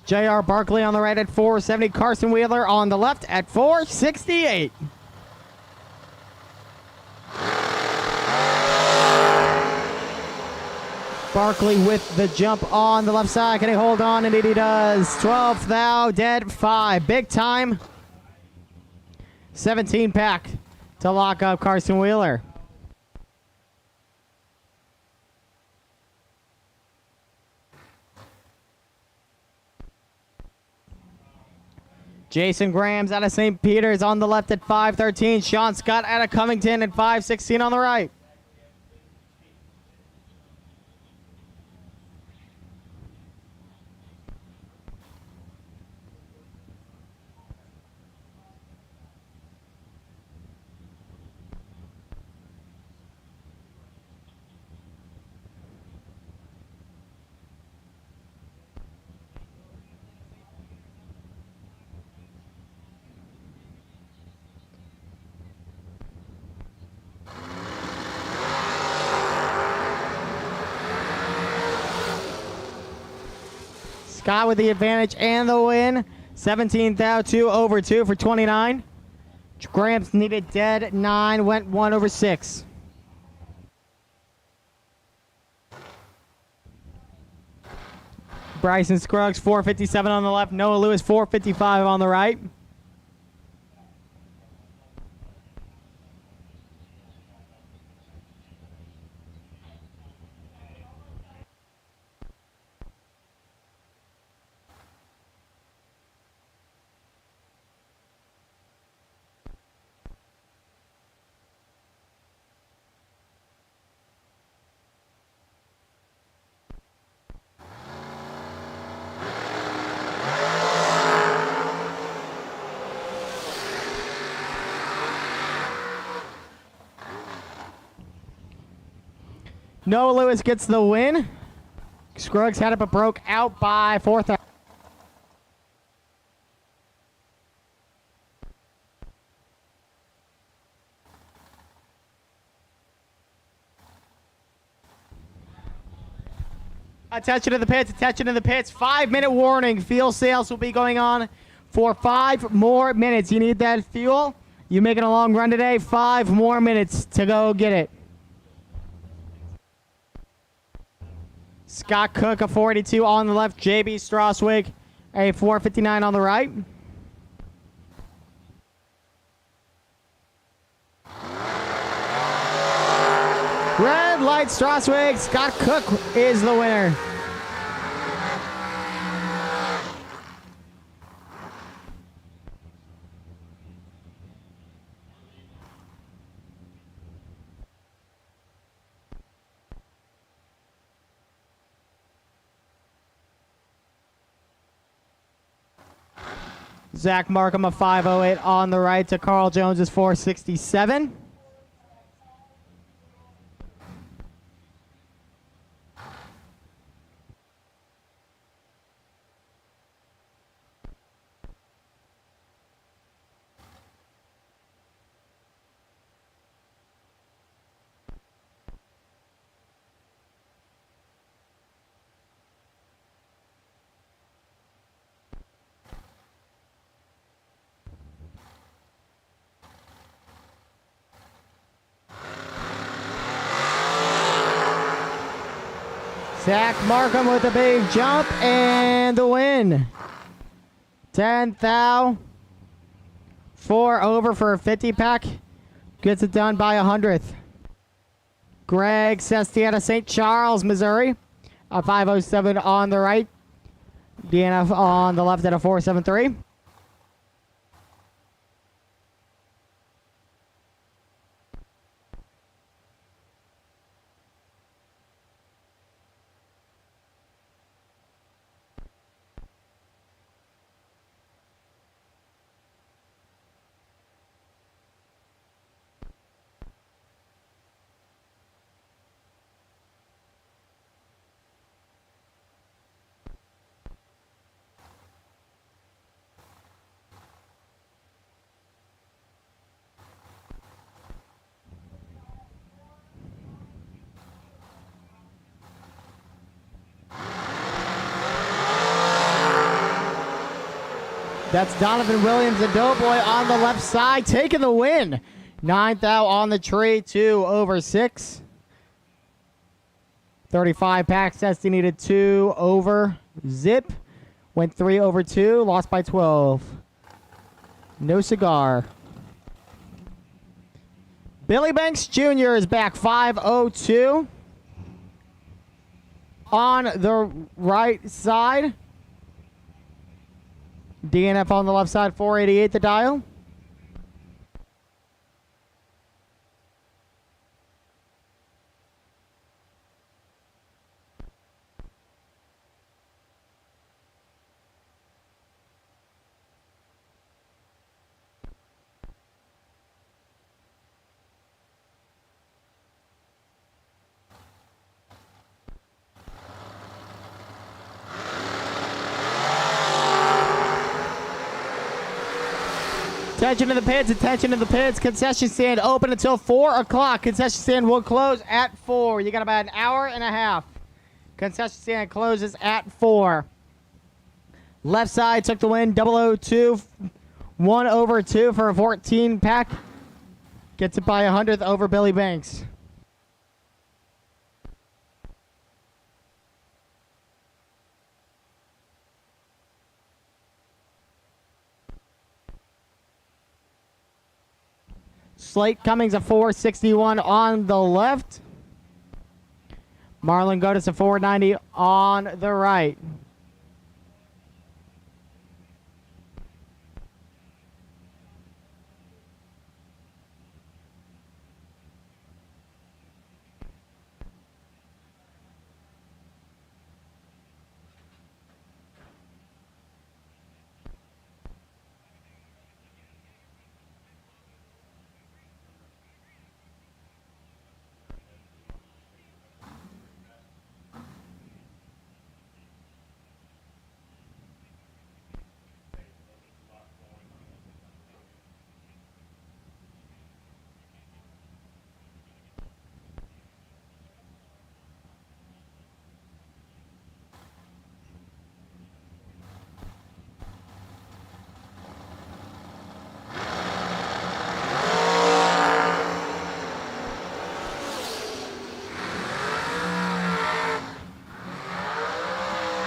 J.R. Barkley on the right at 470. Carson Wheeler on the left at 468. Barkley with the jump on the left side. Can he hold on? Indeed he does. 12 thou, dead 5. Big time. 17 pack to lock up Carson Wheeler. Jason Graham's out of St. Peter's on the left at 5:13. Sean Scott out of Covington at 5:16 on the right. Scott with the advantage and the win. 17,2 over 2 for 29. Gramps needed dead 9, went 1 over 6. Bryson Scruggs 457 on the left. Noah Lewis 455 on the right. Noah Lewis gets the win. Scruggs had it but broke out by 4th. Attention to the pits, attention to the pits. 5-minute warning. Fuel sales will be going on for 5 more minutes. You need that fuel. You making a long run today? 5 more minutes to go get it. Scott Cook, a 482 on the left. JB Straswig, a 459 on the right. Red light Straswig. Scott Cook is the winner. Zach Markham, a 508 on the right to Carl Jones is 467. Zach Markham with a big jump and the win. 10,000. 4 over for a 50 pack. Gets it done by 100th. Greg Sestiana, St. Charles, Missouri. A 507 on the right. DNF on the left at a 473. That's Donovan Williams, the doughboy on the left side, taking the win. 9,000 on the tree, 2 over 6. 35 packs, Dustin needed 2 over. Zip went 3 over 2, lost by 12. No cigar. Billy Banks Jr. is back, 502. On the right side. DNF on the left side, 488 the dial. Attention to the pits, attention to the pits. Concession stand open until 4 o'clock. Concession stand will close at 4. You got about an hour and a half. Concession stand closes at 4. Left side took the win, 002, 1/2 for a 14 pack. Gets it by 100th over Billy Banks. Slate Cummings a 461 on the left. Marlon Godis a 490 on the right.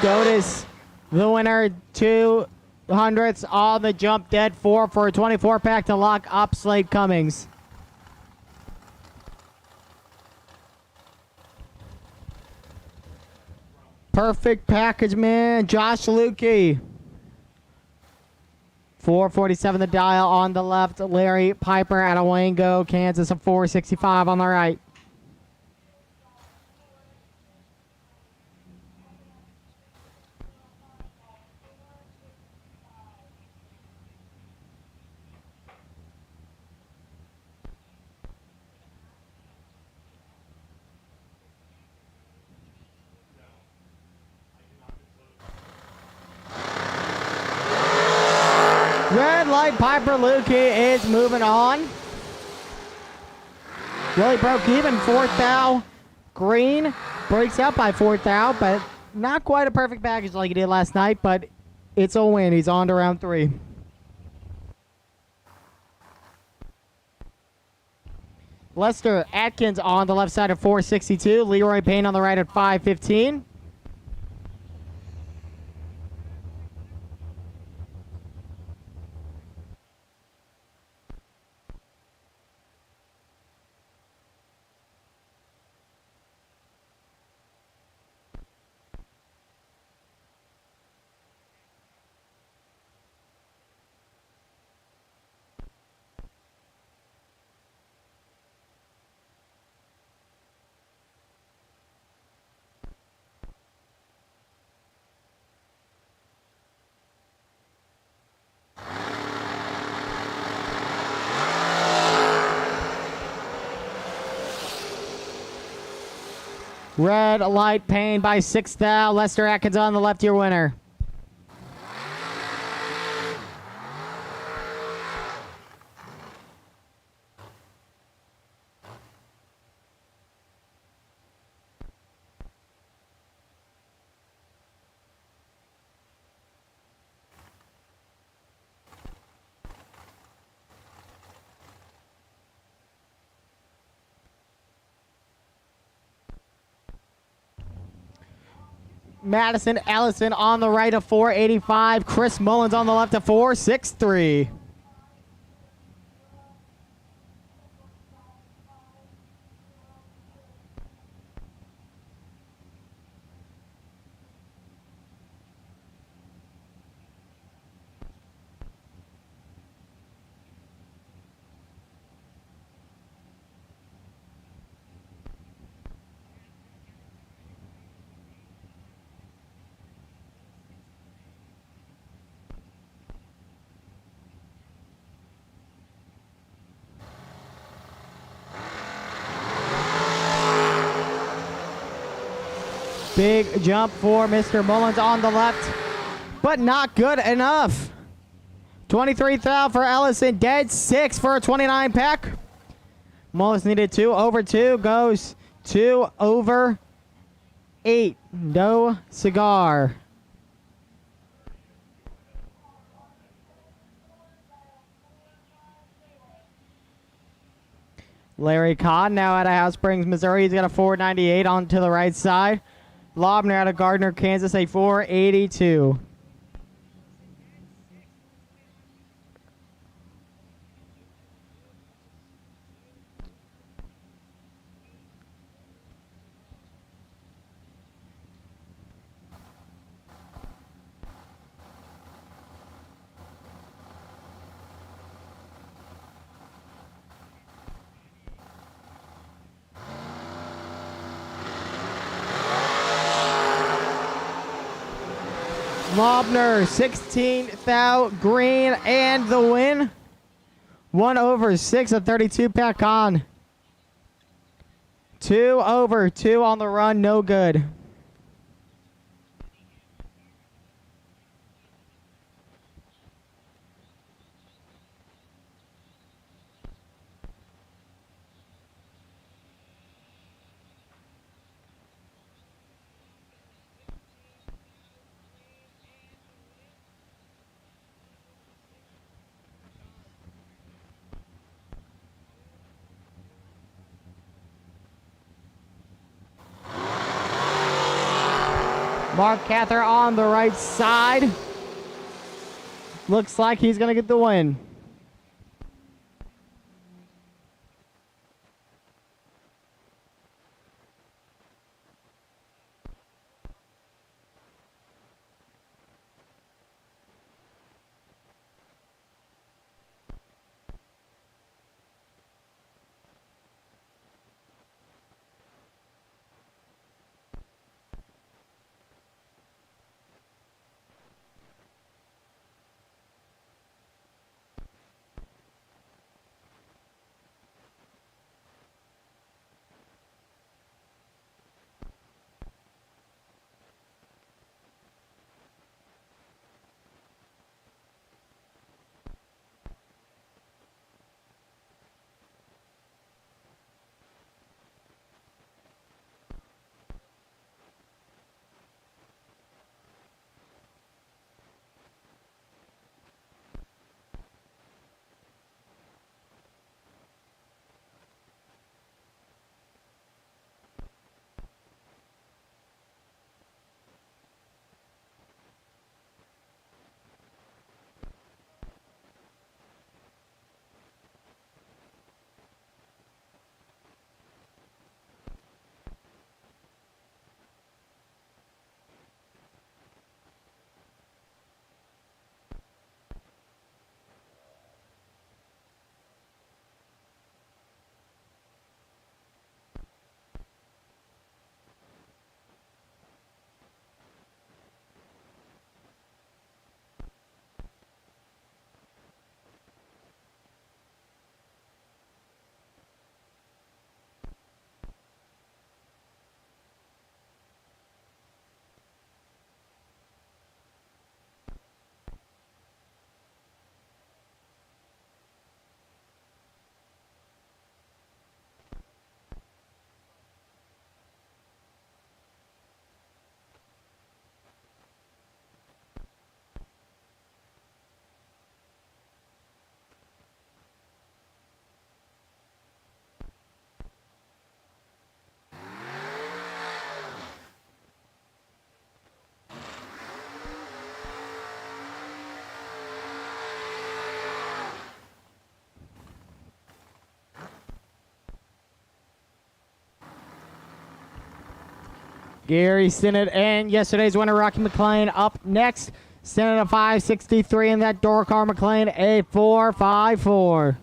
Godis, the winner, 200ths on the jump, dead 4 for a 24 pack to lock up Slate Cummings. Perfect package, man. Josh Lukey. 447 the dial on the left. Larry Piper out of Wango, Kansas, a 465 on the right. Red light, Piper Lukey is moving on. Really broke even, 4th thou. Green breaks out by 4th thou, but not quite a perfect package like he did last night, but it's a win. He's on to round 3. Lester Atkins on the left side at 462. Leroy Payne on the right at 515. Red light, Payne by 6th thou. Lester Atkins on the left, your winner. Madison Ellison on the right of 485. Chris Mullins on the left of 463. Big jump for Mr. Mullins on the left, but not good enough. 23 thou for Ellison, dead 6 for a 29 pack. Mullins needed 2 over 2, goes 2 over 8. No cigar. Larry Codd now out of House Springs, Missouri. He's got a 498 on to the right side. Lobner out of Gardner, Kansas, a 482. Lobner, 16th out, green, and the win. 1 over 6, a 32 pack on. 2 over 2 on the run, no good. Mark Cather on the right side. Looks like he's going to get the win. Gary Sinnott and yesterday's winner, Rocky Mclean, up next. Sinnott a 563 in that door car. Mclean a 454.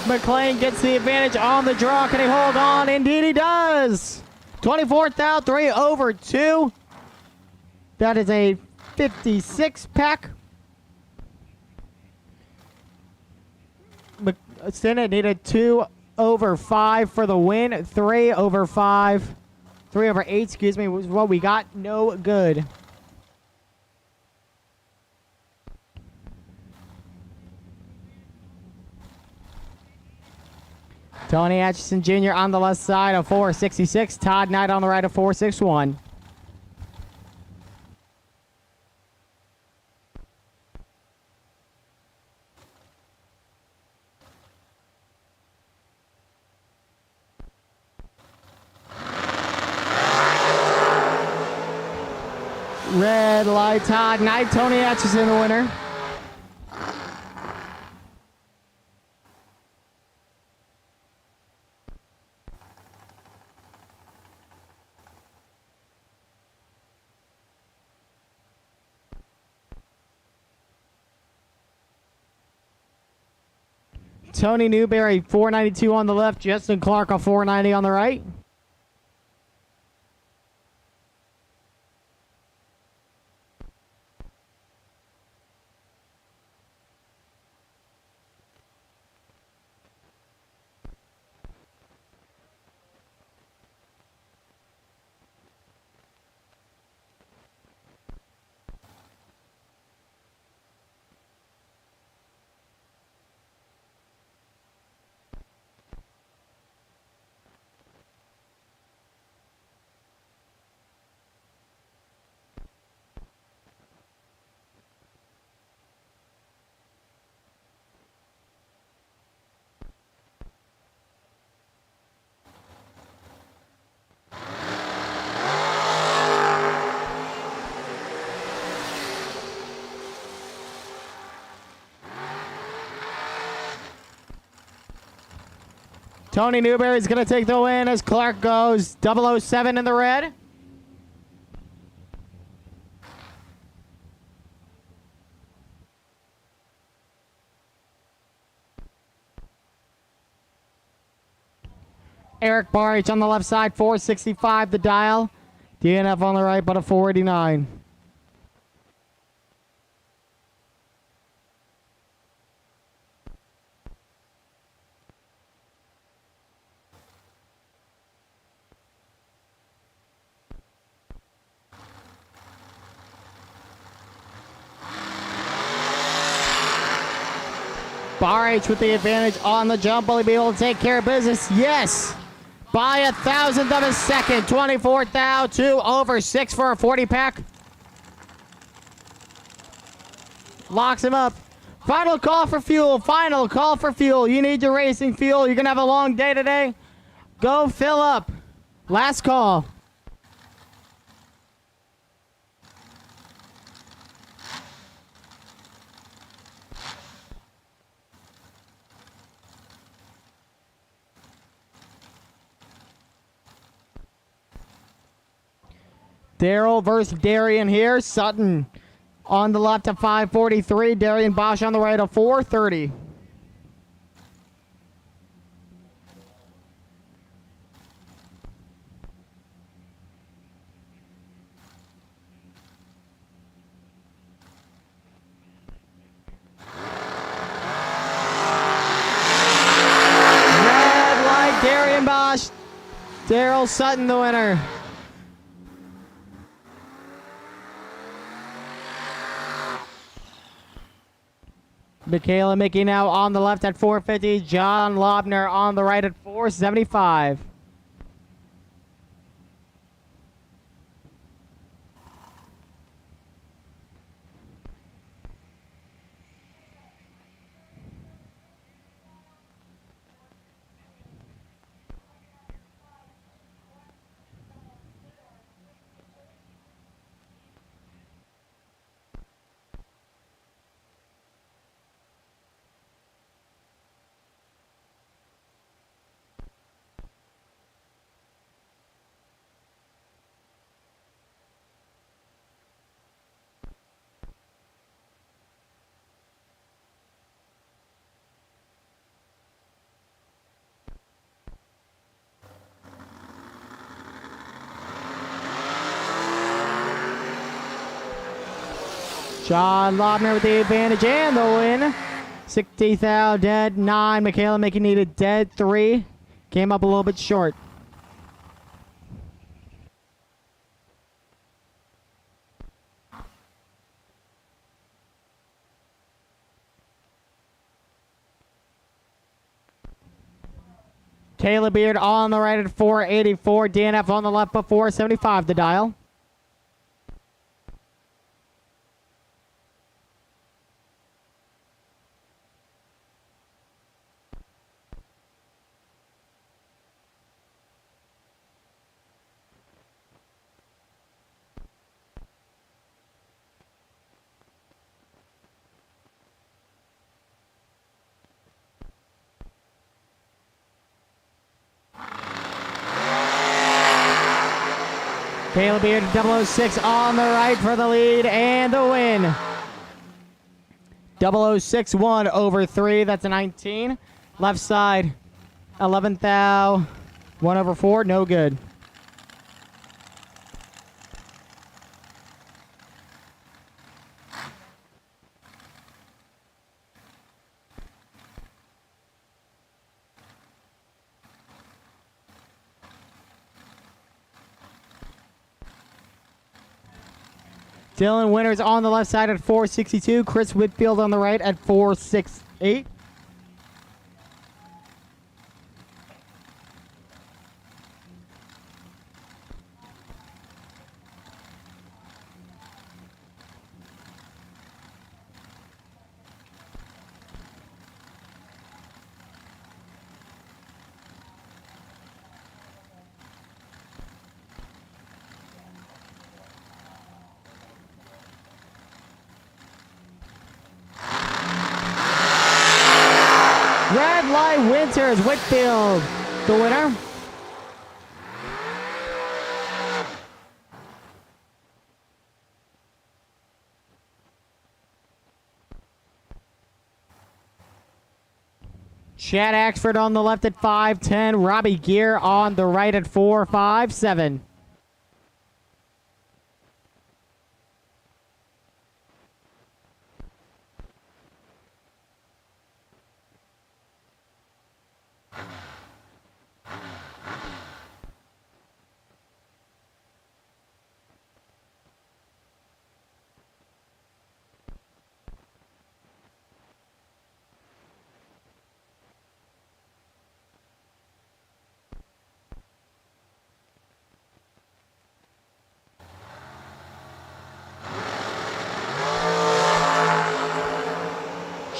Mclean gets the advantage on the draw. Can he hold on? Indeed he does. 24th out, 3 over 2. That is a 56 pack. Senate needed 2 over 5 for the win. 3 over 5. 3 over 8, excuse me, was what we got. No good. Tony Atchison Jr. on the left side of 466. Todd Knight on the right of 461. Red light, Todd Knight. Tony Atchison the winner. Tony Newberry, 492 on the left. Justin Clark, a 490 on the right. Tony Newberry's going to take the win as Clark goes 007 in the red. Eric Barich on the left side, 465 the dial. DNF on the right, but a 489. Barich with the advantage on the jump. Will he be able to take care of business? Yes. By 1,000th of a second. 24th out, 2 over 6 for a 40 pack. Locks him up. Final call for fuel. Final call for fuel. You need your racing fuel. You're going to have a long day today. Go fill up. Last call. Daryl versus Darian here. Sutton on the left at 543. Darian Bosch on the right at 430. Red light, Darian Bosch. Daryl Sutton the winner. Michaela Mickey now on the left at 450. John Lobner on the right at 475. John Lobner with the advantage and the win. 60th out, dead 9. Michaela making needed dead 3. Came up a little bit short. Taylor Beard on the right at 484. DNF on the left but 475 the dial. Caleb Beard 006 on the right for the lead and the win. 006 1 over 3. That's a 19. Left side 11th thou 1 over 4. No good. Dylan Winters on the left side at 462. Chris Whitfield on the right at 468. Red light Winters, Whitfield, the winner. Chad Axford on the left at 5'10", Robbie Gear on the right at 4'5'7".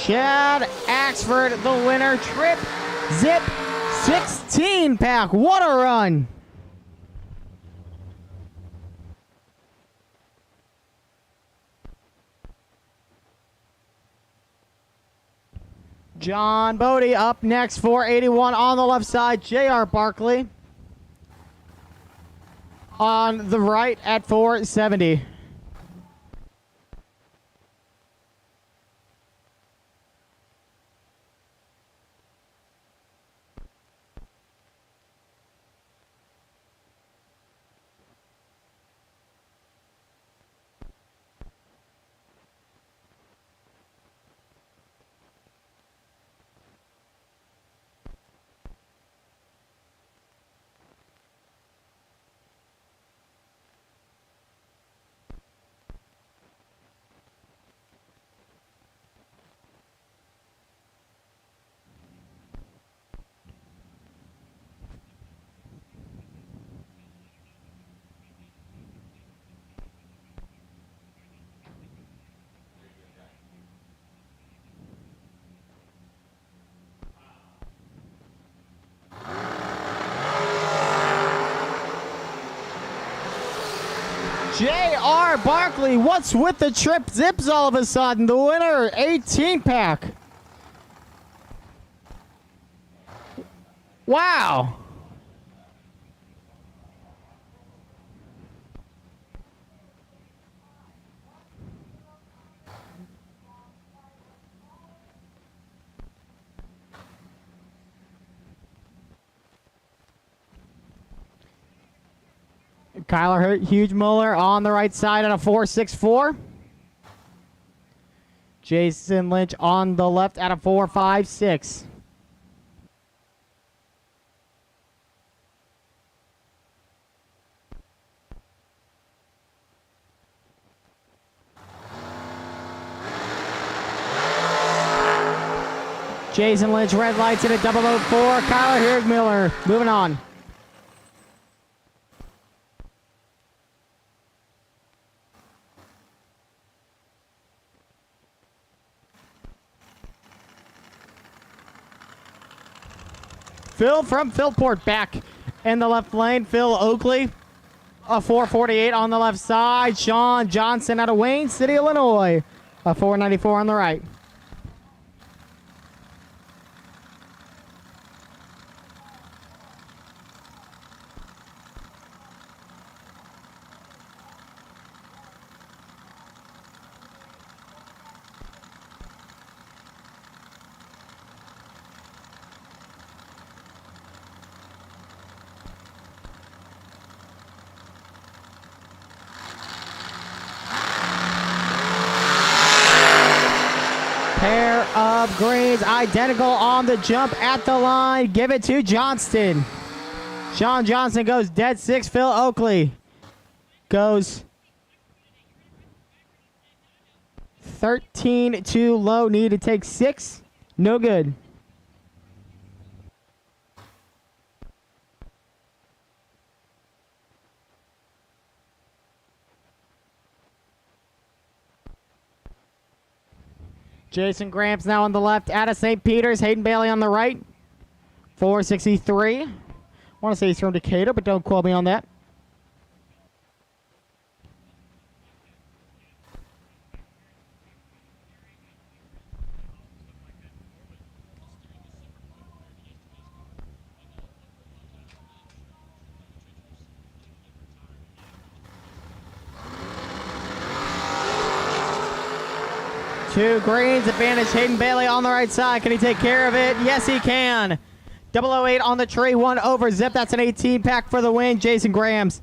Chad Axford, the winner. Trip Zip 16 pack. What a run. John Bode up next, 481 on the left side. J.R. Barkley on the right at 470. J.R. Barkley, what's with the trip zips all of a sudden? The winner, 18 pack. Wow. Kyler Huge Muller on the right side at a 4.64. Jason Lynch on the left at a 4.56. Jason Lynch, red lights in a 004. Kyler Higmiller moving on. Phil from Philport back in the left lane. Phil Oakley, a 4.48 on the left side. Sean Johnson out of Wayne City, Illinois, a 4.94 on the right. Of greens, identical on the jump at the line. Give it to Johnston. Sean Johnson goes dead 6. Phil Oakley goes 13 too low. Need to take 6. No good. Jason Graham's now on the left out of St. Peter's. Hayden Bailey on the right. 4.63. I want to say he's from Decatur, but don't quote me on that. Two greens, advantage Hayden Bailey on the right side. Can he take care of it? Yes, he can. 008 on the tree, 1 over zip. That's an 18 pack for the win. Jason Graham's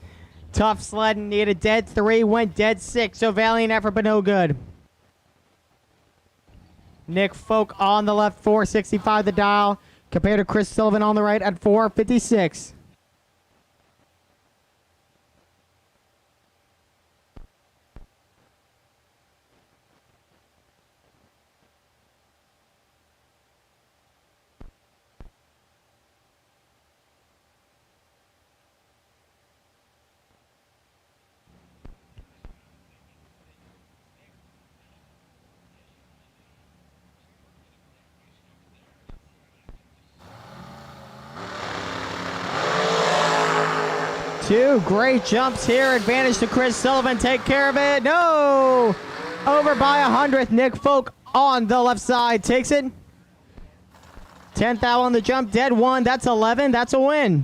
tough sledding, needed dead 3, went dead 6. So valiant effort, but no good. Nick Folk on the left, 4.65 the dial, compared to Chris Sullivan on the right at 4.56. Two great jumps here. Advantage to Chris Sullivan. Take care of it. No! Over by 100th. Nick Folk on the left side. Takes it. 10th out on the jump. Dead 1. That's 11. That's a win.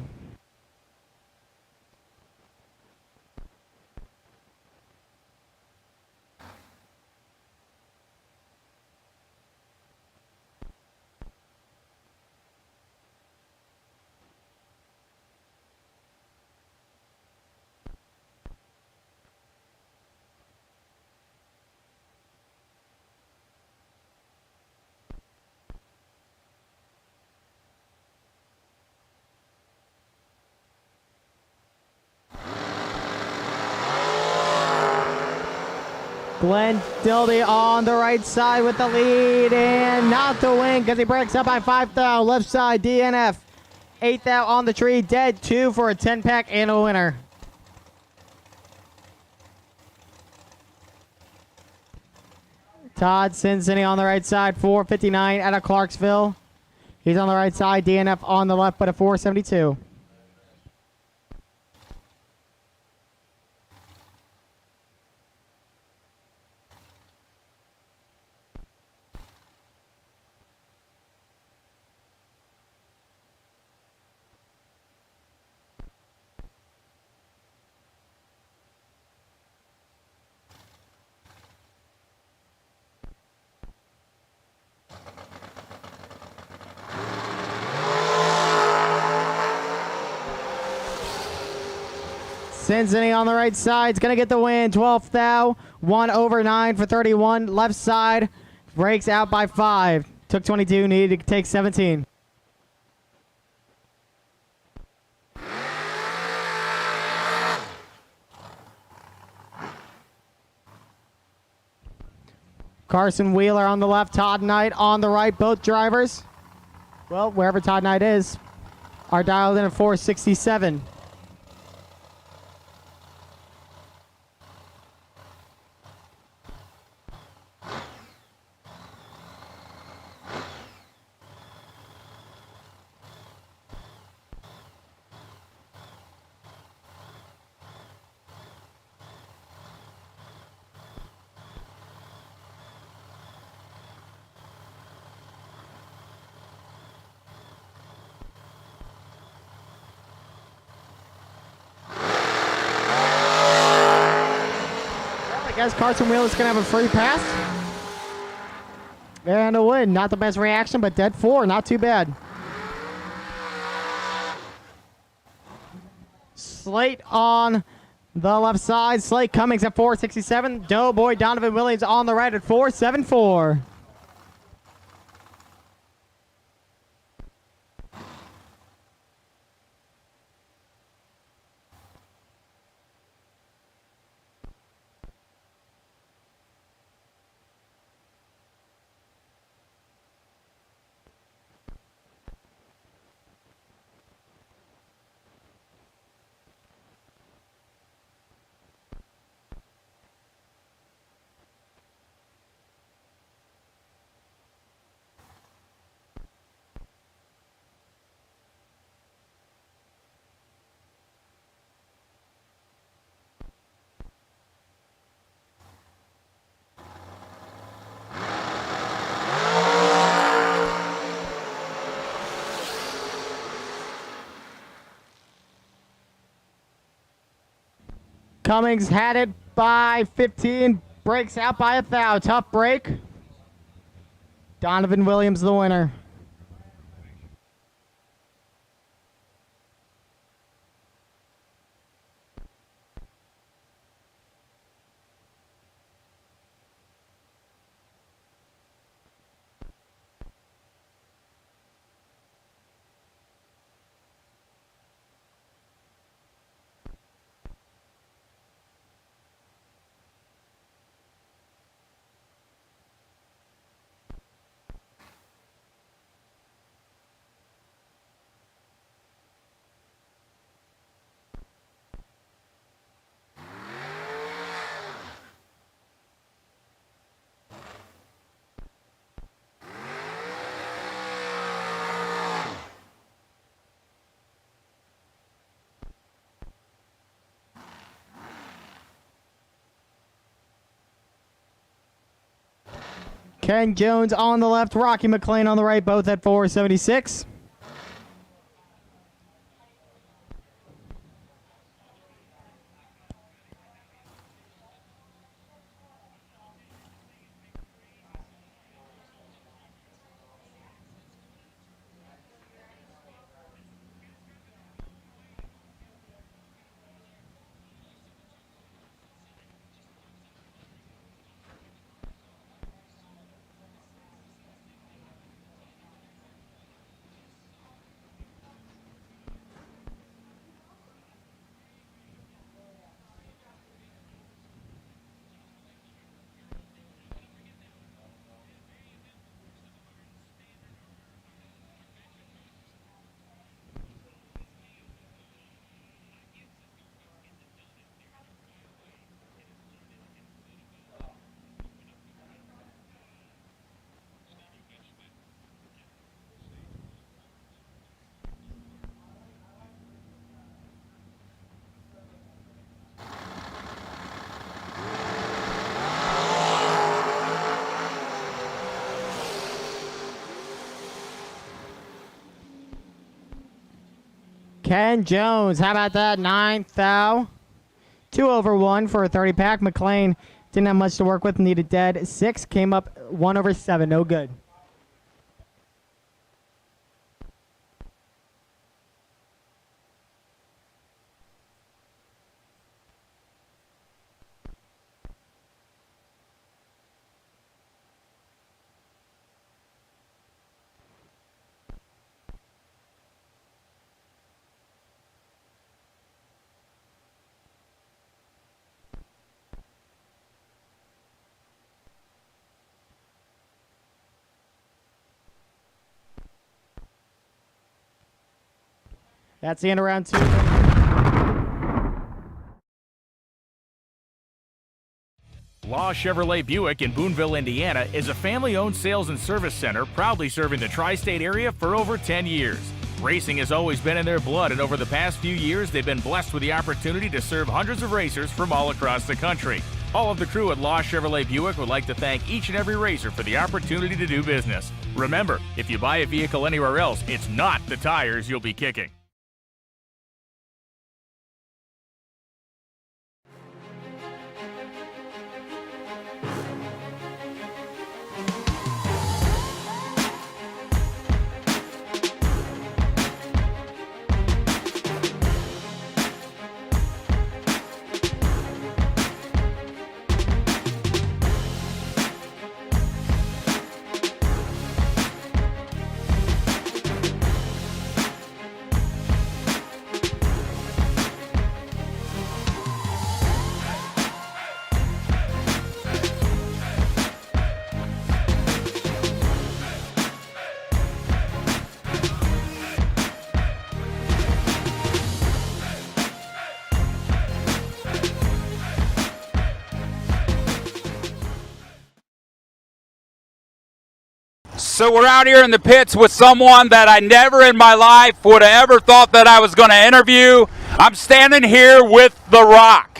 Glenn Dildy on the right side with the lead, and not the win because he breaks up by 5th out. Left side, DNF. 8th out on the tree, dead 2 for a 10-pack and a winner. Todd Cincinnati on the right side, 4.59 out of Clarksville. He's on the right side, DNF on the left, but a 4.72. Cincinnati on the right side is going to get the win. 12th thou, 1 over 9 for 31. Left side Breaks out by 5. Took 22, needed to take 17. Carson Wheeler on the left, Todd Knight on the right, both drivers. Well, wherever Todd Knight is, are dialed in at 467. I guess Carson Wheeler's going to have a free pass. And a win. Not the best reaction, but dead 4. Not too bad. Slate on the left side. Slate Cummings at 467. Doughboy Donovan Williams on the right at 474. Cummings had it by 15, breaks out by a foul. Tough break. Donovan Williams the winner. Ken Jones on the left, Rocky Mclean on the right, both at 476. Ken Jones, how about that? 9th foul. 2 over 1 for a 30 pack. Mclean didn't have much to work with, needed dead 6. Came up 1 over 7, no good. That's the end of round 2. Law Chevrolet Buick in Boonville, Indiana is a family-owned sales and service center proudly serving the tri-state area for over 10 years. Racing has always been in their blood, and over the past few years, they've been blessed with the opportunity to serve hundreds of racers from all across the country. All of the crew at Law Chevrolet Buick would like to thank each and every racer for the opportunity to do business. Remember, if you buy a vehicle anywhere else, it's not the tires you'll be kicking. So we're out here in the pits with someone that I never in my life would have ever thought that I was going to interview. I'm standing here with The Rock.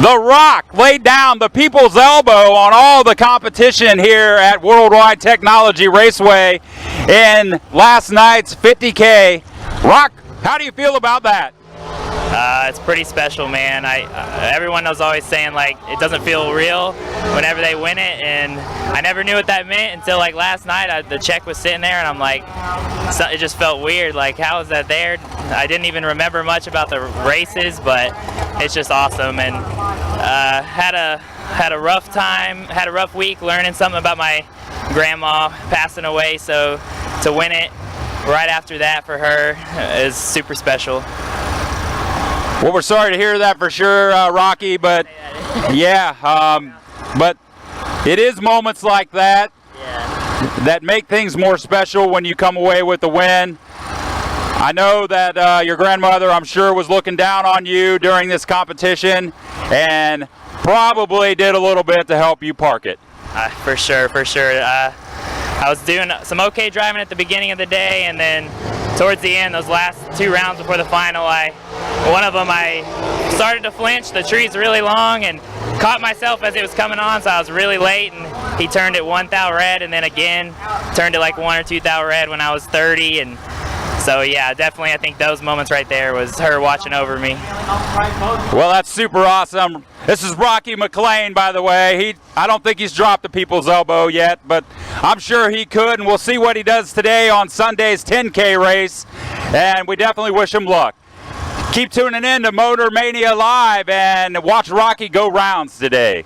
The Rock laid down the people's elbow on all the competition here at World Wide Technology Raceway in last night's 50K. Rock, how do you feel about that? It's pretty special, man. Everyone was always saying like it doesn't feel real whenever they win it, and I never knew what that meant until like last night. The check was sitting there, and I'm like, it just felt weird. Like, how is that there? I didn't even remember much about the races, but it's just awesome. And had a rough time, had a rough week learning something about my grandma passing away. So to win it right after that for her is super special. Well, we're sorry to hear that for sure, Rocky, but yeah, but it is moments like that that make things more special when you come away with the win. I know that your grandmother, I'm sure, was looking down on you during this competition and probably did a little bit to help you park it. For sure, for sure. I was doing some okay driving at the beginning of the day, and then towards the end, those last 2 rounds before the final, one of them I started to flinch. The tree's really long, and caught myself as it was coming on, so I was really late, and he turned it 1 thou red, and then again turned it like 1 or 2 thou red when I was 30, and so yeah, definitely I think those moments right there was her watching over me. Well, that's super awesome. This is Rocky Mclean, by the way. I don't think he's dropped the people's elbow yet, but I'm sure he could, and we'll see what he does today on Sunday's 10K race, and we definitely wish him luck. Keep tuning in to Motor Mania Live and watch Rocky go rounds today.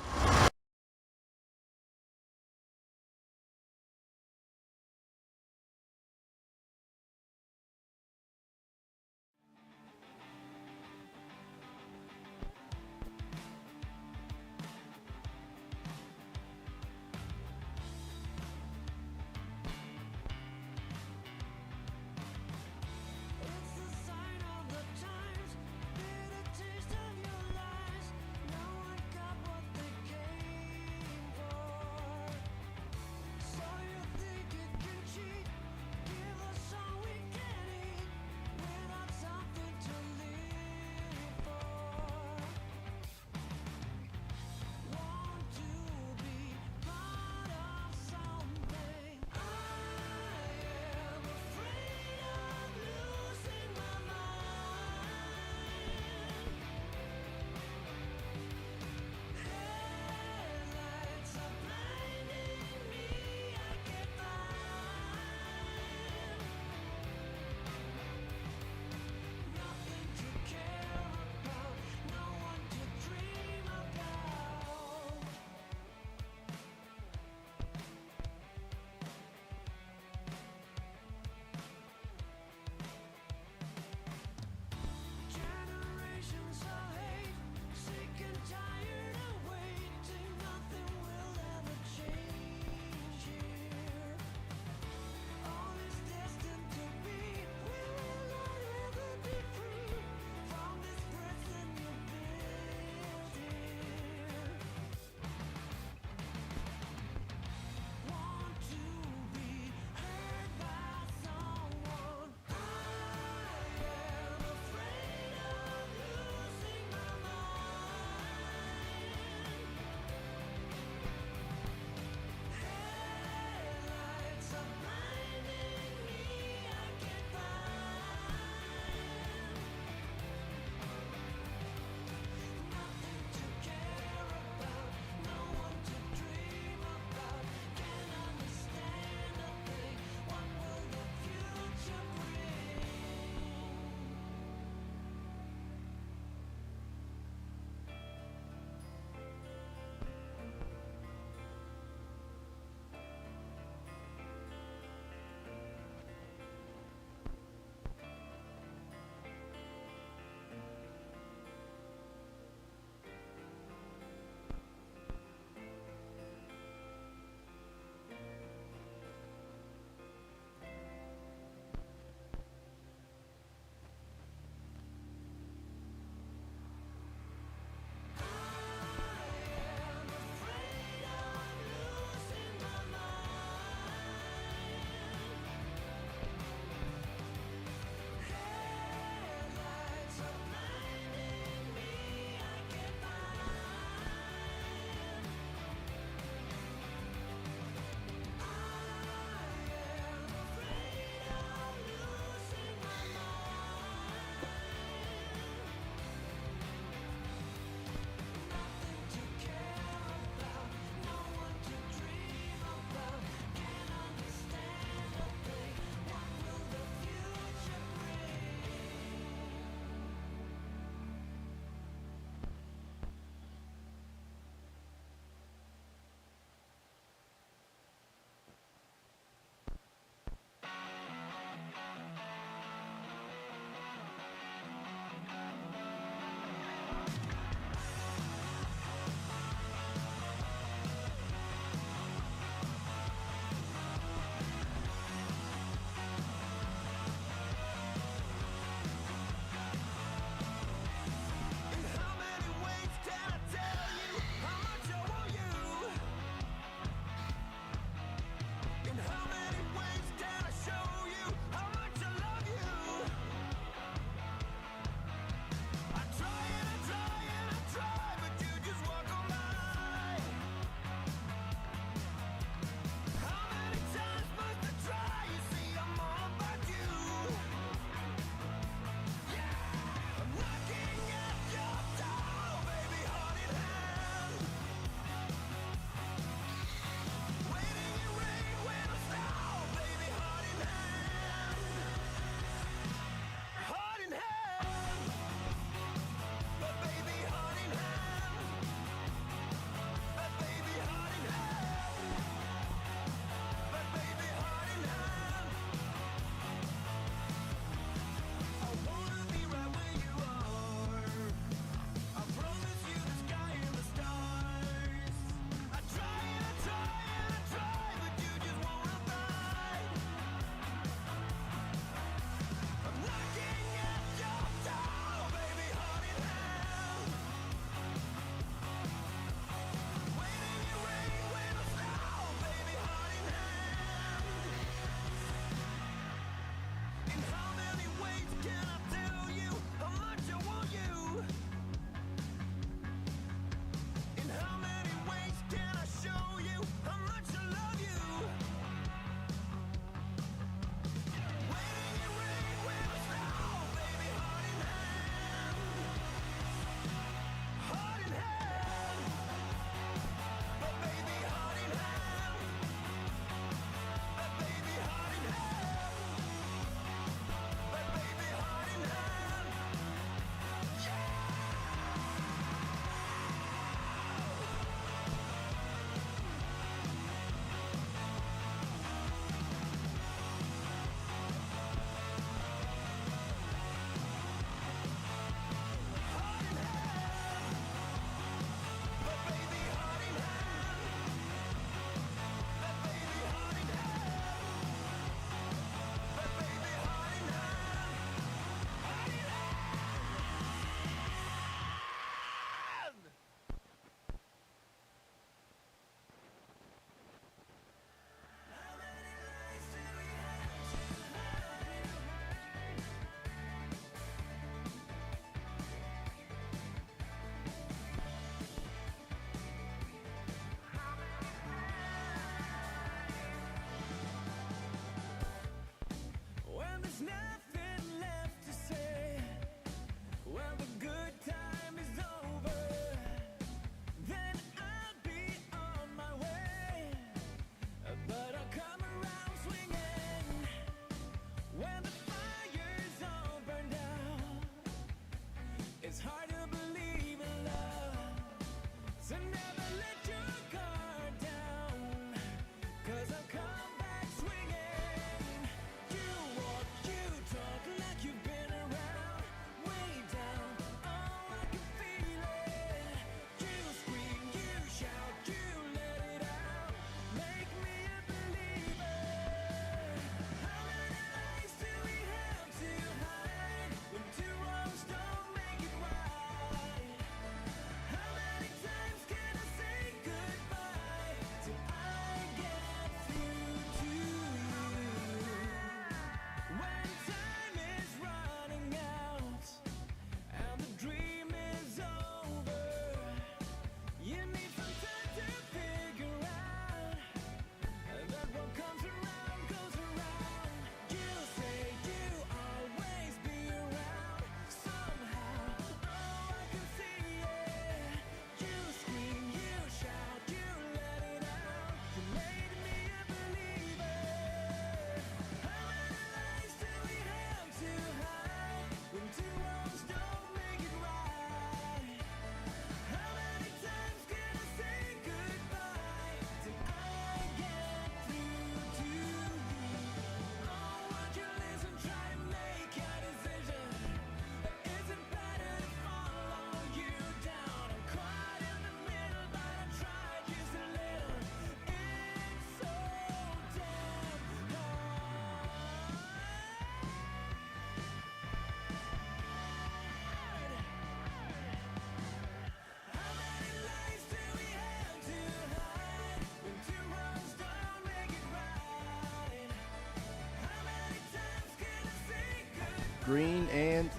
green and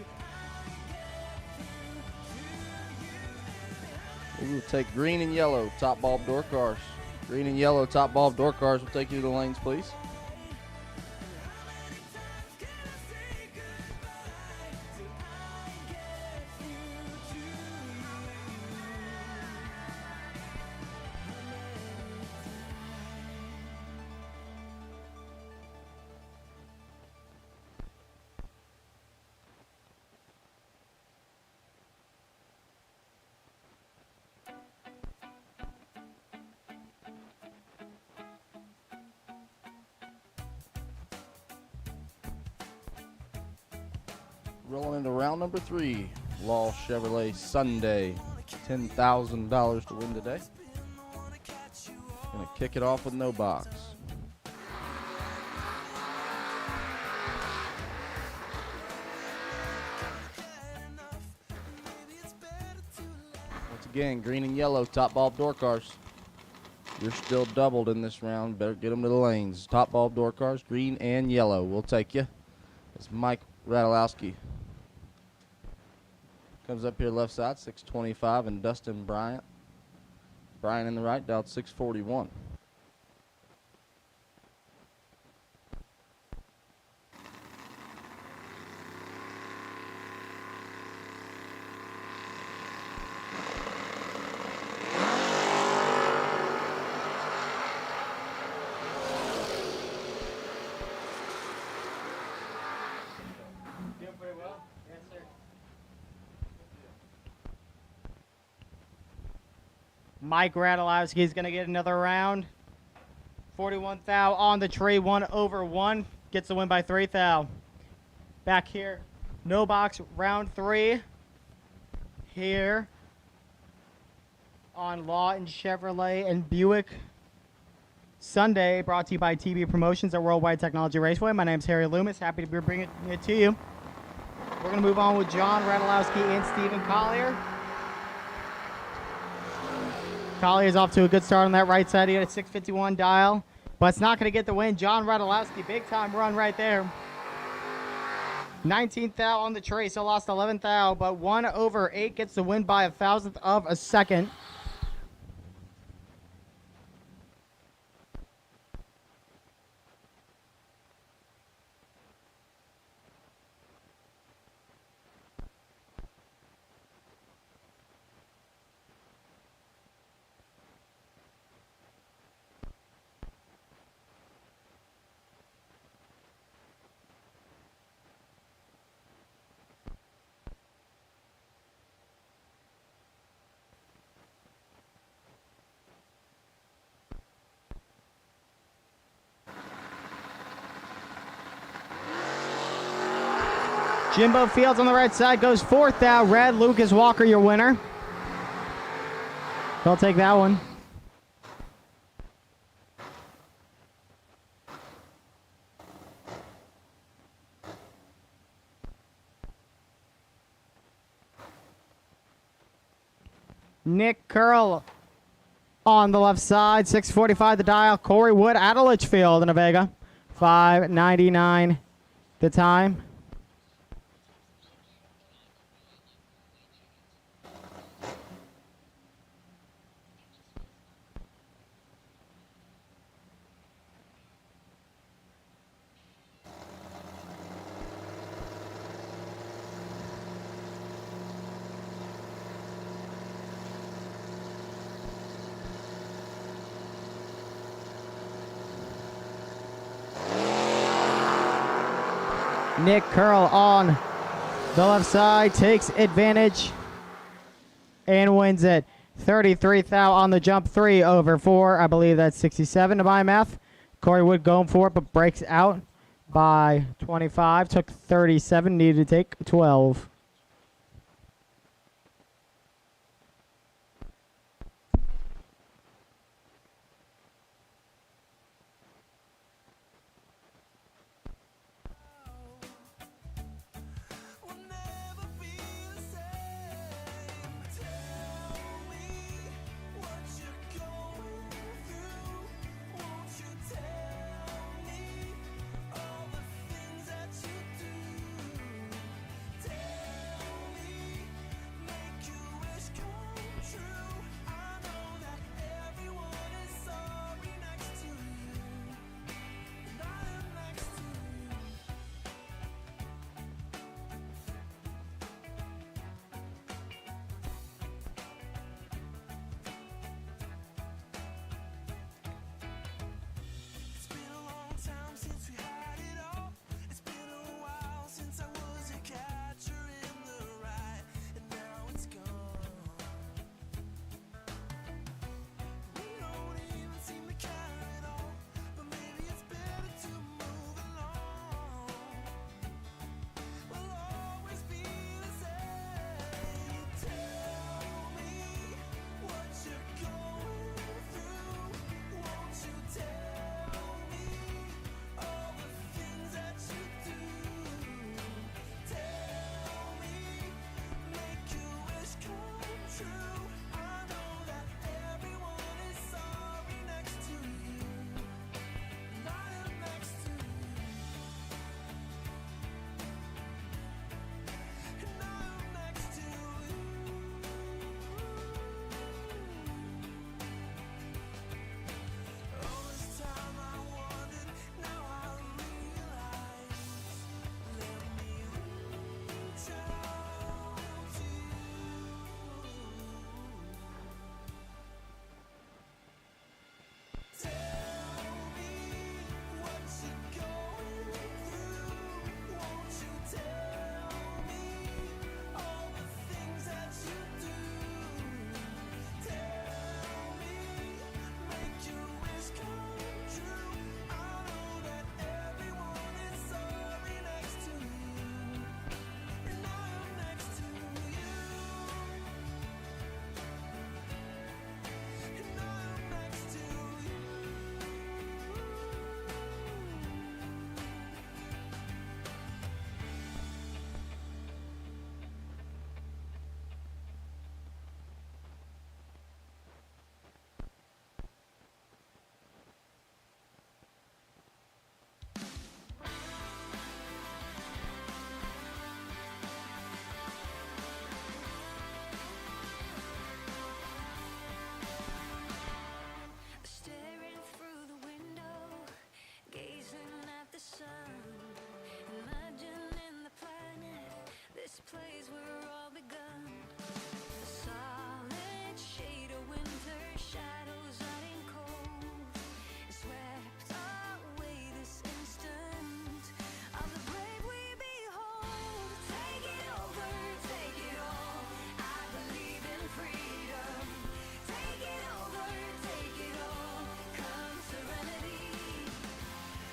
we will take green and yellow top bulb door cars. Green and yellow top bulb door cars will take you to the lanes, please. Rolling into round number 3, Law Chevrolet Sunday. $10,000 to win today. Gonna kick it off with no box. Once again, green and yellow top bulb door cars. You're still doubled in this round. Better get them to the lanes. Top bulb door cars, green and yellow. We'll take you. It's Mike Radulowski. Comes up here left side, 625, and Dustin Bryan. Bryan in the right, dialed 641. Mike Radulowski is going to get another round. 41 thou on the tree, 1 over 1. Gets the win by 3 thou. Back here, no box, round 3. Here on Law and Chevrolet and Buick Sunday, brought to you by TB Promotions at World Wide Technology Raceway. My name's Harry Loomis. Happy to be bringing it to you. We're going to move on with John Radulowski and Stephen Collier. Collier's off to a good start on that right side. He had a 651 dial, but it's not going to get the win. John Radulowski, big time run right there. 19th thou on the tree, so lost 11th thou, but 1 over 8 gets the win by 1,000th of a second. Jimbo Fields on the right side goes 4th thou. Red Lucas Walker, your winner. They'll take that one. Nick Curl on the left side, 645 the dial. Corey Wood out of Litchfield in a Vega. 599 the time. Nick Curl on the left side takes advantage and wins it. 33 thou on the jump, 3 over 4. I believe that's 67 to my math. Corey Wood going for it, but breaks out by 25. Took 37, needed to take 12.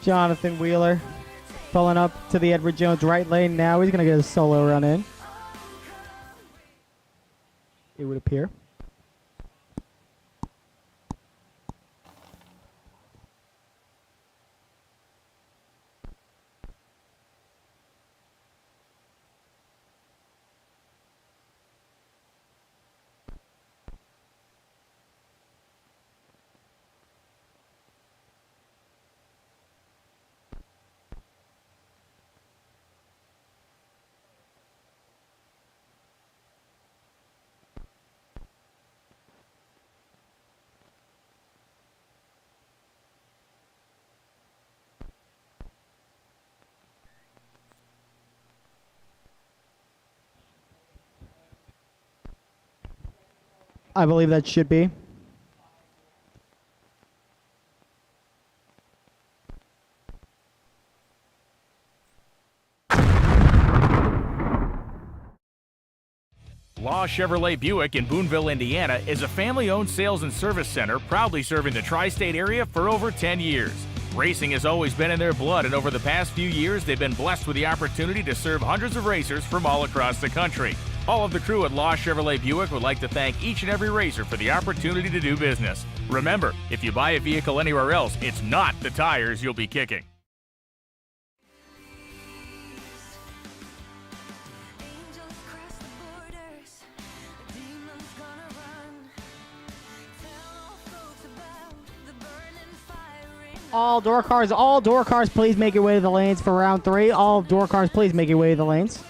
Jonathan Wheeler pulling up to the Edward Jones right lane now. He's going to get a solo run in. It would appear. I believe that should be. Law Chevrolet Buick in Boonville, Indiana is a family-owned sales and service center proudly serving the tri-state area for over 10 years. Racing has always been in their blood, and over the past few years, they've been blessed with the opportunity to serve hundreds of racers from all across the country. All of the crew at Law Chevrolet Buick would like to thank each and every racer for the opportunity to do business. Remember, if you buy a vehicle anywhere else, it's not the tires you'll be kicking. All door cars, please make your way to the lanes for round 3. All door cars, please make your way to the lanes.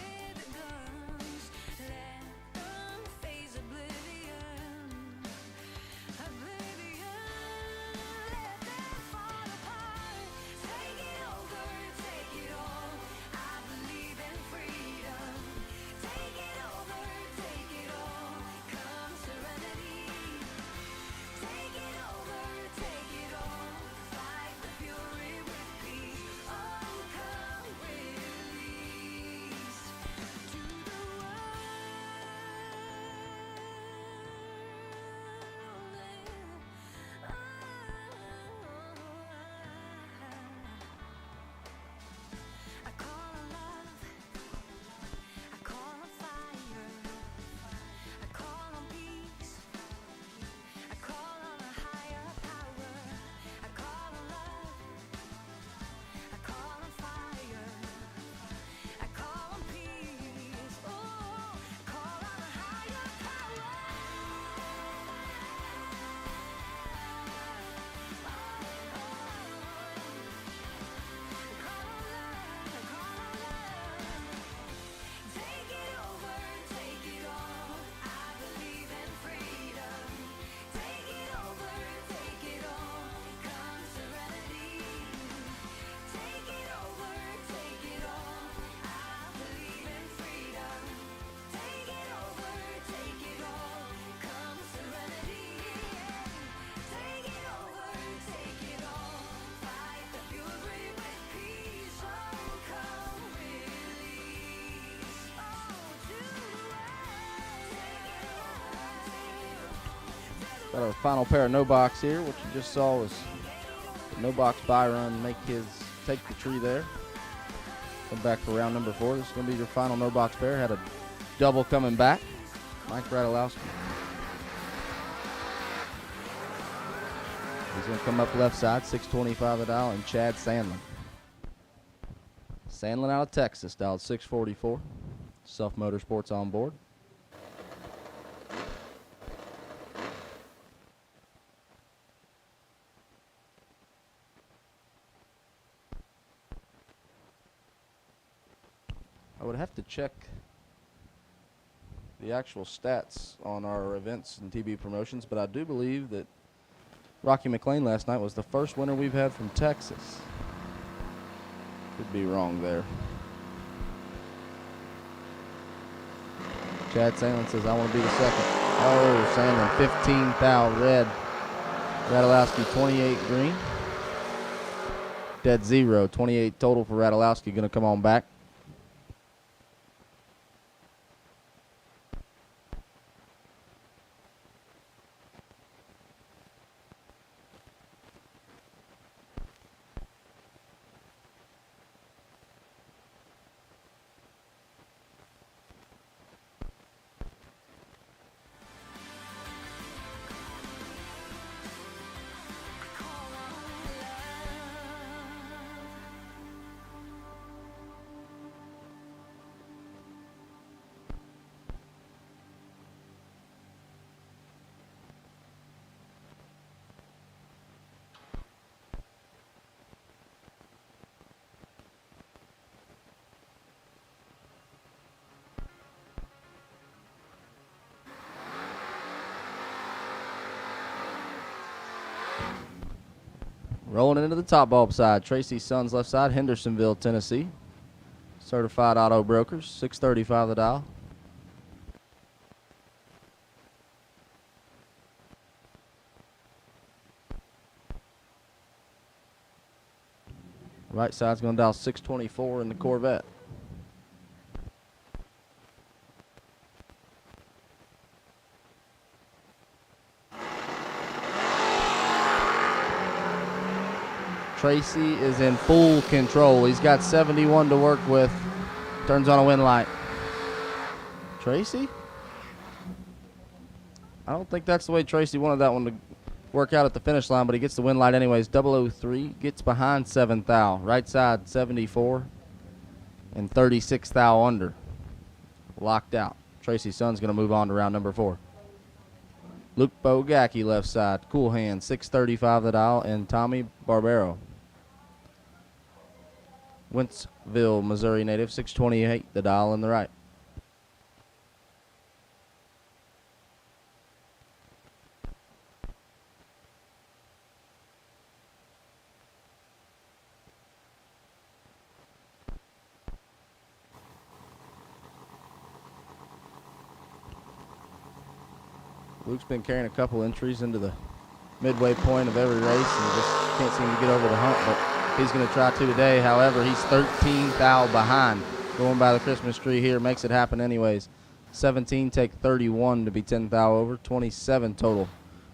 Got our final pair of no box here. What you just saw was the no box buy run, take the tree there. Come back for round number 4. This is going to be your final no box pair. Had a double coming back. Mike Radulowski. He's going to come up left side, 625 a dial, and Chad Sandlin. Sandlin out of Texas, dialed 644. Self Motorsports on board. I would have to check the actual stats on our events and TV promotions, but I do believe that Rocky Mclean last night was the first winner we've had from Texas. Could be wrong there. Chad Sandlin says, I want to be the second. Oh, Sandlin, 15 thou red. Radulowski, 28 green. Dead zero, 28 total for Radulowski. Going to come on back. Rolling into the top bulb side, Tracy's Sons left side, Hendersonville, Tennessee. Certified Auto Brokers, 635 the dial. Right side's going to dial 624 in the Corvette. Tracy is in full control. He's got 71 to work with. Turns on a win light. Tracy? I don't think that's the way Tracy wanted that one to work out at the finish line, but he gets the win light anyways. 003 gets behind 7th thou. Right side 74 and 36th thou under. Locked out. Tracy's Son's going to move on to round number 4. Luke Pigaki left side. Cool Hand 635 the dial, and Tommy Barbero. Wentzville, Missouri native 628 the dial in the right. Luke's been carrying a couple entries into the midway point of every race and just can't seem to get over the hump, but he's going to try to today. However, he's 13 thou behind. Going by the Christmas tree here makes it happen anyways. 17 take 31 to be 10 thou over. 27 total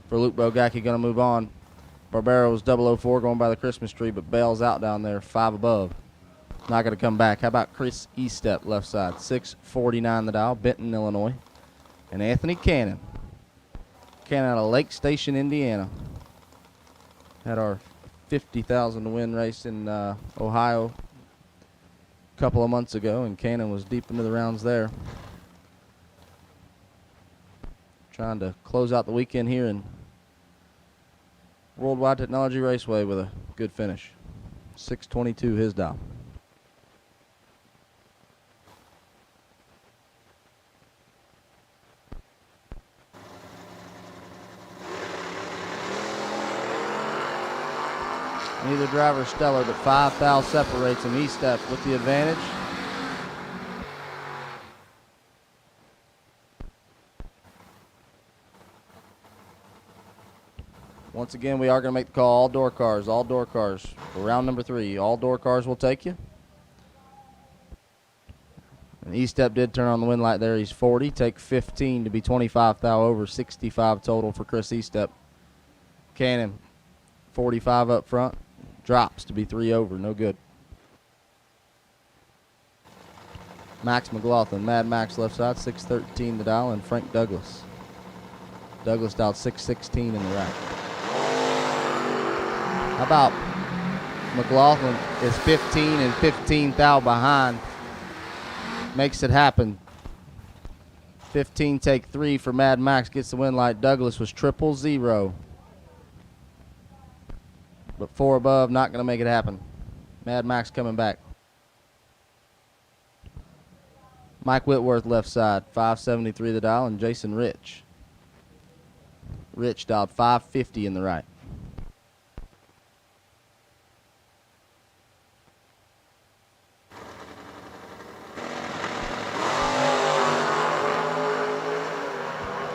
for Luke Pigaki. Going to move on. Barbero's 004 going by the Christmas tree, but bails out down there 5 above. Not going to come back. How about Chris Estep left side? 649 the dial, Benton, Illinois. And Anthony Cannon. Cannon out of Lake Station, Indiana. Had our 50,000 to win race in Ohio a couple of months ago, and Cannon was deep into the rounds there. Trying to close out the weekend here in World Wide Technology Raceway with a good finish. 622 his dial. Neither driver stellar, but 5 thou separates him. Estep with the advantage. Once again, we are going to make the call. All door cars, all door cars. For round number 3, all door cars will take you. And Estep did turn on the win light there. He's 40. Take 15 to be 25 thou over. 65 total for Chris Estep. Cannon, 45 up front. Drops to be 3 over, no good. Max McLaughlin, Mad Max left side, 613 the dial, and Frank Douglas. Douglas dialed 616 in the right. How about McLaughlin is 15 and 15 thou behind. Makes it happen. 15 take 3 for Mad Max, gets the win light. Douglas was 000. But 4 above, not going to make it happen. Mad Max coming back. Mike Whitworth left side, 573 the dial, and Jason Rich. Rich dialed 550 in the right.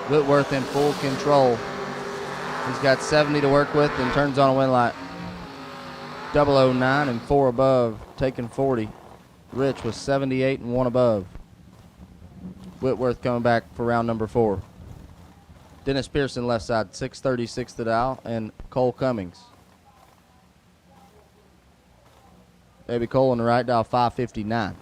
Whitworth in full control. He's got 70 to work with and turns on a win light. 009 and 4 above, taking 40. Rich was 78 and 1 above. Whitworth coming back for round number 4. Dennis Pearson left side, 636 the dial, and Cole Cummings. Baby Cole on the right dial, 559.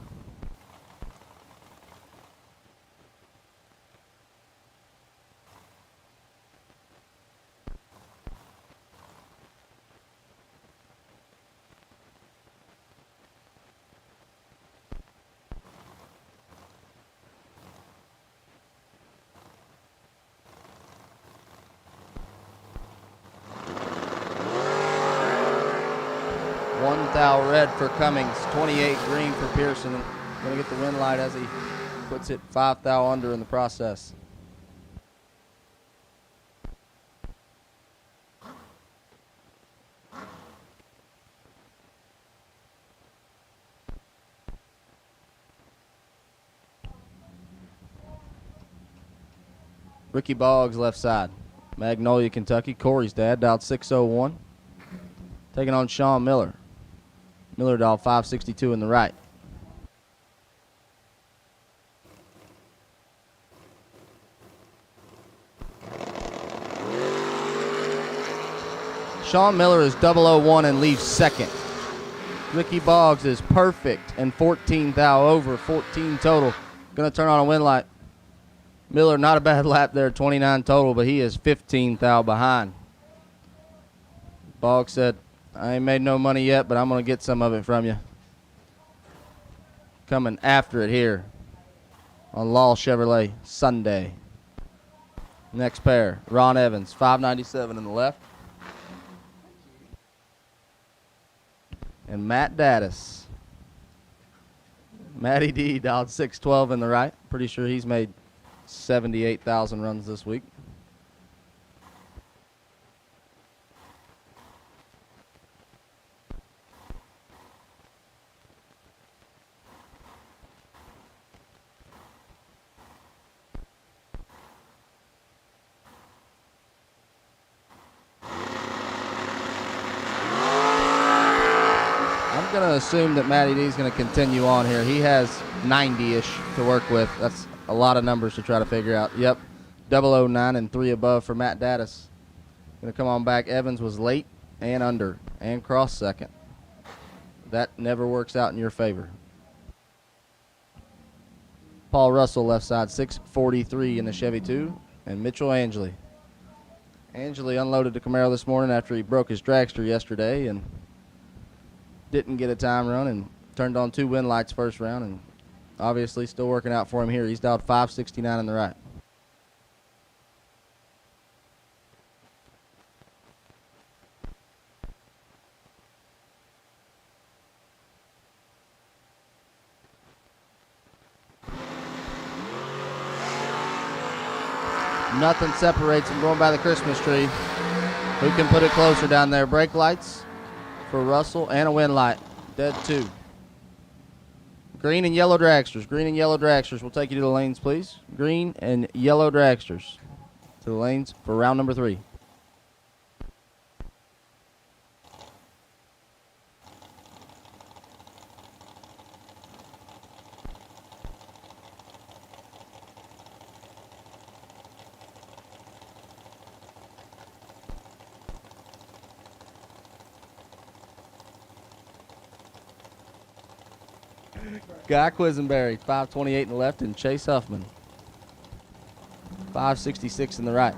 Thou red for Cummings, 28 green for Pearson. Going to get the win light as he puts it 5 thou under in the process. Ricky Boggs, left side. Magnolia, Kentucky. Corey's dad, dialed 601. Taking on Sean Miller. Miller dialed 562 in the right. Sean Miller is 001 and leaves second. Ricky Boggs is perfect and 14 thou over, 14 total. Going to turn on a win light. Miller, not a bad lap there, 29 total, but he is 15 thou behind. Boggs said, I ain't made no money yet, but I'm going to get some of it from you. Coming after it here on Law Chevrolet Sunday. Next pair, Ron Evans, 597 in the left. And Matt Daddis. Matty D dialed 612 in the right. Pretty sure he's made 78,000 runs this week. I'm going to assume that Matty D is going to continue on here. He has 90-ish to work with. That's a lot of numbers to try to figure out. Yep, 009 and 3 above for Matt Daddis. Going to come on back. Evans was late and under and cross second. That never works out in your favor. Paul Russell, left side, 643 in the Chevy 2. And Mitchell Angley. Angley unloaded the Camaro this morning after he broke his dragster yesterday and didn't get a time run and turned on 2 win lights first round, and obviously still working out for him here. He's dialed 569 in the right. Nothing separates him going by the Christmas tree. Who can put it closer down there? Brake lights for Russell and a win light. Dead 2. Green and yellow dragsters. Green and yellow dragsters. We'll take you to the lanes, please. Green and yellow dragsters to the lanes for round number 3. Guy Quisenberry, 528 in the left, and Chase Huffman, 566 in the right.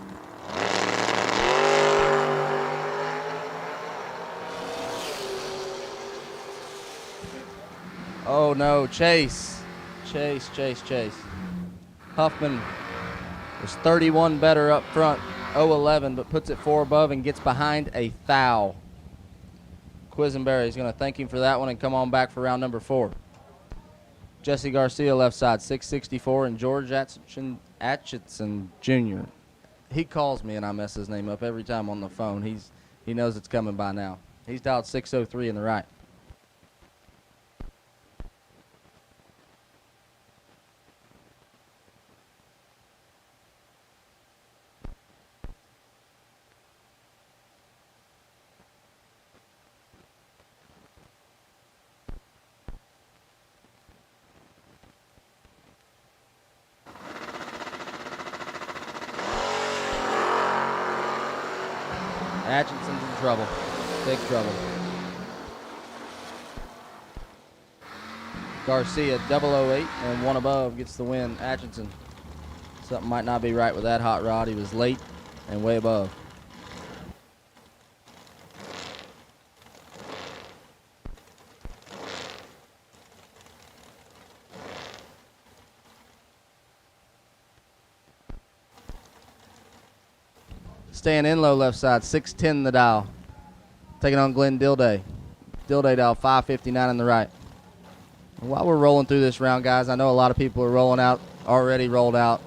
Oh no, Chase. Huffman was 31 better up front, 011, but puts it 4 above and gets behind a thou. Quisenberry is going to thank him for that one and come on back for round number 4. Jesse Garcia, left side, 664, and George Atchison Jr. He calls me and I mess his name up every time on the phone. He knows it's coming by now. He's dialed 603 in the right. Atchison's in trouble. Big trouble. Garcia, 008 and 1 above gets the win. Atchison. Something might not be right with that hot rod. He was late and way above. Staying in low, left side, 610 the dial. Taking on Glenn Dilday. Dilday dial 559 in the right. And while we're rolling through this round, guys, I know a lot of people are already rolled out.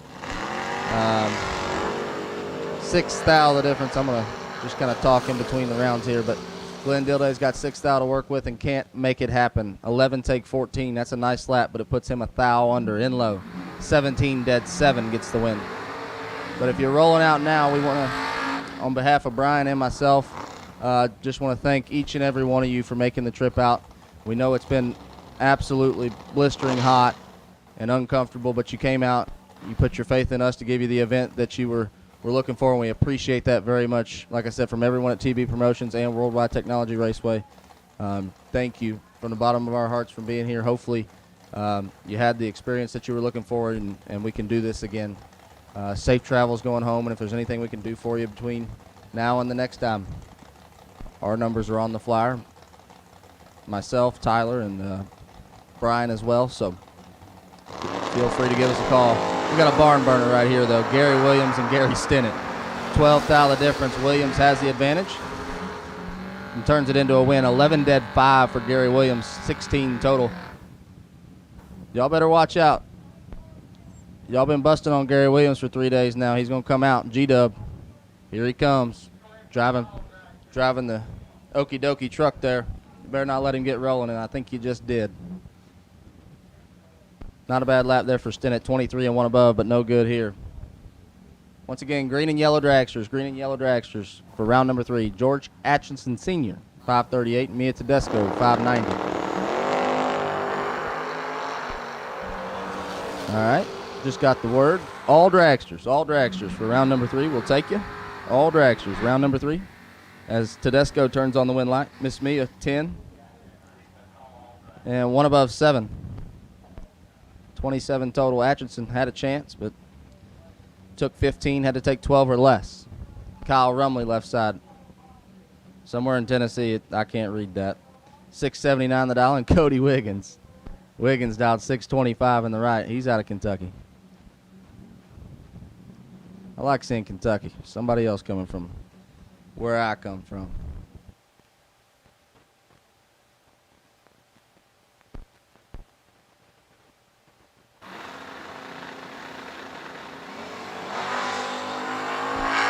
6 thou the difference. I'm going to just kind of talk in between the rounds here, but Glenn Dilday's got 6 thou to work with and can't make it happen. 11 take 14. That's a nice lap, but it puts him a thou under in low. 17 dead 7 gets the win. But if you're rolling out now, we want to, on behalf of Bryan and myself, just want to thank each and every one of you for making the trip out. We know it's been absolutely blistering hot and uncomfortable, but you came out, you put your faith in us to give you the event that you were looking for, and we appreciate that very much. Like I said, from everyone at TB Promotions and World Wide Technology Raceway, thank you from the bottom of our hearts for being here. Hopefully you had the experience that you were looking for, and we can do this again. Safe travels going home, and if there's anything we can do for you between now and the next time, our numbers are on the flyer. Myself, Tyler, and Bryan as well, so feel free to give us a call. We got a barn burner right here, though. Gary Williams and Gary Stinnett. 12th out the difference. Williams has the advantage and turns it into a win. 11 dead 5 for Gary Williams, 16 total. Y'all better watch out. Y'all been busting on Gary Williams for 3 days now. He's going to come out. G-Dub, here he comes. Driving the okie dokie truck there. You better not let him get rolling, and I think you just did. Not a bad lap there for Stinnett, 23 and 1 above, but no good here. Once again, green and yellow dragsters for round number 3. George Atchison Sr., 538, Mia Tedesco, 590. All right, just got the word. All dragsters for round number 3. We'll take you. All dragsters, round number 3. As Tedesco turns on the win light. Miss Mia, 10. And 1 above 7. 27 total. Atchison had a chance, but took 15, had to take 12 or less. Kyle Rumley, left side. Somewhere in Tennessee, I can't read that. 679 the dial, and Cody Wiggins. Wiggins dialed 625 in the right. He's out of Kentucky. I like seeing Kentucky. Somebody else coming from where I come from.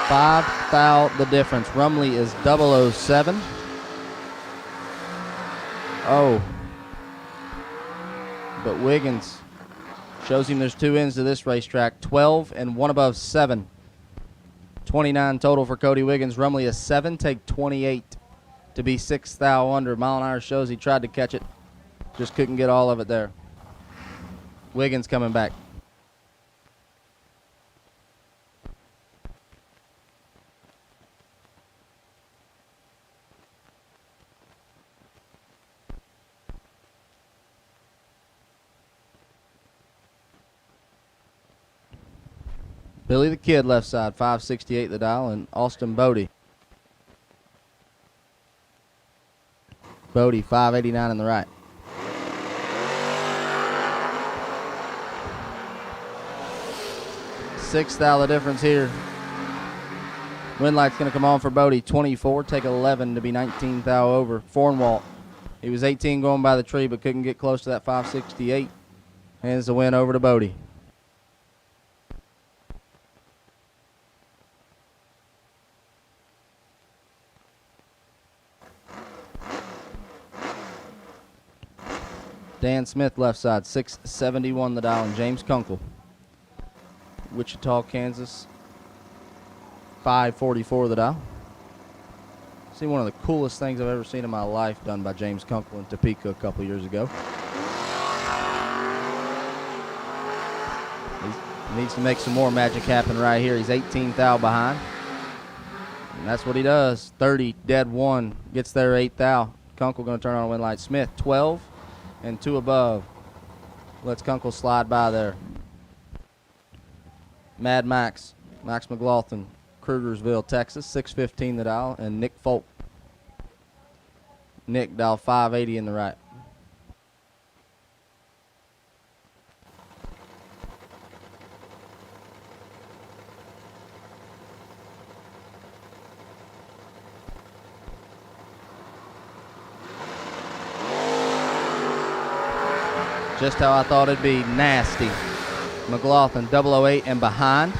$5 thou the difference. Rumley is 007. Oh. But Wiggins shows him there's 2 ends to this racetrack. 12 and 1 above 7. 29 total for Cody Wiggins. Rumley is 7, take 28 to be 6 thou under. Mile an hour shows he tried to catch it. Just couldn't get all of it there. Wiggins coming back. Billy the Kid, left side, 568 the dial, and Austin Bode. Bode, 589 in the right. $6 thou the difference here. Wind light's going to come on for Bode. 24, take 11 to be 19 thou over. Fornwalt. He was 18 going by the tree, but couldn't get close to that 568. Hands the win over to Bode. Dan Smith, left side, 671 the dial, and James Kunkel. Wichita, Kansas, 544 the dial. See, one of the coolest things I've ever seen in my life done by James Kunkel in Topeka a couple years ago. He needs to make some more magic happen right here. He's 18 thou behind. And that's what he does. 30, dead 1, gets there 8 thou. Kunkel going to turn on a win light. Smith, 12. And 2 above. Lets Kunkel slide by there. Mad Max, Max McLaughlin, Krugersville, Texas, 615 the dial, and Nick Folk. Nick dial 580 in the right. Just how I thought it'd be. Nasty. McLaughlin, 008 and behind.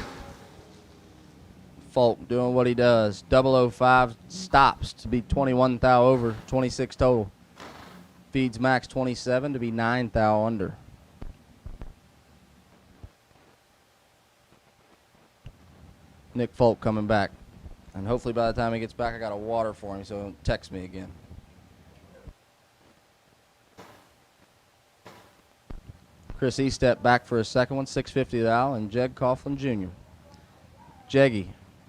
Folk doing what he does. 005 stops to be 21 thou over, 26 total. Feeds Max 27 to be 9 thou under. Nick Folk coming back. And hopefully by the time he gets back, I got a water for him, so he won't text me again. Chris Estep back for his second one, $6.50 the dial, and Jeg Coughlin Jr. Jeggy,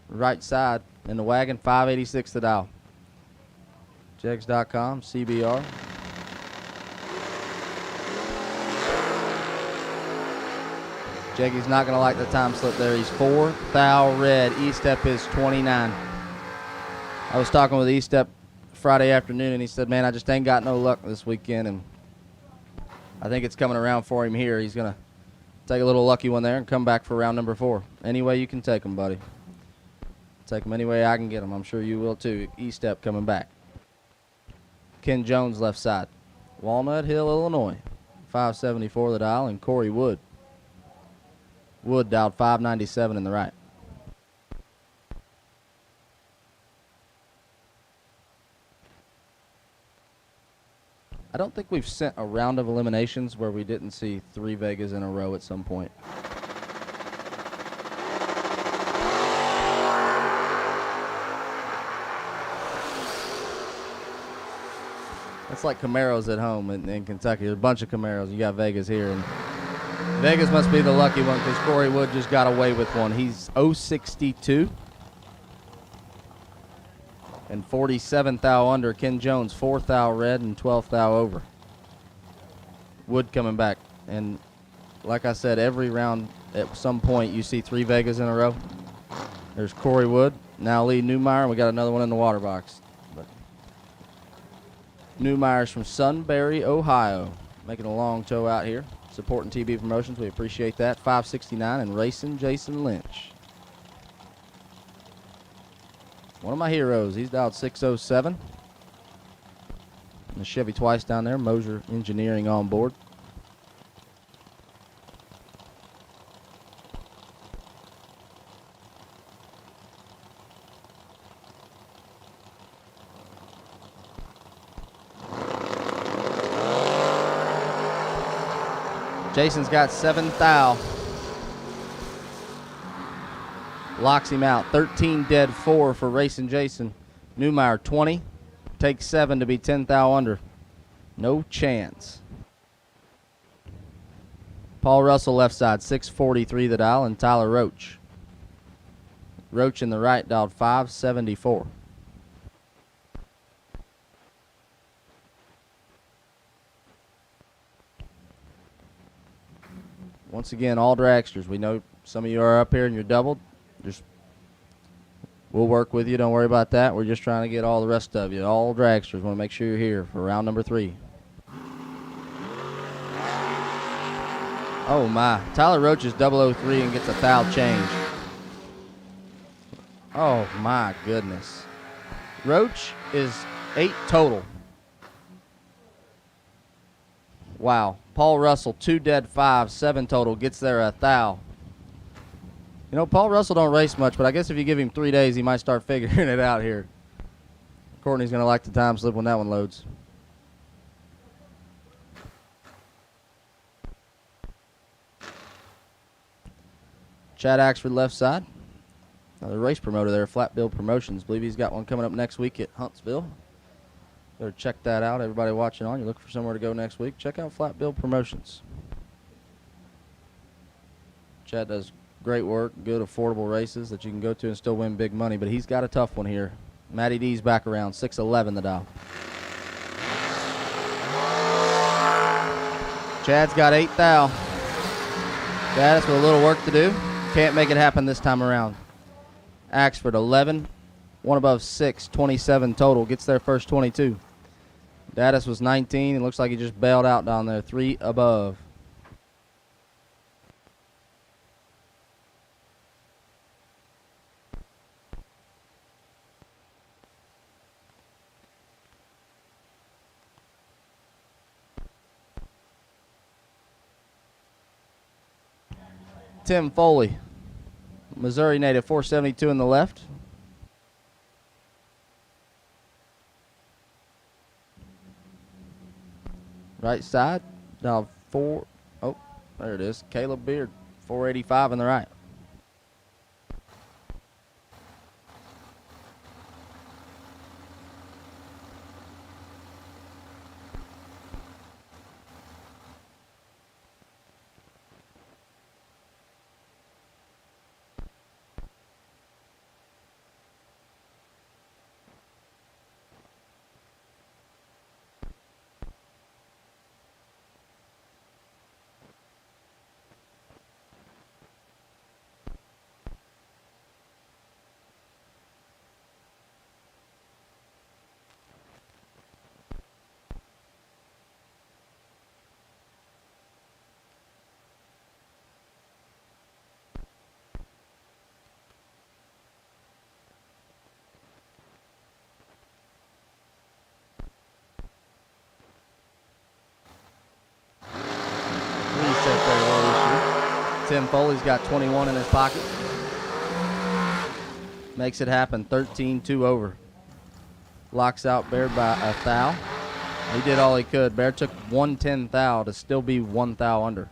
right side in the wagon, $5.86 the dial. Jegs.com, CBR. Jeggy's not going to like the time slip there. He's 4 thou red. Estep is 29. I was talking with Estep Friday afternoon, and he said, man, I just ain't got no luck this weekend, and I think it's coming around for him here. He's going to take a little lucky one there and come back for round number 4. Any way you can take him, buddy. Take him any way I can get him. I'm sure you will, too. Estep coming back. Ken Jones left side. Walnut Hill, Illinois. $5.74 the dial, and Corey Wood. Wood dialed $5.97 in the right. I don't think we've sent a round of eliminations where we didn't see 3 Vegas in a row at some point. It's like Camaros at home in Kentucky. There's a bunch of Camaros. You got Vegas here. And Vegas must be the lucky one because Corey Wood just got away with one. He's 0.62 and 47 thou under. Ken Jones, 4 thou red and 12 thou over. Wood coming back. And like I said, every round at some point you see 3 Vegas in a row. There's Corey Wood, now Lee Newmeyer, and we got another one in the water box. But Newmeyer's from Sunbury, Ohio, making a long tow out here. Supporting TB Promotions, we appreciate that. $5.69 and racing Jason Lynch. One of my heroes, he's dialed 607. And the Chevy Twice down there, Moser Engineering on board. Jason's got 7 thou. Locks him out. 13 dead 4 for racing Jason. Newmeyer 20. Takes 7 to be 10 thou under. No chance. Paul Russell left side, 643 the dial, and Tyler Roach. Roach in the right dialed 574. Once again, all dragsters. We know some of you are up here and you're doubled. We'll work with you. Don't worry about that. We're just trying to get all the rest of you. All dragsters want to make sure you're here for round number 3. Oh, my. Tyler Roach is 003 and gets a foul change. Oh, my goodness. Roach is 8 total. Wow. Paul Russell, 2 dead 5, 7 total. Gets there a thou. You know, Paul Russell don't race much, but I guess if you give him 3 days, he might start figuring it out here. Courtney's going to like the time slip when that one loads. Chad Axford left side. Another race promoter there, Flat Bill Promotions. Believe he's got one coming up next week at Huntsville. Better check that out. Everybody watching on, you're looking for somewhere to go next week, check out Flat Bill Promotions. Chad does great work, good affordable races that you can go to and still win big money, but he's got a tough one here. Matty D's back around, 611 the dial. Chad's got 8 thou. Gaddis with a little work to do. Can't make it happen this time around. Axford 11, one above 6, 27 total. Gets there first 22. Gaddis was 19. It looks like he just bailed out down there. 3 above. Tim Foley, Missouri native, 472 in the left. Right side, now 4. Oh, there it is. Caleb Beard, 485 in the right. Tim Foley's got 21 in his pocket. Makes it happen, 13-2 over. Locks out Bear by a thou. He did all he could. Bear took 110 thou to still be 1 thou under.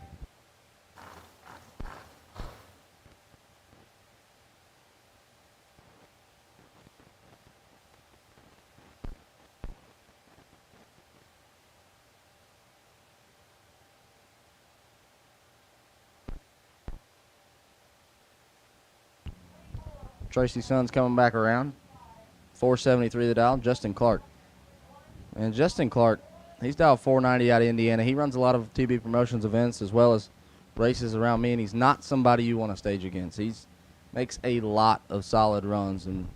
Tracy Sons coming back around. 473 the dial, Justin Clark. And Justin Clark, he's dialed 490 out of Indiana. He runs a lot of TB Promotions events as well as races around me, and he's not somebody you want to stage against. He makes a lot of solid runs and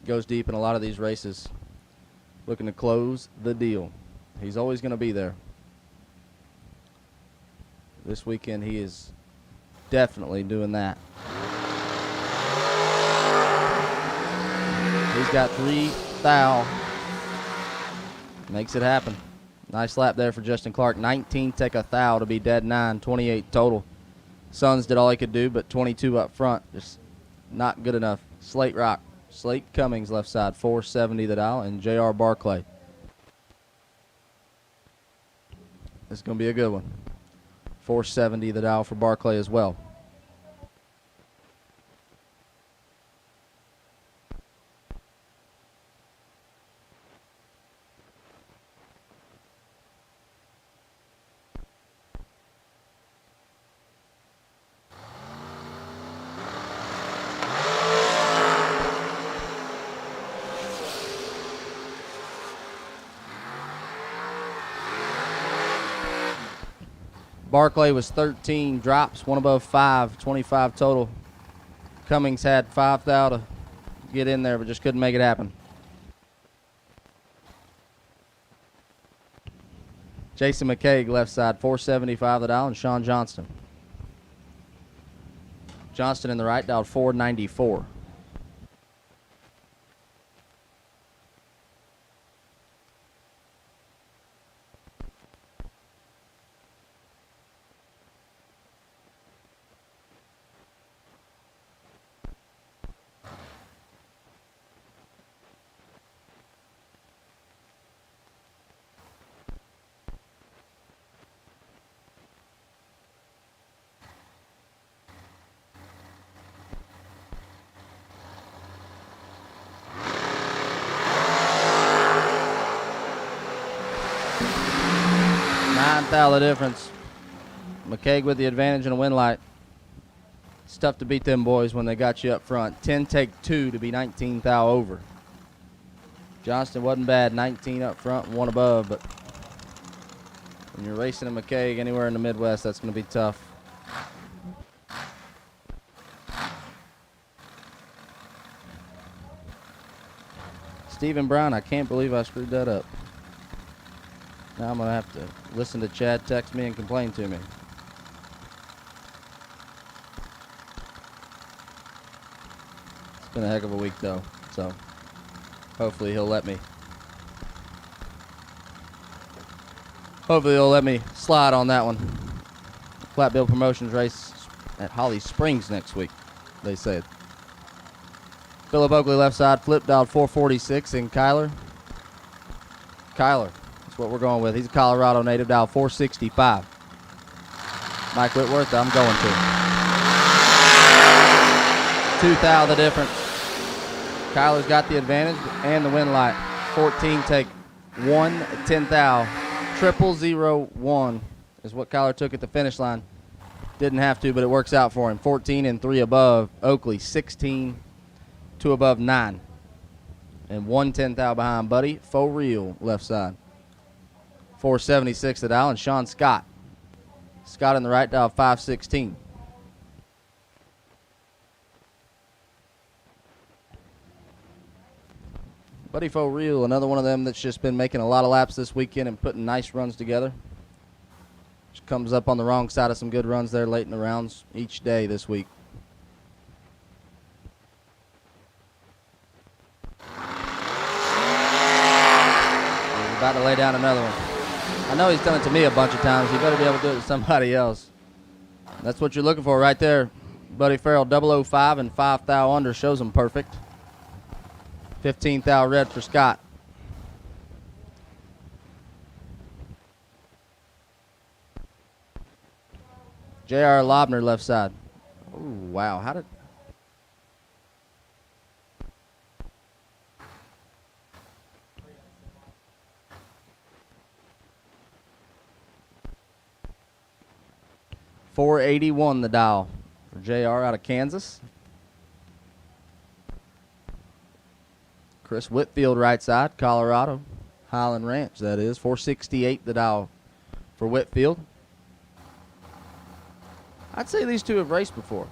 goes deep in a lot of these races, looking to close the deal. He's always going to be there. This weekend he is definitely doing that. He's got 3 thou. Makes it happen. Nice lap there for Justin Clark. 19 take a thou to be dead 9, 28 total. Sons did all he could do, but 22 up front. Just not good enough. Slate Rock. Slate Cummings left side, 470 the dial, and J.R. Barclay. This is going to be a good one. 470 the dial for Barclay as well. Barclay was 13 drops, one above 5, 25 total. Cummings had 5 thou to get in there, but just couldn't make it happen. Jason McCaig left side, 475 the dial, and Sean Johnston. Johnston in the right dialed 494. Thou the difference. McCaig with the advantage and a win light. It's tough to beat them boys when they got you up front. 10 take 2 to be 19 thou over. Johnston wasn't bad, 19 up front and 1 above, but when you're racing a McCaig anywhere in the Midwest, that's going to be tough. Stephen Brown, I can't believe I screwed that up. Now I'm going to have to listen to Chad text me and complain to me. It's been a heck of a week, though, so hopefully he'll let me. Hopefully he'll let me slide on that one. Flat Bill Promotions race at Holly Springs next week, they said. Philip Oakley left side, flip dialed 446, and Kyler. What we're going with. He's a Colorado native, dial 465. Mike Whitworth, I'm going to. 2 thou the difference. Kyler's got the advantage and the win light. 14 take 1, 10 thou. 0001 is what Kyler took at the finish line. Didn't have to, but it works out for him. 14 and 3 above. Oakley 16, 2 above 9. And 110 thou behind Buddy. Faux real left side. 476 the dial, and Sean Scott. Scott in the right dial, 516. Buddy Faux Real, another one of them that's just been making a lot of laps this weekend and putting nice runs together. Just comes up on the wrong side of some good runs there late in the rounds each day this week. He's about to lay down another one. I know he's done it to me a bunch of times. He better be able to do it to somebody else. That's what you're looking for right there. Buddy Farrell 005 and 5 thou under shows him perfect. 15 thou red for Scott. J.R. Lobner left side. Oh, wow. How did... $481 the dial for JR out of Kansas. Chris Whitfield right side, Colorado. Highland Ranch, that is. $468 the dial for Whitfield. I'd say these two have raced before.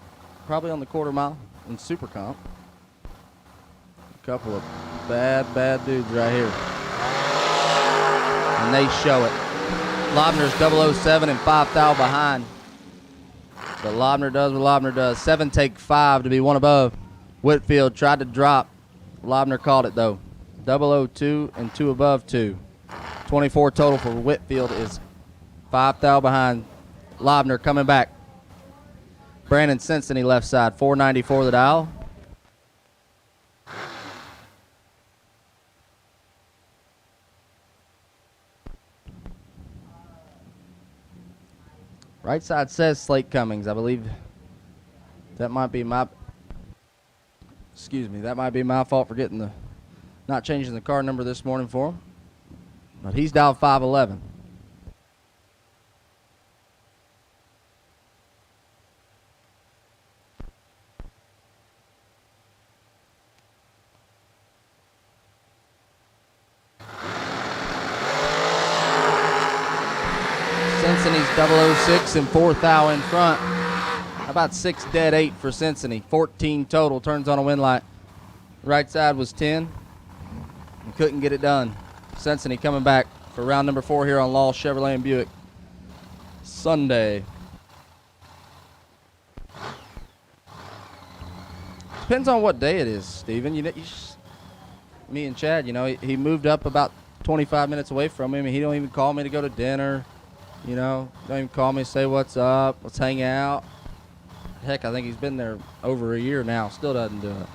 Probably on the quarter mile in Super Comp. A couple of bad dudes right here. And they show it. Lobner's 007 and 5 thou behind. But Lobner does what Lobner does. 7 take 5 to be one above. Whitfield tried to drop. Lobner called it though. 002 and 2 above 2. 24 total for Whitfield is 5 thou behind. Lobner coming back. Brandon Cincinnati left side. 494 the dial. Right side says Slate Cummings. I believe that might be my, that might be my fault for not changing the car number this morning for him. But he's dialed 511. Cincinnati's 006 and 4 thou in front. How about 6 dead 8 for Cincinnati? 14 total, turns on a win light. Right side was 10 and couldn't get it done. Cincinnati coming back for round number 4 here on Law Chevrolet and Buick Sunday. Depends on what day it is, Steven. Me and Chad, he moved up about 25 minutes away from him, and he don't even call me to go to dinner. Don't even call me, say what's up, let's hang out. Heck, I think he's been there over a year now, still doesn't do it.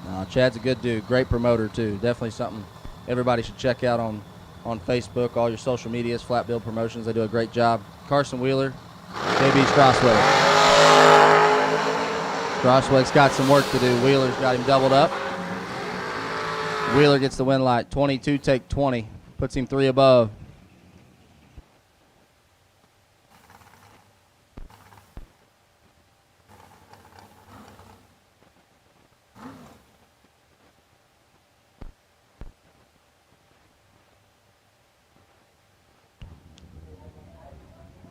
No, Chad's a good dude, great promoter too. Definitely something everybody should check out on Facebook, all your social medias, Flat Bill Promotions, they do a great job. Carson Wheeler, JB Crossway. Crossway's got some work to do. Wheeler's got him doubled up. Wheeler gets the win light, 22 take 20, puts him 3 above.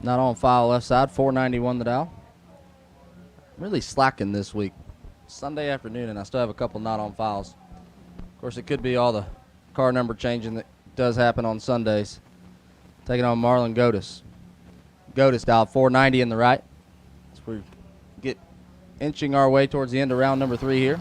Not on file left side, 491 the dial. Really slacking this week. Sunday afternoon, and I still have a couple not on files. Of course, it could be all the car number changing that does happen on Sundays. Taking on Marlon Godis. Godis dialed 490 in the right. As we get inching our way towards the end of round number 3 here.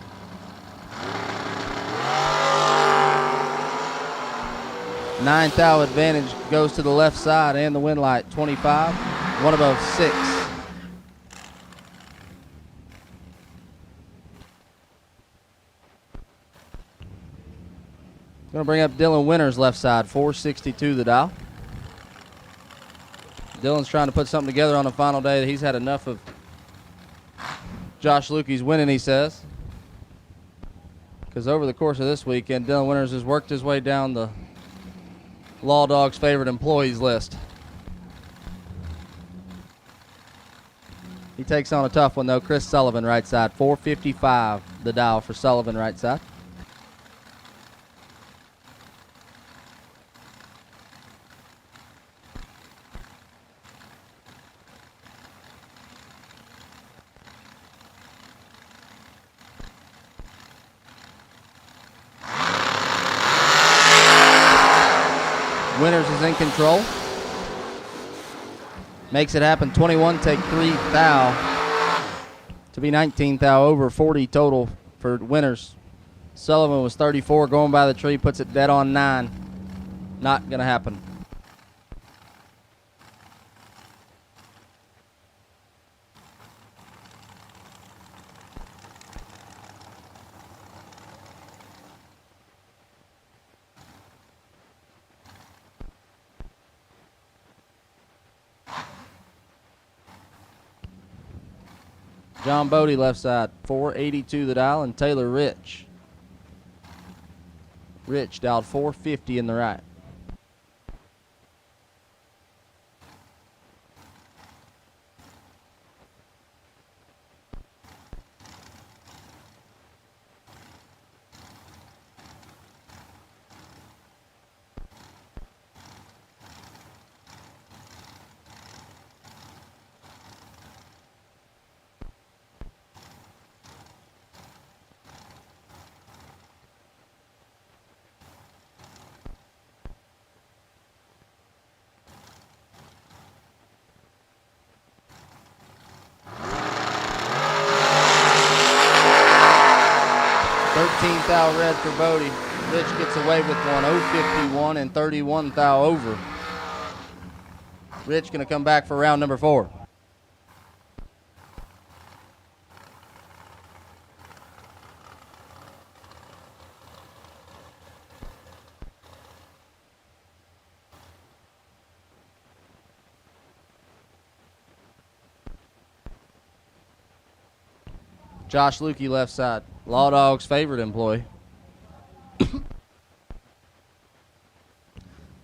Nine thou advantage goes to the left side and the win light, 25, one above 6. Going to bring up Dylan Winters left side, 462 the dial. Dylan's trying to put something together on the final day. He's had enough of Josh Lukey's winning, he says. Because over the course of this weekend, Dylan Winters has worked his way down the Law Dog's favorite employees list. He takes on a tough one though. Chris Sullivan right side, 455 the dial for Sullivan right side. Winters is in control. Makes it happen. 21 take 3 thou to be 19 thou, over 40 total for Winters. Sullivan was 34 going by the tree, puts it dead on 9. Not going to happen. John Bode left side, 482 the dial, and Taylor Rich. Rich dialed 450 in the right. Thou red for Bode. Rich gets away with one, 051 and 31 thou over. Rich going to come back for round number 4. Josh Lukey left side. Law Dog's favorite employee.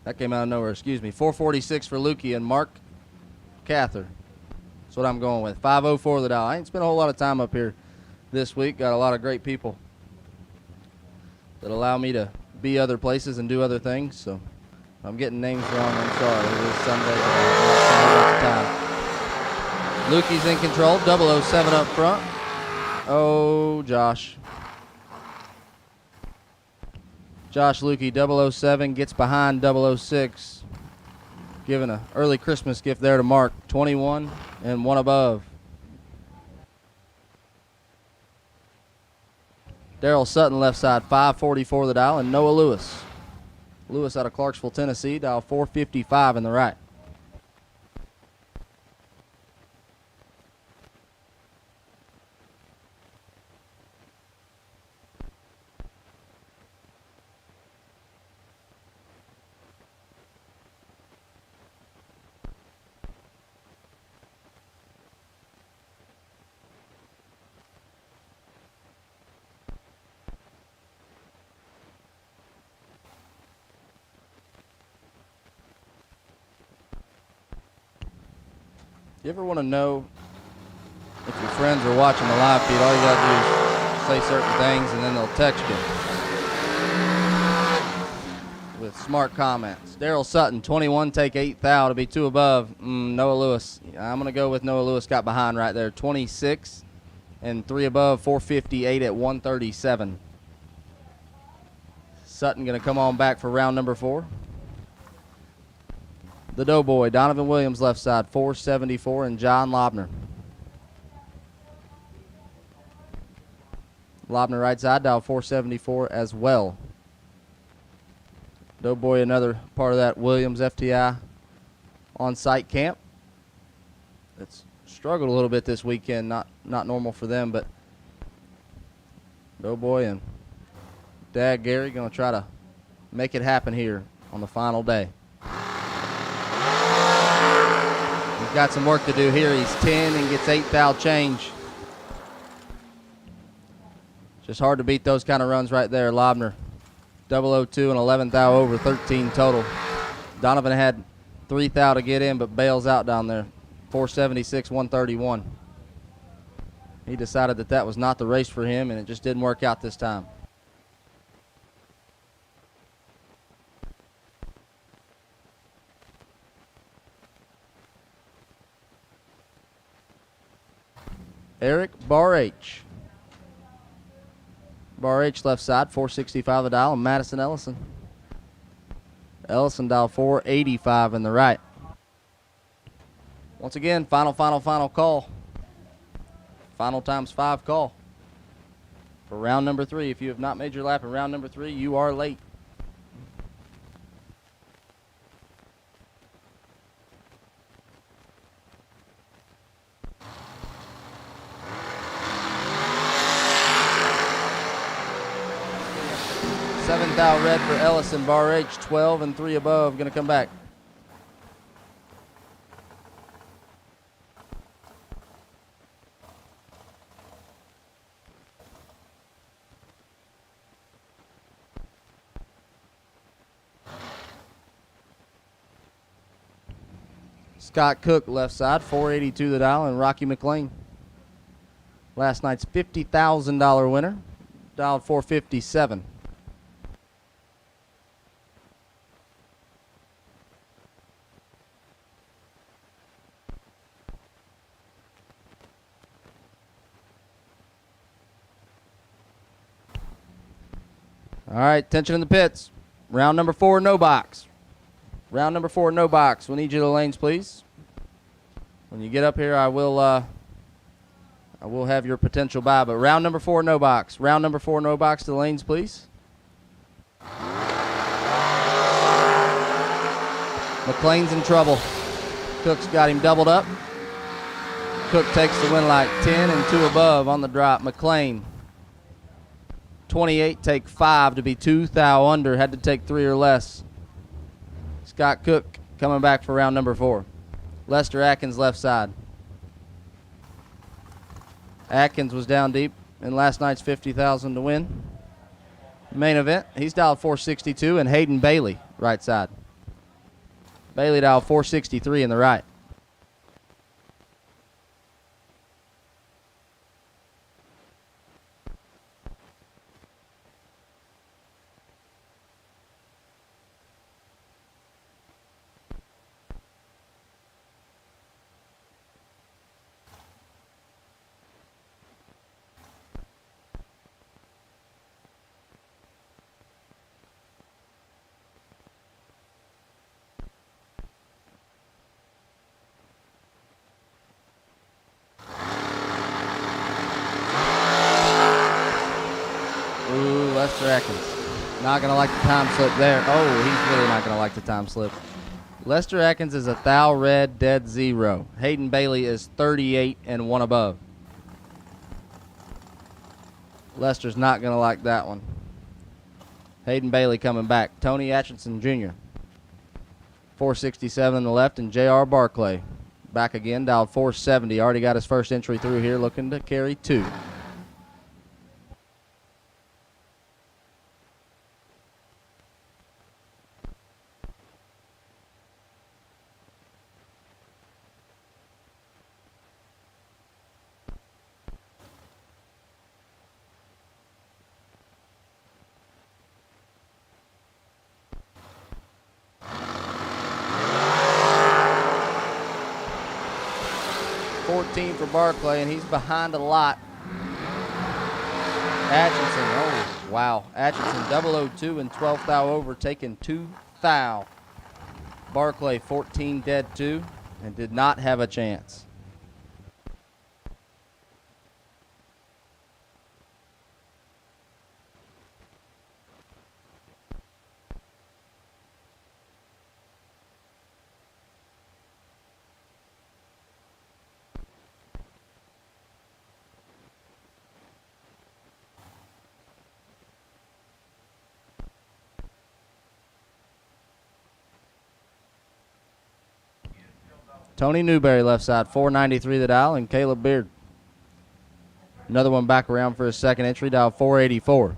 That came out of nowhere, excuse me. 446 for Lukey and Mark Cather. That's what I'm going with. 504 the dial. I ain't spent a whole lot of time up here this week. Got a lot of great people that allow me to be other places and do other things. So if I'm getting names wrong, I'm sorry. It is Sunday, but I'm not the time. Lukey's in control. 007 up front. Oh, Josh. Josh Lukey, 007, gets behind 006. Giving an early Christmas gift there to Mark. 21 and one above. Daryl Sutton left side, 544 the dial, and Noah Lewis. Lewis out of Clarksville, Tennessee, dial 455 in the right. You ever want to know if your friends are watching the live feed? All you got to do is say certain things and then they'll text you with smart comments. Daryl Sutton, 21, take 8 thou to be 2 above. Noah Lewis. I'm going to go with Noah Lewis. Got behind right there. 26 and 3 above, 458 at 137. Sutton going to come on back for round number 4. The Doughboy, Donovan Williams left side, 474, and John Lobner. Lobner right side, dial 474 as well. Doughboy, another part of that Williams FTI on-site camp. It's struggled a little bit this weekend, not normal for them, but Doughboy and Dad Gary going to try to make it happen here on the final day. Got some work to do here. He's 10 and gets 8 thou change. Just hard to beat those kind of runs right there. Lobner, 002 and 11 thou over, 13 total. Donovan had 3 thou to get in, but bails out down there. 476, 131. He decided that was not the race for him, and it just didn't work out this time. Eric Bar H. Bar H left side, 465 a dial, and Madison Ellison. Ellison dial 485 in the right. Once again, final call. Final times 5 call for round number 3. If you have not made your lap in round number 3, you are late. Seventh thou red for Ellison. Bar H, 12 and 3 above. Going to come back. Scott Cook, left side, 482 the dial, and Rocky Mclean. Last night's $50,000 winner, dialed 457. All right, tension in the pits. Round number 4, no box. Round number 4, no box. We'll need you to the lanes, please. When you get up here, I will have your potential bye. But round number 4, no box. Round number 4, no box to the lanes, please. McLean's in trouble. Cook's got him doubled up. Cook takes the win like 10 and 2 above on the drop. McLean, 28, take 5 to be 2 thou under. Had to take 3 or less. Scott Cook coming back for round number 4. Lester Atkins left side. Atkins was down deep in last night's 50,000 to win. Main event, he's dialed 462, and Hayden Bailey right side. Bailey dialed 463 in the right. Lester Atkins. Not going to like the time slip there. Oh, he's really not going to like the time slip. Lester Atkins is a thou red, dead 0. Hayden Bailey is 38 and 1 above. Lester's not going to like that one. Hayden Bailey coming back. Tony Atchison Jr. 467 on the left, and J.R. Barclay back again, dialed 470. Already got his first entry through here, looking to carry 2. For Barclay, and he's behind a lot. Atchison, oh wow. Atchison 002 and 12 thou over, taking 2 thou. Barclay 14 dead 2 and did not have a chance. Tony Newberry left side, 493 the dial, and Caleb Beard. Another one back around for his second entry, dial 484.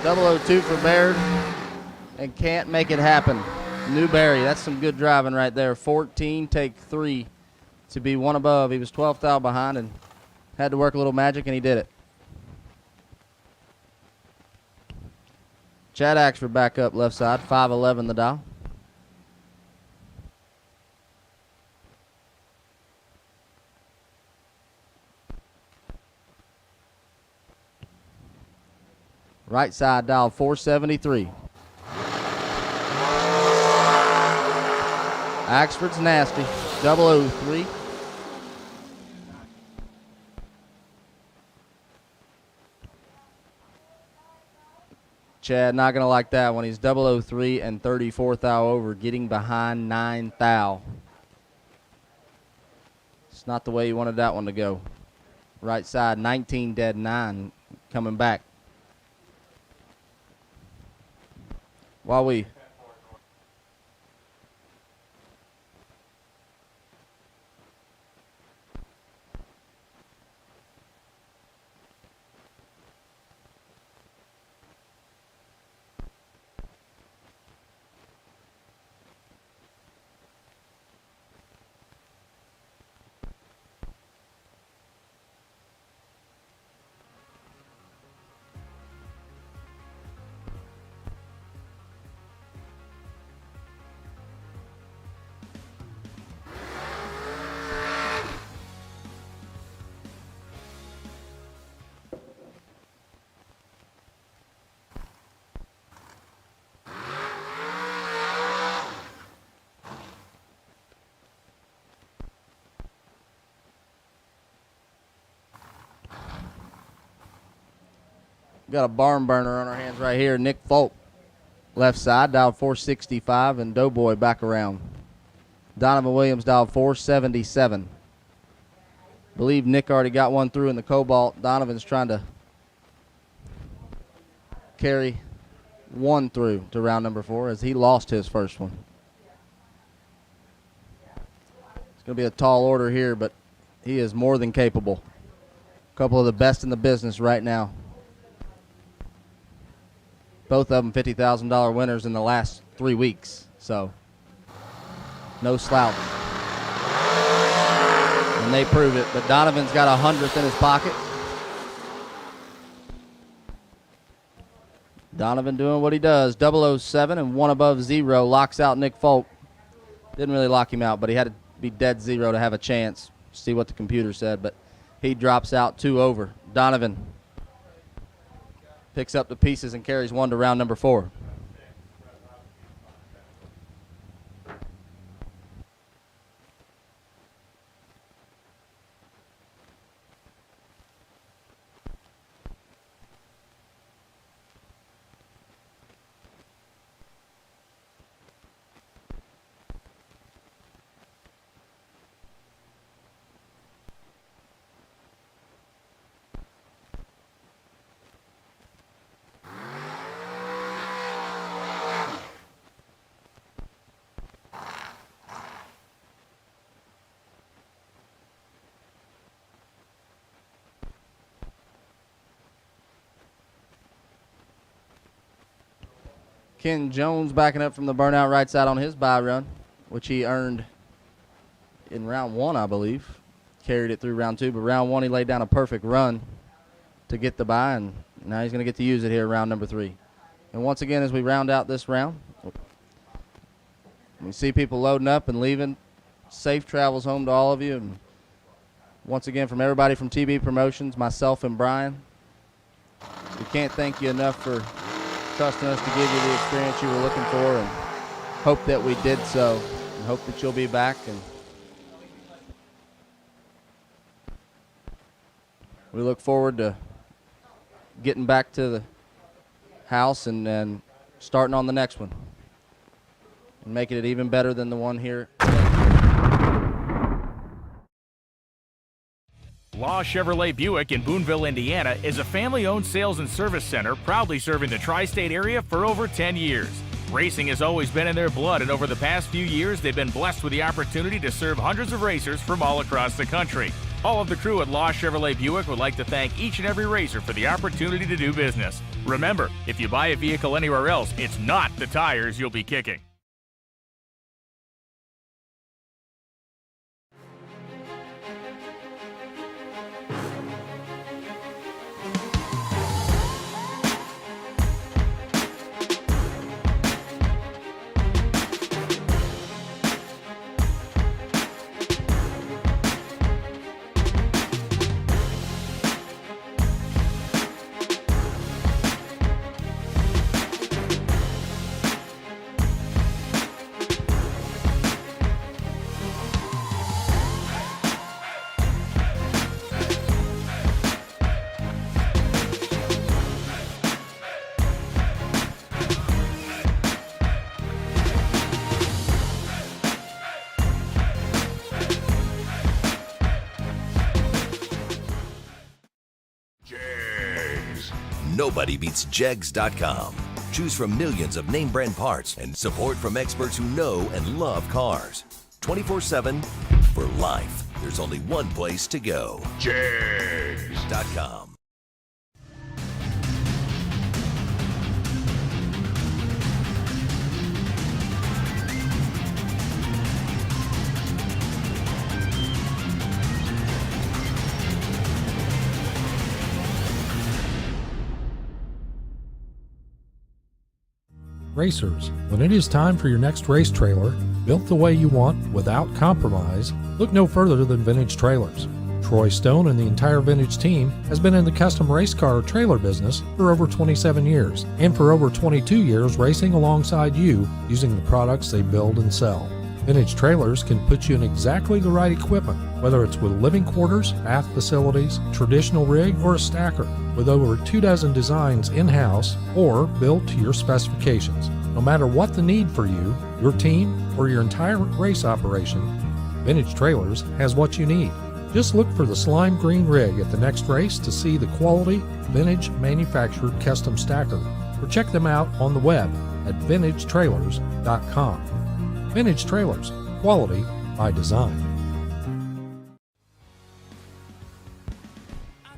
.002 for Baird. And can't make it happen. Newberry, that's some good driving right there. 14, take 3 to be 1 above. He was 12 thou behind and had to work a little magic, and he did it. Chad Axford back up left side, 511 the dial. Right side dial 473. Axford's nasty. 003. Chad not going to like that one. He's 003 and 34 thou over, getting behind 9 thou. It's not the way he wanted that one to go. Right side, 19 dead 9 coming back. While we got a barn burner on our hands right here. Nick Folk, left side, dialed 465, and Doughboy back around. Donovan Williams dialed 477. Believe Nick already got one through in the Cobalt. Donovan's trying to carry one through to round number 4 as he lost his first one. It's going to be a tall order here, but he is more than capable. A couple of the best in the business right now. Both of them $50,000 winners in the last 3 weeks, so no slouch. And they prove it, but Donovan's got 100th in his pocket. Donovan doing what he does. 007 and 1 above 0 locks out Nick Folk. Didn't really lock him out, but he had to be dead 0 to have a chance. See what the computer said, but he drops out 2 over. Donovan picks up the pieces and carries 1 to round number 4. Ken Jones backing up from the burnout right side on his bye run, which he earned in round 1, I believe. Carried it through round 2, but round 1 he laid down a perfect run to get the bye, and now he's going to get to use it here round number 3. And once again, as we round out this round, we see people loading up and leaving. Safe travels home to all of you. And once again, from everybody from TB Promotions, myself and Bryan, we can't thank you enough for trusting us to give you the experience you were looking for, and hope that we did so, and hope that you'll be back. And we look forward to getting back to the house and starting on the next one and making it even better than the one here. Law Chevrolet Buick in Boonville, Indiana is a family-owned sales and service center proudly serving the tri-state area for over 10 years. Racing has always been in their blood, and over the past few years, they've been blessed with the opportunity to serve hundreds of racers from all across the country. All of the crew at Law Chevrolet Buick would like to thank each and every racer for the opportunity to do business. Remember, if you buy a vehicle anywhere else, it's not the tires you'll be kicking. Nobody beats Jegs.com. Choose from millions of name brand parts and support from experts who know and love cars. 24/7 for life. There's only one place to go. Jegs.com. Racers, when it is time for your next race trailer, built the way you want without compromise, look no further than Vintage Trailers. Troy Stone and the entire Vintage team has been in the custom race car trailer business for over 27 years, and for over 22 years racing alongside you using the products they build and sell. Vintage Trailers can put you in exactly the right equipment, whether it's with living quarters, bath facilities, traditional rig, or a stacker, with over 24 designs in-house or built to your specifications. No matter what the need for you, your team, or your entire race operation, Vintage Trailers has what you need. Just look for the slime green rig at the next race to see the quality, vintage manufactured custom stacker, or check them out on the web at vintagetrailers.com. Vintage Trailers, quality by design.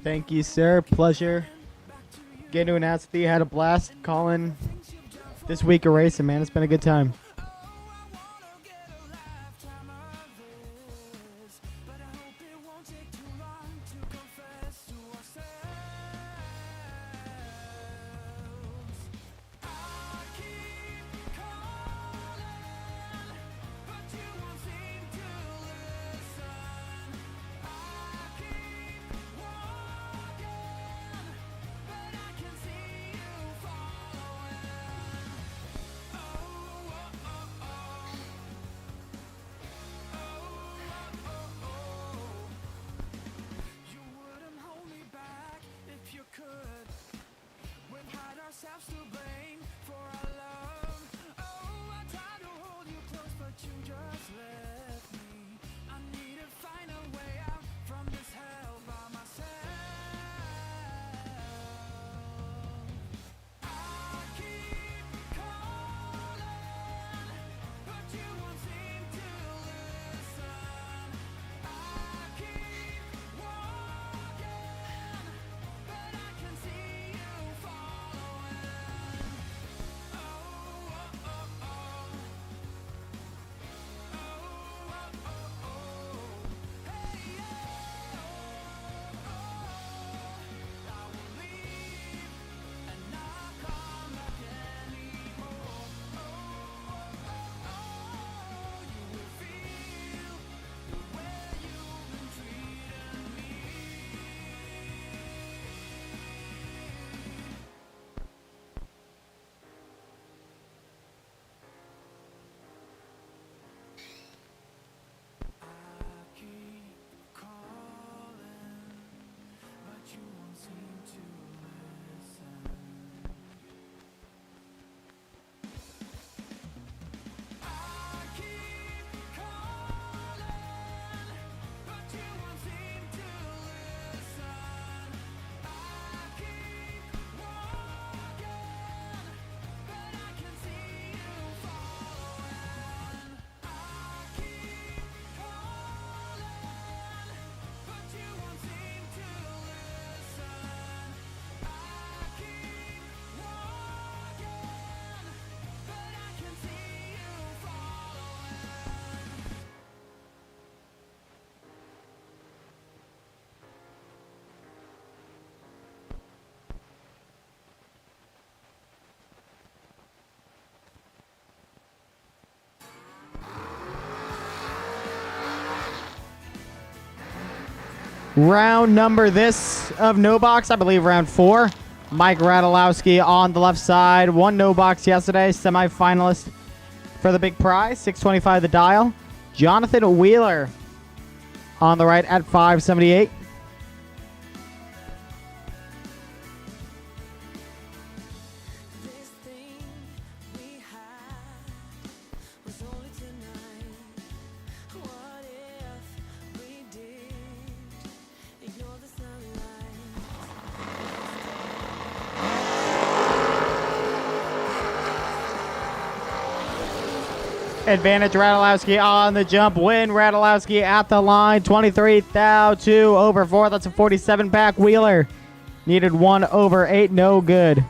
Thank you, sir. Pleasure getting to announce that you had a blast calling this week of racing, man. It's been a good time. Round number this of no box, I believe round 4. Mike Radulowski on the left side. Won no box yesterday. Semi-finalist for the big prize. 625 the dial. Jonathan Wheeler on the right at 578. Advantage Radulowski on the jump. Win Radulowski at the line. 23,2 over 4. That's a 47 pack. Wheeler needed 1 over 8. No good.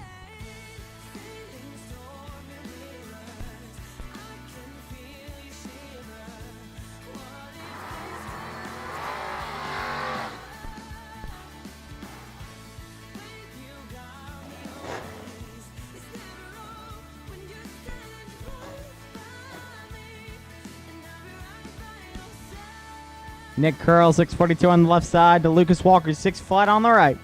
Nick Curl, 642 on the left side to Lucas Walker, 6 flat on the right.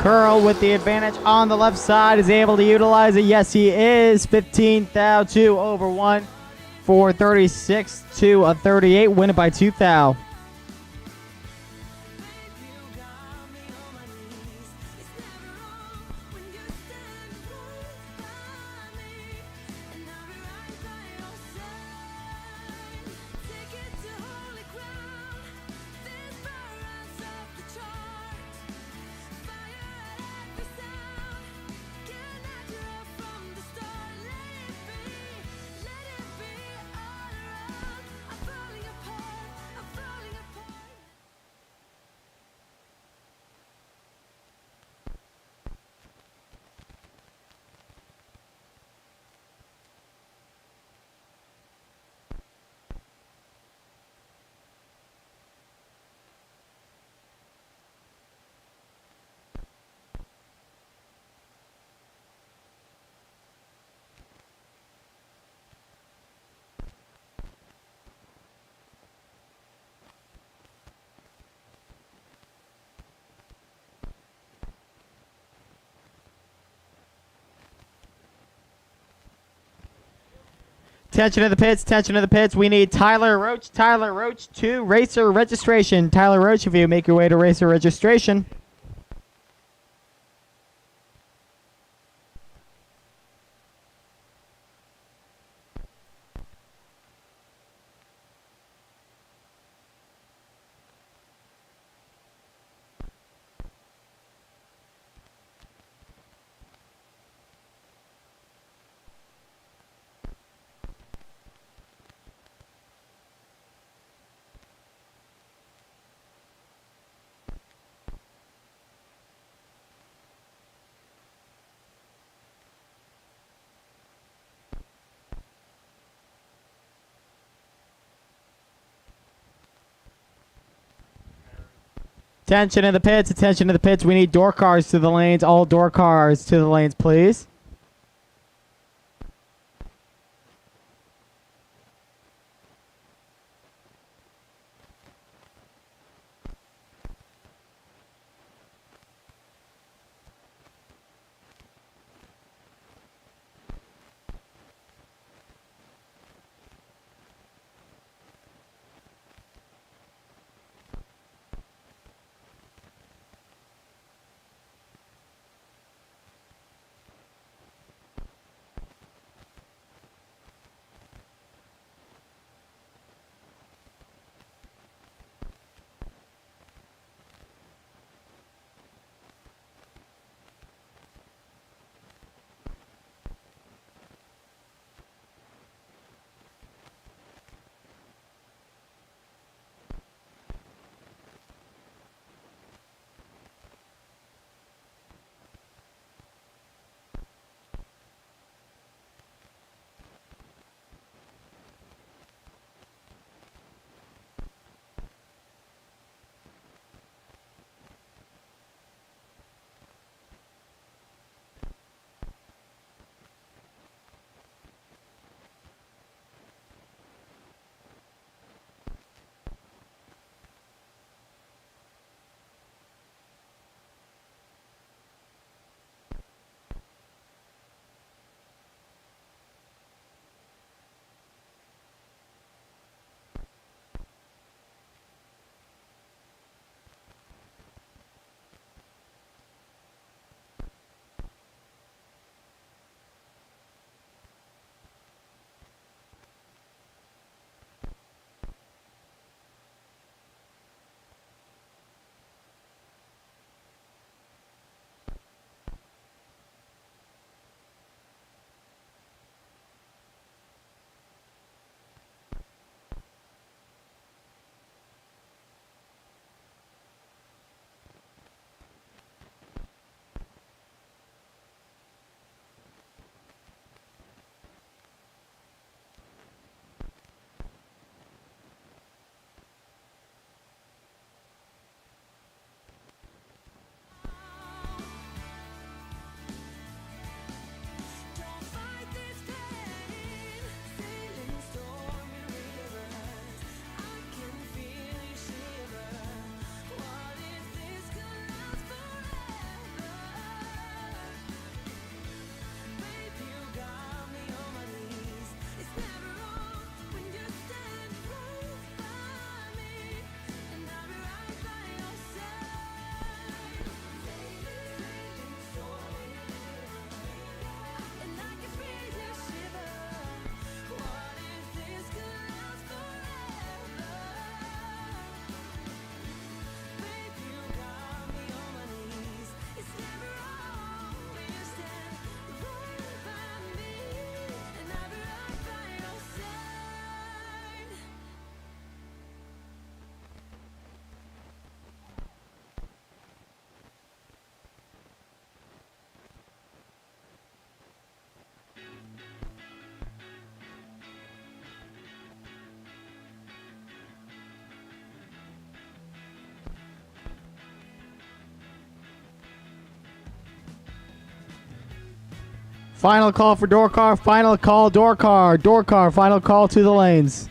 Curl with the advantage on the left side is able to utilize it. Yes, he is. 15 thou, 2 over 1 for 36 to a 38. Win it by 2 thou. Attention to the pits, attention to the pits. We need Tyler Roach to racer registration. Tyler Roach, if you make your way to racer registration. Attention to the pits, attention to the pits. We need door cars to the lanes. All door cars to the lanes, please. Final call for door car. Final call, door car. Door car, final call to the lanes.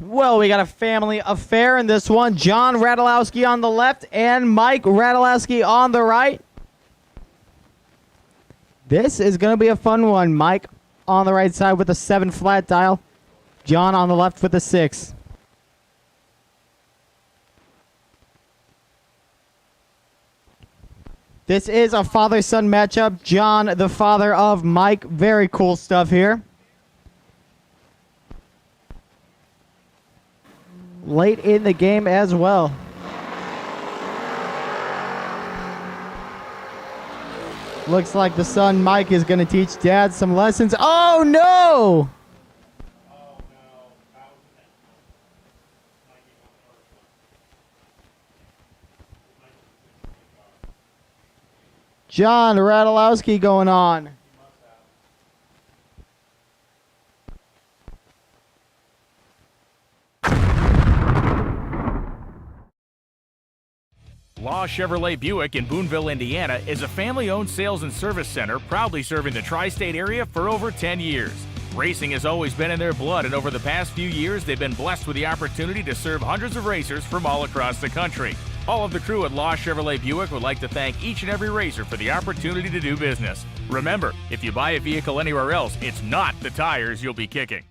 Well, we got a family affair in this one. John Radulowski on the left and Mike Radulowski on the right. This is going to be a fun one. Mike on the right side with a 7 flat dial. John on the left with a 6. This is a father-son matchup. John, the father of Mike. Very cool stuff here. Late in the game as well. Looks like the son, Mike, is going to teach dad some lessons. Oh, no! John Radulowski going on. Law Chevrolet Buick in Boonville, Indiana is a family-owned sales and service center proudly serving the tri-state area for over 10 years. Racing has always been in their blood, and over the past few years, they've been blessed with the opportunity to serve hundreds of racers from all across the country. All of the crew at Law Chevrolet Buick would like to thank each and every racer for the opportunity to do business. Remember, if you buy a vehicle anywhere else, it's not the tires you'll be kicking.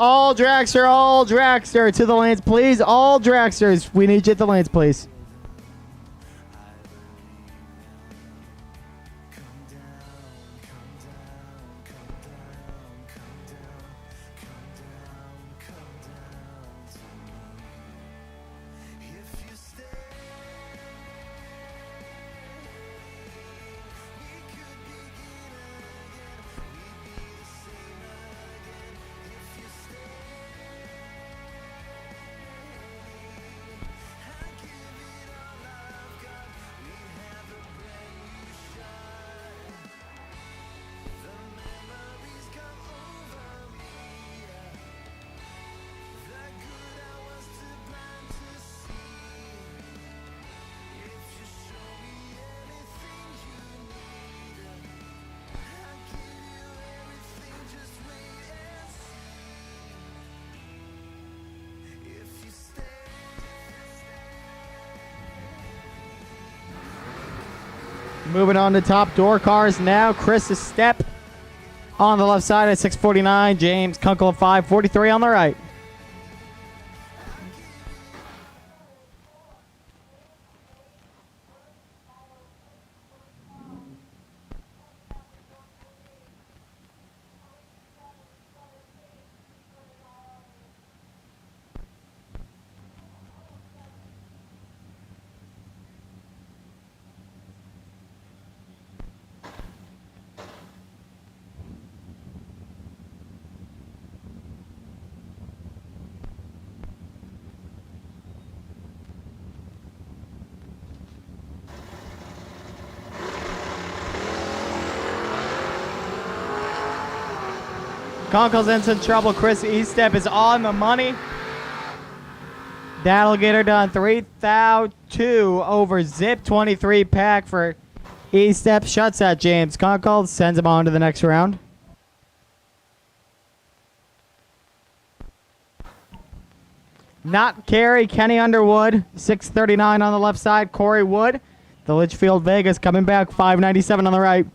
All dragster to the lanes, please. All dragsters, we need you at the lanes, please. Moving on to top door cars now. Chris Step on the left side at 649. James Kunkel at 543 on the right. Kunkel's in some trouble. Chris Estep is on the money. That'll get her done. 3,002 over zip 23 pack for Estep. Shuts that James Kunkel. Sends him on to the next round. Not Carey, Kenny Underwood. 639 on the left side. Corey Wood. The Litchfield Vegas coming back. 597 on the right.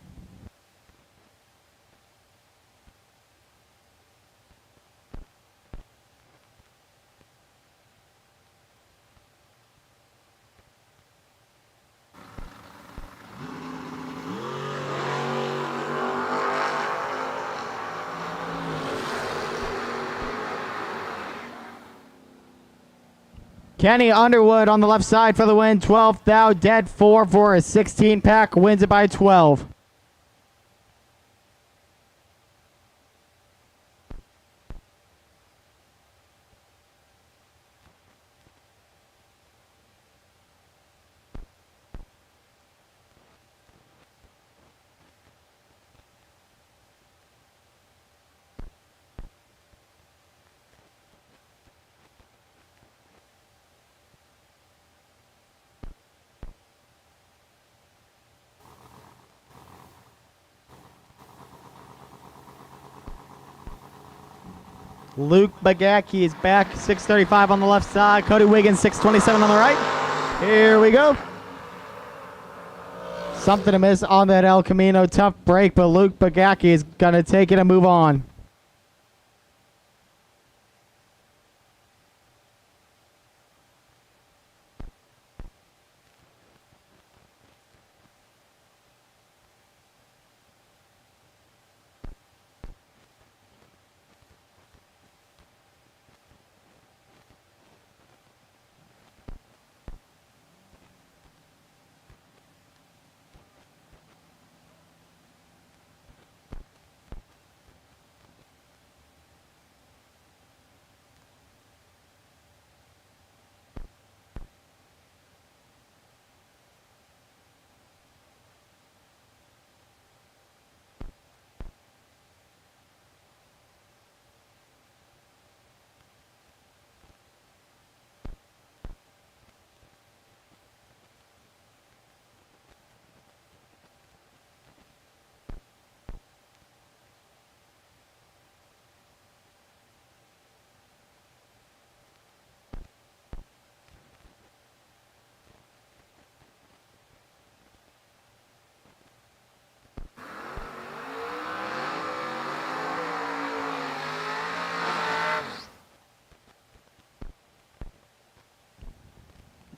Kenny Underwood on the left side for the win. 12th thou dead 4 for a 16 pack. Wins it by 12. Luke Pigaki is back, 635 on the left side. Cody Wiggins, 627 on the right. Here we go. Something to miss on that El Camino. Tough break, but Luke Pigaki is going to take it and move on.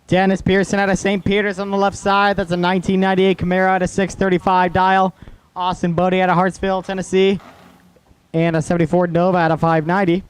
Dennis Pearson out of St. Peter's on the left side. That's a 1998 Camaro out of 635 dial. Austin Bode out of Hartsville, Tennessee. And a 74 Nova out of 590.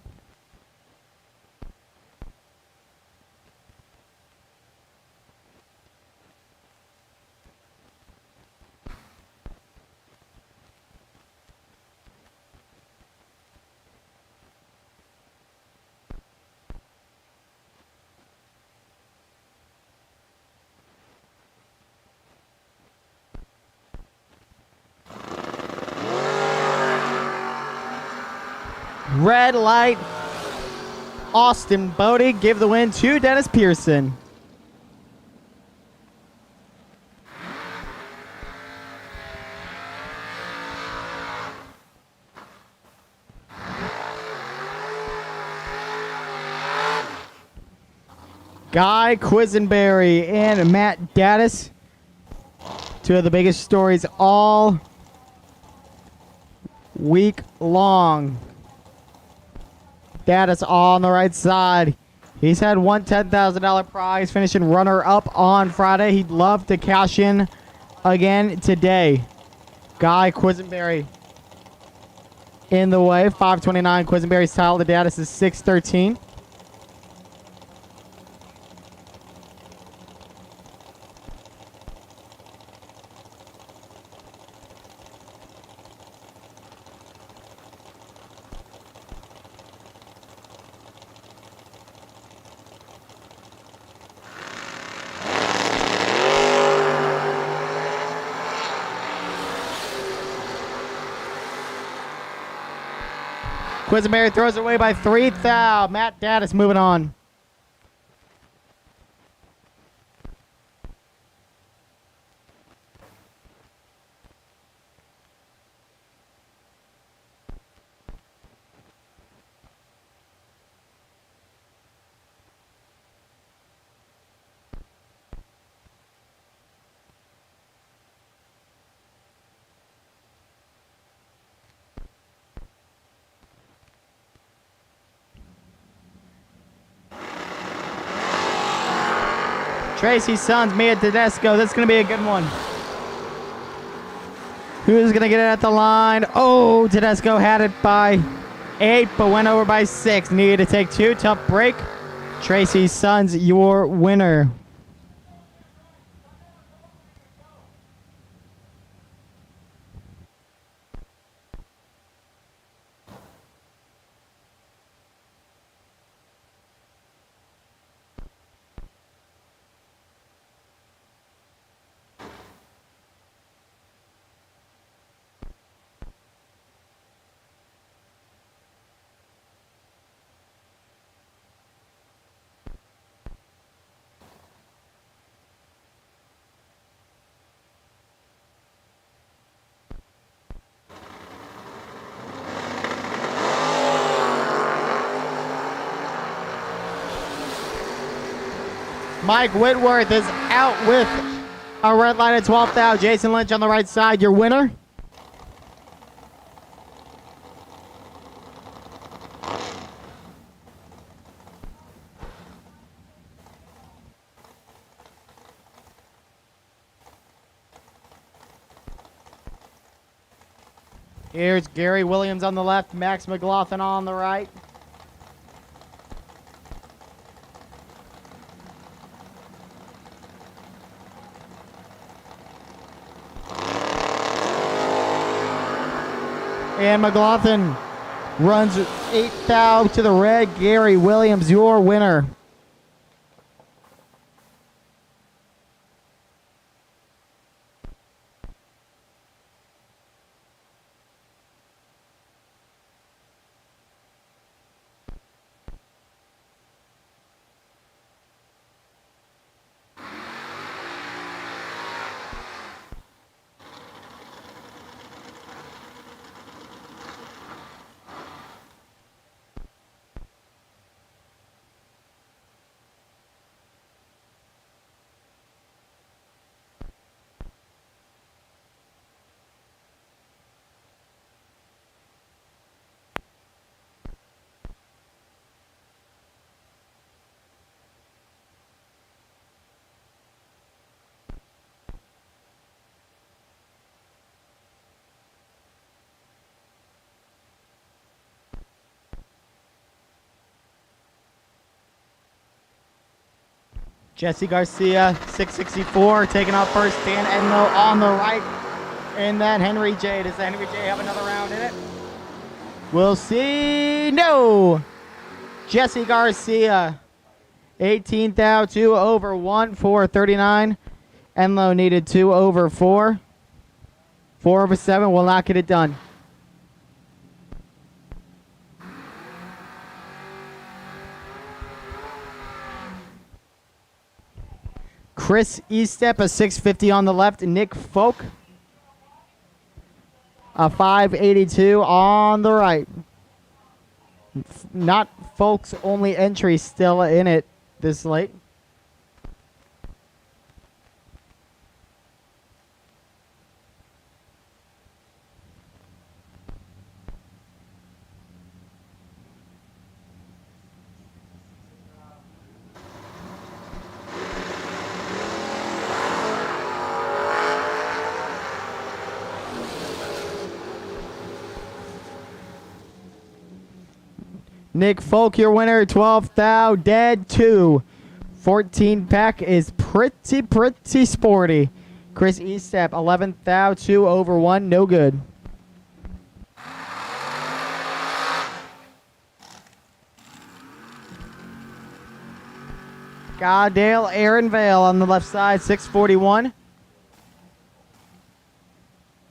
Red light. Austin Bode give the win to Dennis Pearson. Guy Quisenberry and Matt Gaddis. Two of the biggest stories all week long. Gaddis on the right side. He's had one $10,000 prize, finishing runner-up on Friday. He'd love to cash in again today. Guy Quisenberry in the way. 529 Quisenberry's title. The Gaddis is 613. Quisenberry throws it away by 3 thou. Matt Gaddis moving on. Tracy's Sons, Mia Tedesco. That's going to be a good one. Who's going to get it at the line? Oh, Tedesco had it by 8, but went over by 6. Needed to take 2. Tough break. Tracy's Sons, your winner. Mike Whitworth is out with a red line at 12th thou. Jason Lynch on the right side, your winner. Here's Gary Williams on the left, Max McLaughlin on the right. And McLaughlin runs 8 thou to the red. Gary Williams, your winner. Jesse Garcia, 664, taking off first. Dan Enlow on the right. And then Henry J. Does Henry J have another round in it? We'll see. No! Jesse Garcia, 18th thou, 2 over 1, 439. Enlow needed 2 over 4. 4 over 7 will not get it done. Chris Estep, a 650 on the left. Nick Folk, a 582 on the right. Not Folk's only entry still in it this late. Nick Folk, your winner, 12th thou, dead 2. 14 pack is pretty sporty. Chris Estep, 11th thou, 2 over 1, no good. Goddale, Aaron Vale on the left side, 641.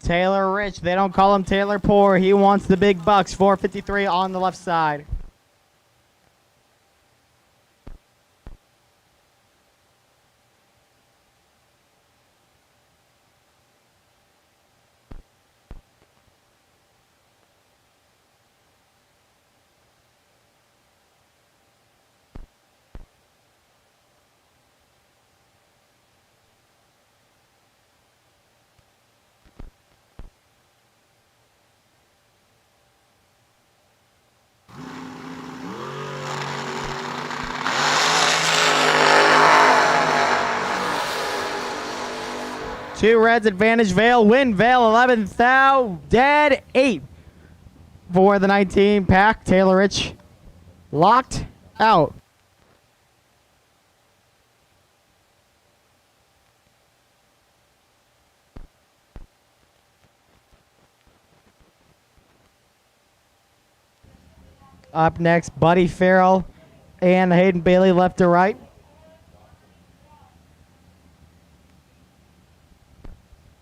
Taylor Rich, they don't call him Taylor Poor. He wants the big bucks, 453 on the left side. Two reds advantage. Vale win. Vale 11th thou, dead 8 for the 19 pack. Taylor Rich locked out. Up next, Buddy Farrell and Hayden Bailey left to right.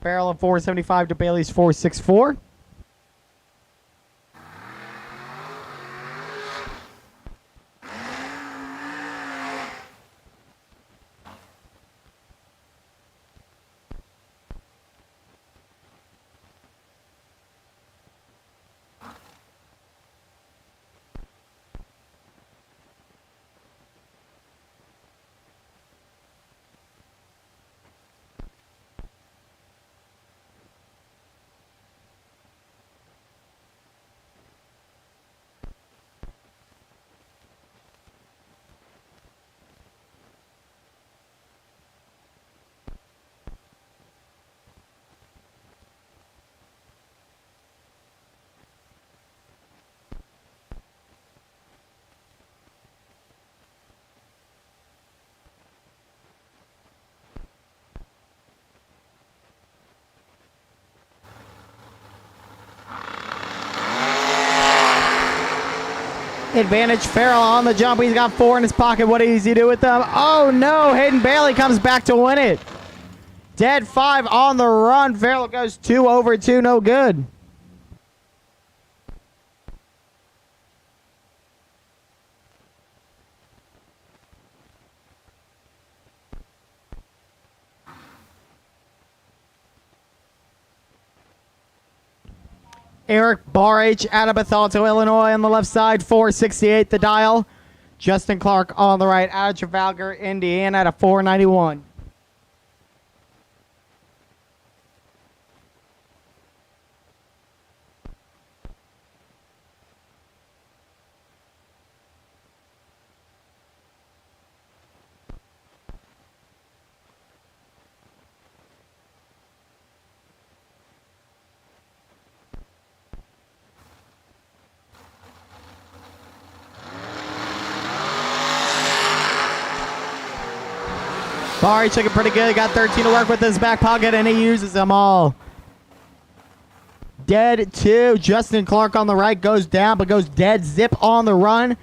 Farrell of 475 to Bailey's 464. Advantage Farrell on the jump. He's got 4 in his pocket. What does he do with them? Oh no, Hayden Bailey comes back to win it. Dead 5 on the run. Farrell goes 2 over 2, no good. Eric Barh out of Bethalto, Illinois on the left side, 468 the dial. Justin Clark on the right out of Trafalgar, Indiana at a 491. Barry looking pretty good. Got 13 to work with his back pocket, and he uses them all. Dead 2. Justin Clark on the right goes down, but goes dead zip on the run.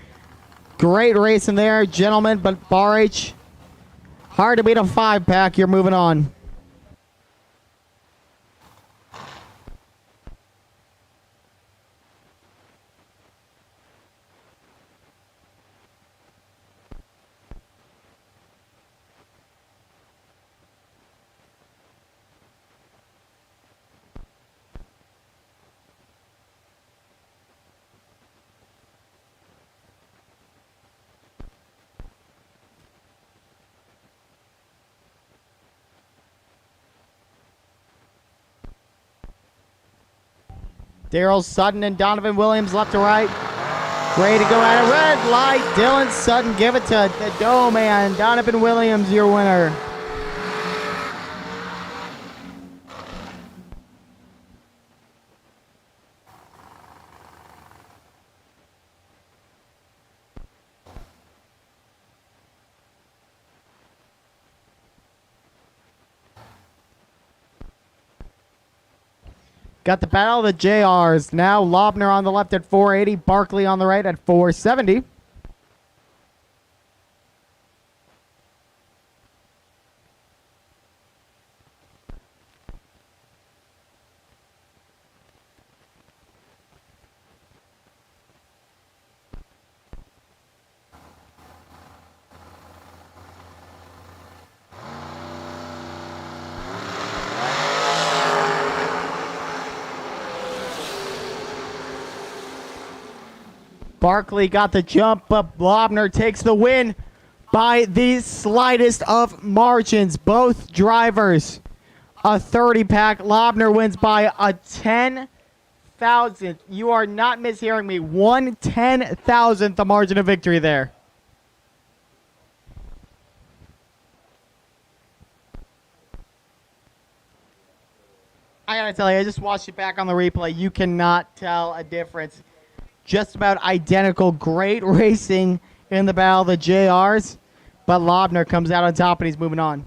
Great racing there, gentlemen, but Bar H, hard to beat a 5-pack. You're moving on. Daryl Sutton and Donovan Williams left to right. Ready to go at it. Red light. Dylan Sutton give it to the Doe man. Donovan Williams, your winner. Got the battle of the JRs. Now Lobner on the left at 480. Barkley on the right at 470. Barkley got the jump, but Lobner takes the win by the slightest of margins. Both drivers a 30-pack. Lobner wins by a 10,000th. You are not mishearing me. 1/10,000th the margin of victory there. I gotta tell you, I just watched it back on the replay. You cannot tell a difference. Just about identical. Great racing in the battle of the JRs. But Lobner comes out on top and he's moving on.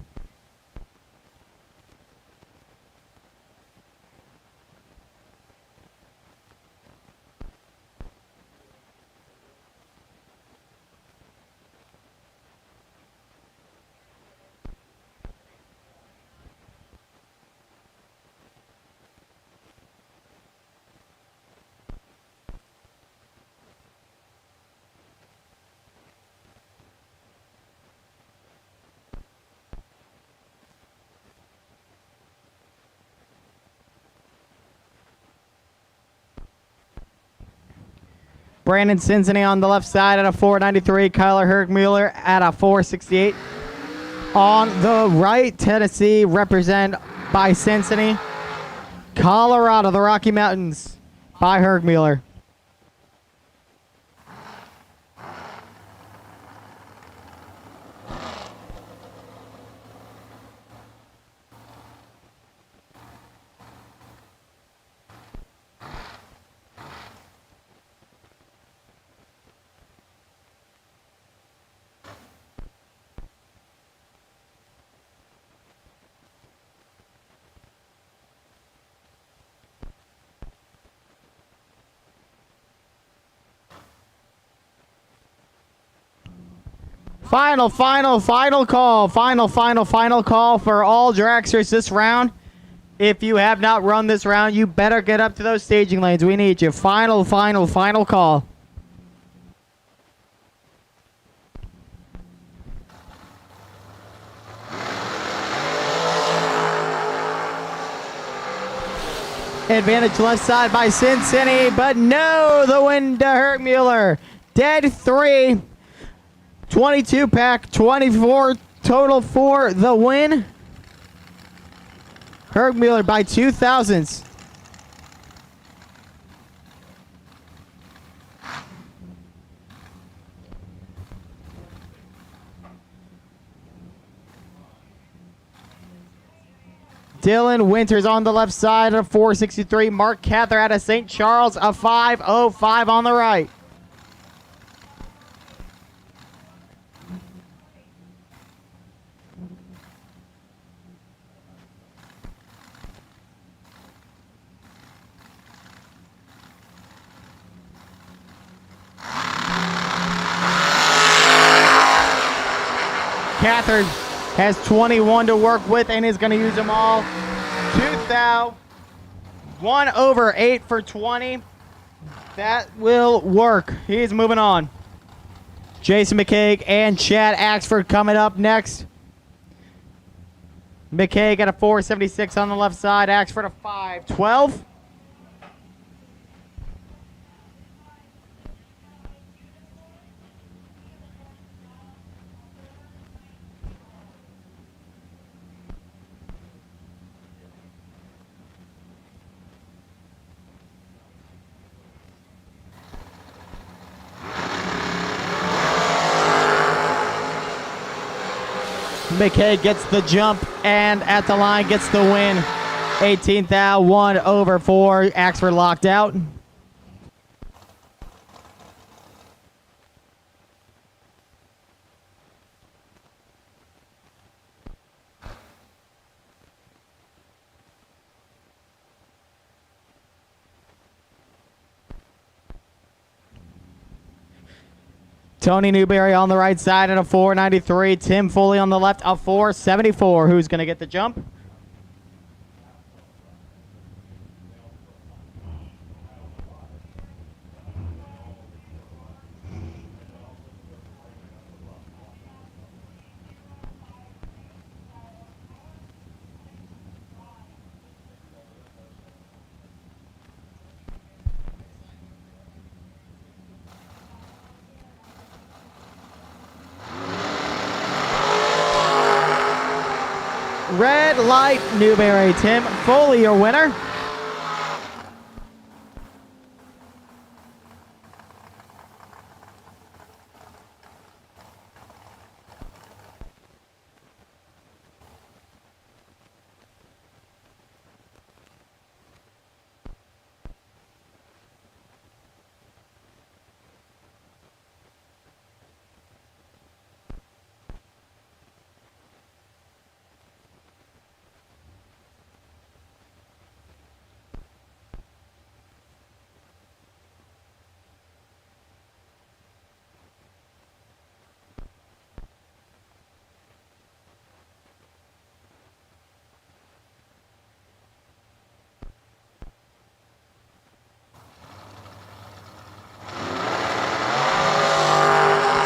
Brandon Cincinnati on the left side at a 493. Kyler Hergmuller at a 468. On the right, Tennessee represented by Cincinnati. Colorado, the Rocky Mountains by Hergmuller. Final call. Final call for all dragsters this round. If you have not run this round, you better get up to those staging lanes. We need you. Final call. Advantage left side by Cincinnati, but no, the win to Hergmuller. Dead 3. 22-pack, 24 total for the win. Hergmuller by 2,000ths. Dylan Winters on the left side of 463. Mark Cather out of St. Charles, a 505 on the right. Cathard has 21 to work with and is going to use them all. 2,000. 1 over 8 for 20. That will work. He's moving on. Jason McCaig and Chad Axford coming up next. McCaig at a 476 on the left side. Axford a 512. McCaig gets the jump and at the line gets the win. 18,000, 1 over 4. Axford locked out. Tony Newberry on the right side at a 493. Tim Foley on the left, a 474. Who's going to get the jump? Red light, Newberry. Tim Foley, your winner.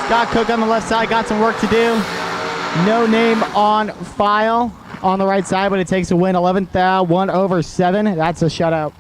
Scott Cook on the left side got some work to do. No name on file on the right side, but it takes a win. 11,000, 1 over 7. That's a shutout.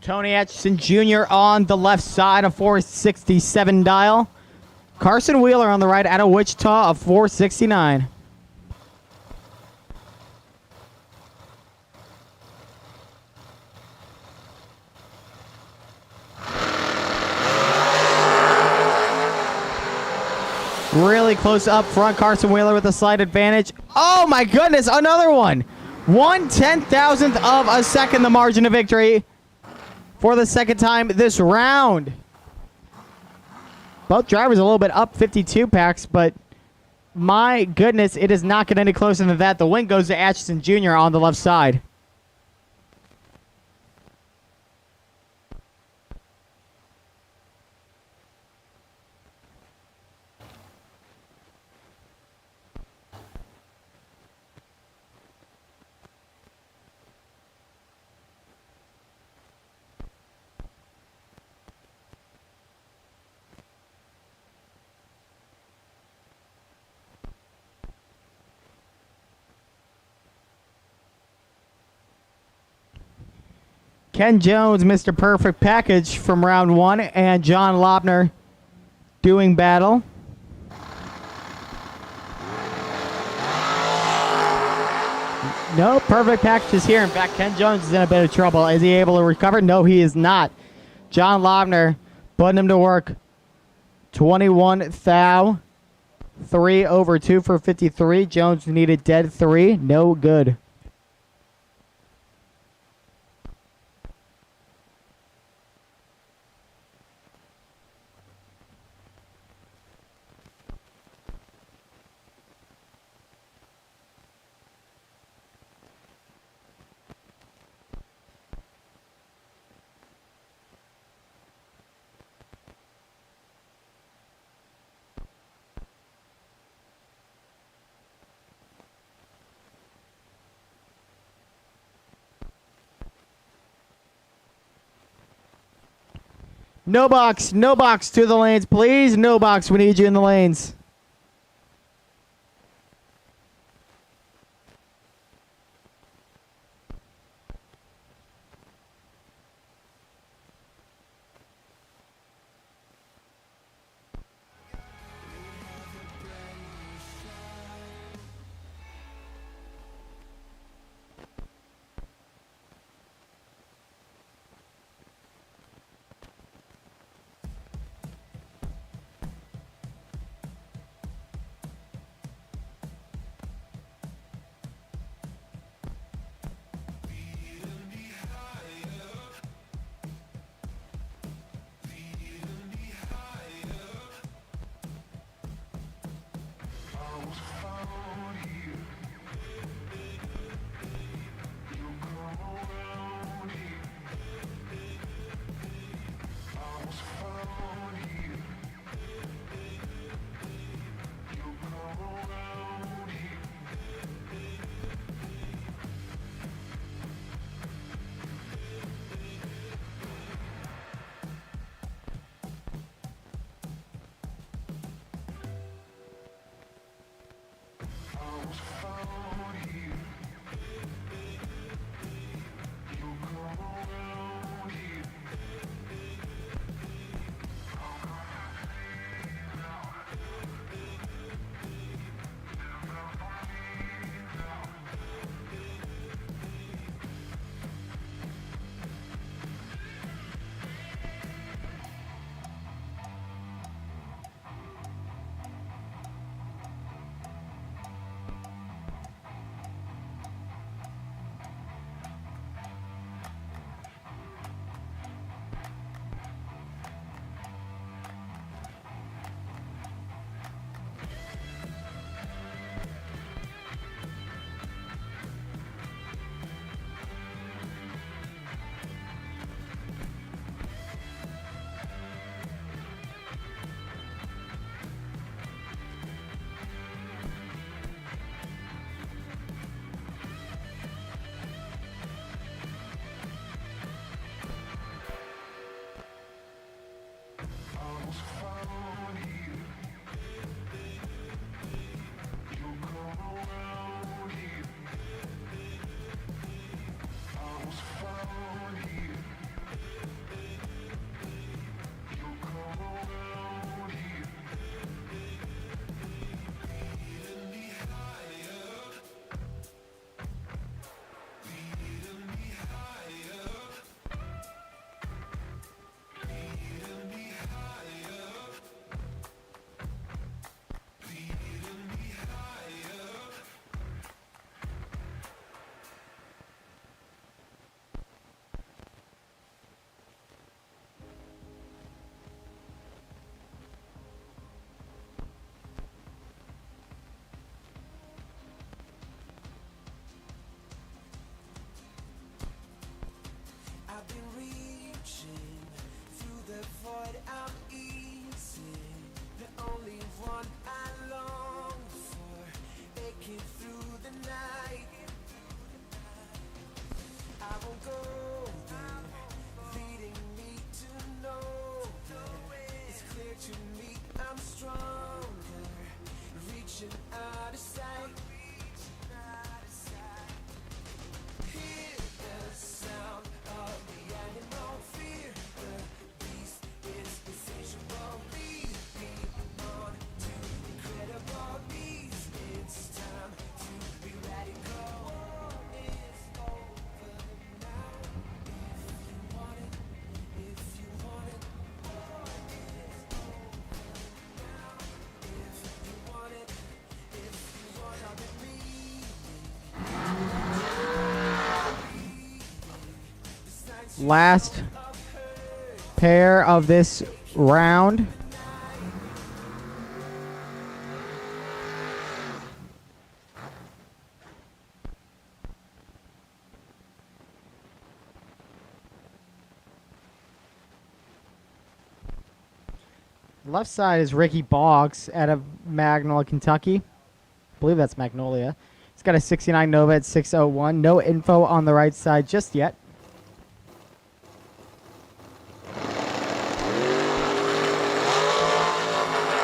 Tony Atchison Jr. on the left side, a 467 dial. Carson Wheeler on the right out of Wichita, a 469. Really close up front. Carson Wheeler with a slight advantage. Oh my goodness, another one. 1/10,000th of a second, the margin of victory for the second time this round. Both drivers a little bit up 52 packs, but my goodness, it is not getting any closer than that. The win goes to Atchison Jr. on the left side. Ken Jones, Mr. Perfect Package from round 1, and John Lobner doing battle. No perfect packages here. In fact, Ken Jones is in a bit of trouble. Is he able to recover? No, he is not. John Lobner putting him to work. 21,000. 3 over 2 for 53. Jones needed dead 3. No good. No box to the lanes, please. No box, we need you in the lanes. Last pair of this round. Left side is Ricky Boggs out of Magnolia, Kentucky. I believe that's Magnolia. He's got a 69 Nova at 601. No info on the right side just yet.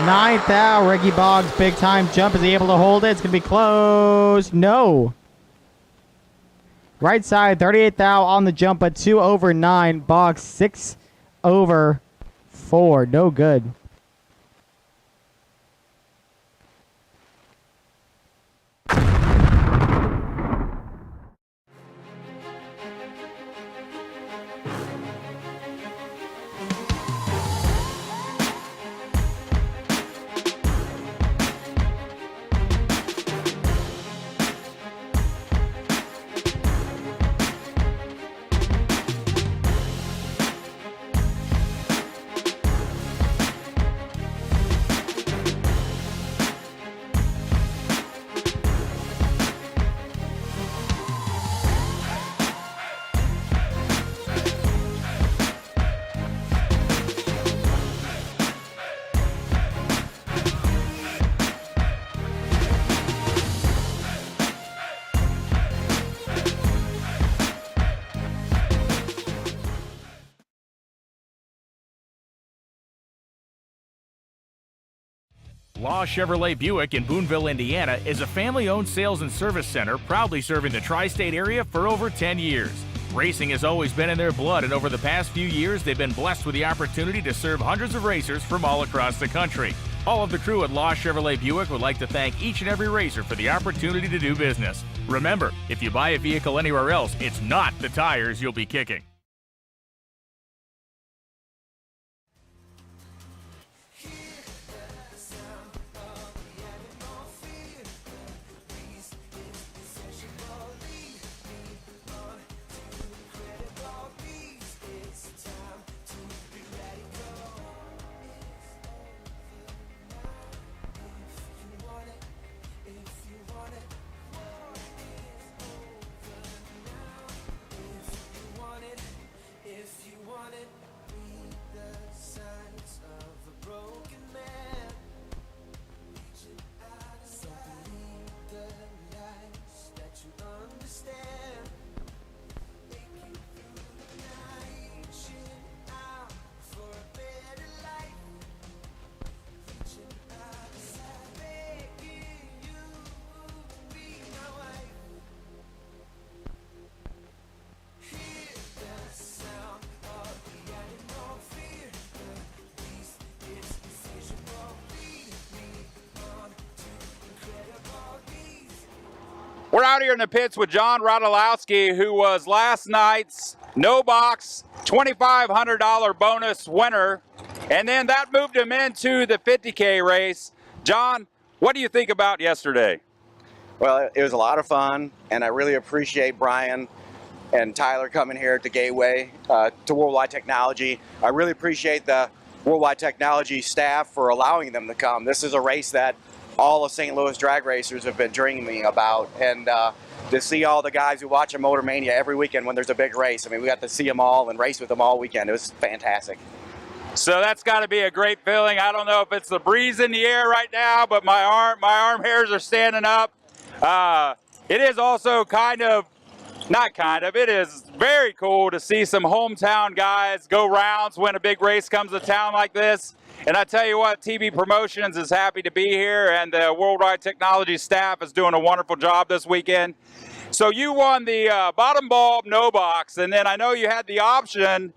Ninth out, Ricky Boggs, big time jump. Is he able to hold it? It's going to be close. No. Right side, 38th out on the jump, but 2 over 9. Boggs 6 over 4. No good. Law Chevrolet Buick in Boonville, Indiana is a family-owned sales and service center proudly serving the tri-state area for over 10 years. Racing has always been in their blood, and over the past few years, they've been blessed with the opportunity to serve hundreds of racers from all across the country. All of the crew at Law Chevrolet Buick would like to thank each and every racer for the opportunity to do business. Remember, if you buy a vehicle anywhere else, it's not the tires you'll be kicking. We're out here in the pits with John Rodolowski, who was last night's no box $2,500 bonus winner, and then that moved him into the 50K race. John, what do you think about yesterday? Well, it was a lot of fun, and I really appreciate Bryan and Tyler coming here at the Gateway to World Wide Technology. I really appreciate the World Wide Technology staff for allowing them to come. This is a race that all of St. Louis drag racers have been dreaming about, and to see all the guys who watch a Motor Mania every weekend when there's a big race. I mean, we got to see them all and race with them all weekend. It was fantastic. So that's got to be a great feeling. I don't know if it's the breeze in the air right now, but my arm hairs are standing up. It is also it is very cool to see some hometown guys go rounds when a big race comes to town like this. And I tell you what, TB Promotions is happy to be here, and the World Wide Technology staff is doing a wonderful job this weekend. So you won the bottom bulb no box, and then I know you had the option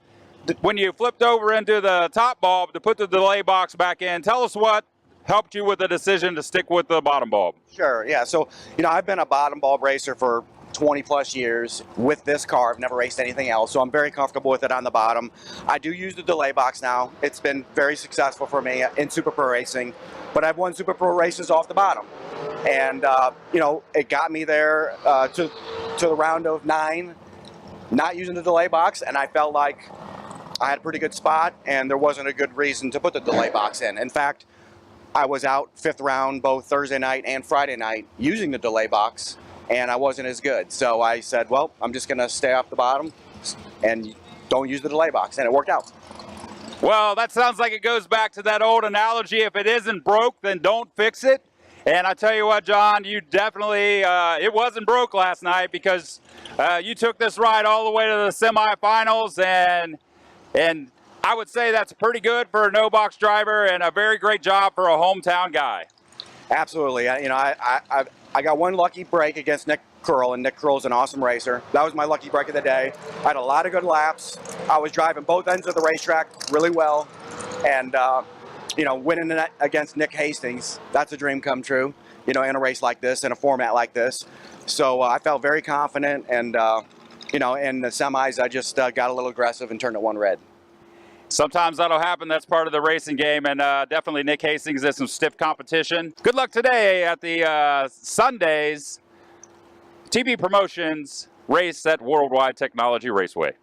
when you flipped over into the top bulb to put the delay box back in. Tell us what helped you with the decision to stick with the bottom bulb. Sure, yeah. So, I've been a bottom bulb racer for 20 plus years with this car. I've never raced anything else, so I'm very comfortable with it on the bottom. I do use the delay box now. It's been very successful for me in Super Pro racing, but I've won Super Pro races off the bottom. And, it got me there to the round of 9, not using the delay box, and I felt like I had a pretty good spot, and there wasn't a good reason to put the delay box in. In fact, I was out 5th round both Thursday night and Friday night using the delay box, and I wasn't as good. So I said, well, I'm just going to stay off the bottom and don't use the delay box, and it worked out. Well, that sounds like it goes back to that old analogy, if it isn't broke, then don't fix it. And I tell you what, John, you definitely, it wasn't broke last night, because you took this ride all the way to the semifinals, and I would say that's pretty good for a no box driver and a very great job for a hometown guy. Absolutely. I got one lucky break against Nick Curl, and Nick Curl's an awesome racer. That was my lucky break of the day. I had a lot of good laps. I was driving both ends of the racetrack really well, and winning against Nick Hastings, that's a dream come true. In a race like this, in a format like this. So I felt very confident, and in the semis, I just got a little aggressive and turned it one red. Sometimes that'll happen. That's part of the racing game, and definitely Nick Hastings is some stiff competition. Good luck today at the Sundays TB Promotions race at World Wide Technology Raceway.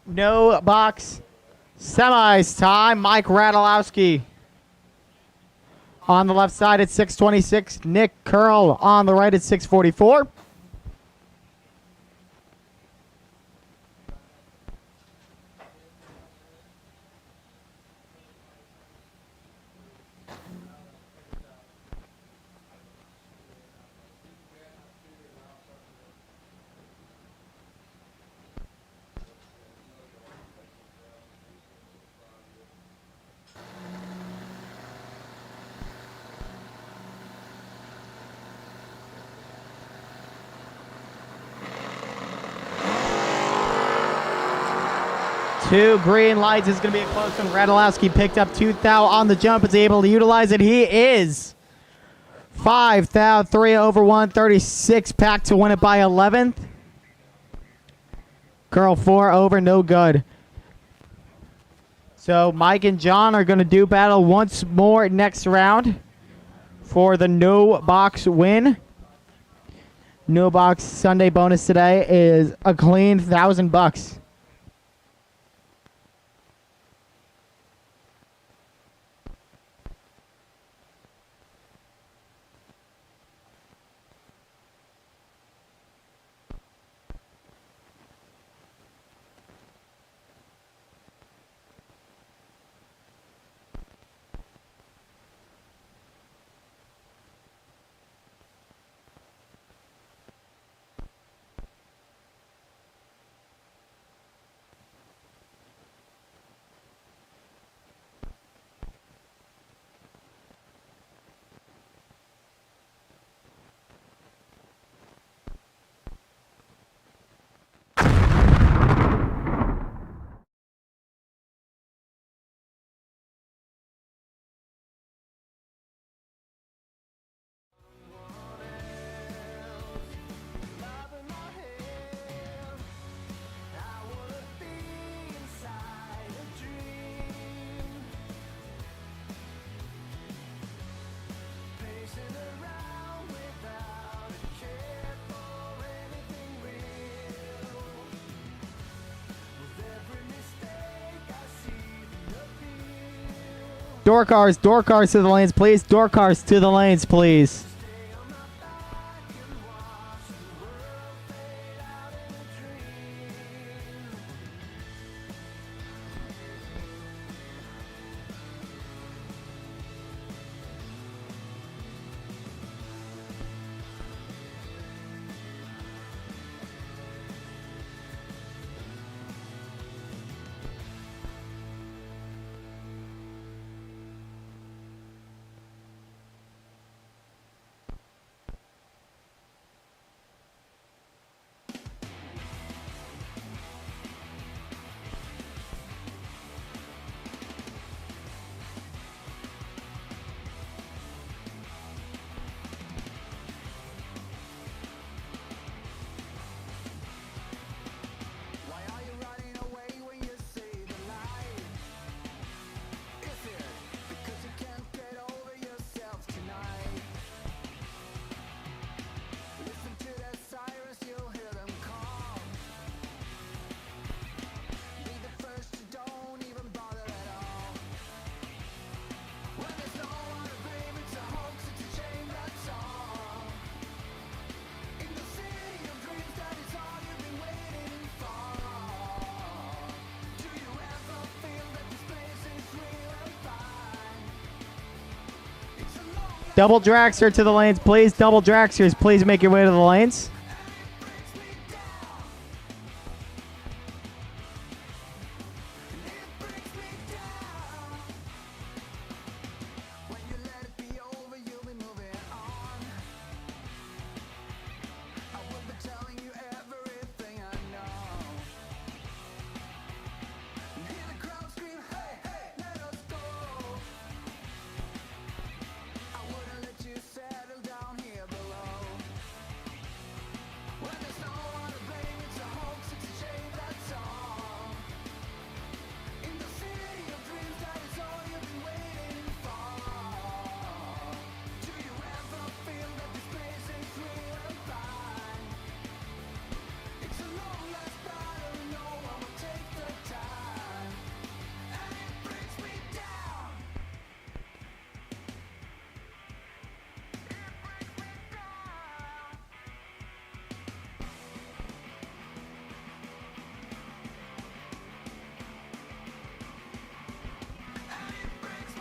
No box semis time. Mike Radulowski on the left side at 6:26. Nick Curl on the right at 6:44. Two green lights is going to be a close one. Radulowski picked up 2 thou on the jump. Is able to utilize it. He is 5 thou, 3 over 136. Pack to win it by 11th. Curl 4 over, no good. So Mike and John are going to do battle once more next round for the no box win. No box Sunday bonus today is a clean $1,000. Door cars to the lanes, please. Door cars to the lanes, please. Double dragster to the lanes, please. Double dragsters, please make your way to the lanes.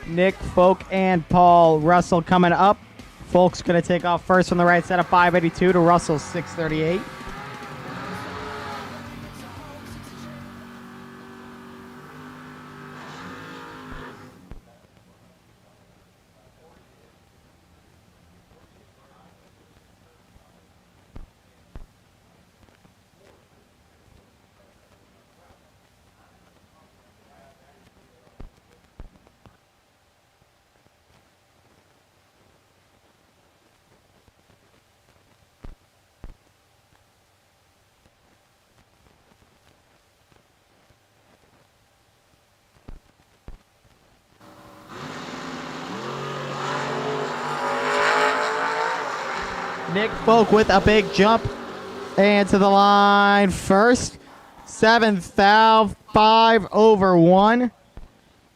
Nick, Folk, and Paul Russell coming up. Folk's going to take off first from the right side of 582 to Russell's 638. Nick Folk with a big jump and to the line first. 7th valve, 5 over 1.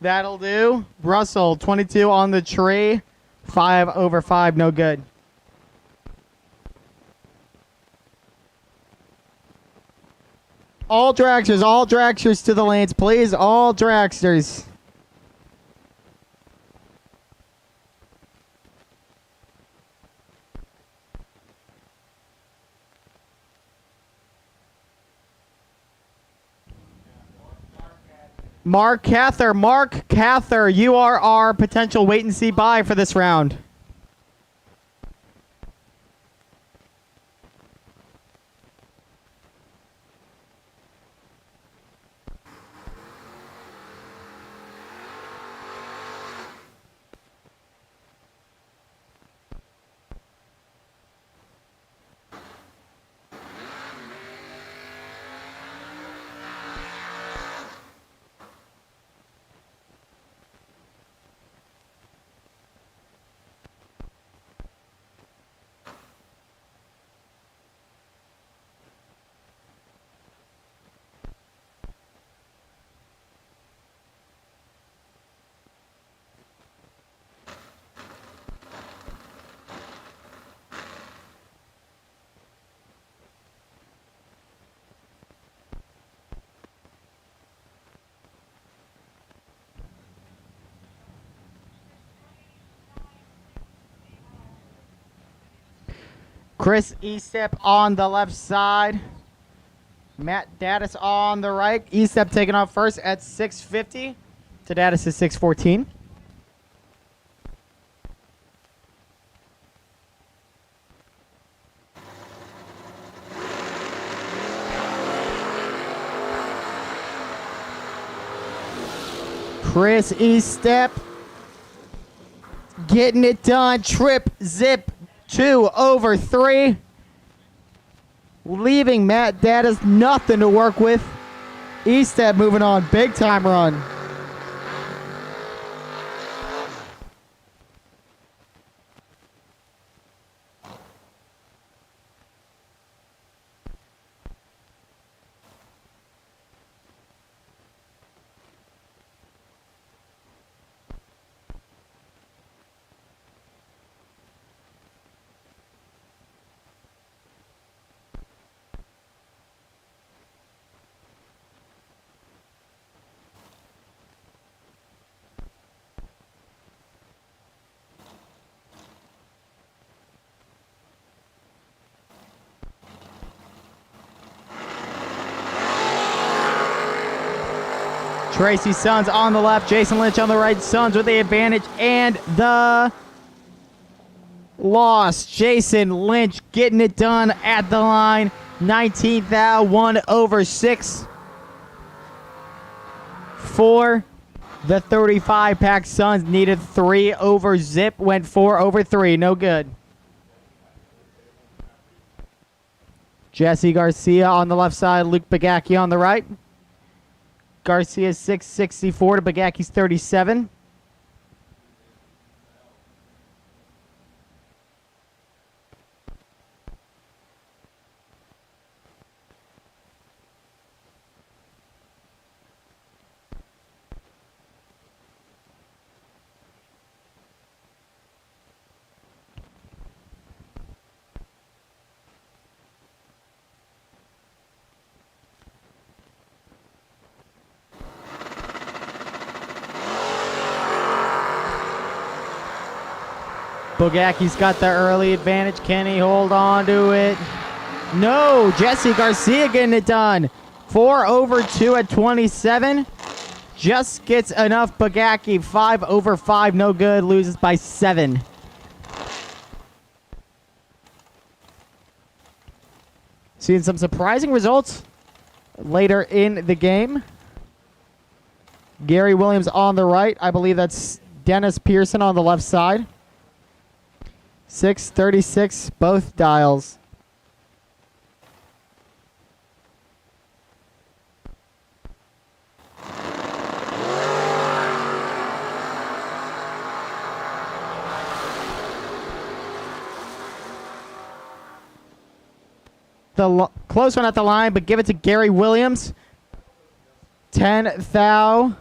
That'll do. Russell, 22 on the tree. 5 over 5, no good. All dragsters to the lanes, please. All dragsters. Mark Cather, you are our potential wait and see buy for this round. Chris Estep on the left side. Matt Daddis on the right. Estep taking off first at 6:50 to Daddis is 6:14. Chris Estep getting it done. Trip, zip, 2 over 3. Leaving Matt Daddis nothing to work with. Estep moving on. Big time run. Tracy Sons on the left, Jason Lynch on the right. Sons with the advantage and the loss. Jason Lynch getting it done at the line. 19th out, 1 over 6 for the 35-pack Sons. Needed 3 over zip, went 4 over 3. No good. Jesse Garcia on the left side, Luke Pigaki on the right. Garcia's 664 to Pagaki's 37. Bogaki's got the early advantage. Can he hold on to it? No, Jesse Garcia getting it done. 4 over 2 at 27. Just gets enough. Pigaki 5 over 5, no good. Loses by 7. Seeing some surprising results later in the game. Gary Williams on the right. I believe that's Dennis Pearson on the left side. 636, both dials. The close one at the line, but give it to Gary Williams. 10 thou.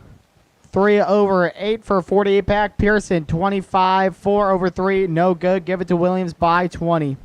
3 over 8 for a 48-pack. Pearson, 25, 4 over 3. No good. Give it to Williams by 20.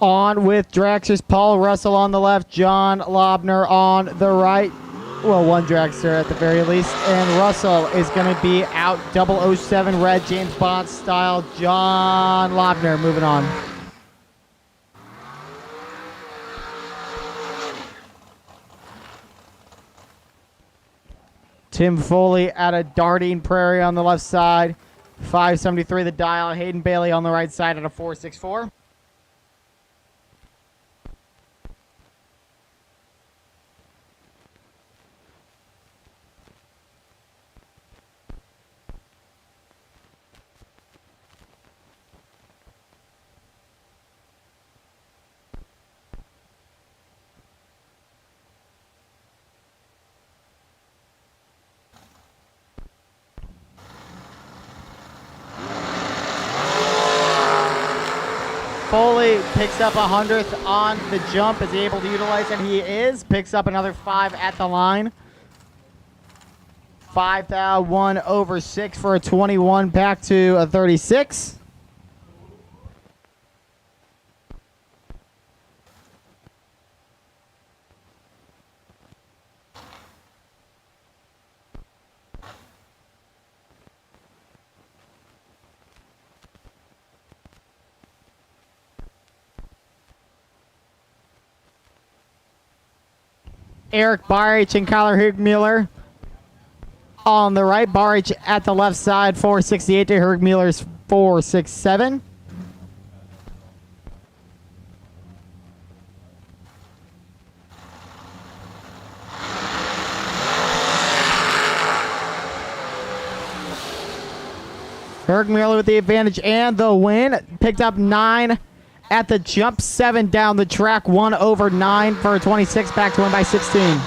On with Dragsters, Paul Russell on the left, John Lobner on the right. Well, one dragster at the very least. And Russell is going to be out 007 red, James Bond style. John Lobner moving on. Tim Foley out of Darting Prairie on the left side. 573 the dial. Hayden Bailey on the right side at a 464. Foley picks up 100th on the jump. Is he able to utilize it? He is. Picks up another 5 at the line. 5,000 over 6 for a 21. Back to a 36. Eric Barich and Kyler Hugmuller on the right. Barich at the left side, 468 to Hugmuller's 467. Hugmuller with the advantage and the win. Picked up 9 at the jump, 7 down the track, 1 over 9 for a 26, back to win by 16.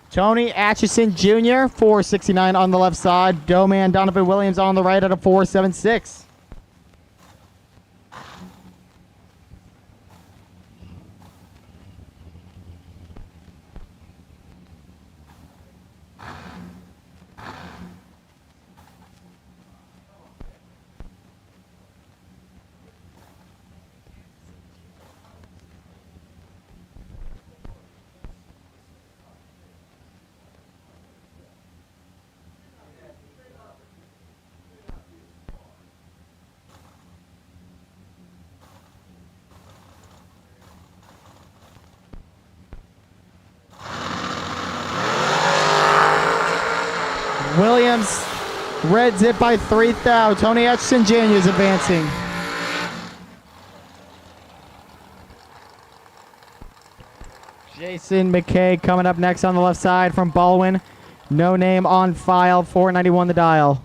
Tony Atchison Jr., 469 on the left side. Doughman Donovan Williams on the right at a 476. Williams, red zip by 3,000. Tony Atchison Jr. is advancing. Jason McKay coming up next on the left side from Baldwin. No name on file, 491 the dial.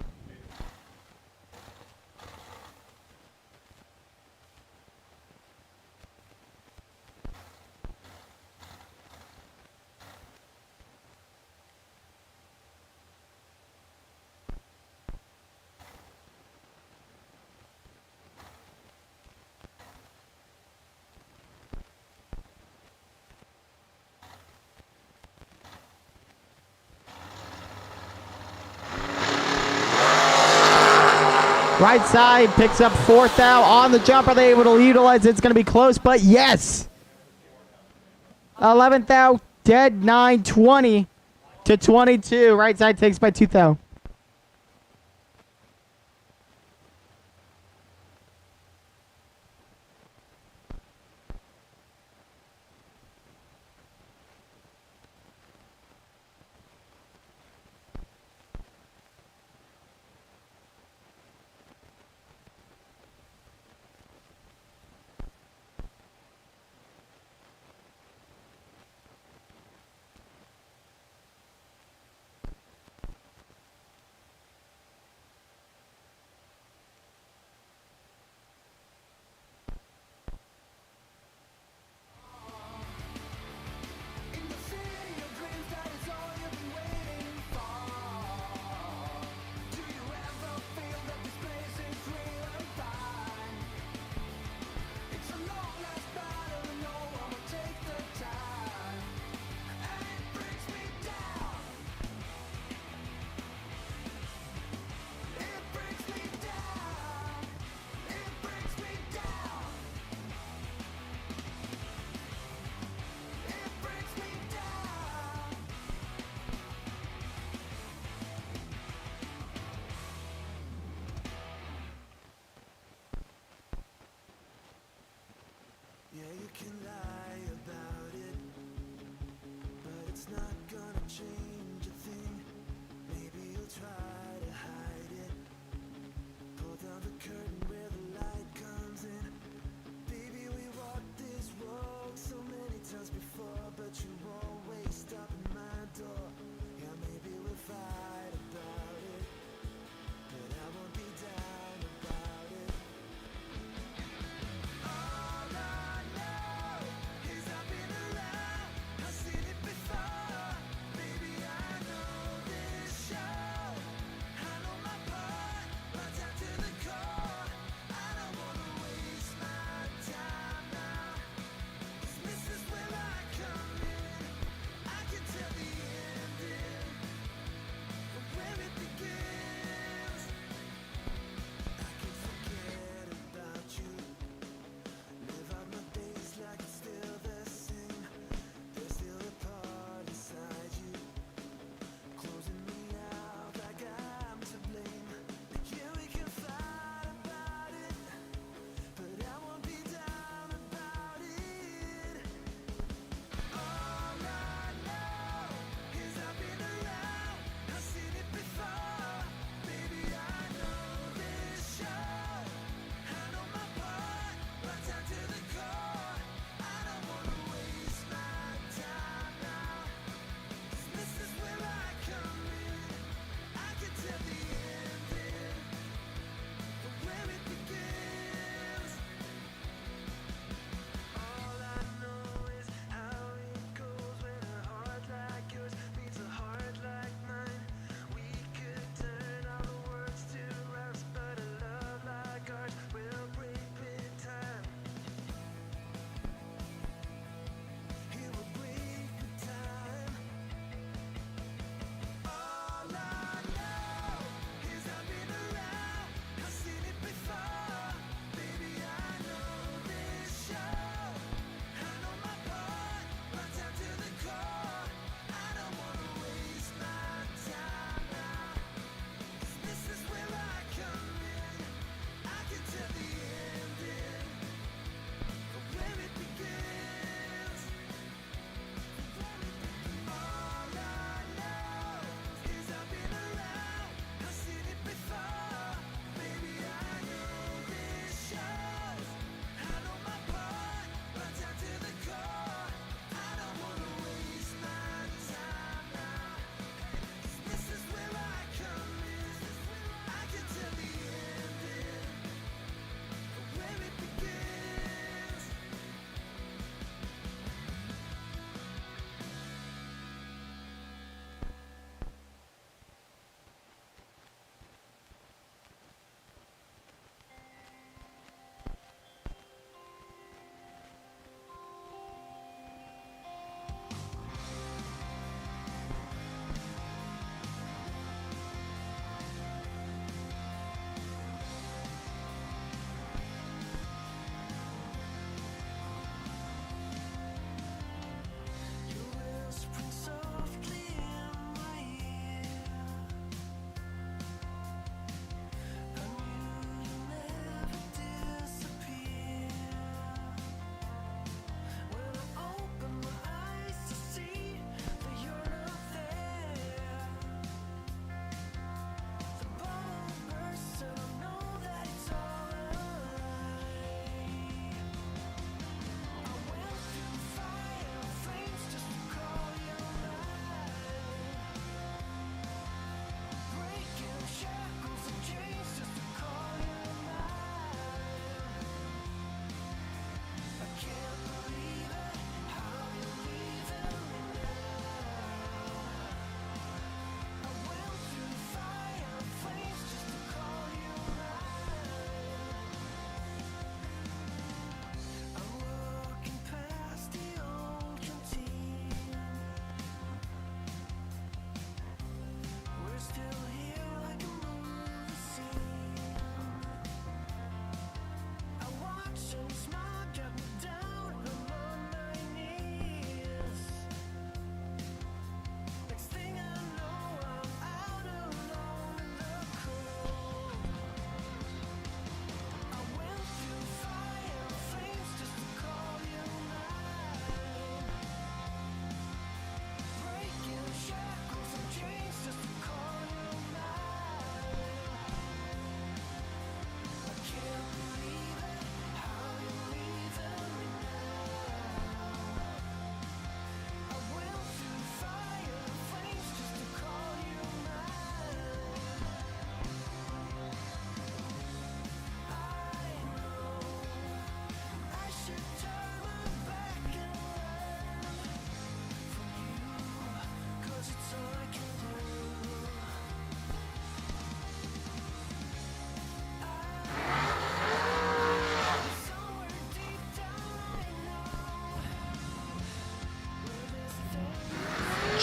Right side picks up 4,000 on the jump. Are they able to utilize it? It's going to be close, but yes. 11,000 dead, 920 to 22. Right side takes by 2,000.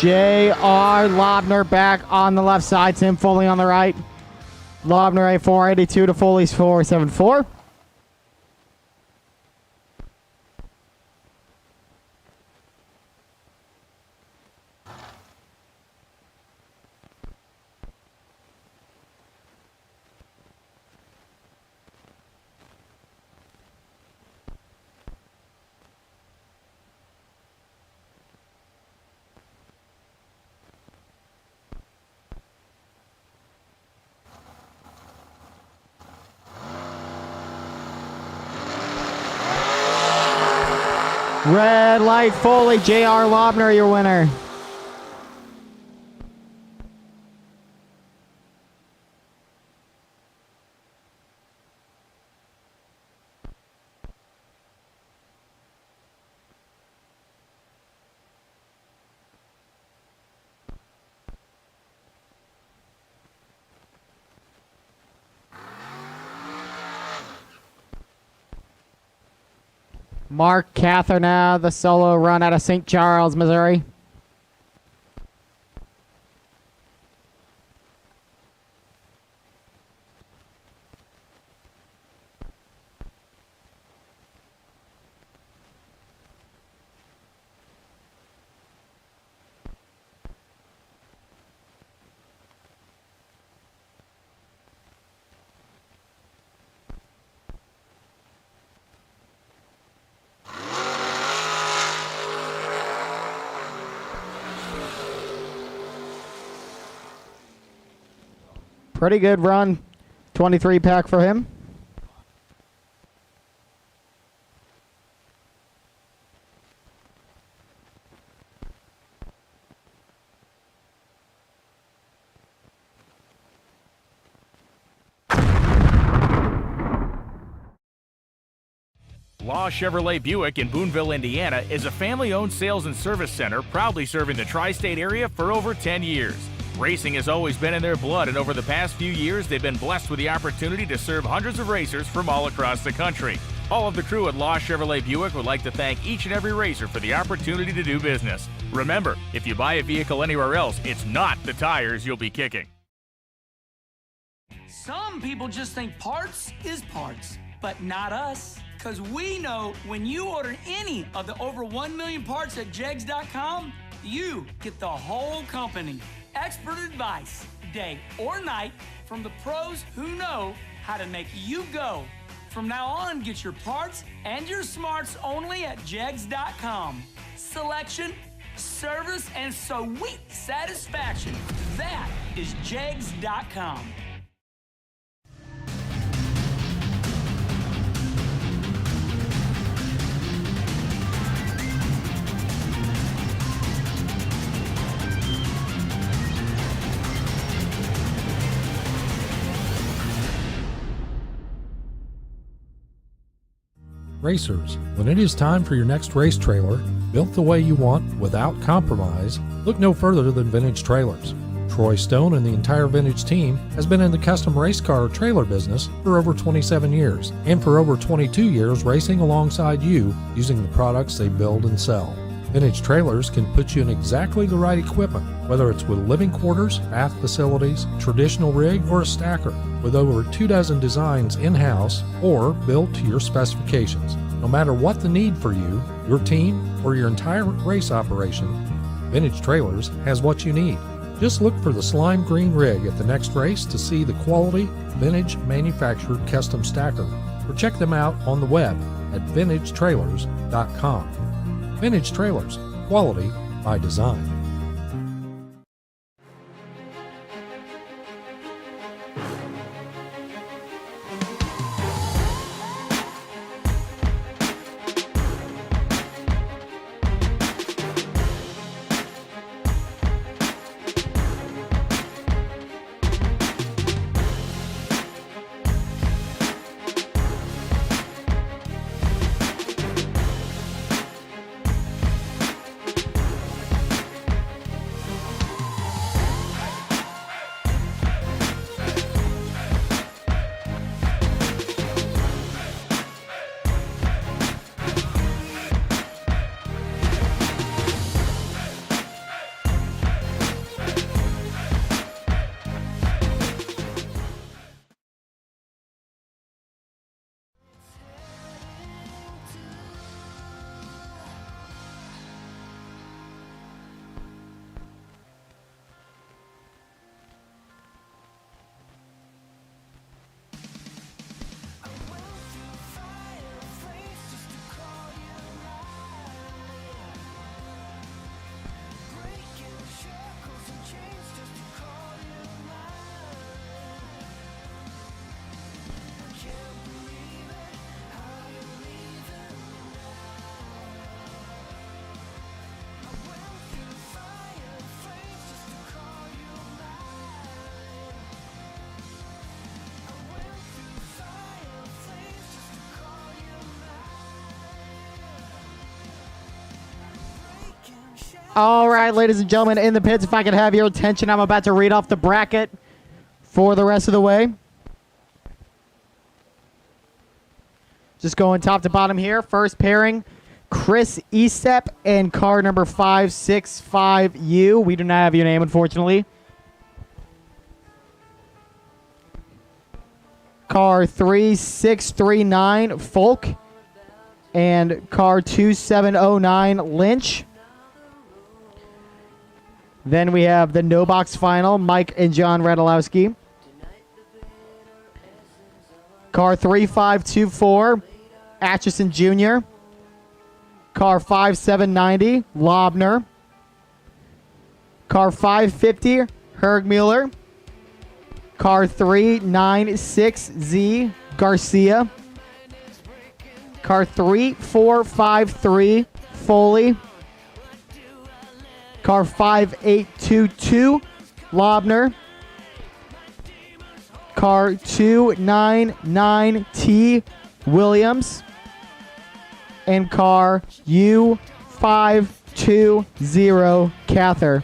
J.R. Lobner back on the left side. Tim Foley on the right. Lobner a 482 to Foley's 474. Red light Foley, J.R. Lobner, your winner. Mark Cather now, the solo run out of St. Charles, Missouri. Pretty good run. 23 pack for him. Law Chevrolet Buick in Boonville, Indiana is a family-owned sales and service center proudly serving the tri-state area for over 10 years. Racing has always been in their blood, and over the past few years, they've been blessed with the opportunity to serve hundreds of racers from all across the country. All of the crew at Law Chevrolet Buick would like to thank each and every racer for the opportunity to do business. Remember, if you buy a vehicle anywhere else, it's not the tires you'll be kicking. Some people just think parts is parts, but not us. Because we know when you order any of the over 1 million parts at jegs.com, you get the whole company. Expert advice, day or night, from the pros who know how to make you go. From now on, get your parts and your smarts only at jegs.com. Selection, service, and sweet satisfaction. That is jegs.com. Racers, when it is time for your next race trailer, built the way you want without compromise, look no further than Vintage Trailers. Troy Stone and the entire Vintage team has been in the custom race car trailer business for over 27 years, and for over 22 years racing alongside you using the products they build and sell. Vintage Trailers can put you in exactly the right equipment, whether it's with living quarters, bath facilities, traditional rig, or a stacker, with over 24 designs in-house or built to your specifications. No matter what the need for you, your team, or your entire race operation, Vintage Trailers has what you need. Just look for the slime green rig at the next race to see the quality, vintage manufactured custom stacker, or check them out on the web at vintagetrailers.com. Vintage Trailers, quality by design. All right, ladies and gentlemen, in the pits, if I could have your attention, I'm about to read off the bracket for the rest of the way. Just going top to bottom here. First pairing, Chris Estep and car number 565U. We do not have your name, unfortunately. Car 3639, Folk. And car 2709, Lynch. Then we have the no box final, Mike and John Radulowski. Car 3524, Atchison Jr. Car 5790, Lobner. Car 550, Hergmuller. Car 396Z, Garcia. Car 3453, Foley. Car 5822, Lobner. Car 299T, Williams. And car U520, Cather.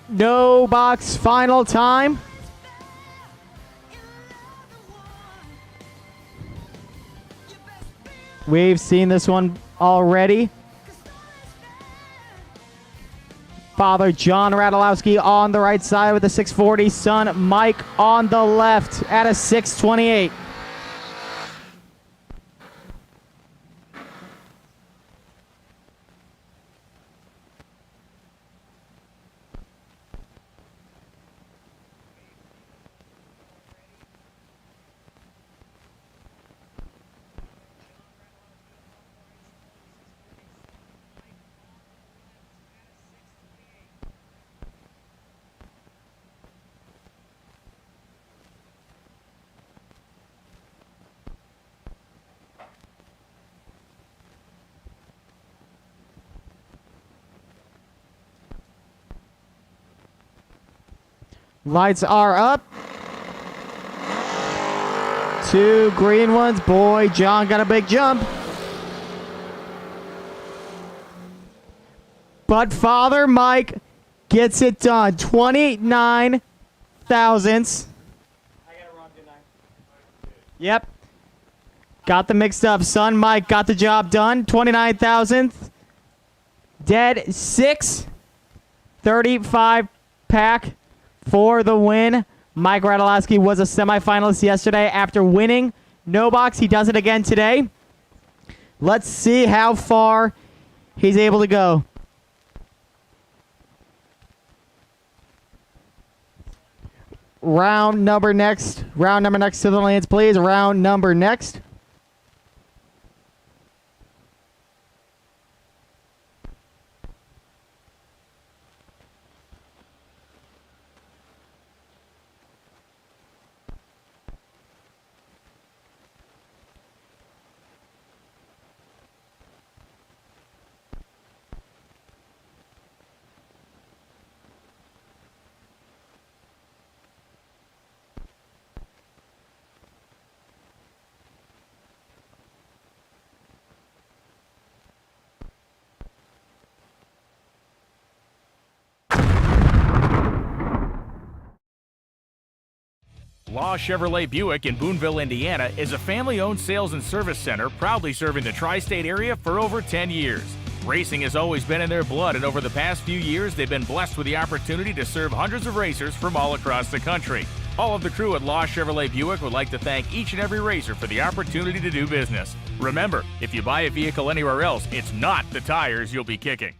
No box final time. We've seen this one already. Father John Radulowski on the right side with a 640. Son Mike on the left at a 628. Lights are up. 2 green ones. Boy, John got a big jump. But Father Mike gets it done. 29 thousandths. Yep. Got the mixed up. Son Mike got the job done. 29 thousandths. Dead 6.35 pack for the win. Mike Radulowski was a semifinalist yesterday after winning no box. He does it again today. Let's see how far he's able to go. Round number next. Round number next to the lanes, please. Round number next. Law Chevrolet Buick in Boonville, Indiana is a family-owned sales and service center proudly serving the tri-state area for over 10 years. Racing has always been in their blood, and over the past few years, they've been blessed with the opportunity to serve hundreds of racers from all across the country. All of the crew at Law Chevrolet Buick would like to thank each and every racer for the opportunity to do business. Remember, if you buy a vehicle anywhere else, it's not the tires you'll be kicking.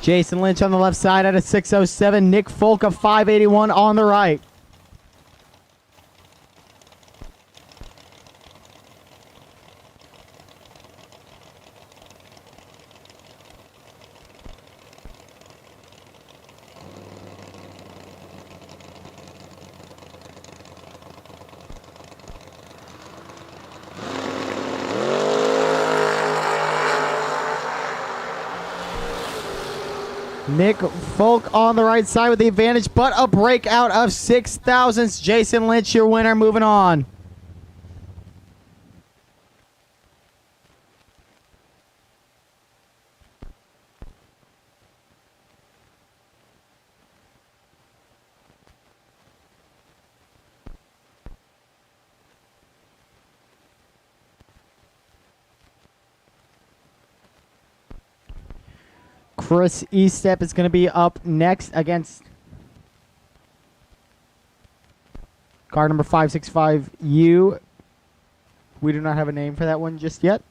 Jason Lynch on the left side at a 6:07. Nick Folk of 5:81 on the right. Nick Folk on the right side with the advantage, but a breakout of 6 thousandths. Jason Lynch, your winner, moving on. Chris Estep is going to be up next against car number 565U. We do not have a name for that one just yet.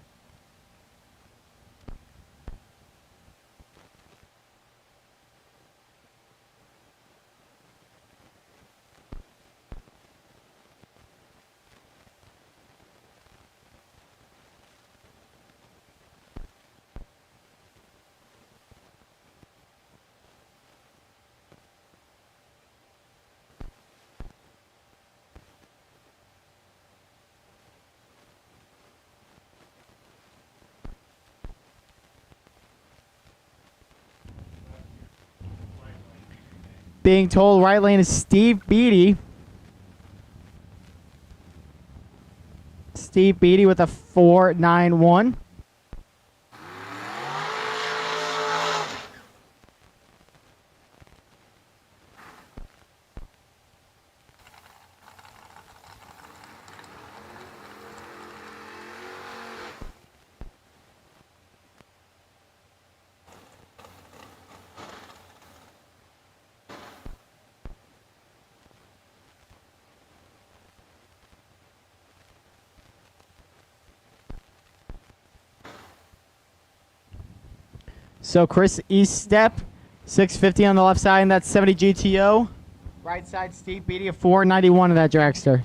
Being told right lane is Steve Beatty. Steve Beatty with a 4.91. So Chris Estep, 650 on the left side, and that's 70 GTO. Right side, Steve Beatty, a 491 of that dragster.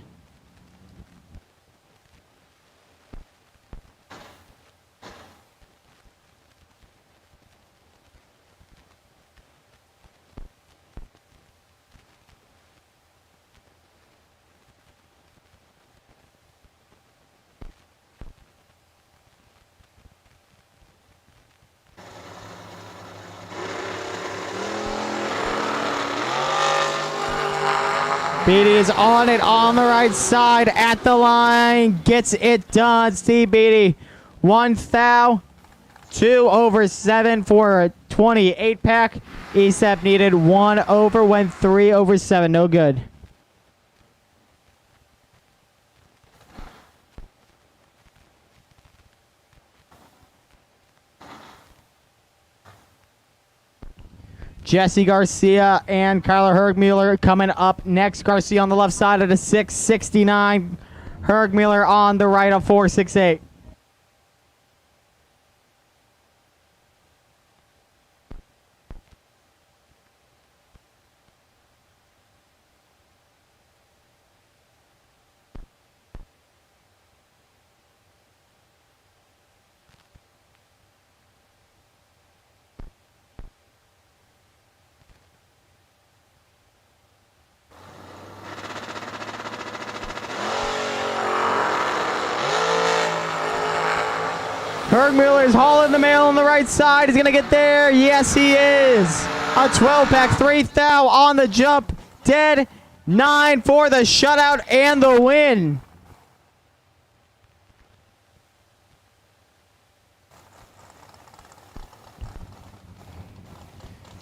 Beatty is on it on the right side at the line. Gets it done. Steve Beatty, 1,002/7 for a 28 pack. ESAP needed 1 over, went 3/7. No good. Jesse Garcia and Kyler Hergmuller coming up next. Garcia on the left side at a 669. Hergmuller on the right of 468. Hergmuller is hauling the mail on the right side. He's going to get there. Yes, he is. A 12-pack, 3,000 on the jump. Dead 9 for the shutout and the win.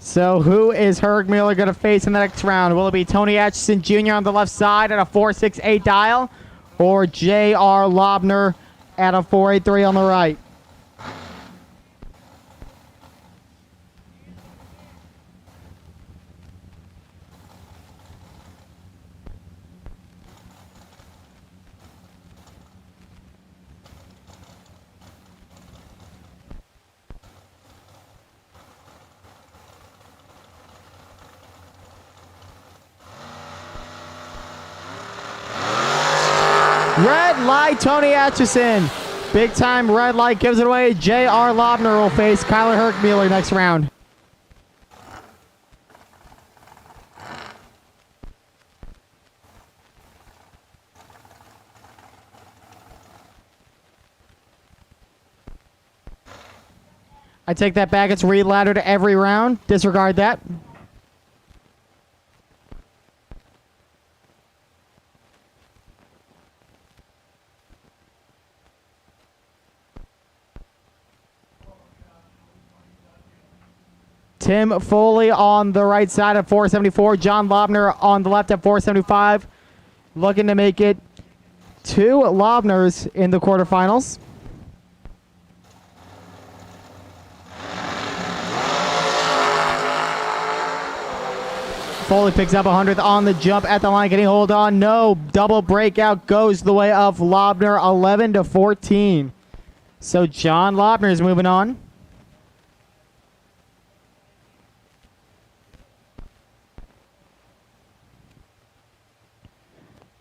So who is Hergmuller going to face in the next round? Will it be Tony Atchison Jr. on the left side at a 468 dial, or J.R. Lobner at a 483 on the right? Red light, Tony Atchison. Big time red light gives it away. J.R. Lobner will face Kyler Herkmuller next round. I take that back. It's reladdered every round. Disregard that. Tim Foley on the right side at 474. John Lobner on the left at 475. Looking to make it 2 Lobners in the quarterfinals. Foley picks up 100th on the jump at the line. Can he hold on? No. Double breakout goes the way of Lobner, 11-14. So John Lobner is moving on.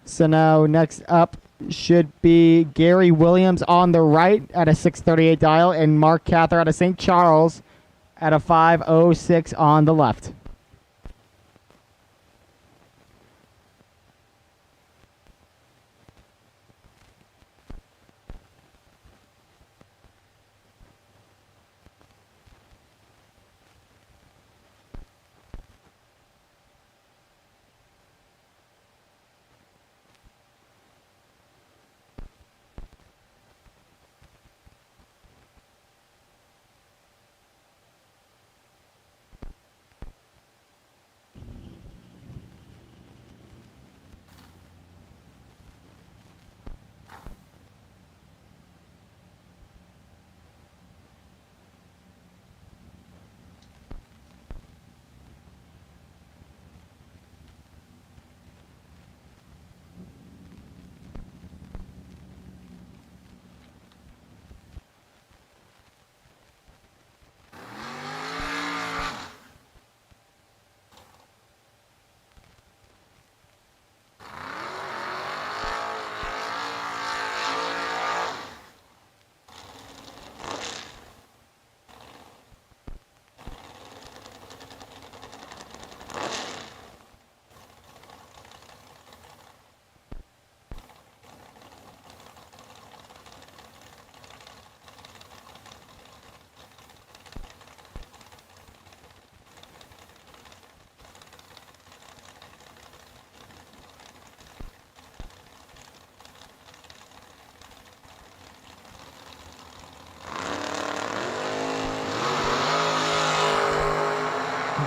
So now next up should be Gary Williams on the right at a 638 dial and Mark Cather out of St. Charles at a 506 on the left.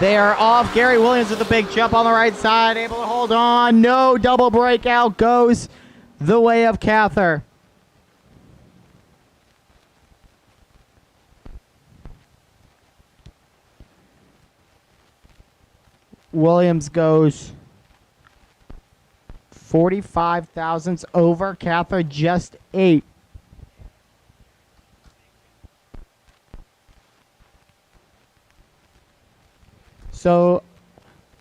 They are off. Gary Williams with a big jump on the right side, able to hold on. No double breakout goes the way of Cather. Williams goes 45 thousandths over. Cather just 8. So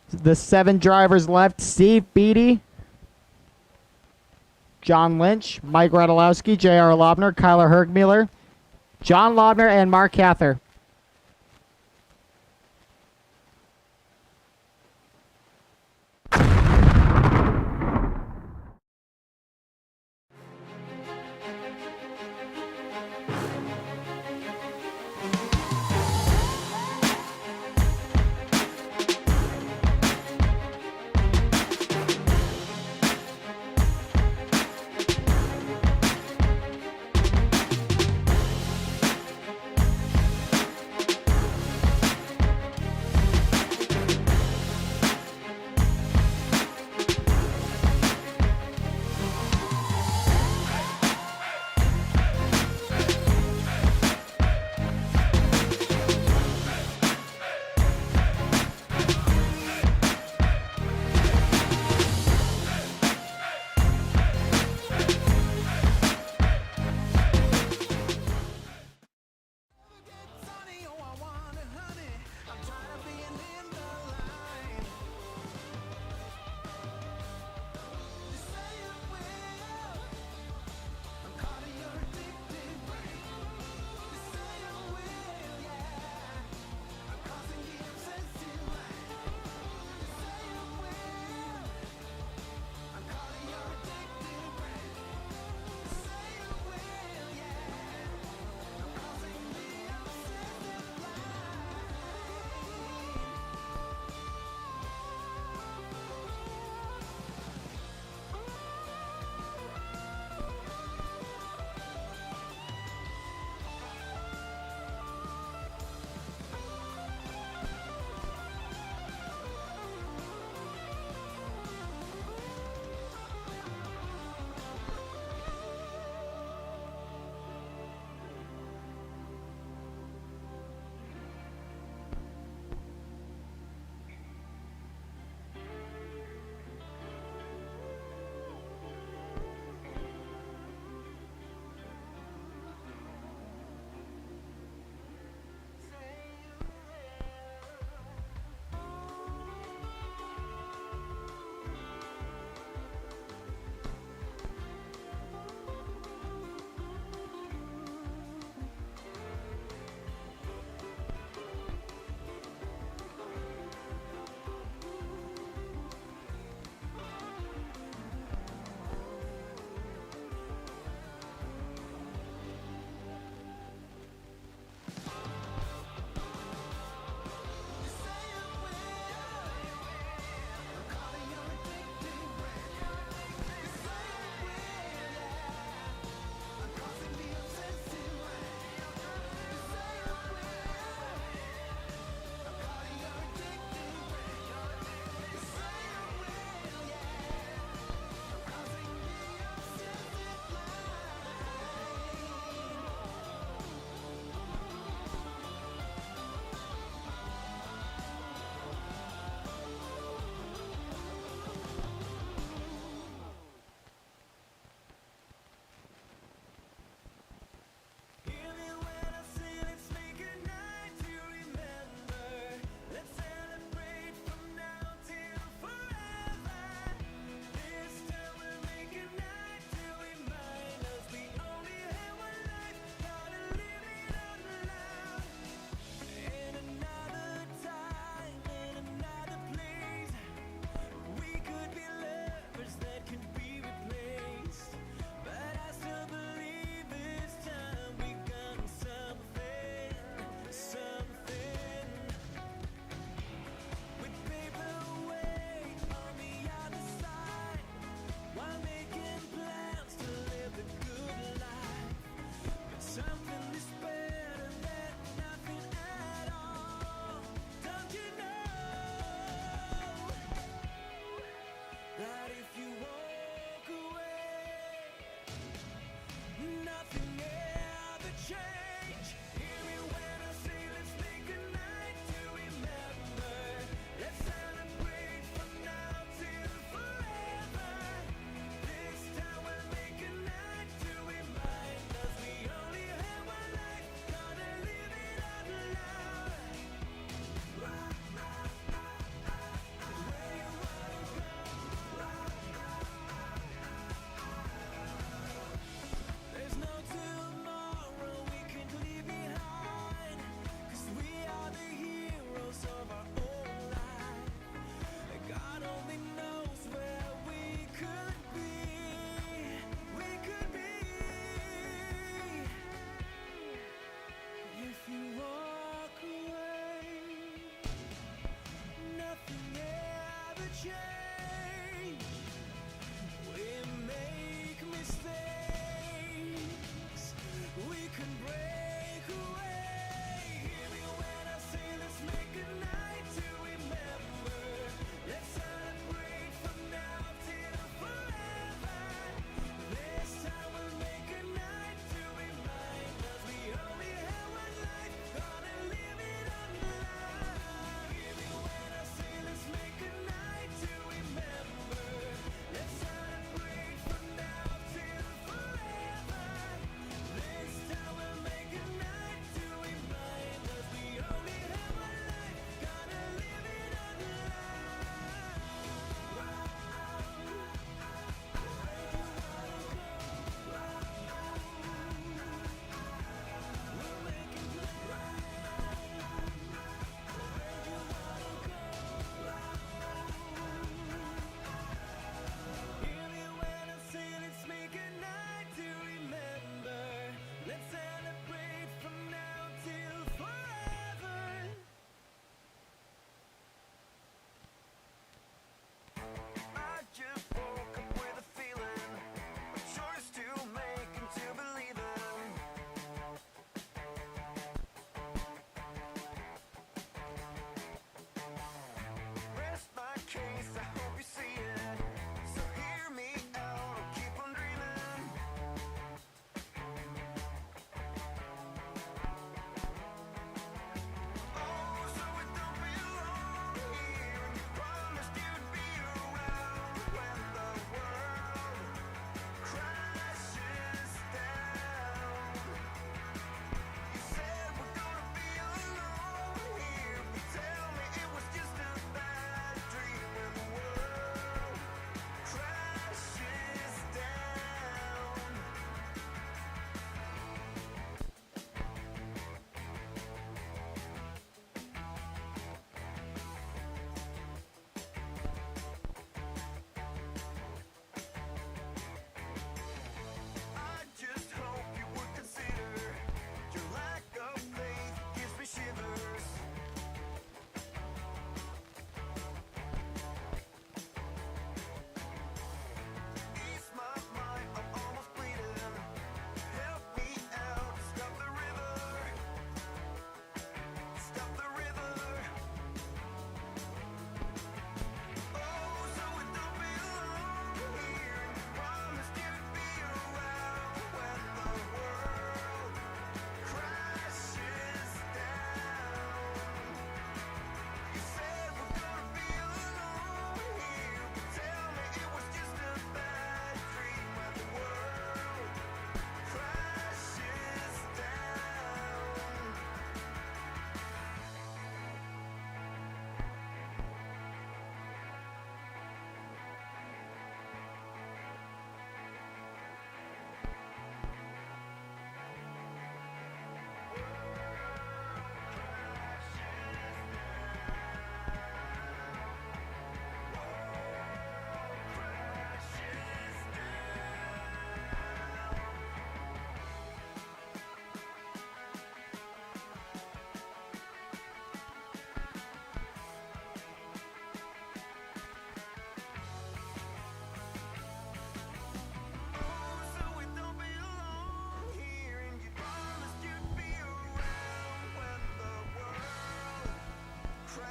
the 7 drivers left: Steve Beatty, John Lynch, Mike Radulowski, J.R. Lobner, Kyler Herkmuller, John Lobner, and Mark Cather.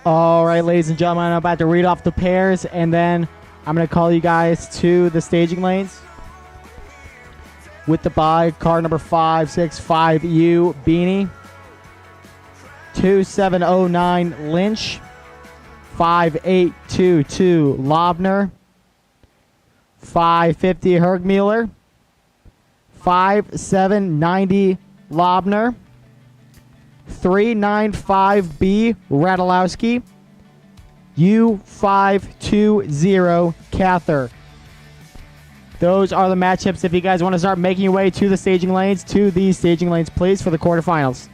All right, ladies and gentlemen, I'm about to read off the pairs, and then I'm going to call you guys to the staging lanes. With the bye, car number 565U, Beanie. 2709, Lynch. 5822, Lobner. 550, Hergmuller. 5790, Lobner. 395B, Radulowski. U520, Cather. Those are the matchups. If you guys want to start making your way to the staging lanes, please, for the quarterfinals.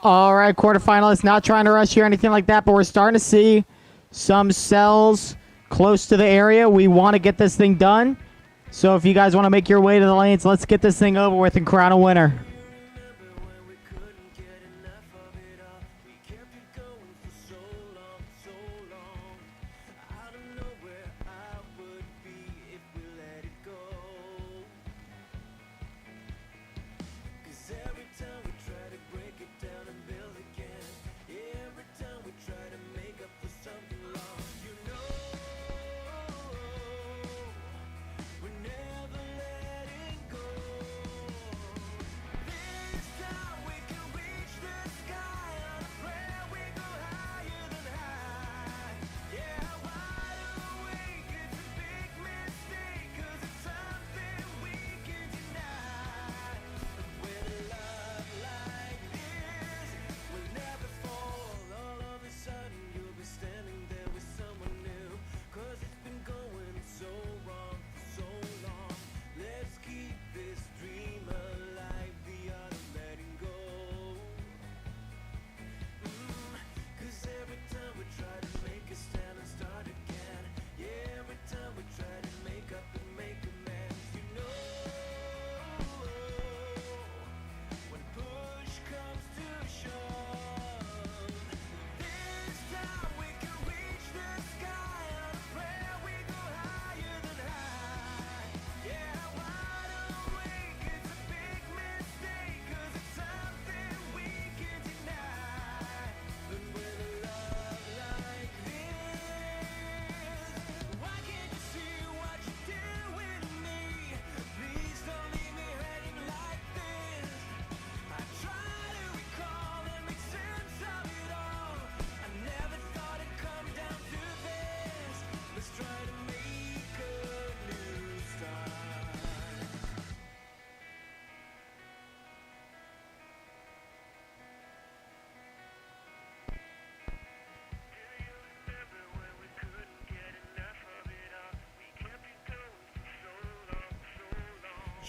All right, quarterfinalists, not trying to rush you or anything like that, but we're starting to see some cells close to the area. We want to get this thing done. So if you guys want to make your way to the lanes, let's get this thing over with and crown a winner.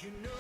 You know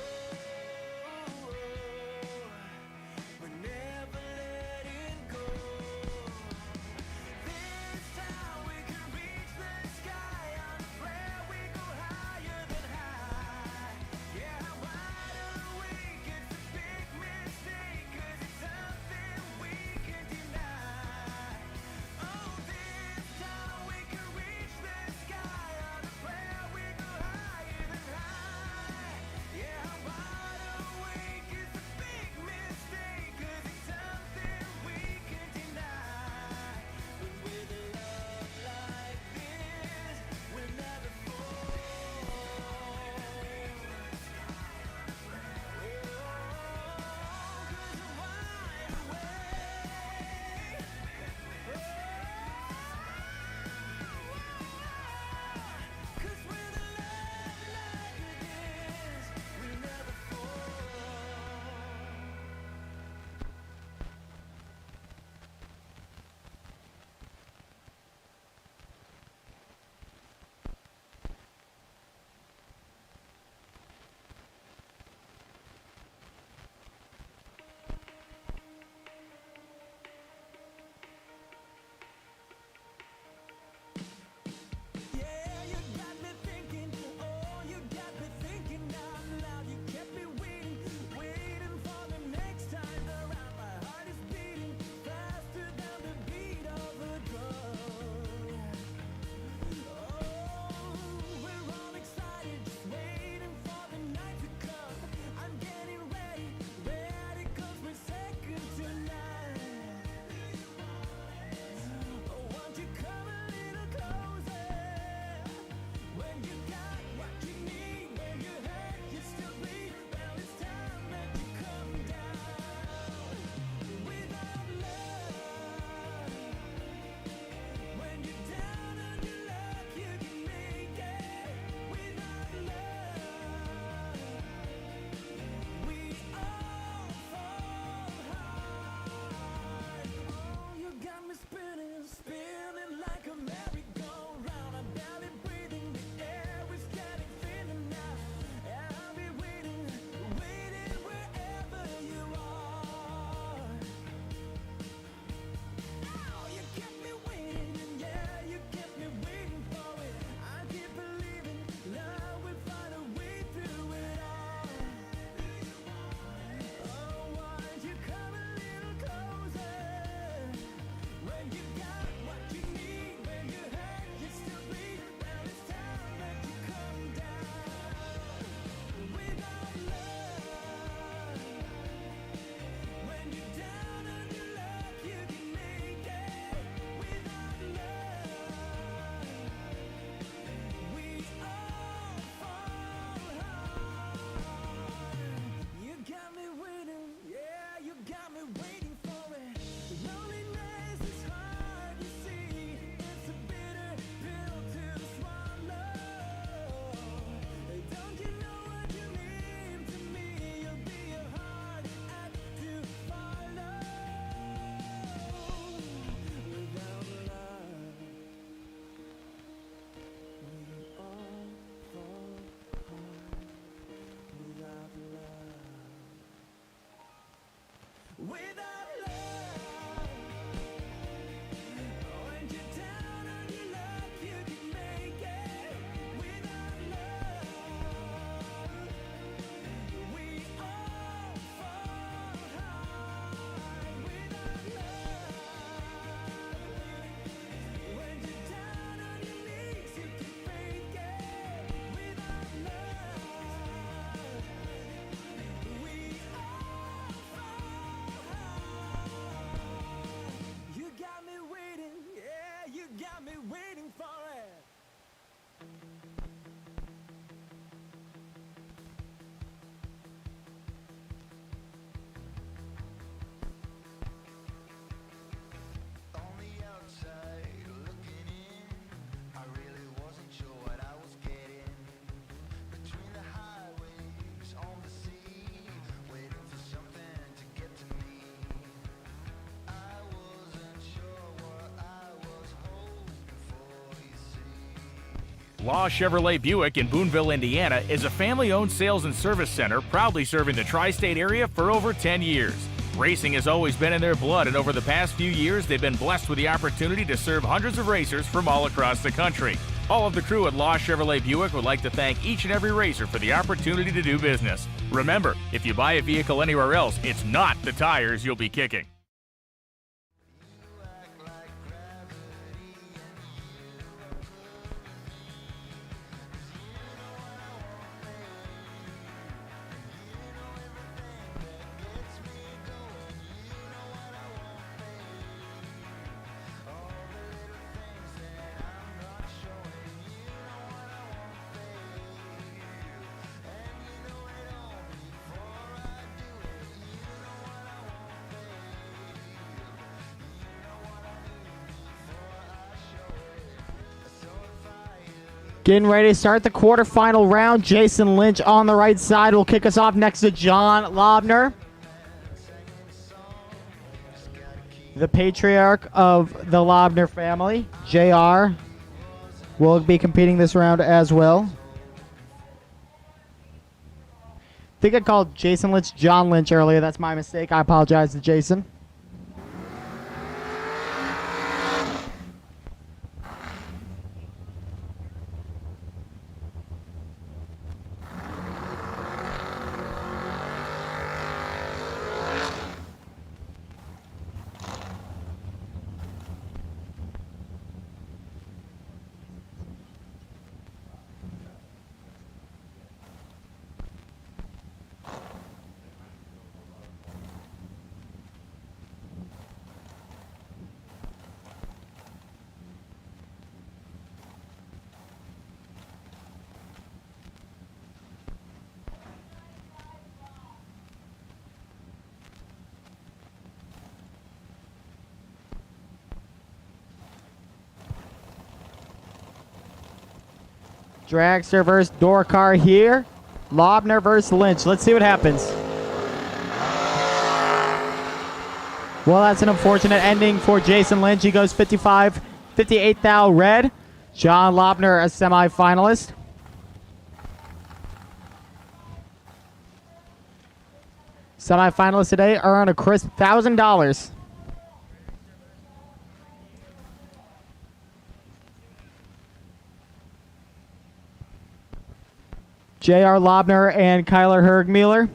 Law Chevrolet Buick in Boonville, Indiana is a family-owned sales and service center proudly serving the tri-state area for over 10 years. Racing has always been in their blood, and over the past few years, they've been blessed with the opportunity to serve hundreds of racers from all across the country. All of the crew at Law Chevrolet Buick would like to thank each and every racer for the opportunity to do business. Remember, if you buy a vehicle anywhere else, it's not the tires you'll be kicking. Getting ready to start the quarterfinal round. Jason Lynch on the right side will kick us off next to John Lobner, the patriarch of the Lobner family. JR will be competing this round as well. I think I called Jason Lynch John Lynch earlier. That's my mistake. I apologize to Jason. Dragster versus Dorcar here. Lobner versus Lynch. Let's see what happens. Well, that's an unfortunate ending for Jason Lynch. He goes 58 thou red. John Lobner, a semifinalist. Semifinalists today earn a crisp $1,000. J.R. Lobner and Kyler Hergmuller.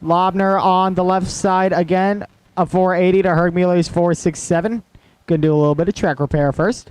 Lobner on the left side again, a 480 to Hergmuller's 467. Gonna do a little bit of track repair first.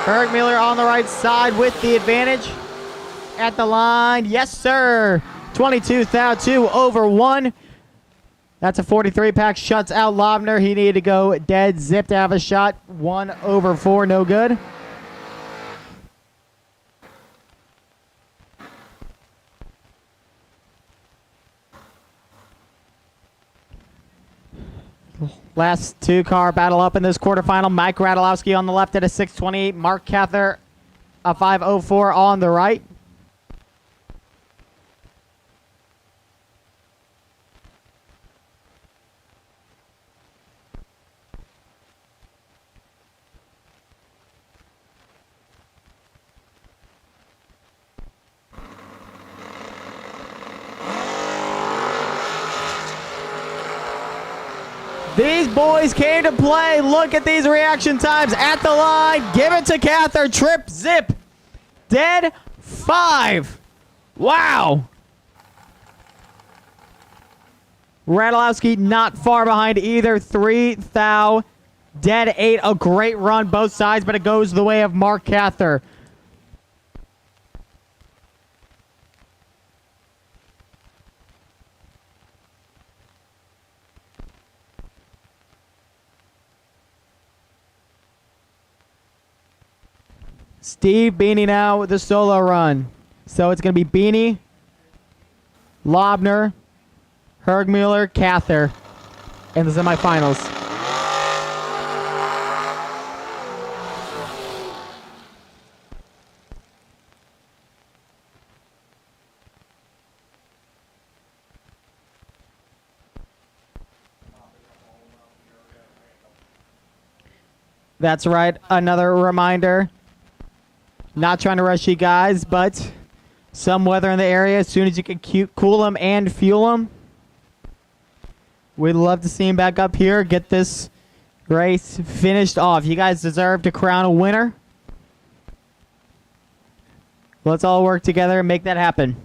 Hergmuller on the right side with the advantage. At the line, yes sir. 22,2 over 1. That's a 43 pack. Shuts out Lobner. He needed to go dead zip to have a shot. 1 over 4, no good. Last two-car battle up in this quarterfinal. Mike Radulowski on the left at a 628. Mark Cather, a 504 on the right. These boys came to play. Look at these reaction times at the line. Give it to Cather. Trip, zip. Dead 5. Wow. Radulowski not far behind either. 3 thou. Dead 8. A great run both sides, but it goes the way of Mark Cather. Steve Beanie now with the solo run. So it's going to be Beanie, Lobner, Hergmuller, Cather in the semifinals. That's right. Another reminder. Not trying to rush you guys, but some weather in the area. As soon as you can cool them and fuel them, we'd love to see him back up here. Get this race finished off. You guys deserve to crown a winner. Let's all work together and make that happen.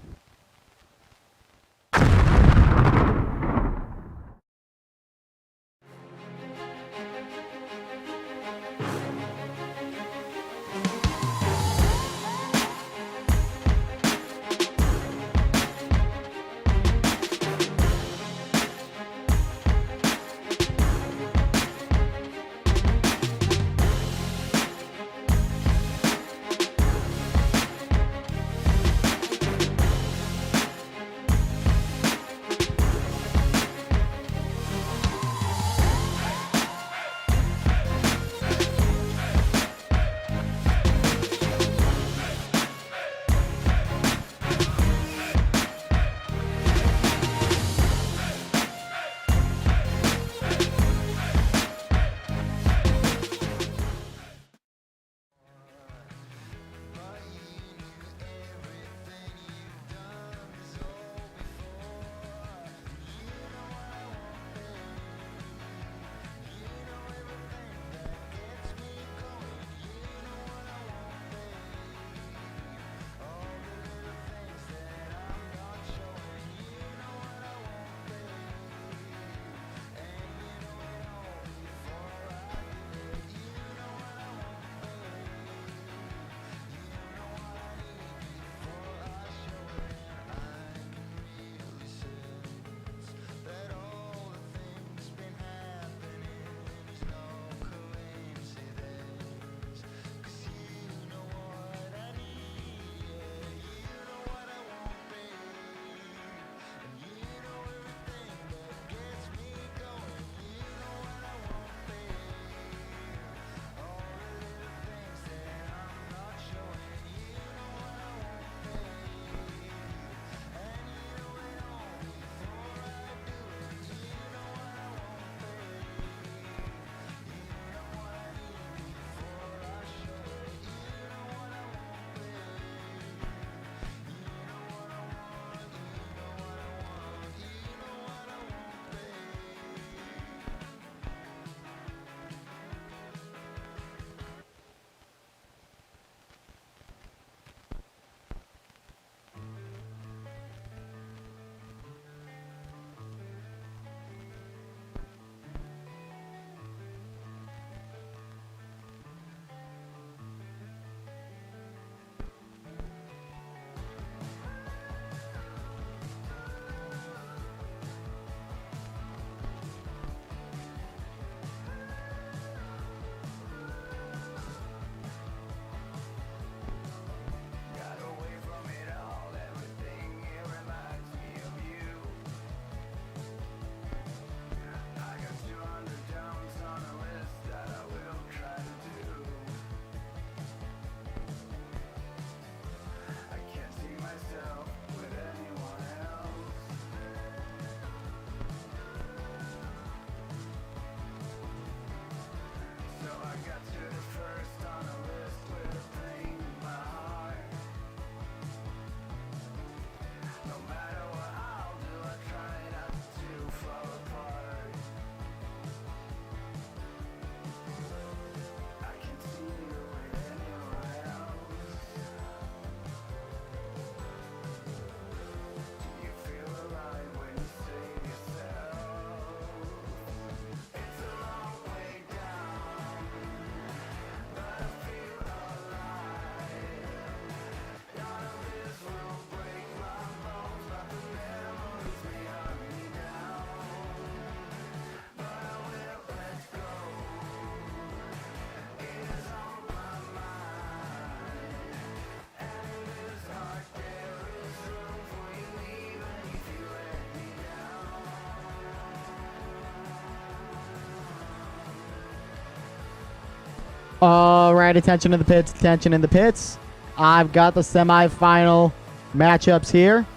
All right, attention in the pits, attention in the pits. I've got the semifinal matchups here.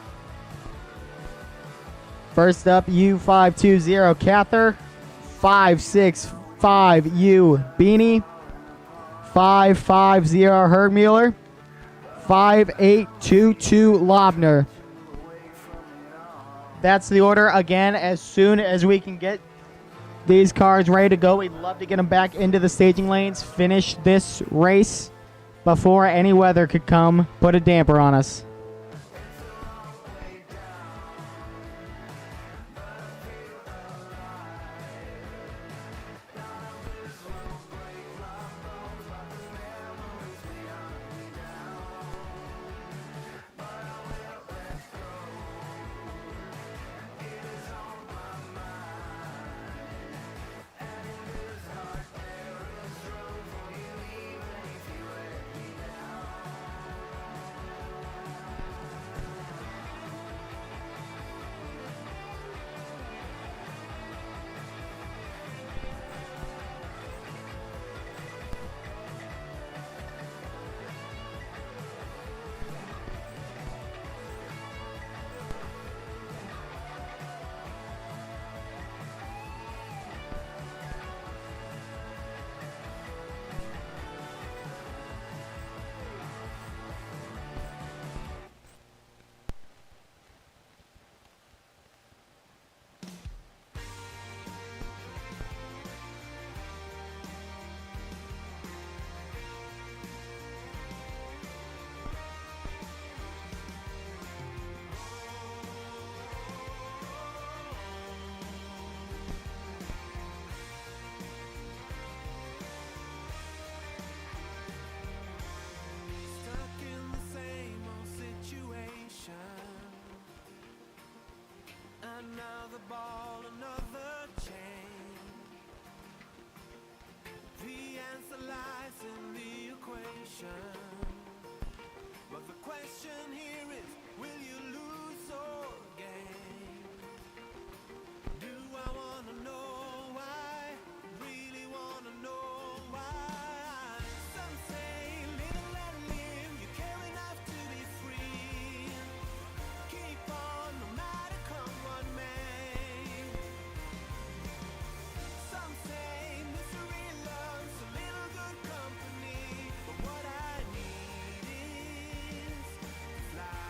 First up, U520 Cather, 565U Beanie, 550 Hermuller, 5822 Lobner. That's the order. Again, as soon as we can get these cars ready to go, we'd love to get them back into the staging lanes, finish this race before any weather could come, put a damper on us. Another ball, another chain. The answer lies in the equation. But the question here is, will you lose or gain? Do I want to know why? Really want to know why? Some say live and let live. You care enough to be free. Keep on no matter come what may. Some say misery loves a little good company, but what I need is to fly.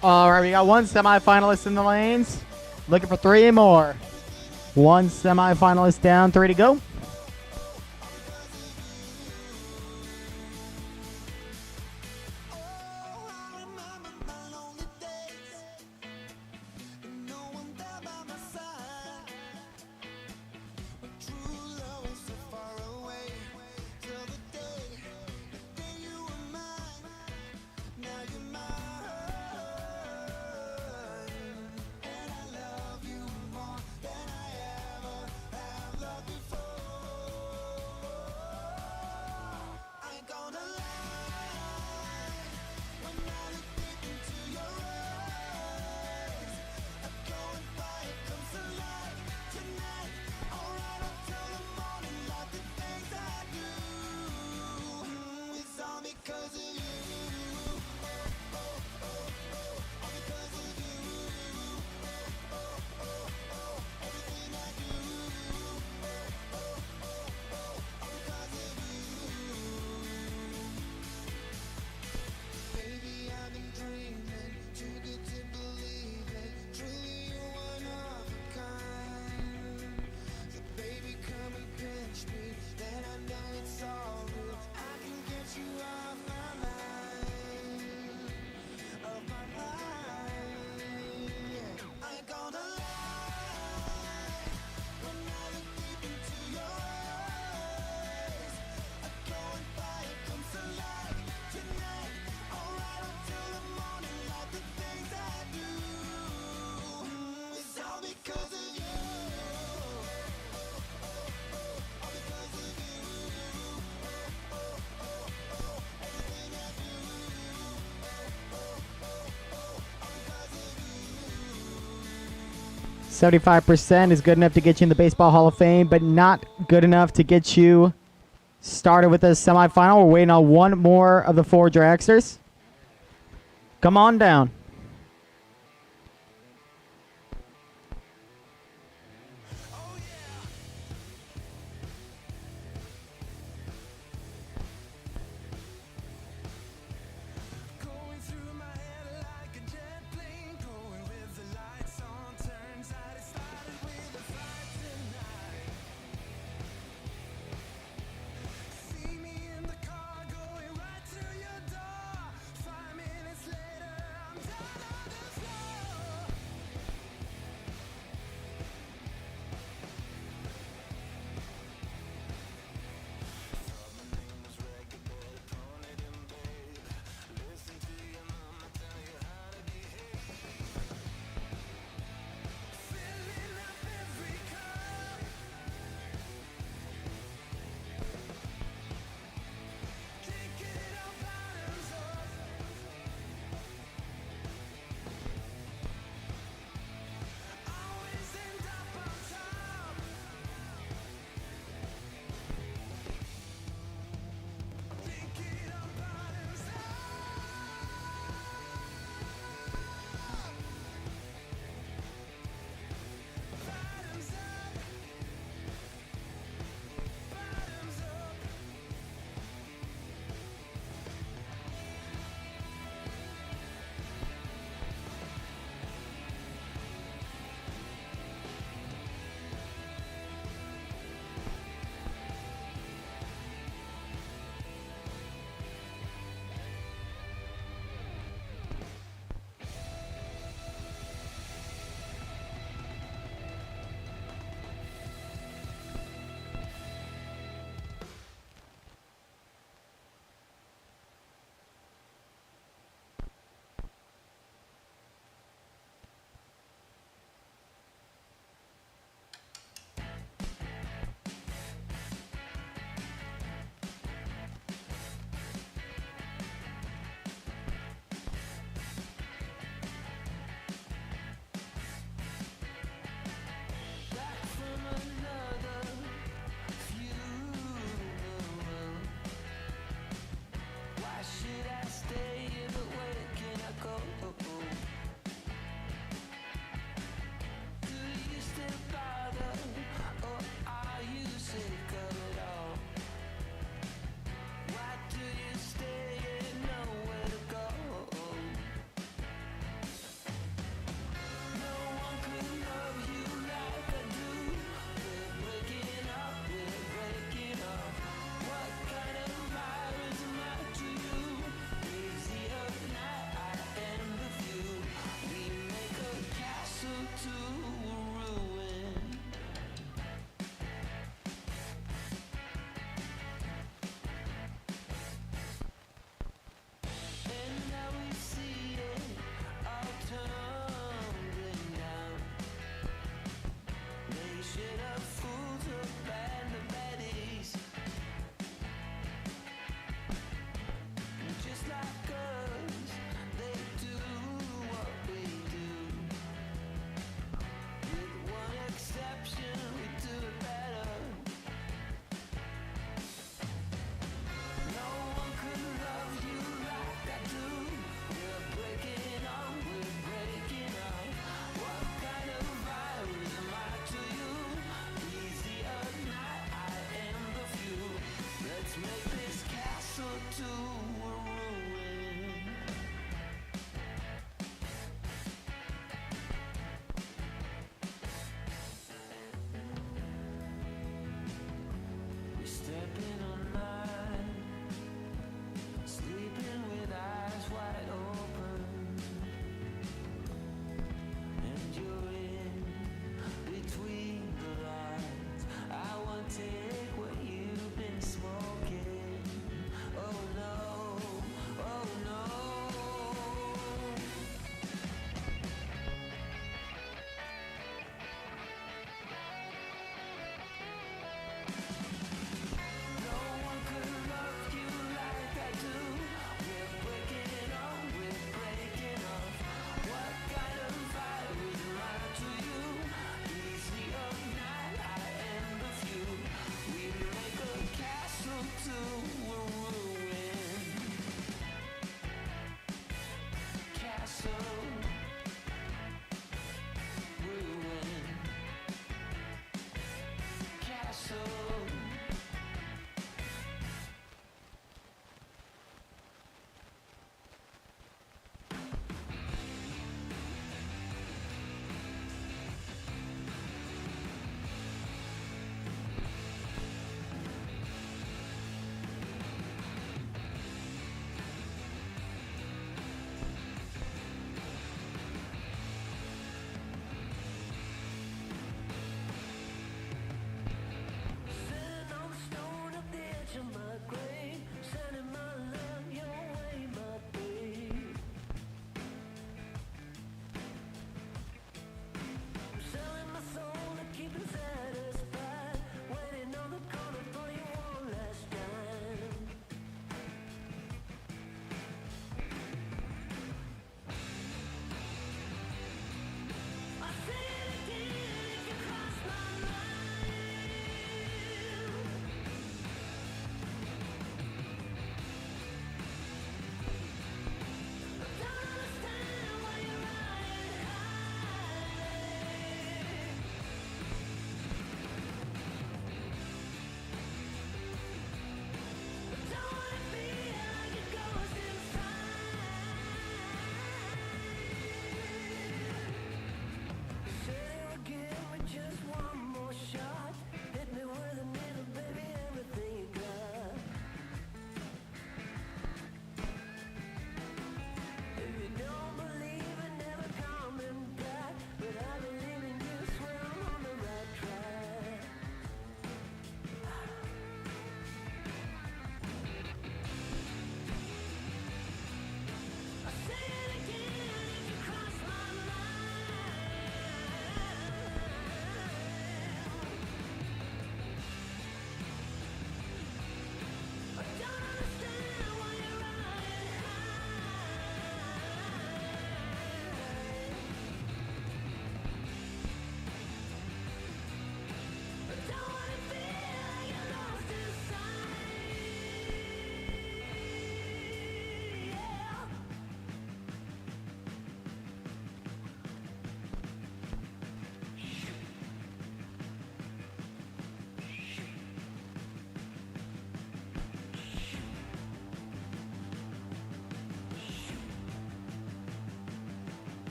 All right, we got one semifinalist in the lanes. Looking for 3 more. One semifinalist down, 3 to go. .75% is good enough to get you in the Baseball Hall of Fame, but not good enough to get you started with the semifinal. We're waiting on one more of the 4 dragsters. Come on down.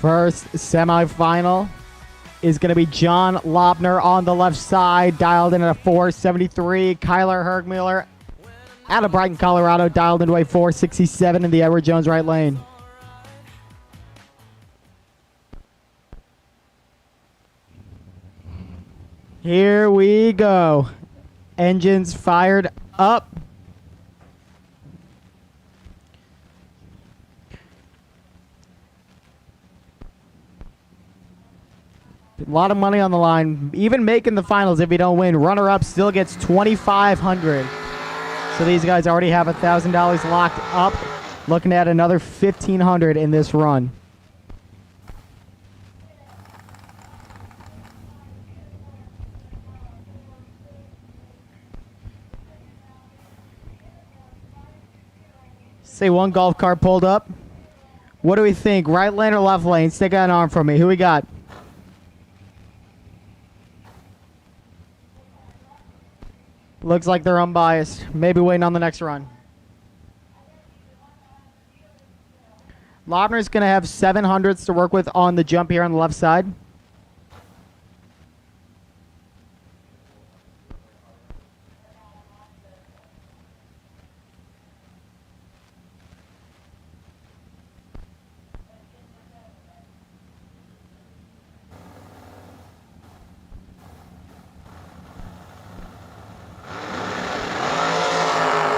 First semifinal is going to be John Lobner on the left side, dialed in at a 473. Kyler Hergmuller out of Brighton, Colorado, dialed into a 467 in the Edward Jones right lane. Here we go. Engines fired up. A lot of money on the line. Even making the finals if you don't win. Runner-up still gets $2,500. So these guys already have $1,000 locked up. Looking at another $1,500 in this run. Say one golf cart pulled up. What do we think? Right lane or left lane? Stick out an arm for me. Who we got? Looks like they're unbiased. Maybe waiting on the next run. Lobner's going to have 700s to work with on the jump here on the left side.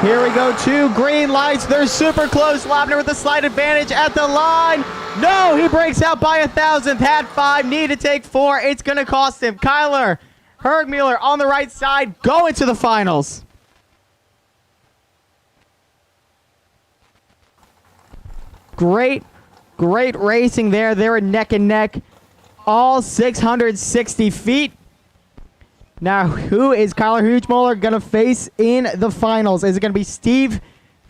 Here we go, 2 green lights. They're super close. Lobner with a slight advantage at the line. No, he breaks out by 1,000th. Had 5, need to take 4. It's going to cost him. Kyler Hergmuller on the right side, going to the finals. Great racing there. They're neck and neck. All 660 feet. Now, who is Kyler Hergmuller going to face in the finals? Is it going to be Steve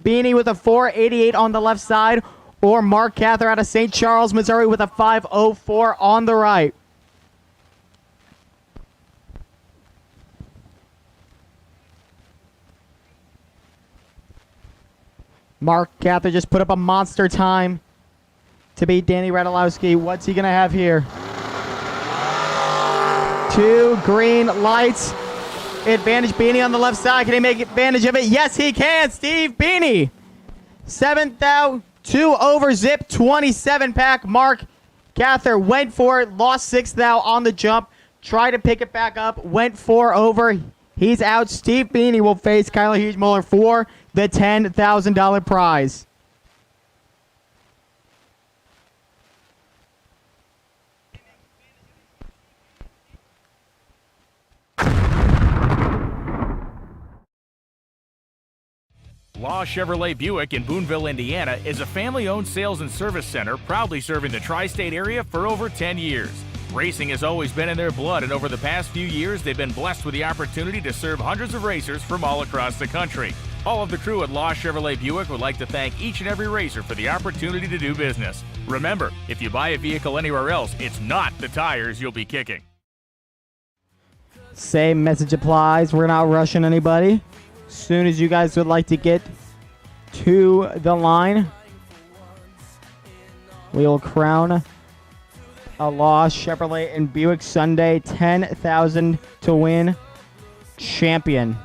Beanie with a 488 on the left side or Mark Cather out of St. Charles, Missouri with a 504 on the right? Mark Cather just put up a monster time to beat Danny Radulowski. What's he going to have here? 2 green lights. Advantage Beanie on the left side. Can he make advantage of it? Yes, he can. Steve Beanie. 7,000, 2 over zip, 27 pack. Mark Cather went for it. Lost 6,000 on the jump. Tried to pick it back up. Went 4 over. He's out. Steve Beanie will face Kyler Hergmuller for the $10,000 prize. Law Chevrolet Buick in Boonville, Indiana is a family-owned sales and service center proudly serving the tri-state area for over 10 years. Racing has always been in their blood, and over the past few years, they've been blessed with the opportunity to serve hundreds of racers from all across the country. All of the crew at Law Chevrolet Buick would like to thank each and every racer for the opportunity to do business. Remember, if you buy a vehicle anywhere else, it's not the tires you'll be kicking. Same message applies. We're not rushing anybody. As soon as you guys would like to get to the line, we will crown a Law Chevrolet and Buick Sunday $10,000 to win champion.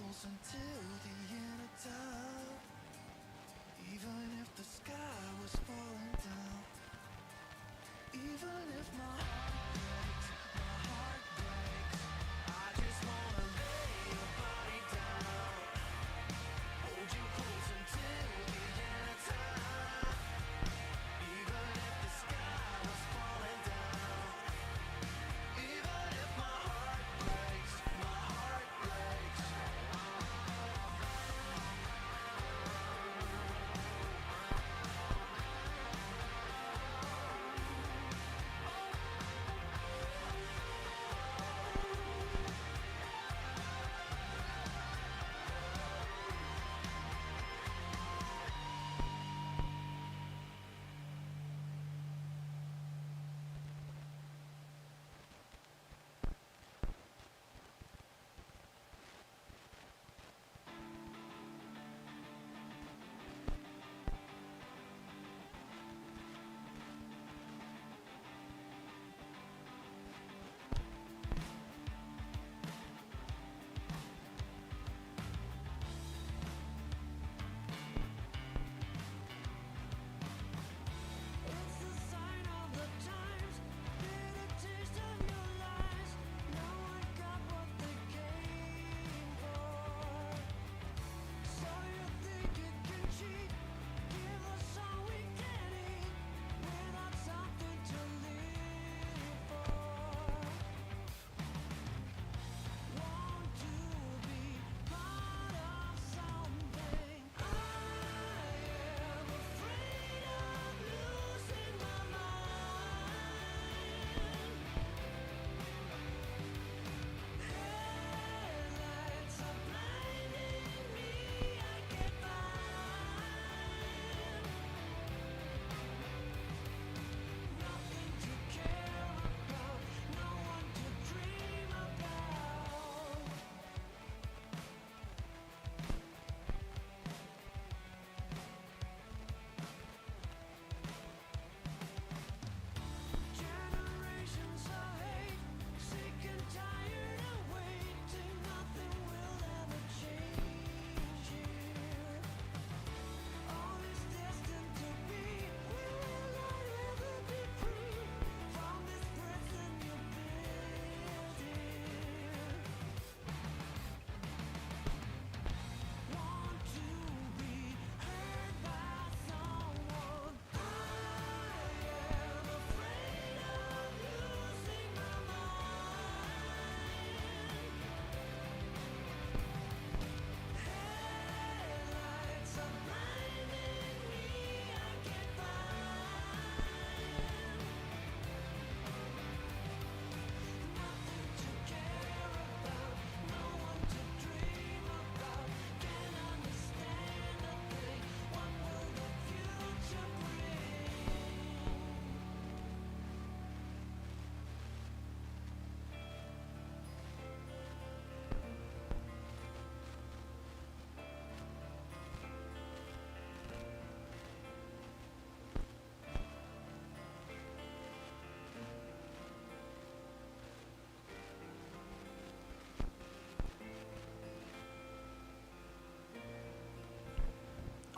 close until the end of time. Even if the sky was falling down. Even if my heart breaks, I just wanna lay your body down. Hold you close until the end of time. Even if the sky was falling down. Even if my heart breaks, my heart breaks.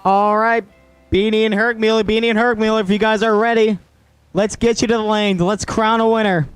All right, Beanie and Hergmuller, if you guys are ready, let's get you to the lanes. Let's crown a winner.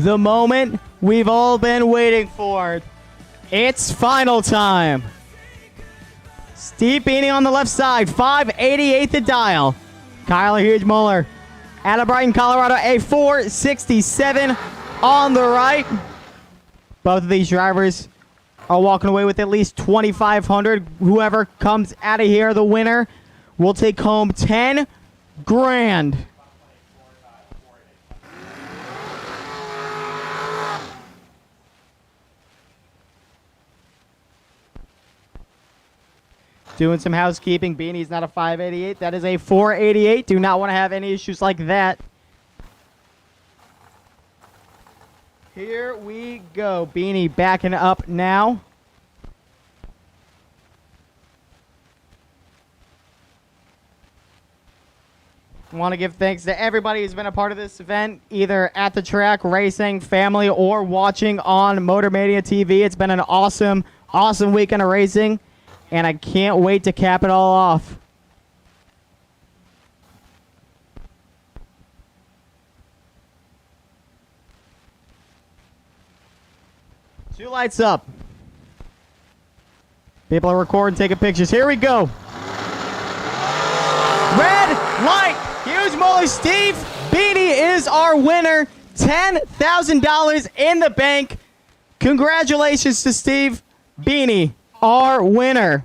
the moment we've all been waiting for. It's final time. Steve Beanie on the left side, 588 the dial. Kyler Hughes Muller out of Brighton, Colorado, a 467 on the right. Both of these drivers are walking away with at least $2,500. Whoever comes out of here, the winner, will take home 10 grand. Doing some housekeeping. Beanie's not a 588. That is a 488. Do not want to have any issues like that. Here we go. Beanie backing up now. I want to give thanks to everybody who's been a part of this event, either at the track, racing, family, or watching on Motor Mania TV. It's been an awesome, awesome weekend of racing, and I can't wait to cap it all off. Two lights up. People are recording, taking pictures. Here we go. Red light. Huge moly. Steve Beanie is our winner. $10,000 in the bank. Congratulations to Steve Beanie, our winner.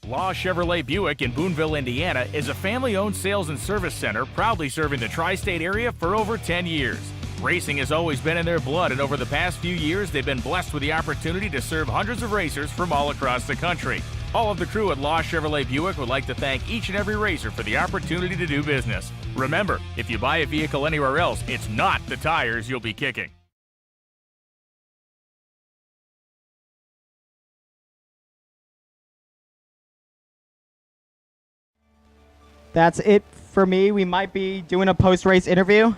Law Chevrolet Buick in Boonville, Indiana is a family-owned sales and service center proudly serving the tri-state area for over 10 years. Racing has always been in their blood, and over the past few years, they've been blessed with the opportunity to serve hundreds of racers from all across the country. All of the crew at Law Chevrolet Buick would like to thank each and every racer for the opportunity to do business. Remember, if you buy a vehicle anywhere else, it's not the tires you'll be kicking. That's it for me. We might be doing a post-race interview.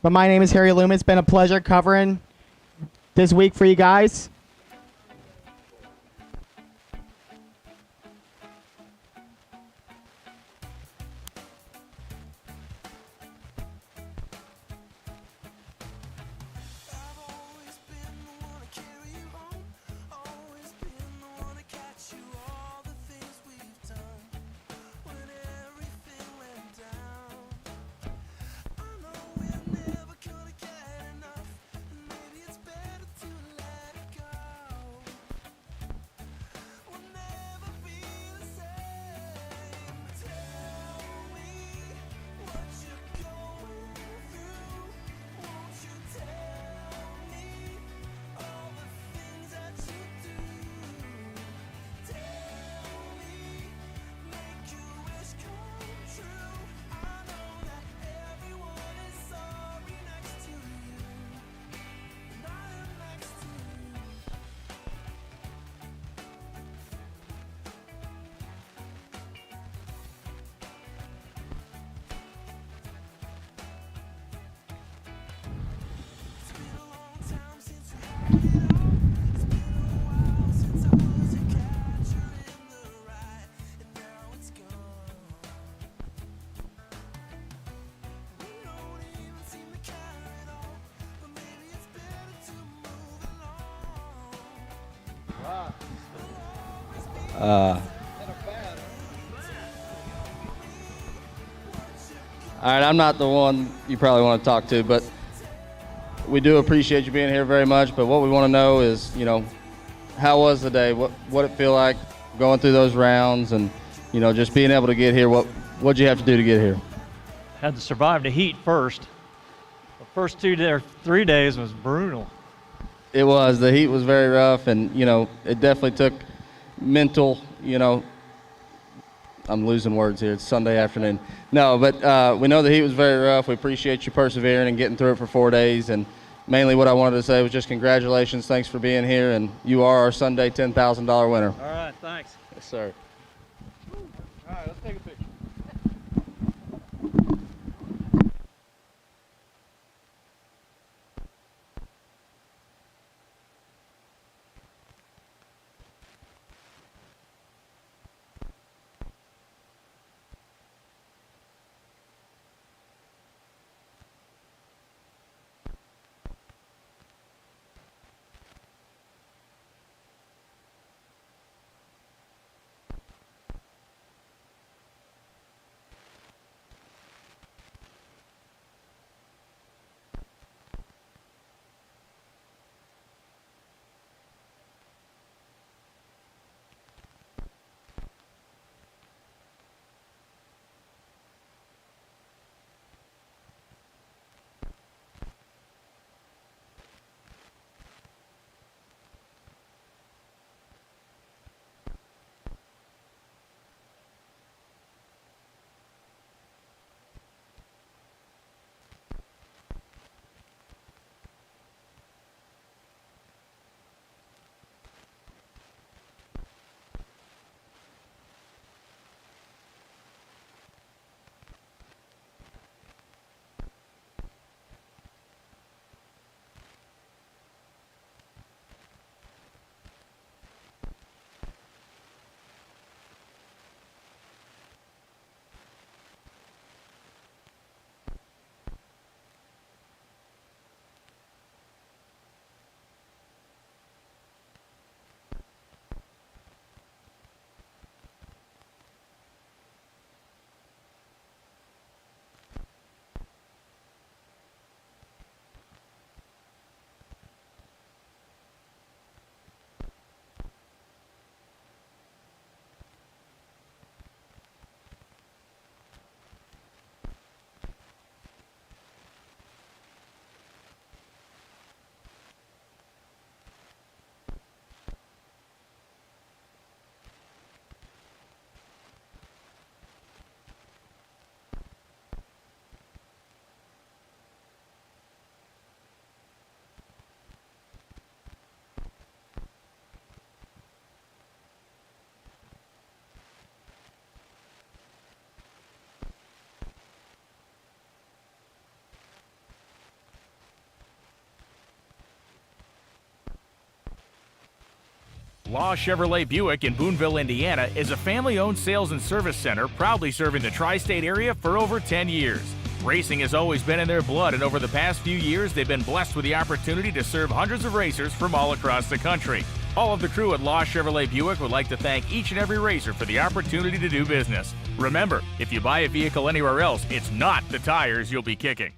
But my name is Harry Loomis. It's been a pleasure covering this week for you guys. All right, I'm not the one you probably want to talk to, but we do appreciate you being here very much. But what we want to know is, how was the day? What it feel like going through those rounds, and just being able to get here. What'd you have to do to get here? Had to survive the heat first. The first 3 days was brutal. It was. The heat was very rough, and it definitely took mental. I'm losing words here. It's Sunday afternoon. No, but we know the heat was very rough. We appreciate you persevering and getting through it for 4 days. And mainly what I wanted to say was just congratulations. Thanks for being here, and you are our Sunday $10,000 winner. All right, thanks. Yes, sir. All right, let's take a picture. Law Chevrolet Buick in Boonville, Indiana is a family-owned sales and service center proudly serving the tri-state area for over 10 years. Racing has always been in their blood, and over the past few years, they've been blessed with the opportunity to serve hundreds of racers from all across the country. All of the crew at Law Chevrolet Buick would like to thank each and every racer for the opportunity to do business. Remember, if you buy a vehicle anywhere else, it's not the tires you'll be kicking.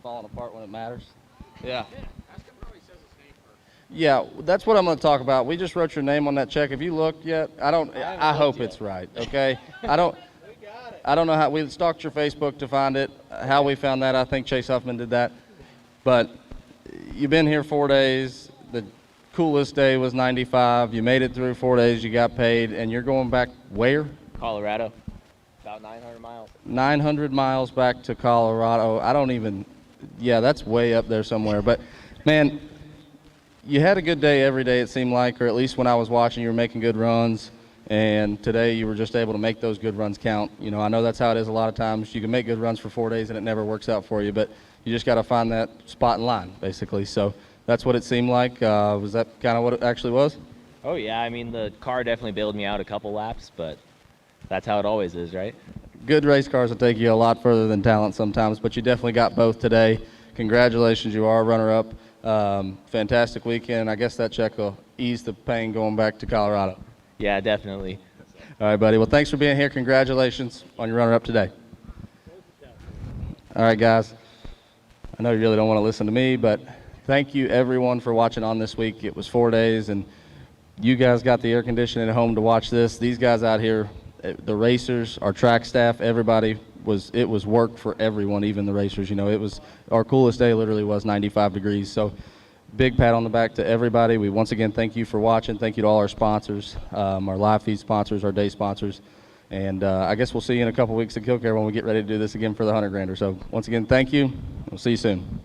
Falling apart when it matters. Yeah. Yeah, that's what I'm going to talk about. We just wrote your name on that check. Have you looked yet? I hope it's right. Okay. I don't know how we stalked your Facebook to find it. How we found that, I think Chase Huffman did that. But you've been here 4 days. The coolest day was 95. You made it through 4 days. You got paid, and you're going back where? Colorado. About 900 miles. 900 miles back to Colorado. Yeah, that's way up there somewhere. But, man, you had a good day every day, it seemed like, or at least when I was watching, you were making good runs. And today you were just able to make those good runs count. You know, I know that's how it is a lot of times. You can make good runs for 4 days and it never works out for you, but you just got to find that spot in line, basically. So that's what it seemed like. Was that kind of what it actually was? Oh, yeah. I mean, the car definitely bailed me out a couple laps, but that's how it always is, right? Good race cars will take you a lot further than talent sometimes, but you definitely got both today. Congratulations, you are a runner-up. Fantastic weekend. I guess that check will ease the pain going back to Colorado. Yeah, definitely. All right, buddy. Well, thanks for being here. Congratulations on your runner-up today. All right, guys. I know you really don't want to listen to me, but thank you, everyone, for watching on this week. It was 4 days, and you guys got the air conditioning at home to watch this. These guys out here, the racers, our track staff, everybody, it was work for everyone, even the racers. You know, it was our coolest day literally was 95 degrees. So big pat on the back to everybody. We once again thank you for watching. Thank you to all our sponsors, our live feed sponsors, our day sponsors. And I guess we'll see you in a couple weeks at Killcare when we get ready to do this again for the 100 grander. So once again, thank you. We'll see you soon.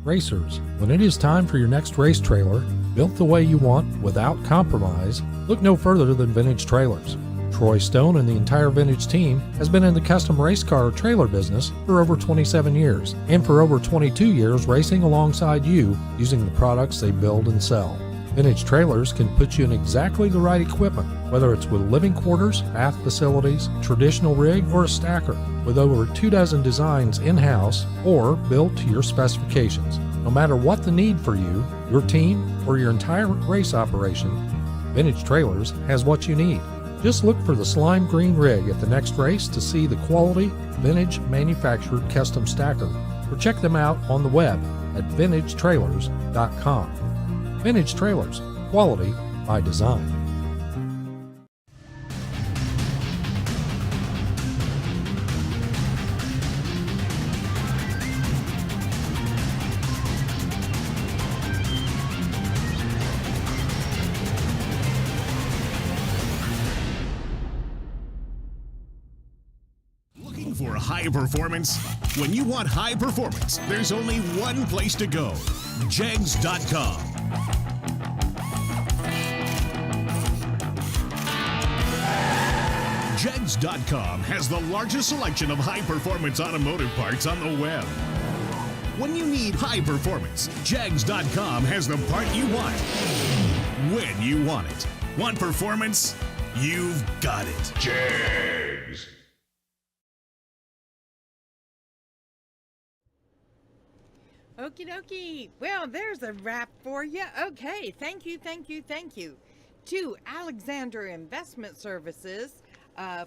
Racers, when it is time for your next race trailer, built the way you want without compromise, look no further than Vintage Trailers. Troy Stone and the entire Vintage team has been in the custom race car trailer business for over 27 years, and for over 22 years racing alongside you using the products they build and sell. Vintage Trailers can put you in exactly the right equipment, whether it's with living quarters, bath facilities, traditional rig, or a stacker, with over 24 designs in-house or built to your specifications. No matter what the need for you, your team, or your entire race operation, Vintage Trailers has what you need. Just look for the slime green rig at the next race to see the quality, vintage manufactured custom stacker, or check them out on the web at vintagetrailers.com. Vintage Trailers, quality by design. Looking for high performance? When you want high performance, there's only one place to go: Jegs.com. Jegs.com has the largest selection of high-performance automotive parts on the web. When you need high performance, Jegs.com has the part you want, when you want it. Want performance? You've got it. Jegs. Okie dokie. Well, there's a wrap for you. Okay, thank you to Alexander Investment Services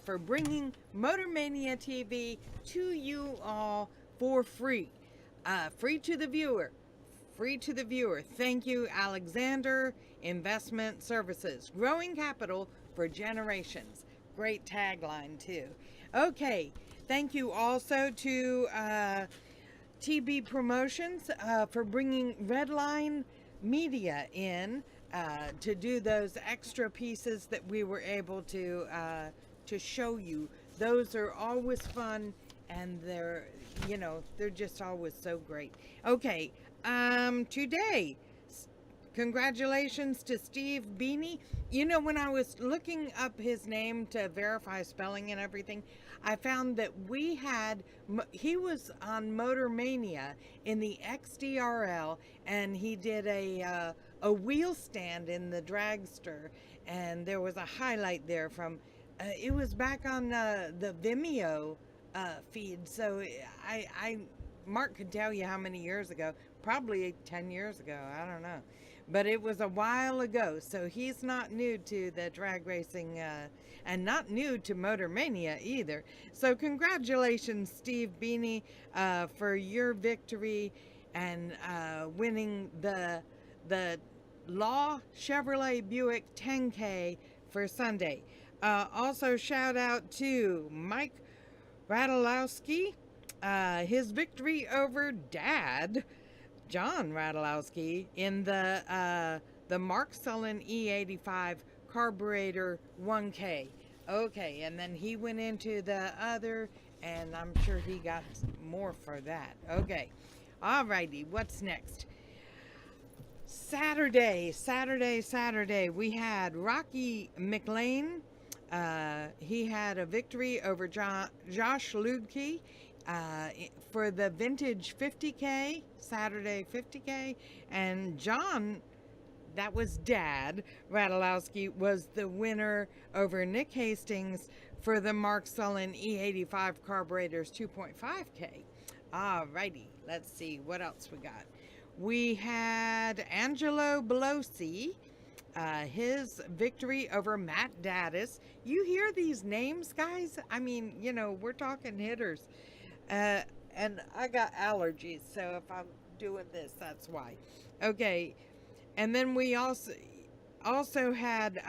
for bringing Motor Mania TV to you all for free. Free to the viewer. Thank you, Alexander Investment Services. Growing capital for generations. Great tagline, too. Okay, thank you also to TB Promotions for bringing Redline Media in to do those extra pieces that we were able to show you. Those are always fun, and they're just always so great. Okay, today Congratulations to Steve Beanie. You know, when I was looking up his name to verify spelling and everything, I found that he was on Motor Mania in the XDRL, and he did a wheel stand in the dragster, and there was a highlight there from, it was back on the Vimeo feed, so Mark could tell you how many years ago, probably 10 years ago, I don't know. But it was a while ago, so he's not new to the drag racing and not new to Motor Mania either. So congratulations, Steve Beanie, for your victory and winning the Law Chevrolet Buick 10K for Sunday. Also shout out to Mike Radulowski, his victory over Dad, John Radulowski, in the Mark Sullen E85 carburetor 1K. Okay, and then he went into the other, and I'm sure he got more for that. Okay, alrighty, what's next? Saturday, we had Rocky Mclean. He had a victory over Josh Ludke for the vintage 50K, Saturday 50K, and John, that was Dad Radulowski, was the winner over Nick Hastings for the Mark Sullen E85 carburetors 2.5K. Alrighty, let's see what else we got. We had Angelo Belosi, his victory over Matt Daddis. You hear these names, guys? I mean, you know, we're talking hitters. And I got allergies, so if I'm doing this, that's why. Okay, and then we also had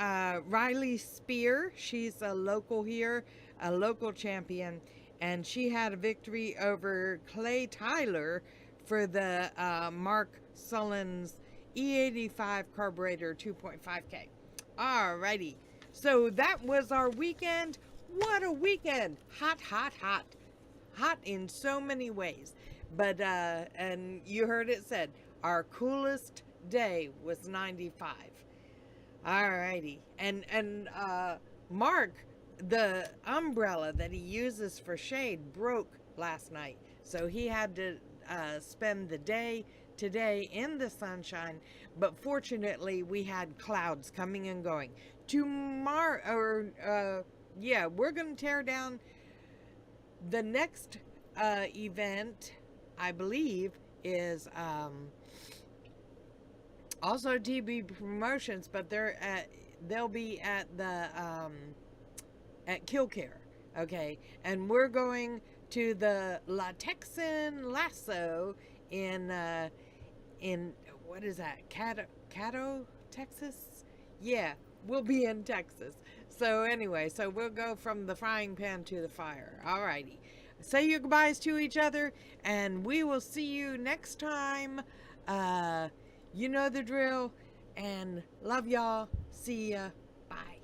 Riley Spear. She's a local here, a local champion, and she had a victory over Clay Tyler for the Mark Sullen's E85 carburetor 2.5K. Alrighty, so that was our weekend. What a weekend! Hot, hot, hot. Hot in so many ways, but and you heard it said our coolest day was 95. Alrighty, and Mark, the umbrella that he uses for shade broke last night, so he had to spend the day today in the sunshine, but fortunately we had clouds coming and going. Tomorrow, we're gonna tear down. The next event, I believe, is also TB Promotions, but they'll be at the at Killcare, okay? And we're going to the La Texan Lasso in what is that? Caddo, Texas? Yeah, we'll be in Texas. So anyway, so we'll go from the frying pan to the fire. Alrighty. Say your goodbyes to each other, and we will see you next time. You know the drill, and love y'all. See ya. Bye.